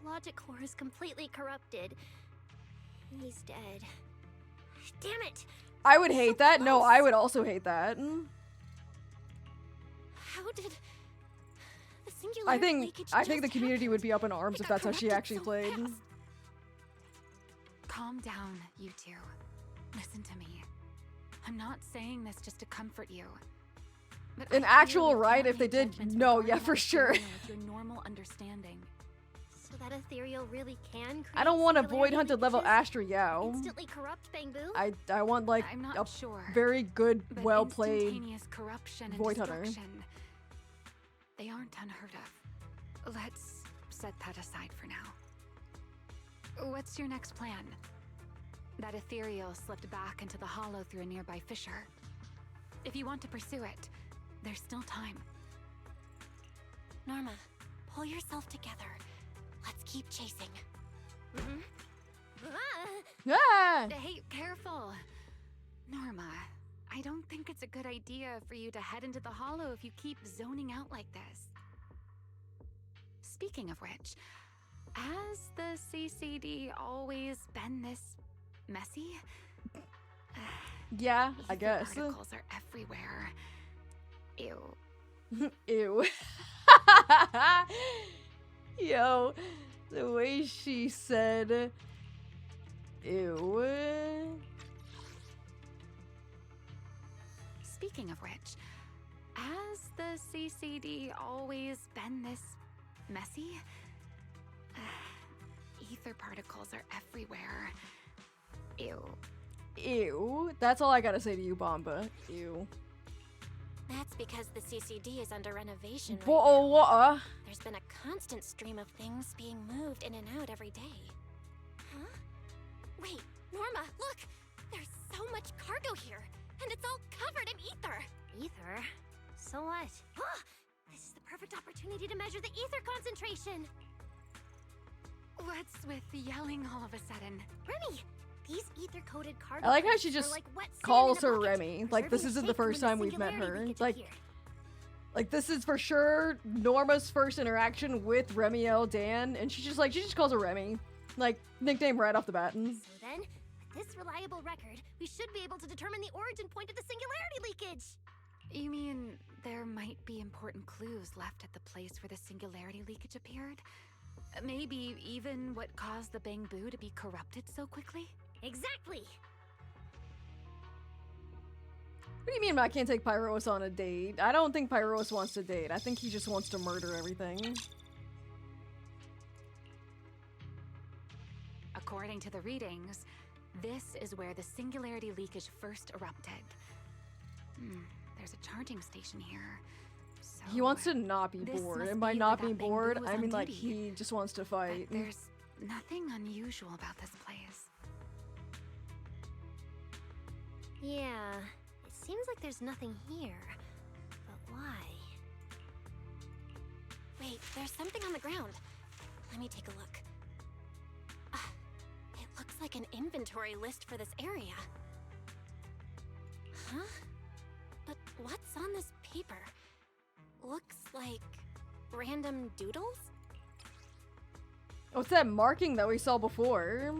The logic core is completely corrupted. He's dead. Damn it! I would hate that. No, I would also hate that. How did the singularity I think the community would be up in arms if that's how she actually played. Calm down, you two. Listen to me. I'm not saying this just to comfort you. But An actual right if they did. No, yeah, for sure. With your normal understanding. So that ethereal really can create I don't want a singularity void hunted level leakages? Astra Yao. Instantly corrupt Bangbu? I want like I'm not a sure, very good, but well played instantaneous corruption and void hunter. destruction, they aren't unheard of. Let's set that aside for now. What's your next plan? That ethereal slipped back into the hollow through a nearby fissure. If you want to pursue it, there's still time. Norma, pull yourself together. Let's keep chasing. Ah! Hey, careful! Norma, I don't think it's a good idea for you to head into the hollow if you keep zoning out like this. Speaking of which, has the CCD always been this messy? Yeah, I guess. Particles are everywhere. Ew. Ew. Yo, the way she said, ew. Speaking of which, has the CCD always been this messy? Ether particles are everywhere. Ew. Ew. That's all I gotta say to you, Bomba. Ew. That's because the CCD is under renovation right Whoa, now. what? There's been a constant stream of things being moved in and out every day. Huh? Wait, Norma, look! There's so much cargo here, and it's all covered in ether! Ether? So what? This is the perfect opportunity to measure the ether concentration! What's with yelling all of a sudden? Remy! These ether-coated cargo I like how crates she are just like wet sand calls in a her bucket, Remy. Like, this preserving isn't shape the from first when time we've met singularity her. leakage Like, appeared. like, this is for sure Norma's first interaction with Remiel Dan, and she just calls her Remy. Like, nickname right off the bat. So then, with this reliable record, we should be able to determine the origin point of the singularity leakage! You mean there might be important clues left at the place where the singularity leakage appeared? Maybe even what caused the Bangbu to be corrupted so quickly? Exactly! What do you mean I can't take Pyros on a date? I don't think Pyros wants to date. I think he just wants to murder everything. According to the readings, this is where the singularity leakage first erupted. There's a charging station here. So He wants to not be this bored, must and by be not where being that Bangbu bored, was I on mean like duty. he just wants to fight. But there's nothing unusual about this place. Yeah, it seems like there's nothing here. But why? Wait, there's something on the ground. Let me take a look. It looks like an inventory list for this area. Huh? But what's on this paper? Looks like random doodles? What's that marking that we saw before?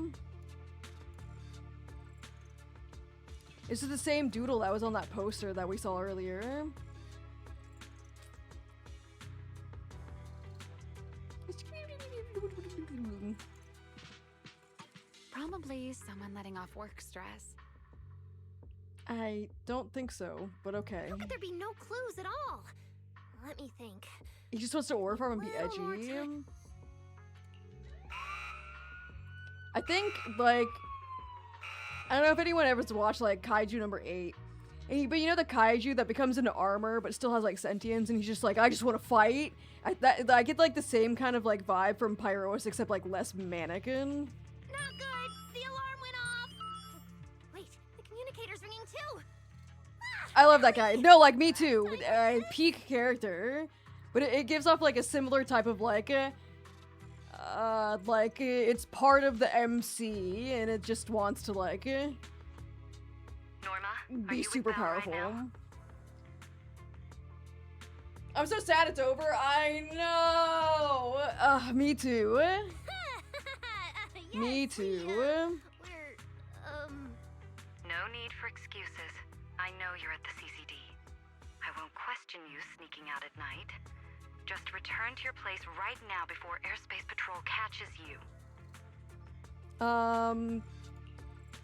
This is the same doodle that was on that poster that we saw earlier. Probably someone letting off work stress. I don't think so, but okay. How could there be no clues at all? Let me think. He just wants to order farm and be edgy. I think, like, I don't know if anyone ever's watched, like, Kaiju number 8. But you know the Kaiju that becomes into armor but still has, like, sentience, and he's just like, I just want to fight? I get, like, the same kind of, like, vibe from Pyros, except, like, less mannequin. Not good! The alarm went off! Wait, the communicator's ringing too! I love that guy. No, like, me too. Peak character. But it gives off, like, a similar type of, like, it's part of the MC, and it just wants to, like, Norma, be super powerful. Right now? I'm so sad it's over. I know. Me too. Me too. No need for excuses. I know you're at the CCD. I won't question you sneaking out at night. Just return to your place right now before Airspace Patrol catches you.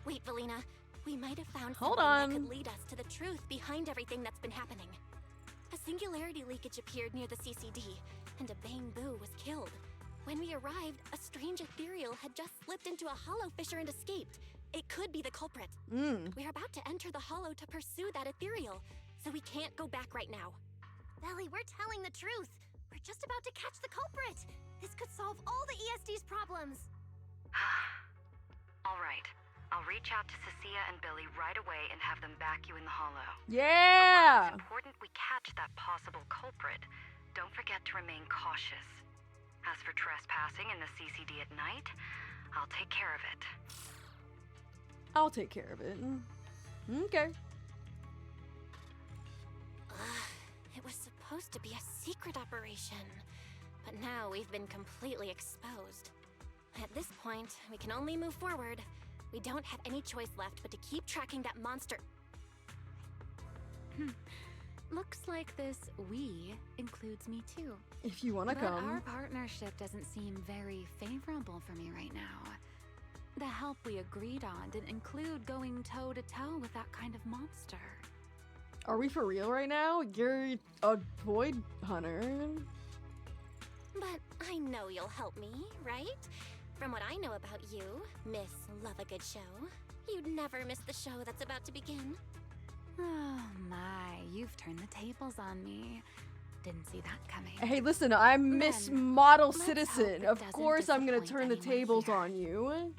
Wait, Velina. We might have found Hold something on. that could lead us to the truth behind everything that's been happening. A singularity leakage appeared near the CCD, and a Bang-Boo was killed. When we arrived, a strange ethereal had just slipped into a hollow fissure and escaped. It could be the culprit. We're about to enter the hollow to pursue that ethereal, so we can't go back right now. Belly, we're telling the truth. We're just about to catch the culprit. This could solve all the ESD's problems. All right. I'll reach out to Cecilia and Billy right away and have them back you in the hollow. Yeah! But while it's important we catch that possible culprit, don't forget to remain cautious. As for trespassing in the CCD at night, I'll take care of it. I'll take care of it. Okay. It was supposed to be a secret operation, but now we've been completely exposed. At this point, we can only move forward. We don't have any choice left but to keep tracking that monster. Looks like this "we" includes me too. If you wanna but come. Our partnership doesn't seem very favorable for me right now. The help we agreed on didn't include going toe-to-toe with that kind of monster. Are we for real right now? You're a void hunter. But I know you'll help me, right? From what I know about you, Miss Love a Good Show, you'd never miss the show that's about to begin. Oh my, you've turned the tables on me. Didn't see that coming. Hey, listen, I'm Miss Model let's Citizen. hope it Of doesn't course I'm gonna disappoint turn the anyone tables here. on you.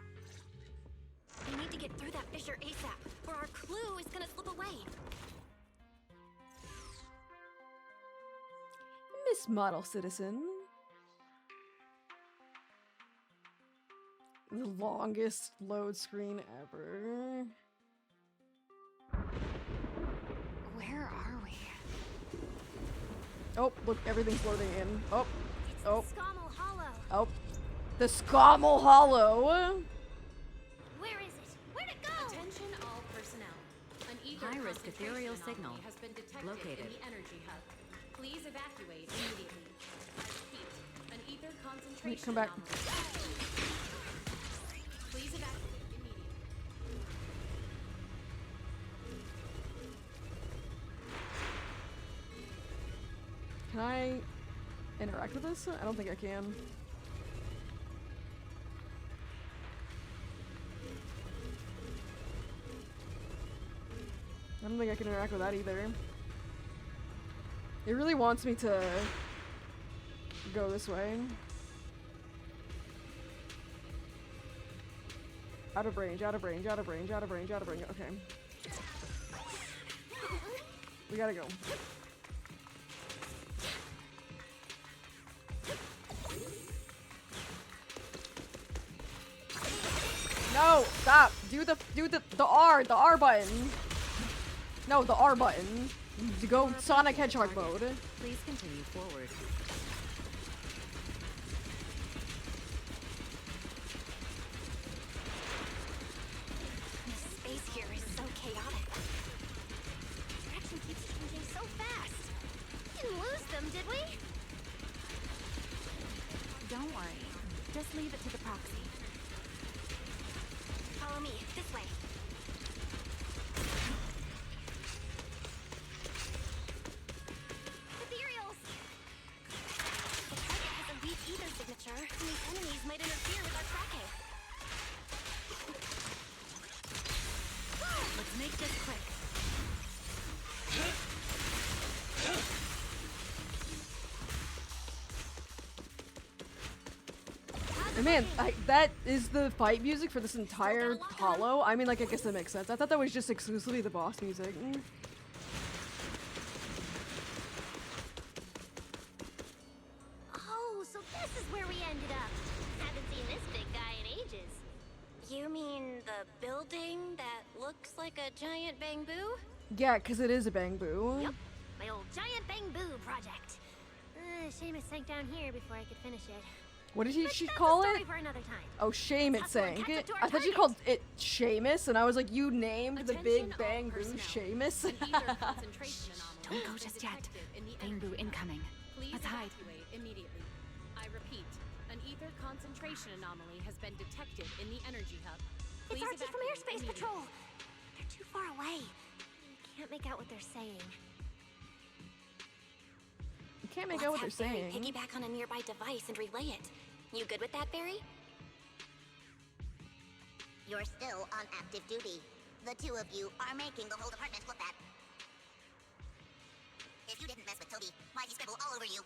We need to get through that fissure ASAP, or our clue is gonna slip away. Miss Model Citizen. The longest load screen ever. Where are we? Oh, look, everything's loading in. Oh, oh, Scommel Hollow. oh. The Scommel Hollow. Where is it? Where'd it go? Attention all personnel. An ether High-risk concentration ethereal anomaly signal has been detected located. in the energy hub. Please evacuate immediately. I repeat, an ether concentration come back. anomaly. Please evacuate immediately. Can I interact with this? I don't think I can. I don't think I can interact with that either. It really wants me to go this way. Out of range, out of range, out of range, out of range, out of range. Okay. We gotta go. No, stop. Do the R button. No, the R button. To go Sonic Hedgehog mode. Please continue forward. This space here is so chaotic. him, did we? Don't worry. Just leave it to the proxy. Follow me, this way. Ethereals! The target has a weak ether signature, and these enemies might interfere with our tracking. Let's make this quick. And man, that is the fight music for this entire hollow. I mean, like, I guess that makes sense. I thought that was just exclusively the boss music. Oh, so this is where we ended up. Haven't seen this big guy in ages. You mean the building that looks like a giant bamboo? Yeah, because it is a bamboo. Yep, my old giant bamboo project. Seamus sank down here before I could finish it. What did she That's call a story it? for another time. Oh, shame it Hustle and sank. catch up to our I thought she target. called it Seamus, and I was like, you named the big Attention all bamboo personnel. Seamus? An ether concentration anomaly Don't go has been just yet. detected in the Bamboo energy hub. incoming. Please Let's hide. evacuate immediately. I repeat, an ether concentration anomaly has been detected in the energy hub. It's Please Archie from evacuate Airspace immediately. Patrol. They're too far away. Can't make out what they're saying. You can't make out what they're Let's have Barry saying. piggyback on a nearby device and relay it. You good with that, Barry? You're still on active duty. The two of you are making the whole department look bad. If you didn't mess with Toby, why'd he scribble all over you?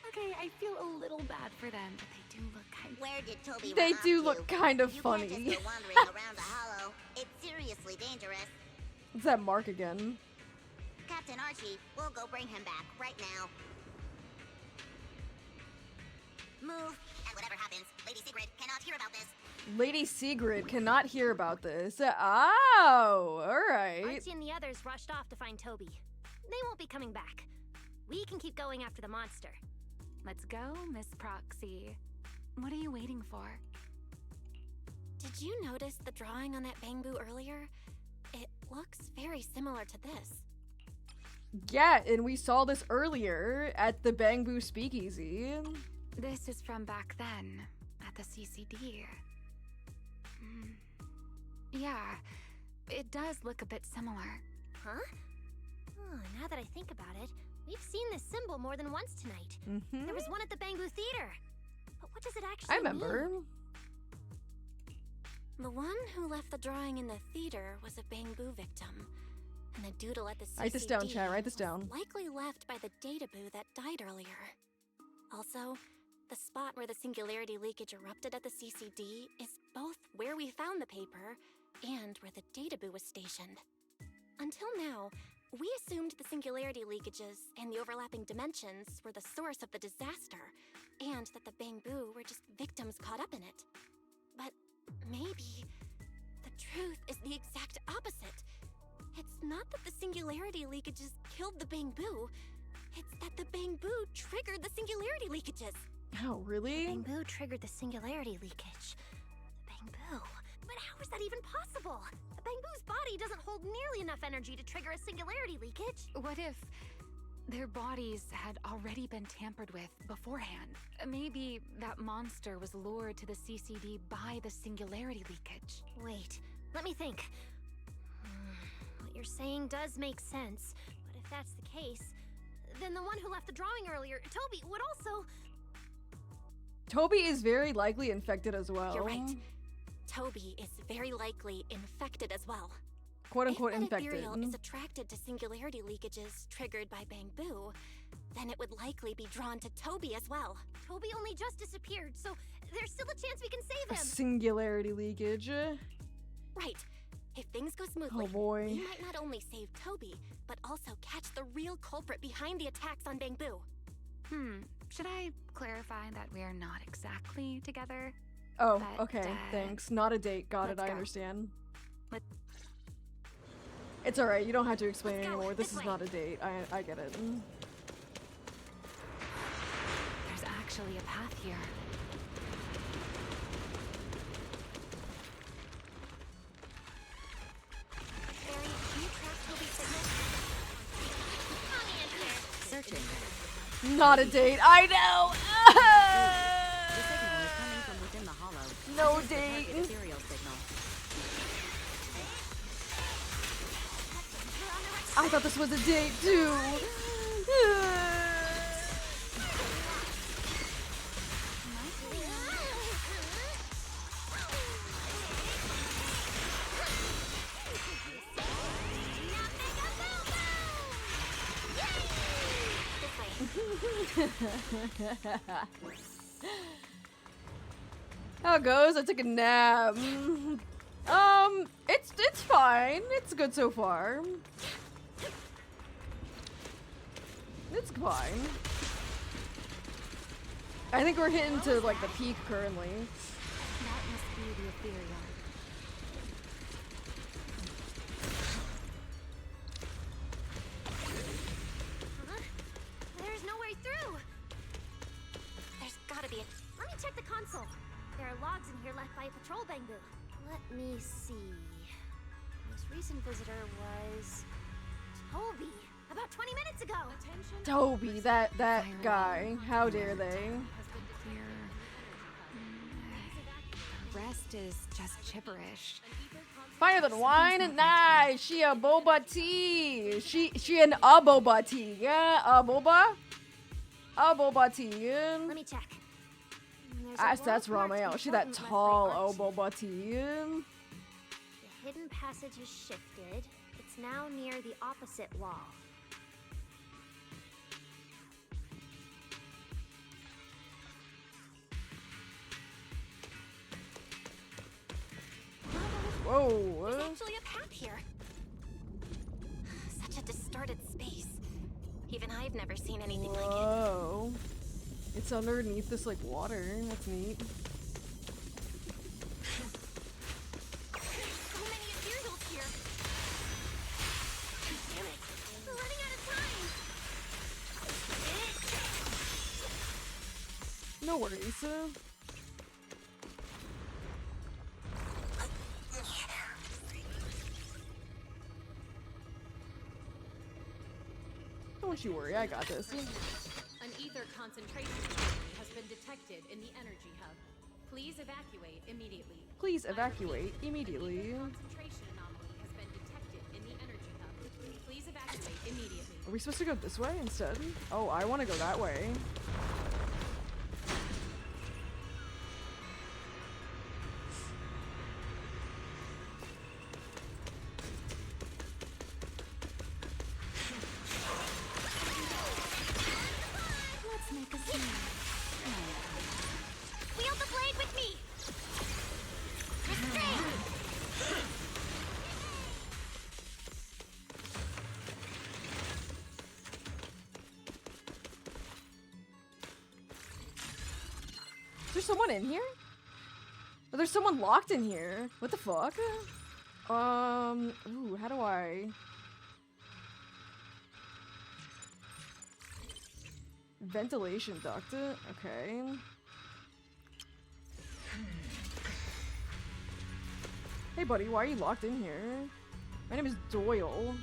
Okay, I feel a little bad for them, but they do look kind of... Where did Toby They run off do to? look kind of You funny. can't just go wandering around the hollow. It's seriously dangerous. It's that mark again. Captain Archie, we'll go bring him back right now. Move, and whatever happens, Lady Sigrid cannot hear about this. Lady Sigrid cannot hear about this. Oh, alright. Archie and the others rushed off to find Toby. They won't be coming back. We can keep going after the monster. Let's go, Miss Proxy. What are you waiting for? Did you notice the drawing on that bamboo earlier? It looks very similar to this. Yeah, and we saw this earlier at the Bamboo Speakeasy. This is from back then, at the CCD. Yeah, it does look a bit similar. Huh? Oh, now that I think about it, we've seen this symbol more than once tonight. Mm-hmm. There was one at the Bamboo Theater. But what does it actually I remember. mean? The one who left the drawing in the theater was a bamboo victim. And the doodle at the CCD Write this down, chat. Write this down. was likely left by the data boo that died earlier. Also, the spot where the singularity leakage erupted at the CCD is both where we found the paper and where the data boo was stationed. Until now, we assumed the singularity leakages and the overlapping dimensions were the source of the disaster, and that the bamboo were just victims caught up in it. But maybe the truth is the exact opposite. It's not that the singularity leakages killed the bamboo, it's that the bamboo triggered the singularity leakages. Oh, really? The bamboo triggered the singularity leakage. The bamboo? But how is that even possible? The bamboo's body doesn't hold nearly enough energy to trigger a singularity leakage. What if their bodies had already been tampered with beforehand? Maybe that monster was lured to the CCD by the singularity leakage. Wait, let me think. What you're saying does make sense, but if that's the case, then the one who left the drawing earlier, Toby, would also... Toby is very likely infected as well. You're right. Toby is very likely infected as well. Quote unquote if that infected. ethereal is attracted to singularity leakages triggered by bamboo, then it would likely be drawn to Toby as well. Toby only just disappeared, so there's still a chance we can save A him. singularity leakage. Right. If things go smoothly, Oh boy. we might not only save Toby, but also catch the real culprit behind the attacks on bamboo. Should I clarify that we're not exactly together? Oh, But, okay. Thanks. Not a date. Got it. let's I go. understand. Let- It's alright. You don't have to explain Let's go, anymore. This this is way. not a date. I get it. There's actually a path here. Barry, can you track Toby's signal? Wrong answer. Not a date. I know. The signal is coming from within the hollow. No That is the date. target ethereal signal. I thought this was a date too. How it goes? I took a nap. It's fine. It's good so far. It's fine. I think we're hitting to like the peak currently. That must be the ethereal. There's no way through. There's gotta be a. Let me check the console. There are logs in here left by a patrol bamboo. Let me see. Most recent visitor was Toby. About 20 minutes ago. Toby, that guy. How dare they? Rest is just gibberish. Finer than wine? Nice. She a boba tea. She an a boba tea. Yeah, a boba. A boba tea. Let me check. That's Romeo. She that tall oh boba tea. The hidden passage has shifted. It's now near the opposite wall. Whoa. There's actually a path here. Such a distorted space. Even I've never seen anything like it. Whoa. It's underneath this like water. That's neat. So many ethereals here. Damn it. We're running out of time. No worries. Don't you worry, I got this. An ether concentration anomaly has been detected in the energy hub. Please evacuate immediately. Please evacuate immediately. Concentration anomaly has been detected in the energy hub. Please evacuate immediately. Are we supposed to go this way instead? Oh, I want to go that way. Let's make a scene. Wield the blade with me. Restrain. Is there someone in here? Oh, there's someone locked in here. What the fuck? Ooh, how do I? Ventilation duct. Okay. Hey buddy, why are you locked in here? My name is Doyle.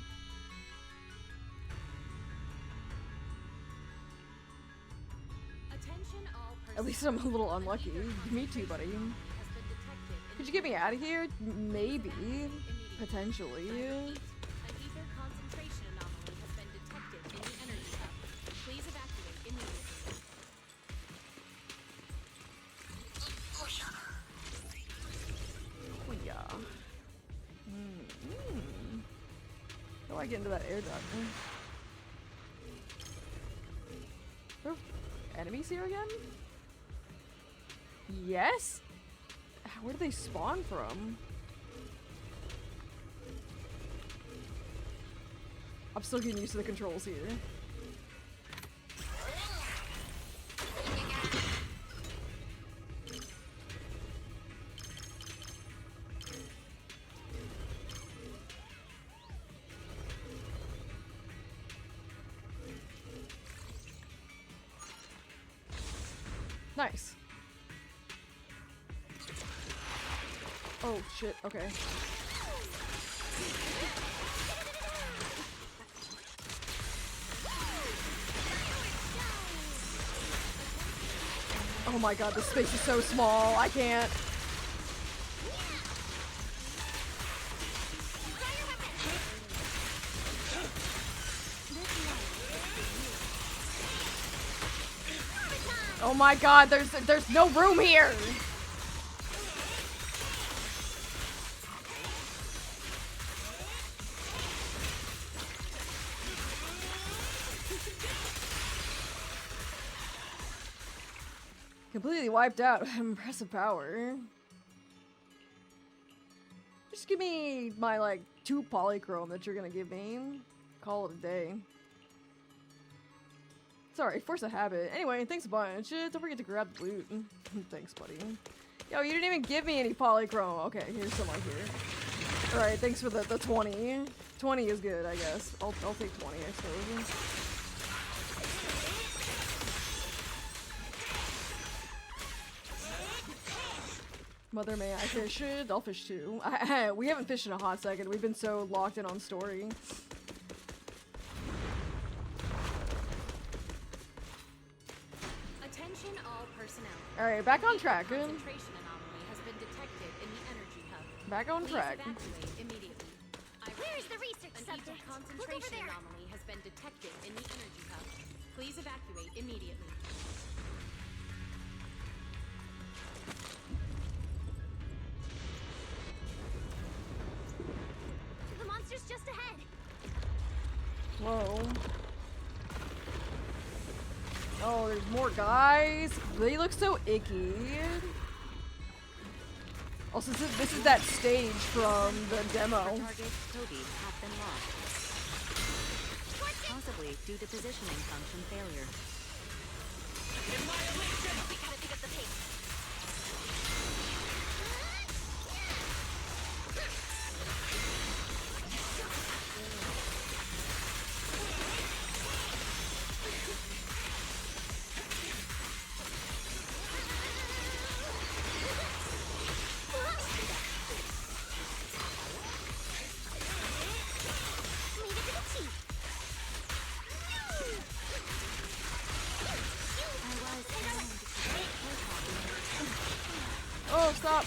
At least I'm a little unlucky. Me too, buddy. Could you get me out of here? Maybe. Potentially. An ether concentration anomaly has been detected in the energy hub. Please evacuate immediately. Oh yeah. How do I get into that air duct? Oh, enemies here again? Yes? Where do they spawn from? I'm still getting used to the controls here. Nice. Oh shit, okay. Oh my god, this space is so small. I can't. Oh my god, there's no room here. Completely wiped out. Impressive power. Just give me my, like, 2 polychrome that you're gonna give me. Call it a day. Sorry, force a habit. Anyway, thanks a bunch. Don't forget to grab the loot. Thanks, buddy. Yo, you didn't even give me any polychrome. Okay, here's some right here. Alright, thanks for the 20. 20 is good, I guess. I'll take 20, I suppose. Mother, may I fish? I'll fish too. We haven't fished in a hot second. We've been so locked in on story. Attention all personnel. Alright, back on track. Concentration anomaly has been detected in the energy hub. Back on Please track. evacuate immediately. Where's the research An subject? ether Look over concentration there. anomaly has been detected in the energy hub. Please evacuate immediately. The monster's just ahead. Whoa. Oh, there's more guys. They look so icky. Also, this is that stage from the demo. Target Toby have been lost. Possibly due to positioning function failure. We gotta pick up the pace. Oh, stop.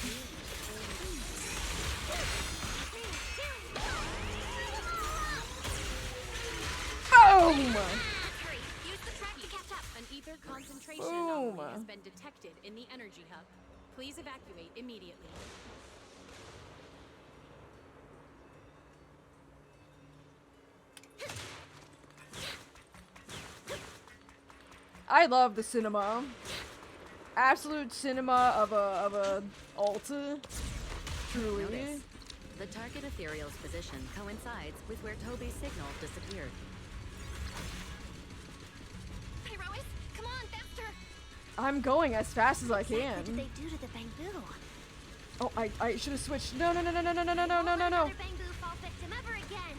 Boom! Use the track to catch up. An ether concentration anomaly has been detected in the energy hub. Please evacuate immediately. I love the cinema. Absolute cinema of a Alta. Truly. Notice, the target ethereal's position coincides with where Toby's signal disappeared. Pyrois, come on, faster! I'm going as fast as I What can. did they do to the bamboo? Oh, I should have switched. No. Another bamboo fall victim ever again.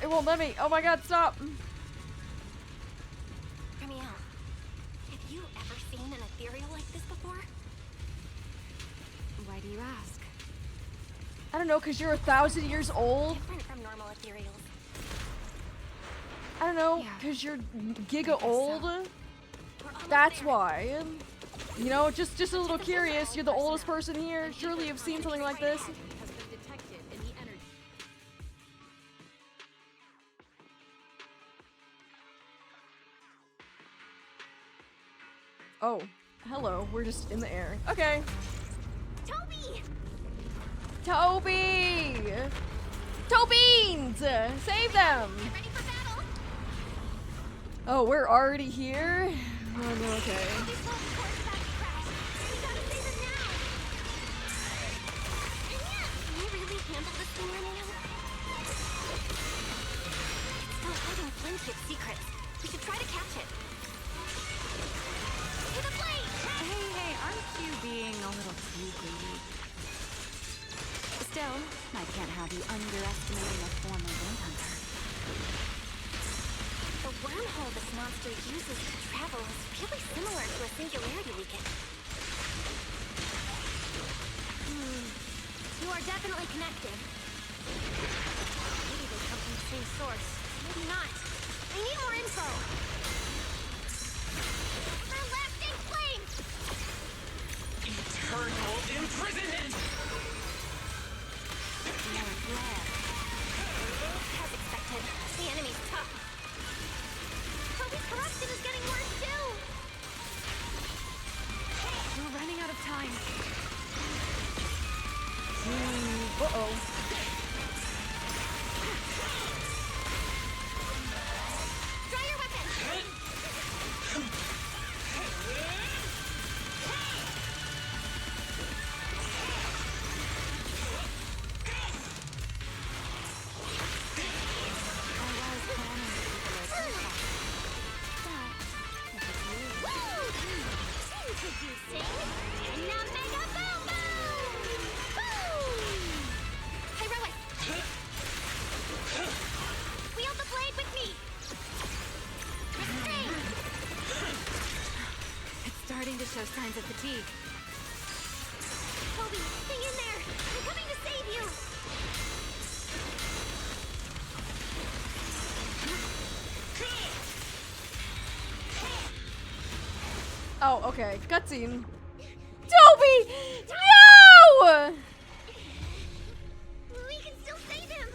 It won't let me. Oh my god, stop. Hear me out. Have you ever seen an ethereal like this before? Why do you ask? I don't know, cause you're 1,000 years old. Different from normal ethereals. I don't know, cause you're giga old. That's why. You know, just a little curious. You're the oldest person here. Surely you've seen something like this. Has been detected in the energy. Oh, hello. We're just in the air. Okay. Toby! Toby! Tobeans! Save them! Ready for battle? Oh, we're already here? Oh, okay. These boats are about to crash. We gotta save them now. Can you really handle this thing, Romeo? It's still hiding Flintship secrets. We should try to catch it. To the plate! Hey, aren't you being a little too greedy? Still, I can't have you underestimating a former wind hunter. The wormhole this monster uses to travel is really similar to a singularity weekend. You are definitely connected. Maybe they come from the same source. Maybe not. I need more info. Everlasting flame! Eternal imprisonment! More flare. As expected, the enemy's tough. Kobe's corruption is getting worse too! We're running out of time. Uh-oh. Draw your weapon! Could you sing? And now mega boom boom! Boom! Heroic! Wield the blade with me! Restrain! It's starting to show signs of fatigue. Kobe, hang in there! I'm coming to save you! Oh, okay. Cutscene. Toby! No! We can still save him!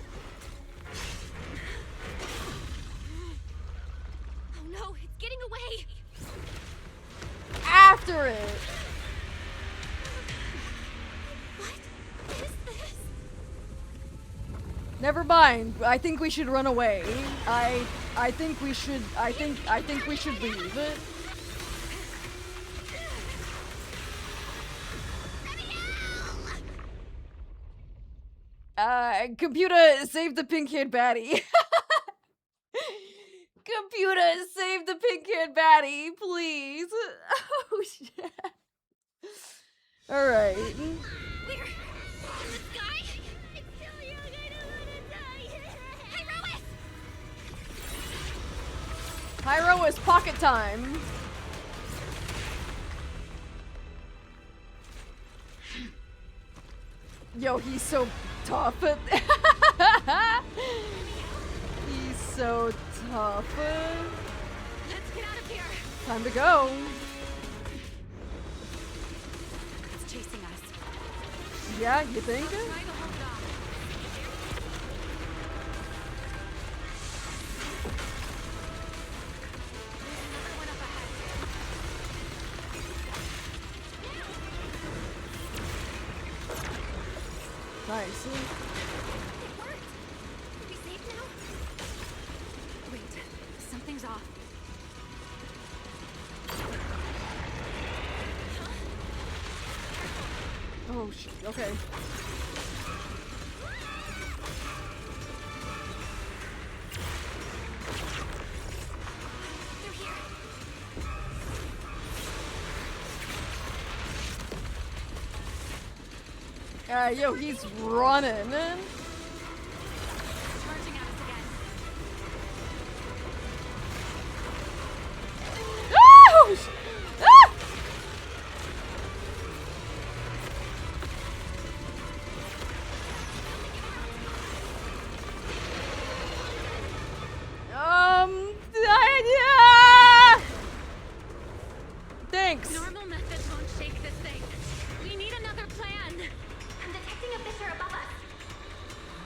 Oh no, it's getting away! After it. What is this? Never mind. I think we should run away. I think we should leave. Computer, save the pink-haired baddie. Computer, save the pink-haired baddie, please. Oh, shit. Alright. We're in the sky? It's still young, I don't wanna die. Hyrois! Hyrois pocket time. Yo, he's so tough. He's so tough. Let's get out of here! Time to go. It's chasing us. Yeah, you think? Try to hold it off. Nice. It worked! Are we safe now? Wait, something's off. Oh, shit. Okay. They're here! Yo, he's running. Charging at us again. Oh! Ah! Yeah! Thanks. Normal methods won't shake this thing. We need another plan. I'm detecting a fissure above us.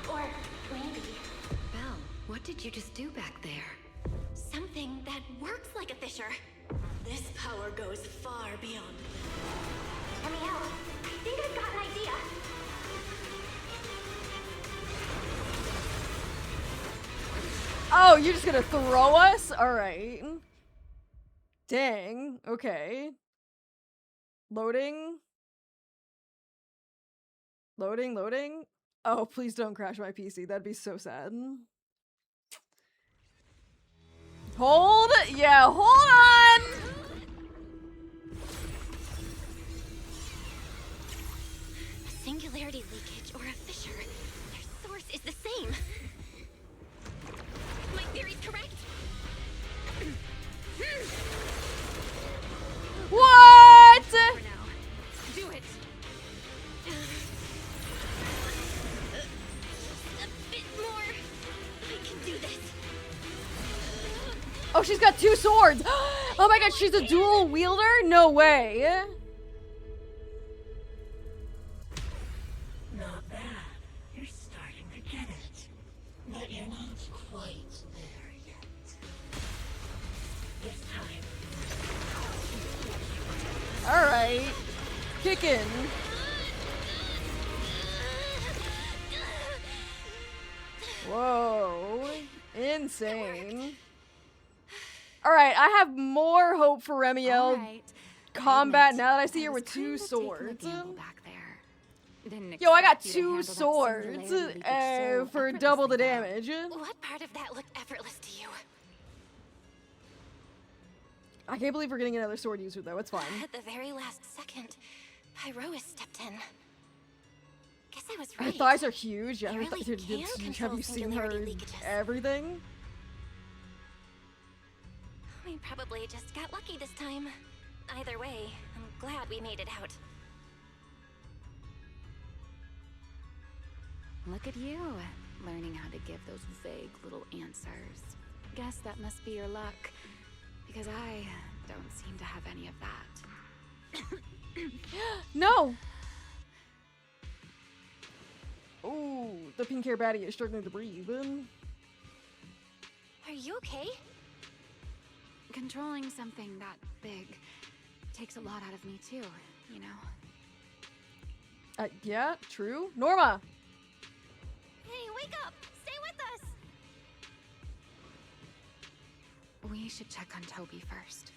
Or maybe Belle, what did you just do back there? something that works like a fissure. This power goes far beyond. Let me out. I think I've got an idea. Oh, you're just gonna throw us? Alright. Dang. Okay. Loading. Loading, loading. Oh, please don't crash my PC. That'd be so sad. Hold? Yeah, hold on! A singularity leakage or a fissure. Their source is the same. My theory's correct. What? For now. Do it. A bit more. I can do this. Oh, she's got two swords. Oh my god, she's a dual wielder? No way. Not bad. You're starting to get it. But you're not quite there yet. This time. Alright. Kickin'. Whoa. Insane. Alright, I have more hope for Remiel combat now that I see her with 2 swords. Yo, I got 2 swords for double the damage. What part of that looked effortless to you? I can't believe we're getting another sword user though, it's fine. At the very last second, Pyrois stepped in. Guess I was right. Her thighs are huge. Yeah, You really can have you seen her singularity leakages. everything? We probably just got lucky this time. Either way, I'm glad we made it out. Look at you, learning how to give those vague little answers. Guess that must be your luck, because I don't seem to have any of that. No! Ooh, the pink hair baddie is struggling to breathe. Are you okay? Controlling something that big takes a lot out of me too, you know? Yeah, true. Norma! Hey, wake up! Stay with us! We should check on Toby first.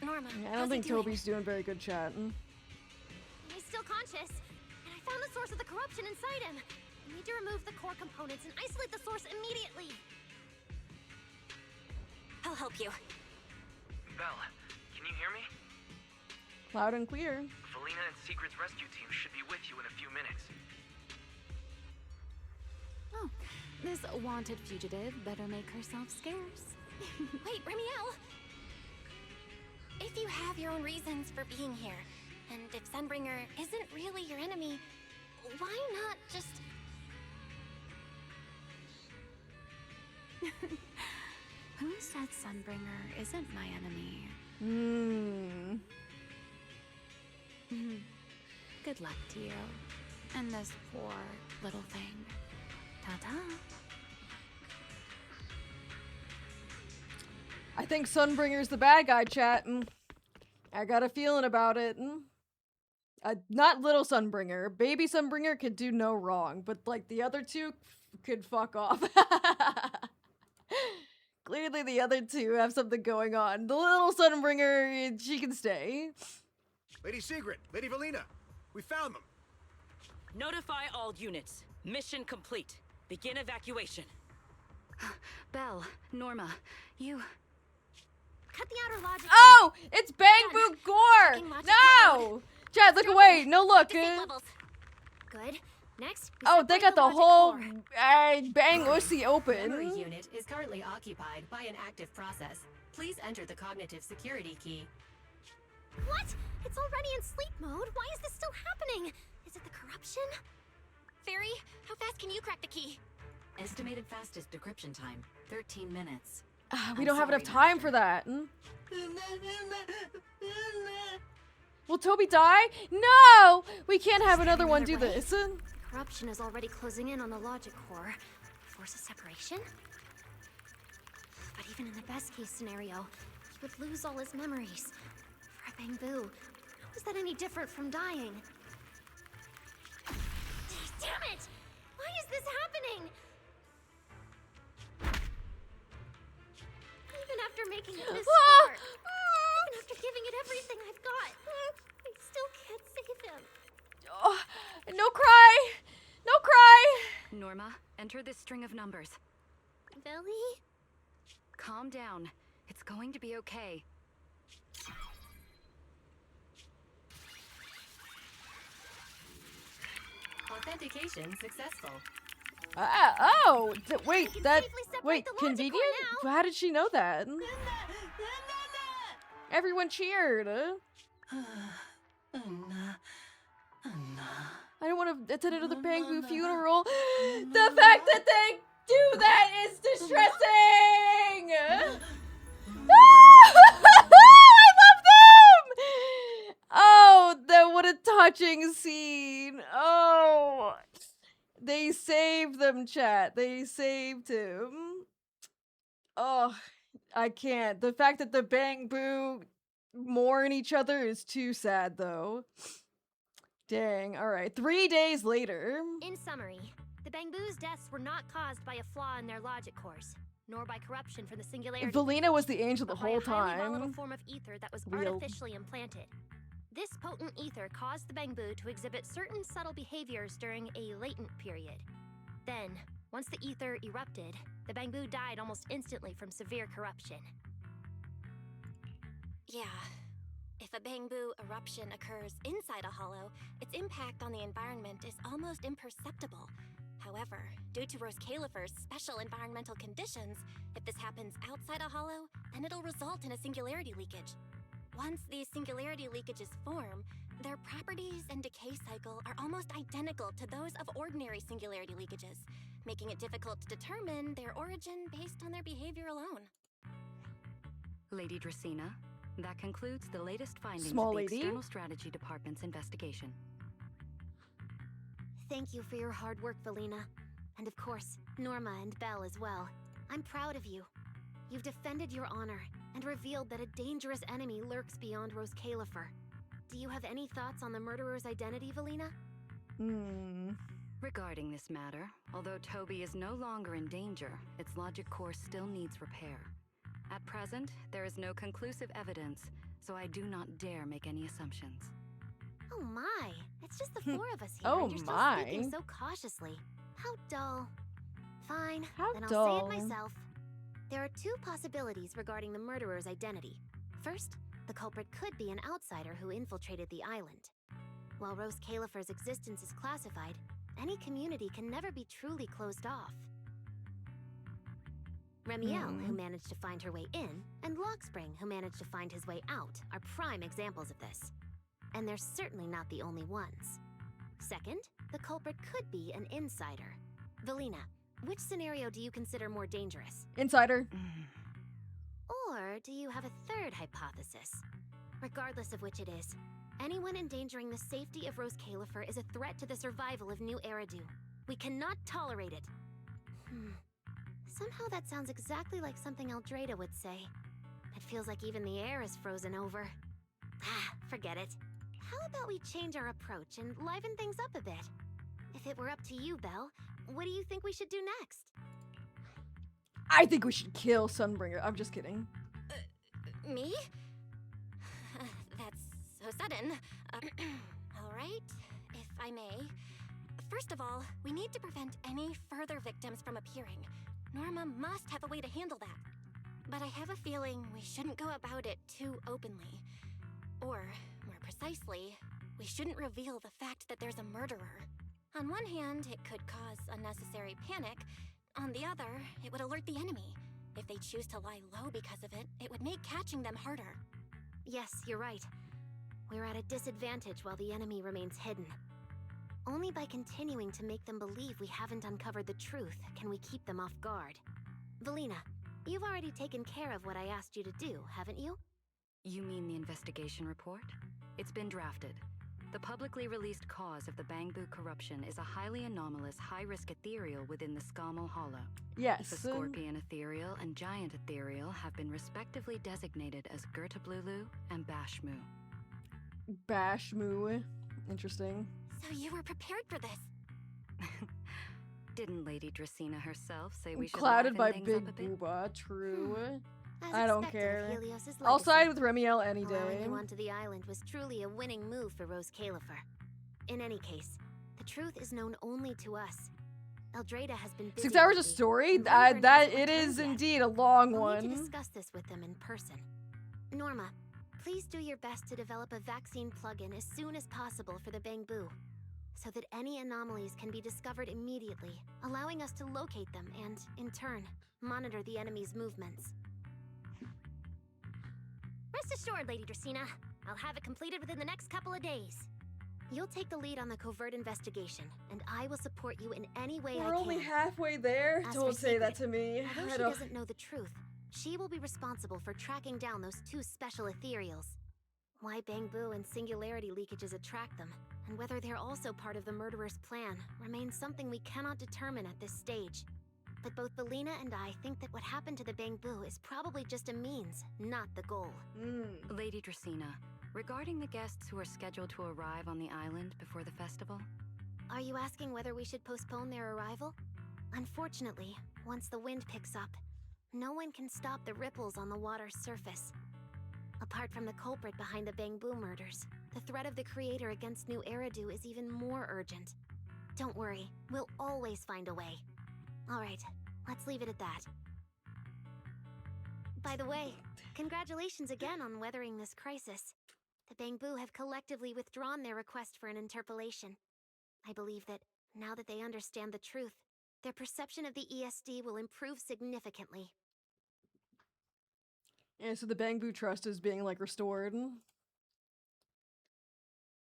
Norma, Yeah, I don't think Toby's doing very good chat. He's still conscious, and I found the source of the corruption inside him. We need to remove the core components and isolate the source immediately. I'll help you. Belle, can you hear me? Loud and clear. Velina and Secret's rescue team should be with you in a few minutes. Oh, this wanted fugitive better make herself scarce. Wait, Remiel! If you have your own reasons for being here, and if Sunbringer isn't really your enemy, why not just... Who said Sunbringer isn't my enemy? Good luck to you. And this poor little thing. Ta-ta. I think Sunbringer's the bad guy, chat. I got a feeling about it. Not little Sunbringer. Baby Sunbringer could do no wrong, but like the other two could fuck off. Clearly the other two have something going on. The little Sunbringer, she can stay. Lady Secret, Lady Velina, we found them. Notify all units. Mission complete. Begin evacuation. Belle, Norma, you... Cut the outer logic. Oh! It's Bang Boo Gore! No! Chad, look away! No look! Good. Next, oh, they got the whole Bang Ussy open. Memory unit is currently occupied by an active process. Please enter the cognitive security key. What? It's already in sleep mode. Why is this still happening? Is it the corruption? Fairy, how fast can you crack the key? Estimated fastest decryption time, 13 minutes. We don't have enough time for that. Will Toby die? No! We can't have another one do this. Corruption is already closing in on the logic core. Force a separation? But even in the best case scenario, he would lose all his memories. For a Bangbu, how is that any different from dying? Damn it! Why is this happening? Even after making it this far, even after giving it everything I've got, I still can't save him. Oh, no cry! No cry! Norma, enter this string of numbers. Billy? Calm down. It's going to be okay. Authentication successful. Wait, convenient? How did she know that? Everyone cheered. I don't want to attend another Bangbu funeral. The fact that they do that is distressing! I love them! Oh, what a touching scene. Oh. They saved them, chat. They saved him. Oh, I can't. The fact that the Bang Boo mourn each other is too sad, though. Dang. All right. 3 days later. In summary, the Bang Boo's deaths were not caused by a flaw in their logic cores, nor by corruption from the singularity. Velina was the angel the but by whole a highly time. volatile form of ether that was artificially implanted. This potent ether caused the Bang Boo to exhibit certain subtle behaviors during a latent period. Then, once the ether erupted, the Bang Boo died almost instantly from severe corruption. Yeah. If a Bang Boo eruption occurs inside a hollow, its impact on the environment is almost imperceptible. However, due to Rose Califer's special environmental conditions, if this happens outside a hollow, then it'll result in a singularity leakage. Once these singularity leakages form, their properties and decay cycle are almost identical to those of ordinary singularity leakages, making it difficult to determine their origin based on their behavior alone. Lady Dracena, that concludes the latest findings Small of the lady. External Strategy Department's investigation. Thank you for your hard work, Velina. And of course, Norma and Belle as well. I'm proud of you. You've defended your honor and revealed that a dangerous enemy lurks beyond Rose Califer. Do you have any thoughts on the murderer's identity, Velina? Regarding this matter, although Toby is no longer in danger, its logic core still needs repair. At present, there is no conclusive evidence, so I do not dare make any assumptions. Oh my, it's just the four of us here, Oh and you're my. still speaking so cautiously. How dull. Fine, How then dull. I'll say it myself. There are two possibilities regarding the murderer's identity. First, the culprit could be an outsider who infiltrated the island. While Rose Califer's existence is classified, any community can never be truly closed off. Remiel, who managed to find her way in, and Lockspring, who managed to find his way out, are prime examples of this. And they're certainly not the only ones. Second, the culprit could be an insider. Velina, which scenario do you consider more dangerous? Insider. Or do you have a third hypothesis? Regardless of which it is, anyone endangering the safety of Rose Califer is a threat to the survival of New Eridu. We cannot tolerate it. Somehow that sounds exactly like something Eldrada would say. It feels like even the air is frozen over. Forget it. How about we change our approach and liven things up a bit? If it were up to you, Belle, what do you think we should do next? I think we should kill Sunbringer. I'm just kidding. Me? That's so sudden. Alright, if I may. First of all, we need to prevent any further victims from appearing. Norma must have a way to handle that. But I have a feeling we shouldn't go about it too openly. Or, more precisely, we shouldn't reveal the fact that there's a murderer. On one hand, it could cause unnecessary panic. On the other, it would alert the enemy. If they choose to lie low because of it, it would make catching them harder. Yes, you're right. We're at a disadvantage while the enemy remains hidden. Only by continuing to make them believe we haven't uncovered the truth can we keep them off guard. Velina, you've already taken care of what I asked you to do, haven't you? You mean the investigation report? It's been drafted. The publicly released cause of the Bang Boo corruption is a highly anomalous, high-risk ethereal within the Skamal Hollow. Yes. The Scorpion Ethereal and Giant Ethereal have been respectively designated as Gertablulu and Bashmu. Bashmu. Interesting. So you were prepared for this? Didn't Lady Dracena herself say we should Clouded by liven things Big up a bit? Booba. True. As I don't expected care. of Helios's I'll legacy, side with Remiel any allowing day. you onto the island was truly a winning move for Rose Califer. In any case, the truth is known only to us. Eldrada has been busy 6 hours of lately, story? and Wyvern That hasn't it returned is yet. indeed a long We'll one. need to discuss this with them in person. Norma, please do your best to develop a vaccine plugin as soon as possible for the Bang Boo, so that any anomalies can be discovered immediately, allowing us to locate them and, in turn, monitor the enemy's movements. Rest assured, Lady Dracena, I'll have it completed within the next couple of days. You'll take the lead on the covert investigation, and I will support you in any way I We're can. only halfway there. As Don't for say that Secret, to me. Although I she don't- doesn't know the truth, she will be responsible for tracking down those two special ethereals. Why Bangbu and singularity leakages attract them, and whether they're also part of the murderer's plan, remains something we cannot determine at this stage. But both Velina and I think that what happened to the Bangbu is probably just a means, not the goal. Lady Dracena, regarding the guests who are scheduled to arrive on the island before the festival? Are you asking whether we should postpone their arrival? Unfortunately, once the wind picks up, no one can stop the ripples on the water's surface. Apart from the culprit behind the Bangbu murders, the threat of the creator against New Eridu is even more urgent. Don't worry, we'll always find a way. Alright, let's leave it at that. By the way, congratulations again on weathering this crisis. The Bangbu have collectively withdrawn their request for an interpolation. I believe that, now that they understand the truth, their perception of the ESD will improve significantly. Yeah, so the Bangbu Trust is being, like, restored.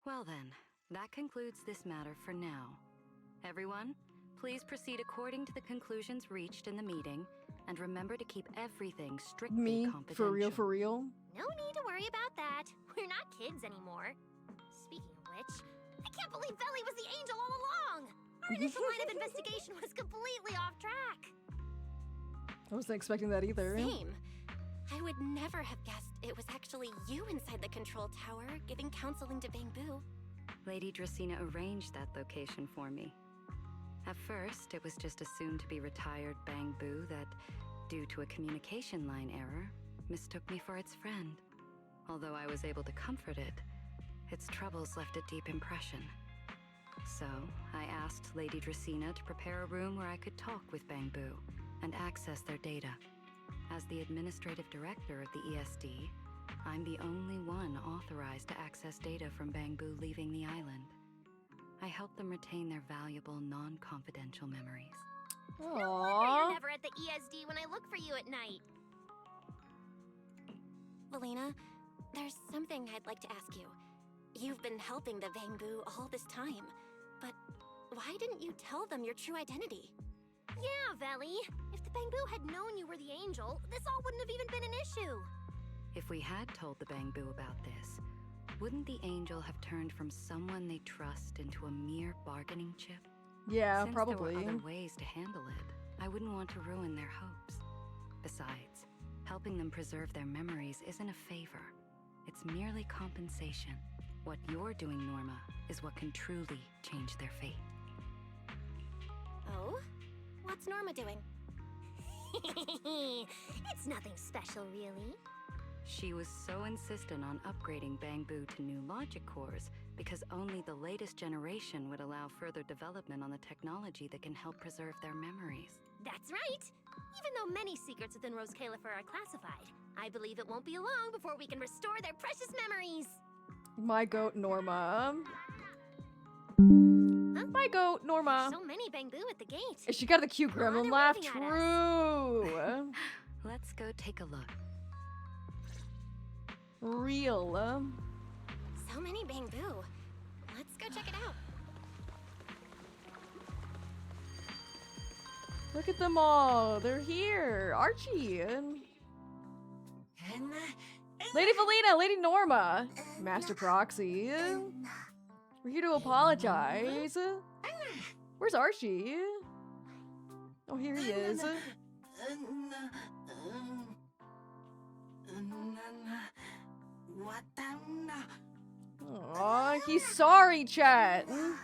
Well then, that concludes this matter for now. Everyone, please proceed according to the conclusions reached in the meeting, and remember to keep everything strictly Me? confidential. For real, for real? No need to worry about that. We're not kids anymore. Speaking of which, I can't believe Belly was the angel all along! Our initial line of investigation was completely off track. I wasn't expecting that either. Same. I would never have guessed it was actually you inside the control tower giving counseling to Bangbu. Lady Dracena arranged that location for me. At first, it was just a soon-to-be retired Bangbu that, due to a communication line error, mistook me for its friend. Although I was able to comfort it, its troubles left a deep impression. So, I asked Lady Dracena to prepare a room where I could talk with Bangbu and access their data. As the administrative director of the ESD, I'm the only one authorized to access data from Bangbu leaving the island. I help them retain their valuable, non-confidential memories. No wonder you're never at the ESD when I look for you at night. Velina, there's something I'd like to ask you. You've been helping the Bangbu all this time, but why didn't you tell them your true identity? Yeah, Veli. If the Bangbu had known you were the angel, this all wouldn't have even been an issue. If we had told the Bangbu about this, wouldn't the angel have turned from someone they trust into a mere bargaining chip? Yeah, Since probably. there were other ways to handle it, I wouldn't want to ruin their hopes. Besides, helping them preserve their memories isn't a favor. It's merely compensation. What you're doing, Norma, is what can truly change their fate. Oh? What's Norma doing? It's nothing special, really. She was so insistent on upgrading Bangbu to new logic cores because only the latest generation would allow further development on the technology that can help preserve their memories. That's right. Even though many secrets within Rose Califer are classified, I believe it won't be long before we can restore their precious memories. My goat, Norma. My goat, Norma. So many Bangbu at the gate. And she got the cute gremlin laugh. waving at True. Let's go take a look. Real. So many Bangbu. Let's go check it out. Look at them all. They're here. Archie. Lady Velina, Lady Norma. Master Proxy. We're here to apologize. Where's Archie? Oh, here he is. Aw, he's sorry, chat. No!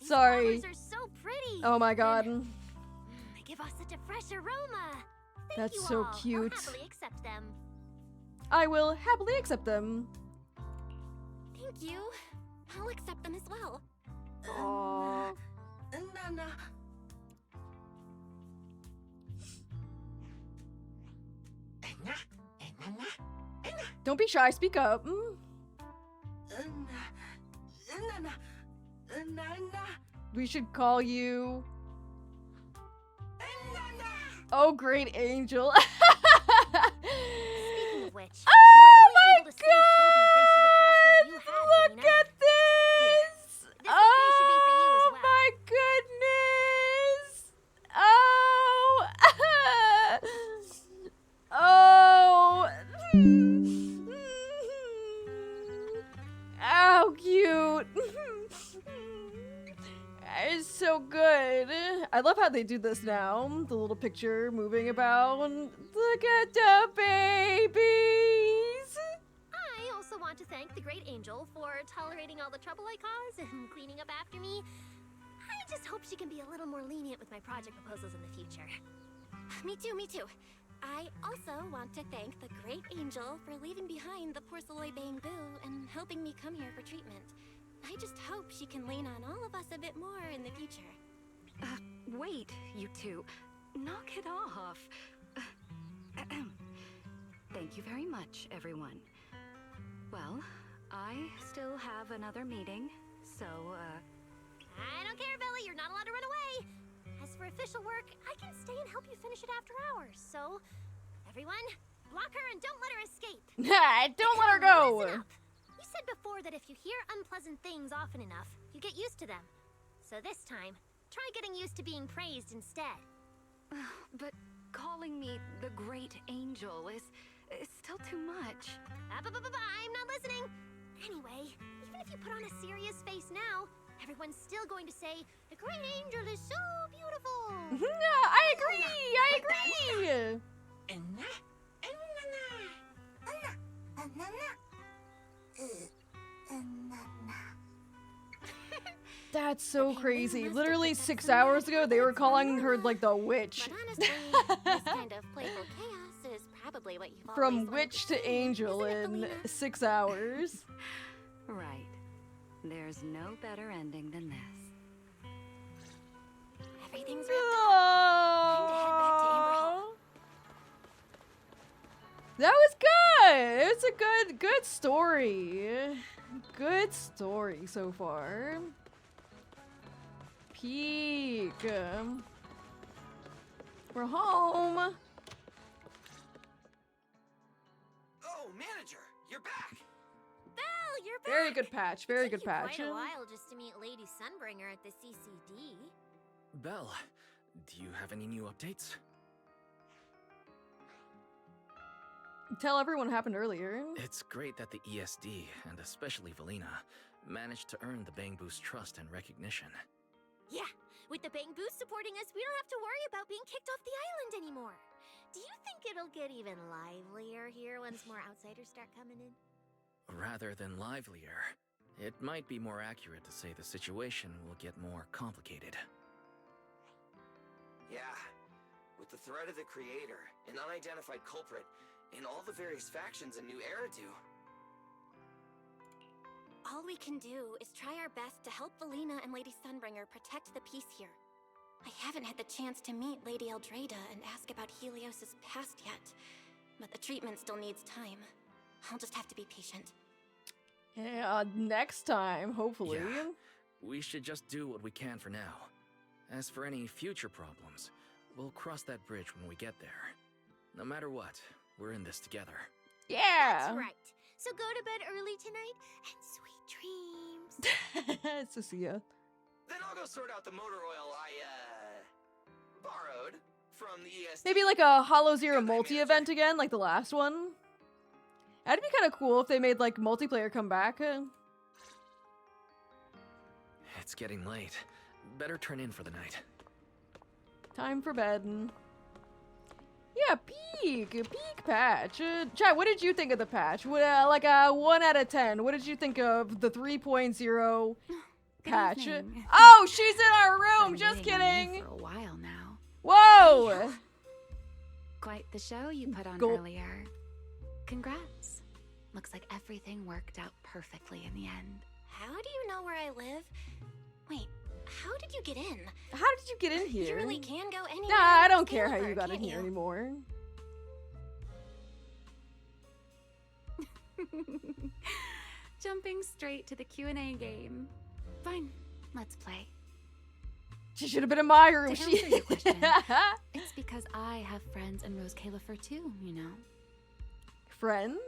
Sorry. Flowers are so pretty. Oh my god. They give off such a fresh aroma. Thank That's you so all. cute. I'll happily accept them. I will happily accept them. Thank you. I'll accept them as well. Aww. Don't be shy, speak up. We should call you Oh, great angel. Speaking of which, Oh you were only my able to save Toby thanks to the password you had, Look Velina. at this! This bouquet should be for you as well. My goodness! Oh! Oh! How cute! It's so good. I love how they do this now. The little picture moving about. Look at the babies! I also want to thank the Great Angel for tolerating all the trouble I caused and cleaning up after me. I just hope she can be a little more lenient with my project proposals in the future. Me too, me too. I also want to thank the Great Angel for leaving behind the Porceloy Bamboo and helping me come here for treatment. I just hope she can lean on all of us a bit more in the future. Wait, you two. Knock it off. Thank you very much, everyone. Well, I still have another meeting, so, I don't care, Billy. You're not allowed to run away. As for official work, I can stay and help you finish it after hours. So, everyone, block her and don't let her escape. Don't let her go. Listen up. You said before that if you hear unpleasant things often enough, you get used to them. So this time, try getting used to being praised instead. but calling me the Great Angel is still too much. I'm not listening. Anyway, even if you put on a serious face now, everyone's still going to say, the Great Angel is so beautiful. I agree. That's so crazy. Literally 6 hours ago, they were calling her like the witch. But honestly, this kind of playful chaos is probably what you've From always wanted witch to angel in 6 hours. Right. There's no better ending than this. Everything's wrapped up. Time to head back to Amber Hall. That was good. It's a good story. Good story so far. Peak. We're home. Oh, manager, you're back. Belle, you're back. Very good patch. Very good Took you patch. quite a while just to meet Lady Sunbringer at the CCD. Belle, do you have any new updates? Tell everyone what happened earlier. It's great that the ESD, and especially Velina, managed to earn the Bangboos' trust and recognition. Yeah, with the Bangboos supporting us, we don't have to worry about being kicked off the island anymore. Do you think it'll get even livelier here once more outsiders start coming in? Rather than livelier, it might be more accurate to say the situation will get more complicated. Yeah, with the threat of the Creator, an unidentified culprit, and all the various factions a new era do. All we can do is try our best to help Velina and Lady Sunbringer protect the peace here. I haven't had the chance to meet Lady Eldrada and ask about Helios's past yet, but the treatment still needs time. I'll just have to be patient. Yeah, next time, hopefully. Yeah, we should just do what we can for now. As for any future problems, we'll cross that bridge when we get there. No matter what, we're in this together. Yeah! That's right. So go to bed early tonight and sweet dreams. Cecilia. Then I'll go sort out the motor oil I, borrowed from the ESD. Maybe like a Hollow Zero multi-event again, like the last one. That'd be kind of cool if they made like multiplayer come back. It's getting late. Better turn in for the night. Time for bed. Yeah, peak patch. Chat, what did you think of the patch? Like a 1 out of 10. What did you think of the 3.0 patch? evening. Oh, she's in our room. Been Just waiting on you kidding. For a while now. Whoa. Quite the show you put on Go- earlier. Congrats. Looks like everything worked out perfectly in the end. How do you know where I live? Wait, how did you get in? How did you get in here? You really can go anywhere. Nah, I don't in care how Taylor, you got in can't here you? anymore. Jumping straight to the Q&A game. Fine, let's play. She should have been in my room. To answer your question, it's because I have friends in Rose Califer too, you know. Friends?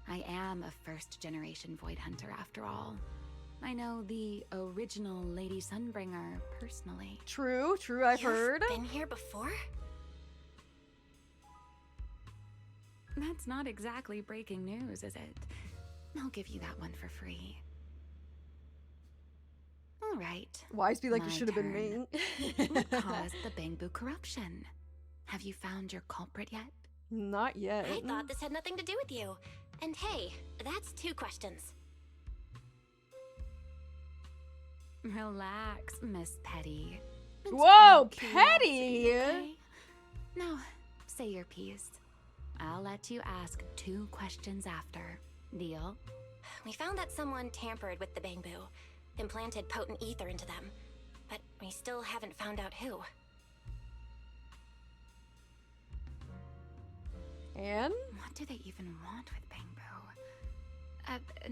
I am a first-generation Void Hunter after all. I know the original Lady Sunbringer personally. True, I've heard. Been here before? That's not exactly breaking news, is it? I'll give you that one for free. All right. Wise be like, my it should have been turn. me. What caused the Bangbu corruption? Have you found your culprit yet? Not yet. I thought this had nothing to do with you. And hey, that's 2 questions. Relax, Miss Petty. It's Whoa, all Petty! curiosity, okay? Now, say your piece. I'll let you ask 2 questions after. Deal? We found that someone tampered with the Bangbu, implanted potent ether into them, but we still haven't found out who. And? What do they even want with Bangbu?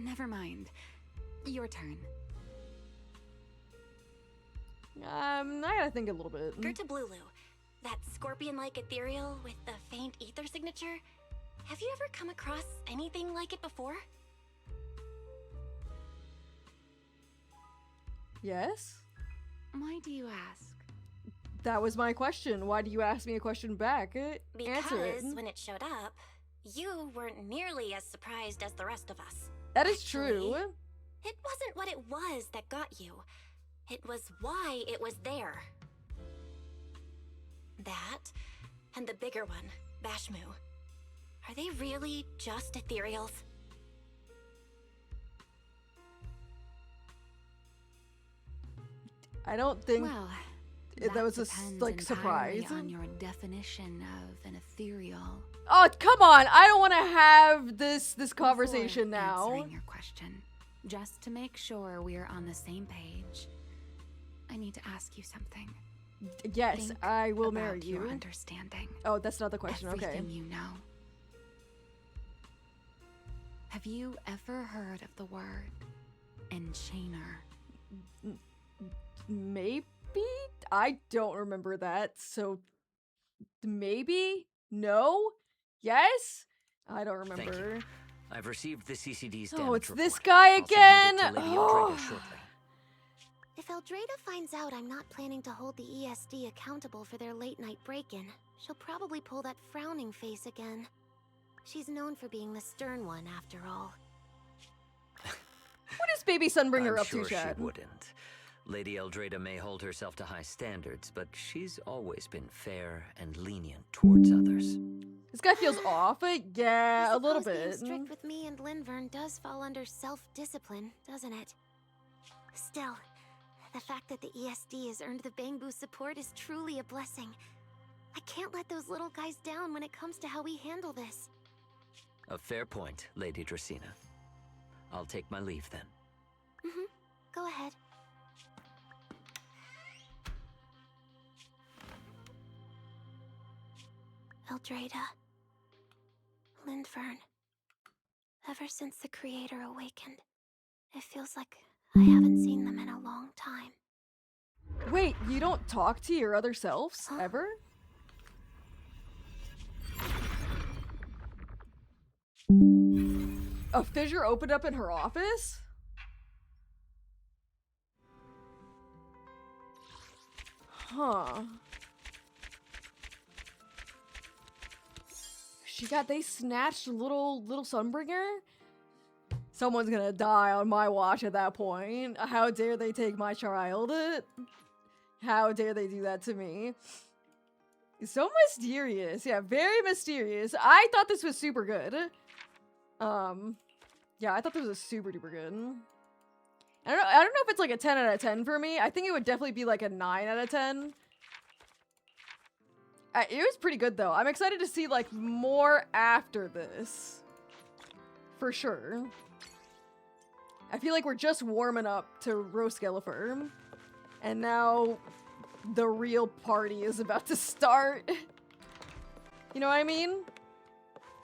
Never mind. Your turn. I gotta think a little bit. Gertablulu, that scorpion-like ethereal with the faint ether signature. Have you ever come across anything like it before? Yes? Why do you ask? That was my question. Why do you ask me a question back? Answer it. Because when it showed up, you weren't nearly as surprised as the rest of us. That is true. It wasn't what it was that got you. It was why it was there. That, and the bigger one, Bashmu. Are they really just ethereals? I don't think Well, that was a depends like surprise. entirely on your definition of an ethereal. Oh, come on. I don't want to have this conversation Before now. answering your question, just to make sure we're on the same page, I need to ask you something. Yes, Think I will marry about your you. understanding. Oh, that's not the question. Okay. Everything you know. Have you ever heard of the word enchainer? Maybe? I don't remember that. So maybe? No? Yes? I don't Thank remember. you. I've received the CCD's Oh, damage it's this report. guy I'll submit again. it to Lady Oh. Eldreda shortly. If Eldreda finds out I'm not planning to hold the ESD accountable for their late-night break-in, she'll probably pull that frowning face again. She's known for being the stern one, after all. What is Baby Sunbringer I'm up sure to, Chad? she wouldn't. Lady Eldreda may hold herself to high standards, but she's always been fair and lenient towards others. This guy feels off. Yeah, a little Suppose being bit. strict with me and Linvern does fall under self-discipline, doesn't it? Still, the fact that the ESD has earned the Bangbu support is truly a blessing. I can't let those little guys down when it comes to how we handle this. A fair point, Lady Dracena. I'll take my leave then. Go ahead. Eldreda. Linvern. Ever since the Creator awakened, it feels like I haven't seen them in a long time. Wait, you don't talk to your other selves ever? A fissure opened up in her office? Huh. They snatched little Sunbringer? Someone's gonna die on my watch at that point. How dare they take my child? How dare they do that to me? It's so mysterious. Yeah, very mysterious. I thought this was super good. Yeah, I thought this was super duper good. I don't know if it's like a 10 out of 10 for me. I think it would definitely be like a 9 out of 10. It was pretty good though. I'm excited to see like more after this. For sure. I feel like we're just warming up to Rose Califer. And now the real party is about to start. You know what I mean?